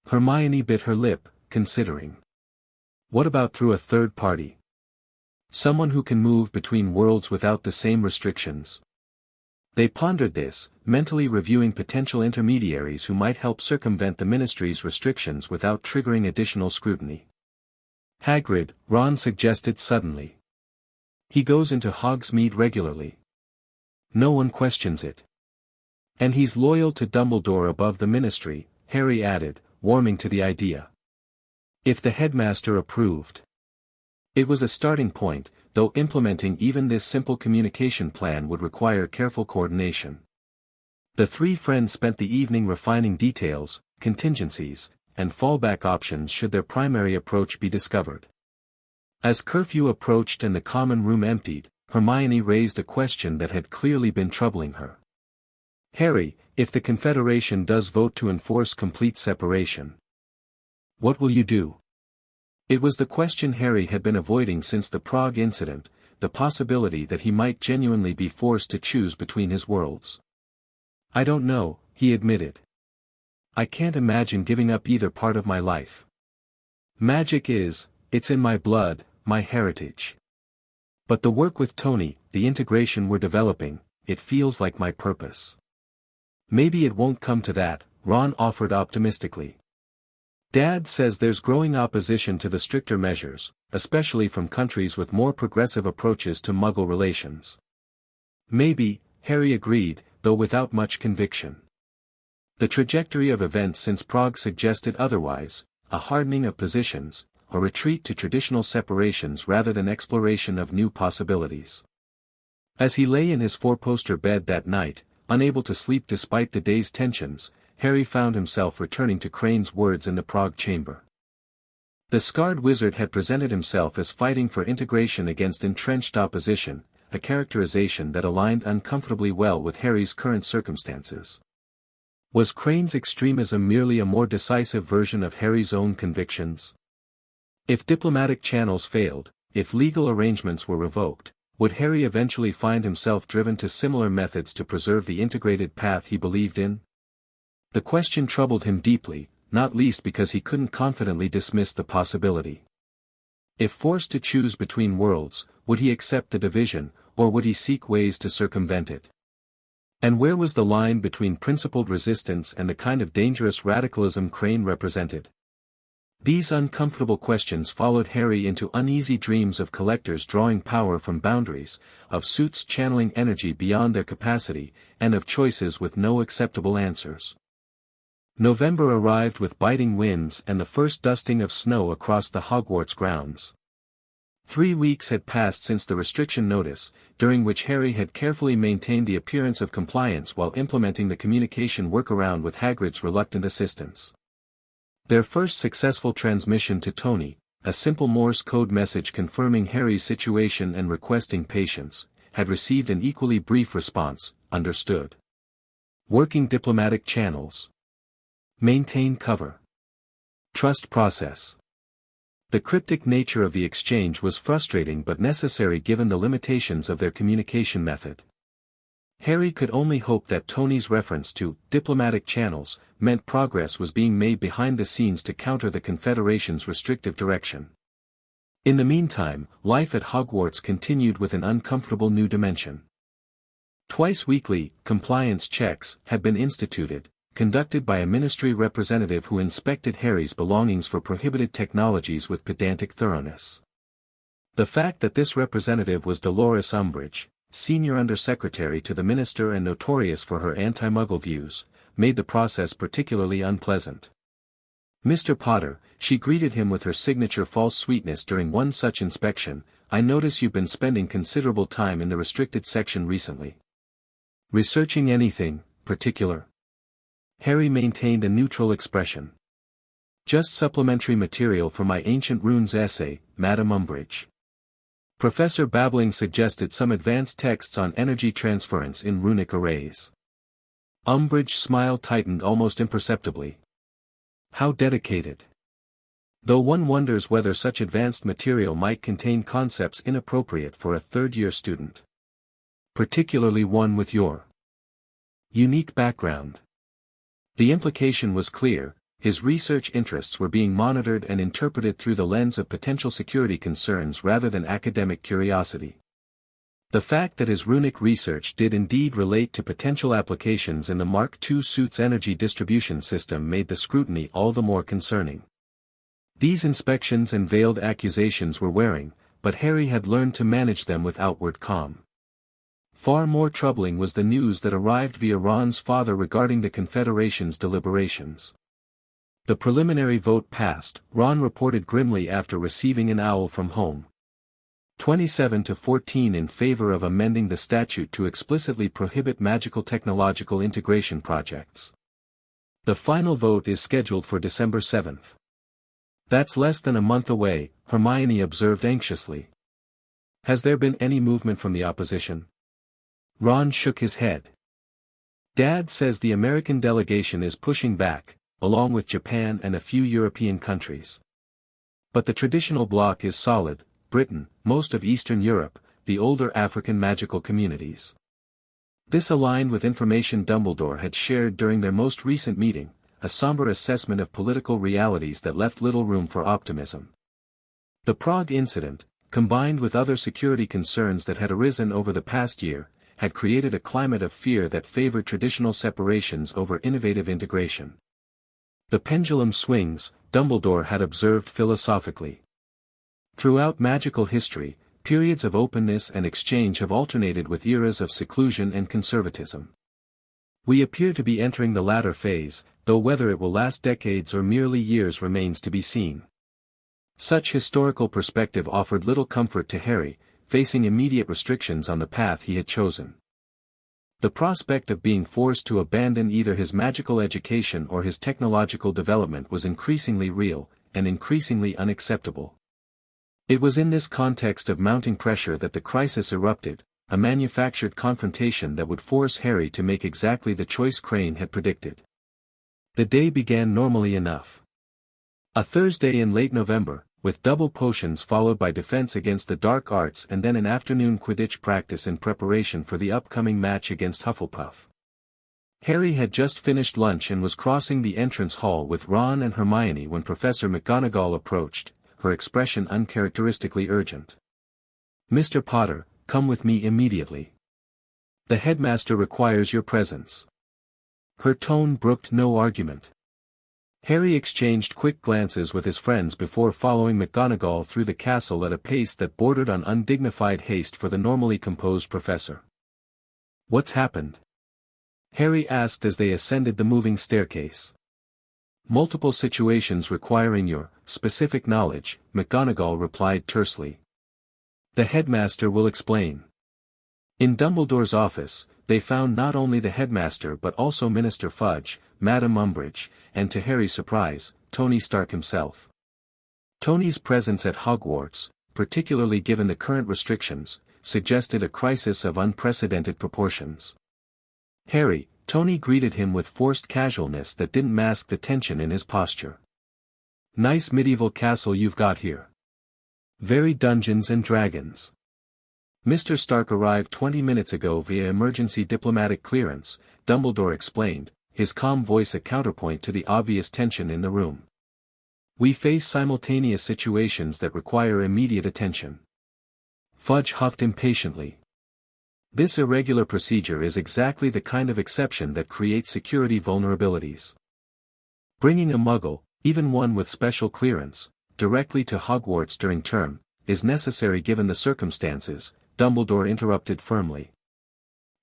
Hermione bit her lip, considering. What about through a third party? Someone who can move between worlds without the same restrictions. They pondered this, mentally reviewing potential intermediaries who might help circumvent the Ministry's restrictions without triggering additional scrutiny. Hagrid, Ron suggested suddenly. He goes into Hogsmeade regularly. No one questions it. And he's loyal to Dumbledore above the Ministry, Harry added, warming to the idea. If the headmaster approved. It was a starting point, though implementing even this simple communication plan would require careful coordination. The three friends spent the evening refining details, contingencies, and fallback options should their primary approach be discovered. As curfew approached and the common room emptied, Hermione raised a question that had clearly been troubling her. Harry, if the Confederation does vote to enforce complete separation, what will you do? It was the question Harry had been avoiding since the Prague incident, the possibility that he might genuinely be forced to choose between his worlds. I don't know, he admitted. I can't imagine giving up either part of my life. Magic it's in my blood, my heritage. But the work with Tony, the integration we're developing, it feels like my purpose. Maybe it won't come to that, Ron offered optimistically. Dad says there's growing opposition to the stricter measures, especially from countries with more progressive approaches to Muggle relations. Maybe, Harry agreed, though without much conviction. The trajectory of events since Prague suggested otherwise, a hardening of positions, a retreat to traditional separations rather than exploration of new possibilities. As he lay in his four-poster bed that night, unable to sleep despite the day's tensions, Harry found himself returning to Crane's words in the Prague chamber. The scarred wizard had presented himself as fighting for integration against entrenched opposition, a characterization that aligned uncomfortably well with Harry's current circumstances. Was Crane's extremism merely a more decisive version of Harry's own convictions? If diplomatic channels failed, if legal arrangements were revoked, would Harry eventually find himself driven to similar methods to preserve the integrated path he believed in? The question troubled him deeply, not least because he couldn't confidently dismiss the possibility. If forced to choose between worlds, would he accept the division, or would he seek ways to circumvent it? And where was the line between principled resistance and the kind of dangerous radicalism Crane represented? These uncomfortable questions followed Harry into uneasy dreams of collectors drawing power from boundaries, of suits channeling energy beyond their capacity, and of choices with no acceptable answers. November arrived with biting winds and the first dusting of snow across the Hogwarts grounds. 3 weeks had passed since the restriction notice, during which Harry had carefully maintained the appearance of compliance while implementing the communication workaround with Hagrid's reluctant assistance. Their first successful transmission to Tony, a simple Morse code message confirming Harry's situation and requesting patience, had received an equally brief response, understood. Working diplomatic channels. Maintain cover. Trust process. The cryptic nature of the exchange was frustrating but necessary given the limitations of their communication method. Harry could only hope that Tony's reference to diplomatic channels meant progress was being made behind the scenes to counter the Confederation's restrictive direction. In the meantime, life at Hogwarts continued with an uncomfortable new dimension. Twice weekly, compliance checks had been instituted, conducted by a ministry representative who inspected Harry's belongings for prohibited technologies with pedantic thoroughness. The fact that this representative was Dolores Umbridge, senior undersecretary to the minister and notorious for her anti-Muggle views, made the process particularly unpleasant. Mr. Potter, she greeted him with her signature false sweetness during one such inspection, I notice you've been spending considerable time in the restricted section recently. Researching anything particular? Harry maintained a neutral expression. Just supplementary material for my Ancient Runes essay, Madam Umbridge. Professor Babbling suggested some advanced texts on energy transference in runic arrays. Umbridge's smile tightened almost imperceptibly. How dedicated. Though one wonders whether such advanced material might contain concepts inappropriate for a third-year student. Particularly one with your unique background. The implication was clear: his research interests were being monitored and interpreted through the lens of potential security concerns rather than academic curiosity. The fact that his runic research did indeed relate to potential applications in the Mark II suit's energy distribution system made the scrutiny all the more concerning. These inspections and veiled accusations were wearing, but Harry had learned to manage them with outward calm. Far more troubling was the news that arrived via Ron's father regarding the Confederation's deliberations. The preliminary vote passed, Ron reported grimly after receiving an owl from home. 27-14 in favor of amending the statute to explicitly prohibit magical technological integration projects. The final vote is scheduled for December 7. That's less than a month away, Hermione observed anxiously. Has there been any movement from the opposition? Ron shook his head. Dad says the American delegation is pushing back, along with Japan and a few European countries. But the traditional bloc is solid: Britain, most of Eastern Europe, the older African magical communities. This aligned with information Dumbledore had shared during their most recent meeting, a somber assessment of political realities that left little room for optimism. The Prague incident, combined with other security concerns that had arisen over the past year, had created a climate of fear that favored traditional separations over innovative integration. The pendulum swings, Dumbledore had observed philosophically. Throughout magical history, periods of openness and exchange have alternated with eras of seclusion and conservatism. We appear to be entering the latter phase, though whether it will last decades or merely years remains to be seen. Such historical perspective offered little comfort to Harry, facing immediate restrictions on the path he had chosen. The prospect of being forced to abandon either his magical education or his technological development was increasingly real, and increasingly unacceptable. It was in this context of mounting pressure that the crisis erupted, a manufactured confrontation that would force Harry to make exactly the choice Crane had predicted. The day began normally enough. A Thursday in late November, with double potions followed by defense against the dark arts and then an afternoon Quidditch practice in preparation for the upcoming match against Hufflepuff. Harry had just finished lunch and was crossing the entrance hall with Ron and Hermione when Professor McGonagall approached, her expression uncharacteristically urgent. "Mr. Potter, come with me immediately. The headmaster requires your presence." Her tone brooked no argument. Harry exchanged quick glances with his friends before following McGonagall through the castle at a pace that bordered on undignified haste for the normally composed professor. "What's happened?" Harry asked as they ascended the moving staircase. "Multiple situations requiring your specific knowledge," McGonagall replied tersely. "The headmaster will explain." In Dumbledore's office, they found not only the headmaster but also Minister Fudge, Madame Umbridge, and to Harry's surprise, Tony Stark himself. Tony's presence at Hogwarts, particularly given the current restrictions, suggested a crisis of unprecedented proportions. "Harry," Tony greeted him with forced casualness that didn't mask the tension in his posture. "Nice medieval castle you've got here. Very Dungeons and Dragons." "Mr. Stark arrived 20 minutes ago via emergency diplomatic clearance," Dumbledore explained, his calm voice a counterpoint to the obvious tension in the room. "We face simultaneous situations that require immediate attention." Fudge huffed impatiently. "This irregular procedure is exactly the kind of exception that creates security vulnerabilities. Bringing a Muggle, even one with special clearance, directly to Hogwarts during term, is necessary given the circumstances," Dumbledore interrupted firmly.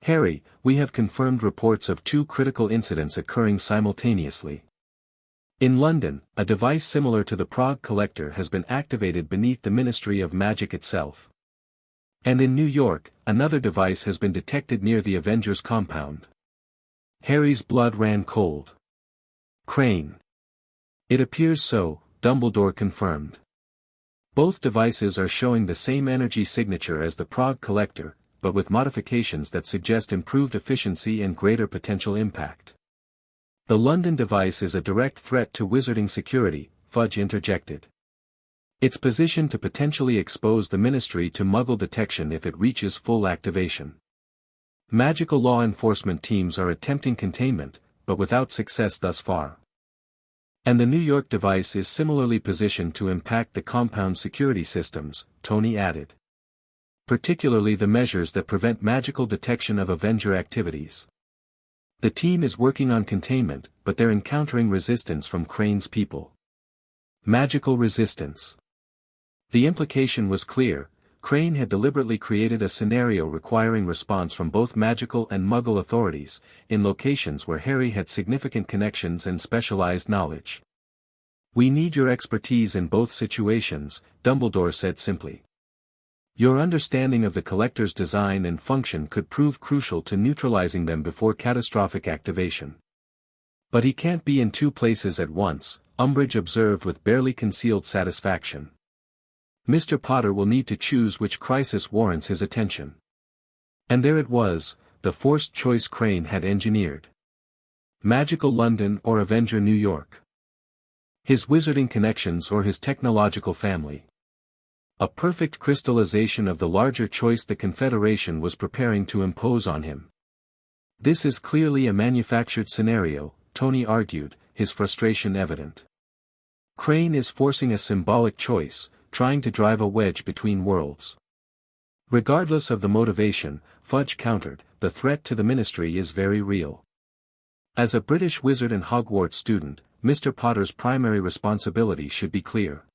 "Harry, we have confirmed reports of 2 critical incidents occurring simultaneously. In London, a device similar to the Prague Collector has been activated beneath the Ministry of Magic itself. And in New York, another device has been detected near the Avengers compound." Harry's blood ran cold. "Crane." "It appears so," Dumbledore confirmed. "Both devices are showing the same energy signature as the Prague Collector, but with modifications that suggest improved efficiency and greater potential impact. The London device is a direct threat to wizarding security," Fudge interjected. It's positioned to potentially expose the ministry to Muggle detection if it reaches full activation. Magical law enforcement teams are attempting containment, but without success thus far. And the New York device is similarly positioned to impact the compound security systems, Tony added. Particularly the measures that prevent magical detection of Avenger activities. The team is working on containment, but they're encountering resistance from Crane's people. Magical resistance. The implication was clear. Crane had deliberately created a scenario requiring response from both magical and Muggle authorities, in locations where Harry had significant connections and specialized knowledge. We need your expertise in both situations, Dumbledore said simply. Your understanding of the collector's design and function could prove crucial to neutralizing them before catastrophic activation. But he can't be in two places at once, Umbridge observed with barely concealed satisfaction. Mr. Potter will need to choose which crisis warrants his attention. And there it was, the forced choice Crane had engineered. Magical London or Avenger New York. His wizarding connections or his technological family. A perfect crystallization of the larger choice the Confederation was preparing to impose on him. This is clearly a manufactured scenario, Tony argued, his frustration evident. Crane is forcing a symbolic choice, trying to drive a wedge between worlds. Regardless of the motivation, Fudge countered, the threat to the ministry is very real. As a British wizard and Hogwarts student, Mr. Potter's primary responsibility should be clear.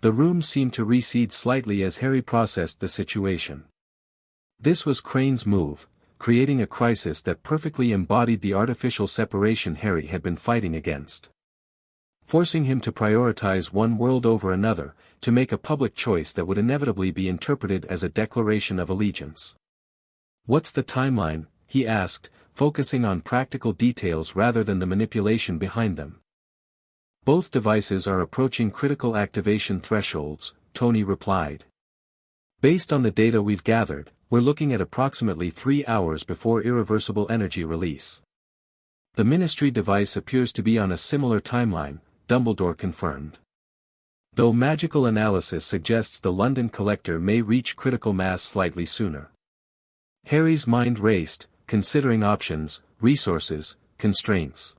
The room seemed to recede slightly as Harry processed the situation. This was Crane's move, creating a crisis that perfectly embodied the artificial separation Harry had been fighting against. Forcing him to prioritize one world over another, to make a public choice that would inevitably be interpreted as a declaration of allegiance. What's the timeline? He asked, focusing on practical details rather than the manipulation behind them. Both devices are approaching critical activation thresholds, Tony replied. Based on the data we've gathered, we're looking at approximately 3 hours before irreversible energy release. The Ministry device appears to be on a similar timeline, Dumbledore confirmed. Though magical analysis suggests the London collector may reach critical mass slightly sooner. Harry's mind raced, considering options, resources, constraints.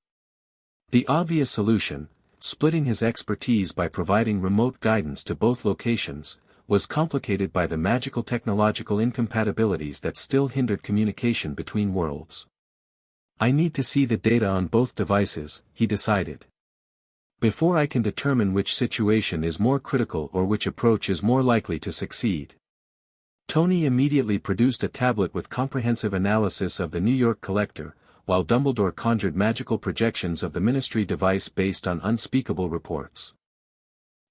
The obvious solution, splitting his expertise by providing remote guidance to both locations, was complicated by the magical technological incompatibilities that still hindered communication between worlds. I need to see the data on both devices, he decided. Before I can determine which situation is more critical or which approach is more likely to succeed. Tony immediately produced a tablet with comprehensive analysis of the New York collector, while Dumbledore conjured magical projections of the Ministry device based on unspeakable reports.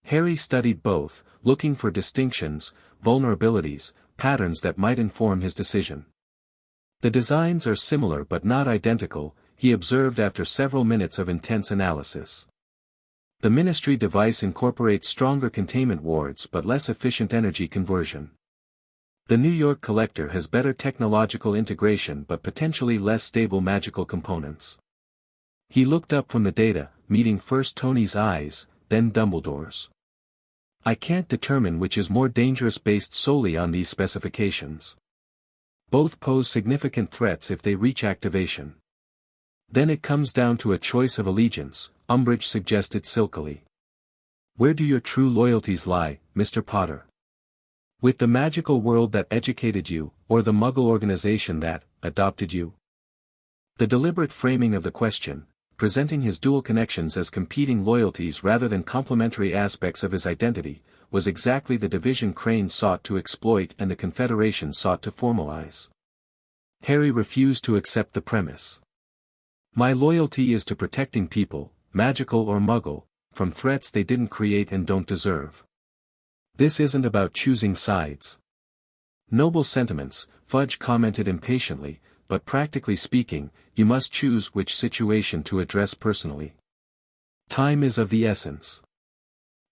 Harry studied both, looking for distinctions, vulnerabilities, patterns that might inform his decision. The designs are similar but not identical, he observed after several minutes of intense analysis. The Ministry device incorporates stronger containment wards but less efficient energy conversion. The New York collector has better technological integration but potentially less stable magical components. He looked up from the data, meeting first Tony's eyes, then Dumbledore's. I can't determine which is more dangerous based solely on these specifications. Both pose significant threats if they reach activation. Then it comes down to a choice of allegiance, Umbridge suggested silkily. Where do your true loyalties lie, Mr. Potter? With the magical world that educated you, or the Muggle organization that adopted you? The deliberate framing of the question, presenting his dual connections as competing loyalties rather than complementary aspects of his identity, was exactly the division Crane sought to exploit and the Confederation sought to formalize. Harry refused to accept the premise. My loyalty is to protecting people, magical or Muggle, from threats they didn't create and don't deserve. This isn't about choosing sides. Noble sentiments, Fudge commented impatiently, but practically speaking, you must choose which situation to address personally. Time is of the essence.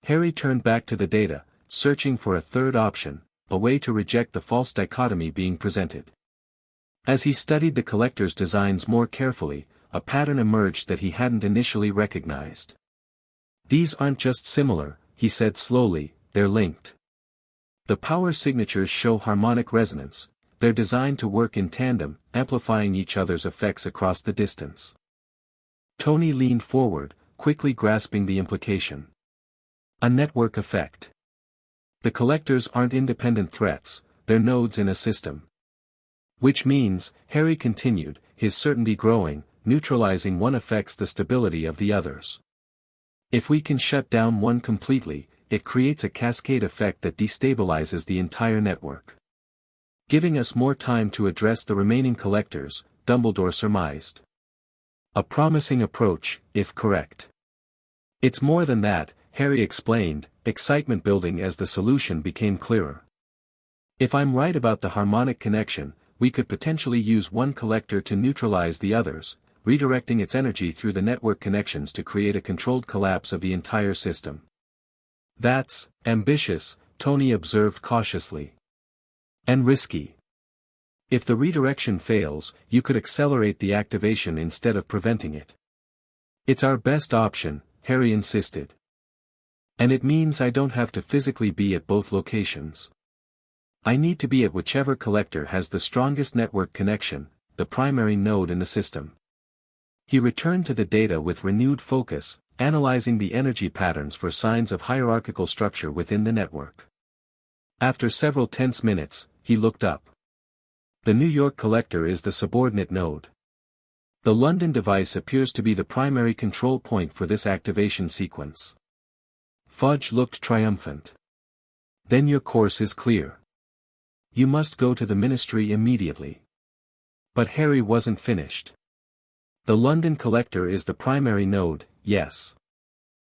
Harry turned back to the data, searching for a third option, a way to reject the false dichotomy being presented. As he studied the collector's designs more carefully, a pattern emerged that he hadn't initially recognized. These aren't just similar, he said slowly, they're linked. The power signatures show harmonic resonance, they're designed to work in tandem, amplifying each other's effects across the distance. Tony leaned forward, quickly grasping the implication. A network effect. The collectors aren't independent threats, they're nodes in a system. Which means, Harry continued, his certainty growing, neutralizing one affects the stability of the others. If we can shut down one completely, it creates a cascade effect that destabilizes the entire network. Giving us more time to address the remaining collectors, Dumbledore surmised. A promising approach, if correct. It's more than that, Harry explained, excitement building as the solution became clearer. If I'm right about the harmonic connection, we could potentially use one collector to neutralize the others, redirecting its energy through the network connections to create a controlled collapse of the entire system. That's ambitious, Tony observed cautiously. And risky. If the redirection fails, you could accelerate the activation instead of preventing it. It's our best option, Harry insisted. And it means I don't have to physically be at both locations. I need to be at whichever collector has the strongest network connection, the primary node in the system. He returned to the data with renewed focus, analyzing the energy patterns for signs of hierarchical structure within the network. After several tense minutes, he looked up. The New York collector is the subordinate node. The London device appears to be the primary control point for this activation sequence. Fudge looked triumphant. Then your course is clear. You must go to the Ministry immediately. But Harry wasn't finished. The London collector is the primary node, yes.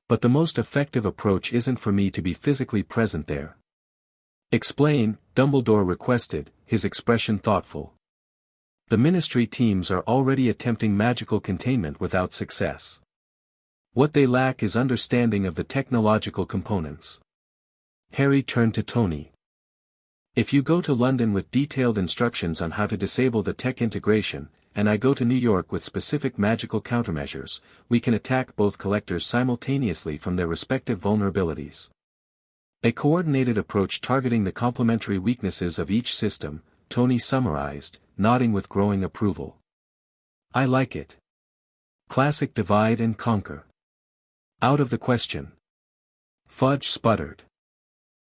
But the most effective approach isn't for me to be physically present there. Explain, Dumbledore requested, his expression thoughtful. The Ministry teams are already attempting magical containment without success. What they lack is understanding of the technological components. Harry turned to Tony. If you go to London with detailed instructions on how to disable the tech integration, and I go to New York with specific magical countermeasures, we can attack both collectors simultaneously from their respective vulnerabilities. A coordinated approach targeting the complementary weaknesses of each system, Tony summarized, nodding with growing approval. I like it. Classic divide and conquer. Out of the question. Fudge sputtered.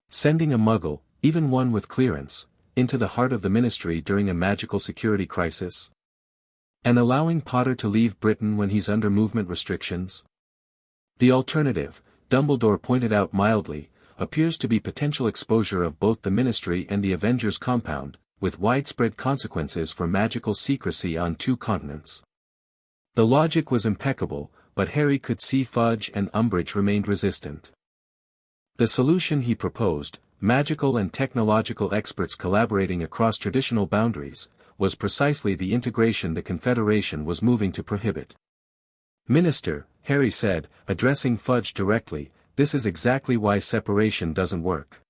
Sending a muggle, even one with clearance, into the heart of the Ministry during a magical security crisis? And allowing Potter to leave Britain when he's under movement restrictions? The alternative, Dumbledore pointed out mildly, appears to be potential exposure of both the Ministry and the Avengers compound, with widespread consequences for magical secrecy on 2 continents. The logic was impeccable, but Harry could see Fudge and Umbridge remained resistant. The solution he proposed, magical and technological experts collaborating across traditional boundaries, was precisely the integration the Confederation was moving to prohibit. Minister, Harry said, addressing Fudge directly, this is exactly why separation doesn't work.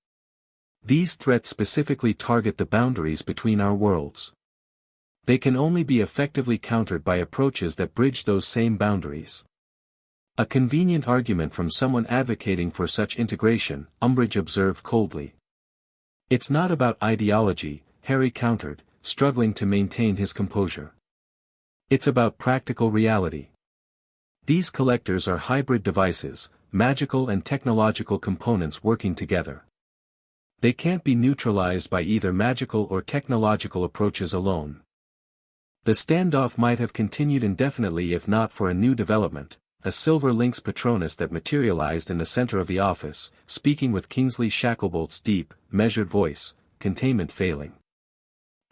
These threats specifically target the boundaries between our worlds. They can only be effectively countered by approaches that bridge those same boundaries. A convenient argument from someone advocating for such integration, Umbridge observed coldly. It's not about ideology, Harry countered, struggling to maintain his composure. It's about practical reality. These collectors are hybrid devices, magical and technological components working together. They can't be neutralized by either magical or technological approaches alone. The standoff might have continued indefinitely if not for a new development. A silver lynx Patronus that materialized in the center of the office, speaking with Kingsley Shacklebolt's deep, measured voice, containment failing.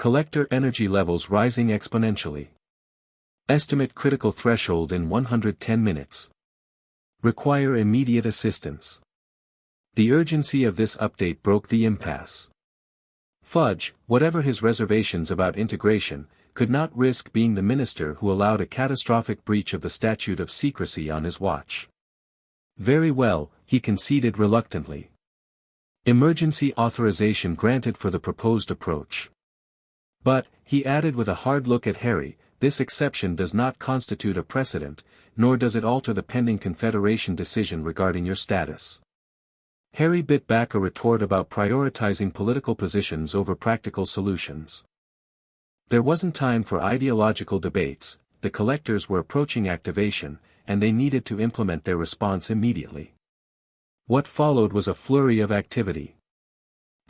Collector energy levels rising exponentially. Estimate critical threshold in 110 minutes. Require immediate assistance. The urgency of this update broke the impasse. Fudge, whatever his reservations about integration, could not risk being the minister who allowed a catastrophic breach of the statute of secrecy on his watch. Very well, he conceded reluctantly. Emergency authorization granted for the proposed approach. But, he added with a hard look at Harry, this exception does not constitute a precedent, nor does it alter the pending Confederation decision regarding your status. Harry bit back a retort about prioritizing political positions over practical solutions. There wasn't time for ideological debates, the collectors were approaching activation, and they needed to implement their response immediately. What followed was a flurry of activity.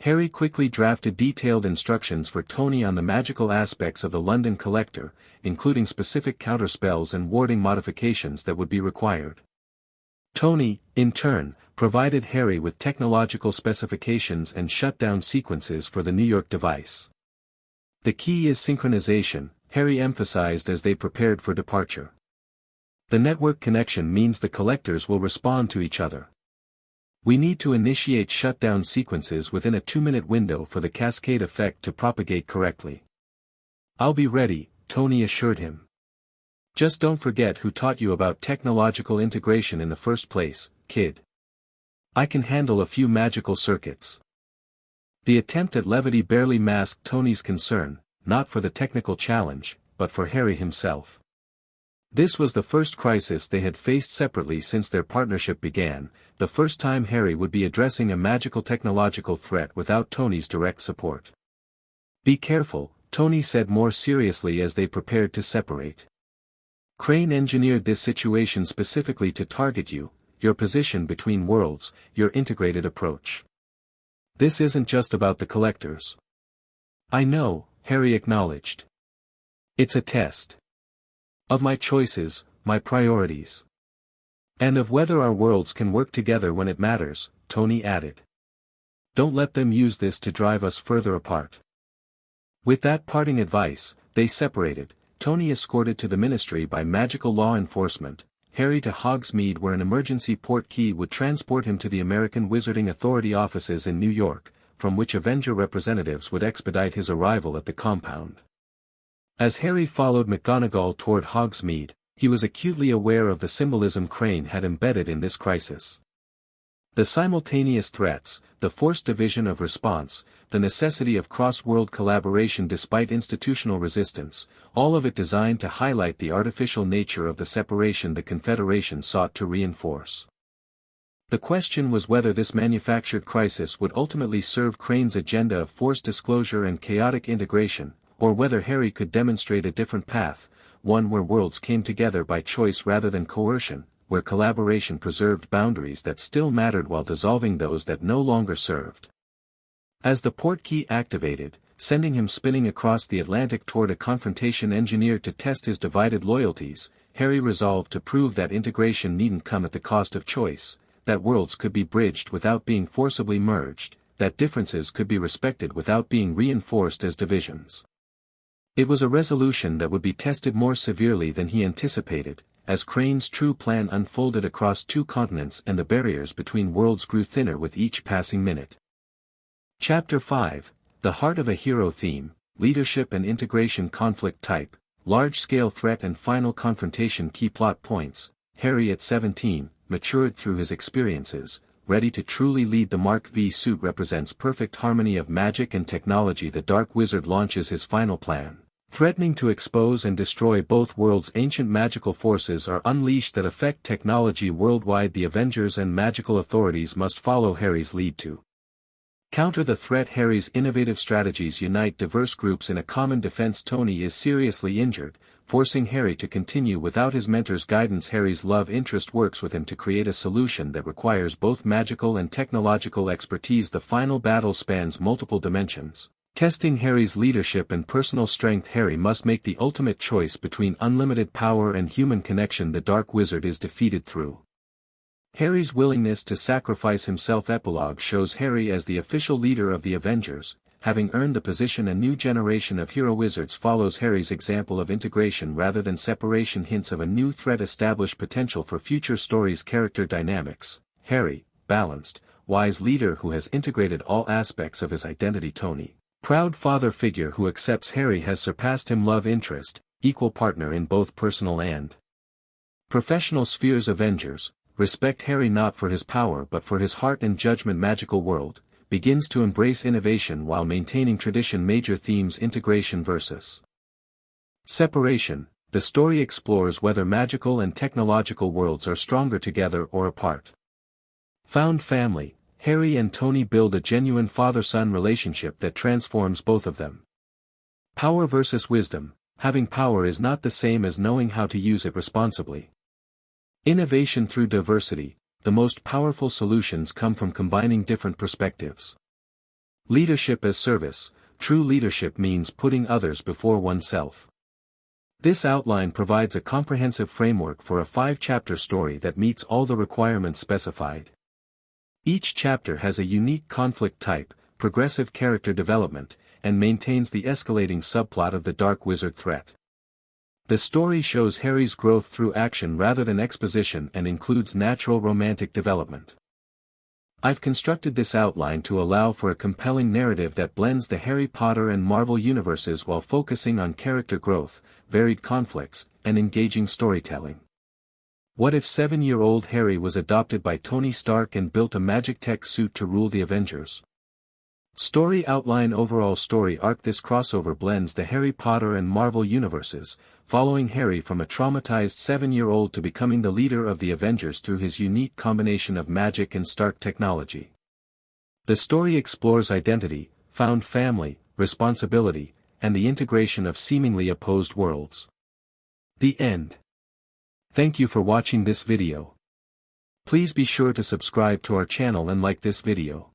Harry quickly drafted detailed instructions for Tony on the magical aspects of the London Collector, including specific counterspells and warding modifications that would be required. Tony, in turn, provided Harry with technological specifications and shutdown sequences for the New York device. The key is synchronization, Harry emphasized as they prepared for departure. The network connection means the collectors will respond to each other. We need to initiate shutdown sequences within a 2-minute window for the cascade effect to propagate correctly. I'll be ready, Tony assured him. Just don't forget who taught you about technological integration in the first place, kid. I can handle a few magical circuits. The attempt at levity barely masked Tony's concern, not for the technical challenge, but for Harry himself. This was the first crisis they had faced separately since their partnership began, the first time Harry would be addressing a magical technological threat without Tony's direct support. Be careful, Tony said more seriously as they prepared to separate. Crane engineered this situation specifically to target you, your position between worlds, your integrated approach. This isn't just about the collectors. I know, Harry acknowledged. It's a test. Of my choices, my priorities. And of whether our worlds can work together when it matters, Tony added. Don't let them use this to drive us further apart. With that parting advice, they separated, Tony escorted to the Ministry by magical law enforcement, Harry to Hogsmeade where an emergency port key would transport him to the American Wizarding Authority offices in New York, from which Avenger representatives would expedite his arrival at the compound. As Harry followed McGonagall toward Hogsmeade, he was acutely aware of the symbolism Crane had embedded in this crisis. The simultaneous threats, the forced division of response, the necessity of cross-world collaboration despite institutional resistance, all of it designed to highlight the artificial nature of the separation the Confederation sought to reinforce. The question was whether this manufactured crisis would ultimately serve Crane's agenda of forced disclosure and chaotic integration, or whether Harry could demonstrate a different path, one where worlds came together by choice rather than coercion, where collaboration preserved boundaries that still mattered while dissolving those that no longer served. As the portkey activated, sending him spinning across the Atlantic toward a confrontation engineered to test his divided loyalties, Harry resolved to prove that integration needn't come at the cost of choice, that worlds could be bridged without being forcibly merged, that differences could be respected without being reinforced as divisions. It was a resolution that would be tested more severely than he anticipated, as Crane's true plan unfolded across 2 continents and the barriers between worlds grew thinner with each passing minute. Chapter 5, The Heart of a Hero Theme, Leadership and Integration Conflict Type, Large-Scale Threat and Final Confrontation Key Plot Points. Harry at 17, matured through his experiences, ready to truly lead. The Mark V suit represents perfect harmony of magic and technology. The Dark Wizard launches his final plan, threatening to expose and destroy both worlds. Ancient magical forces are unleashed that affect technology worldwide. The Avengers and magical authorities must follow Harry's lead to counter the threat. Harry's innovative strategies unite diverse groups in a common defense. Tony is seriously injured, forcing Harry to continue without his mentor's guidance. Harry's love interest works with him to create a solution that requires both magical and technological expertise. The final battle spans multiple dimensions, testing Harry's leadership and personal strength. Harry must make the ultimate choice between unlimited power and human connection. The Dark Wizard is defeated through Harry's willingness to sacrifice himself. Epilogue shows Harry as the official leader of the Avengers, having earned the position. A new generation of hero wizards follows Harry's example of integration rather than separation. Hints of a new threat establish potential for future stories. Character dynamics. Harry, balanced, wise leader who has integrated all aspects of his identity. Tony, proud father figure who accepts Harry has surpassed him. Love interest, equal partner in both personal and professional spheres. Avengers, respect Harry not for his power but for his heart and judgment. Magical world, begins to embrace innovation while maintaining tradition. Major themes. Integration versus Separation. The story explores whether magical and technological worlds are stronger together or apart. Found family. Harry and Tony build a genuine father-son relationship that transforms both of them. Power versus wisdom. Having power is not the same as knowing how to use it responsibly. Innovation through diversity. The most powerful solutions come from combining different perspectives. Leadership as service. True leadership means putting others before oneself. This outline provides a comprehensive framework for a 5-chapter story that meets all the requirements specified. Each chapter has a unique conflict type, progressive character development, and maintains the escalating subplot of the Dark Wizard threat. The story shows Harry's growth through action rather than exposition and includes natural romantic development. I've constructed this outline to allow for a compelling narrative that blends the Harry Potter and Marvel universes while focusing on character growth, varied conflicts, and engaging storytelling. What if 7-year-old Harry was adopted by Tony Stark and built a magic tech suit to rule the Avengers? Story outline. Overall story arc. This crossover blends the Harry Potter and Marvel universes, following Harry from a traumatized 7-year-old to becoming the leader of the Avengers through his unique combination of magic and Stark technology. The story explores identity, found family, responsibility, and the integration of seemingly opposed worlds. The end. Thank you for watching this video. Please be sure to subscribe to our channel and like this video.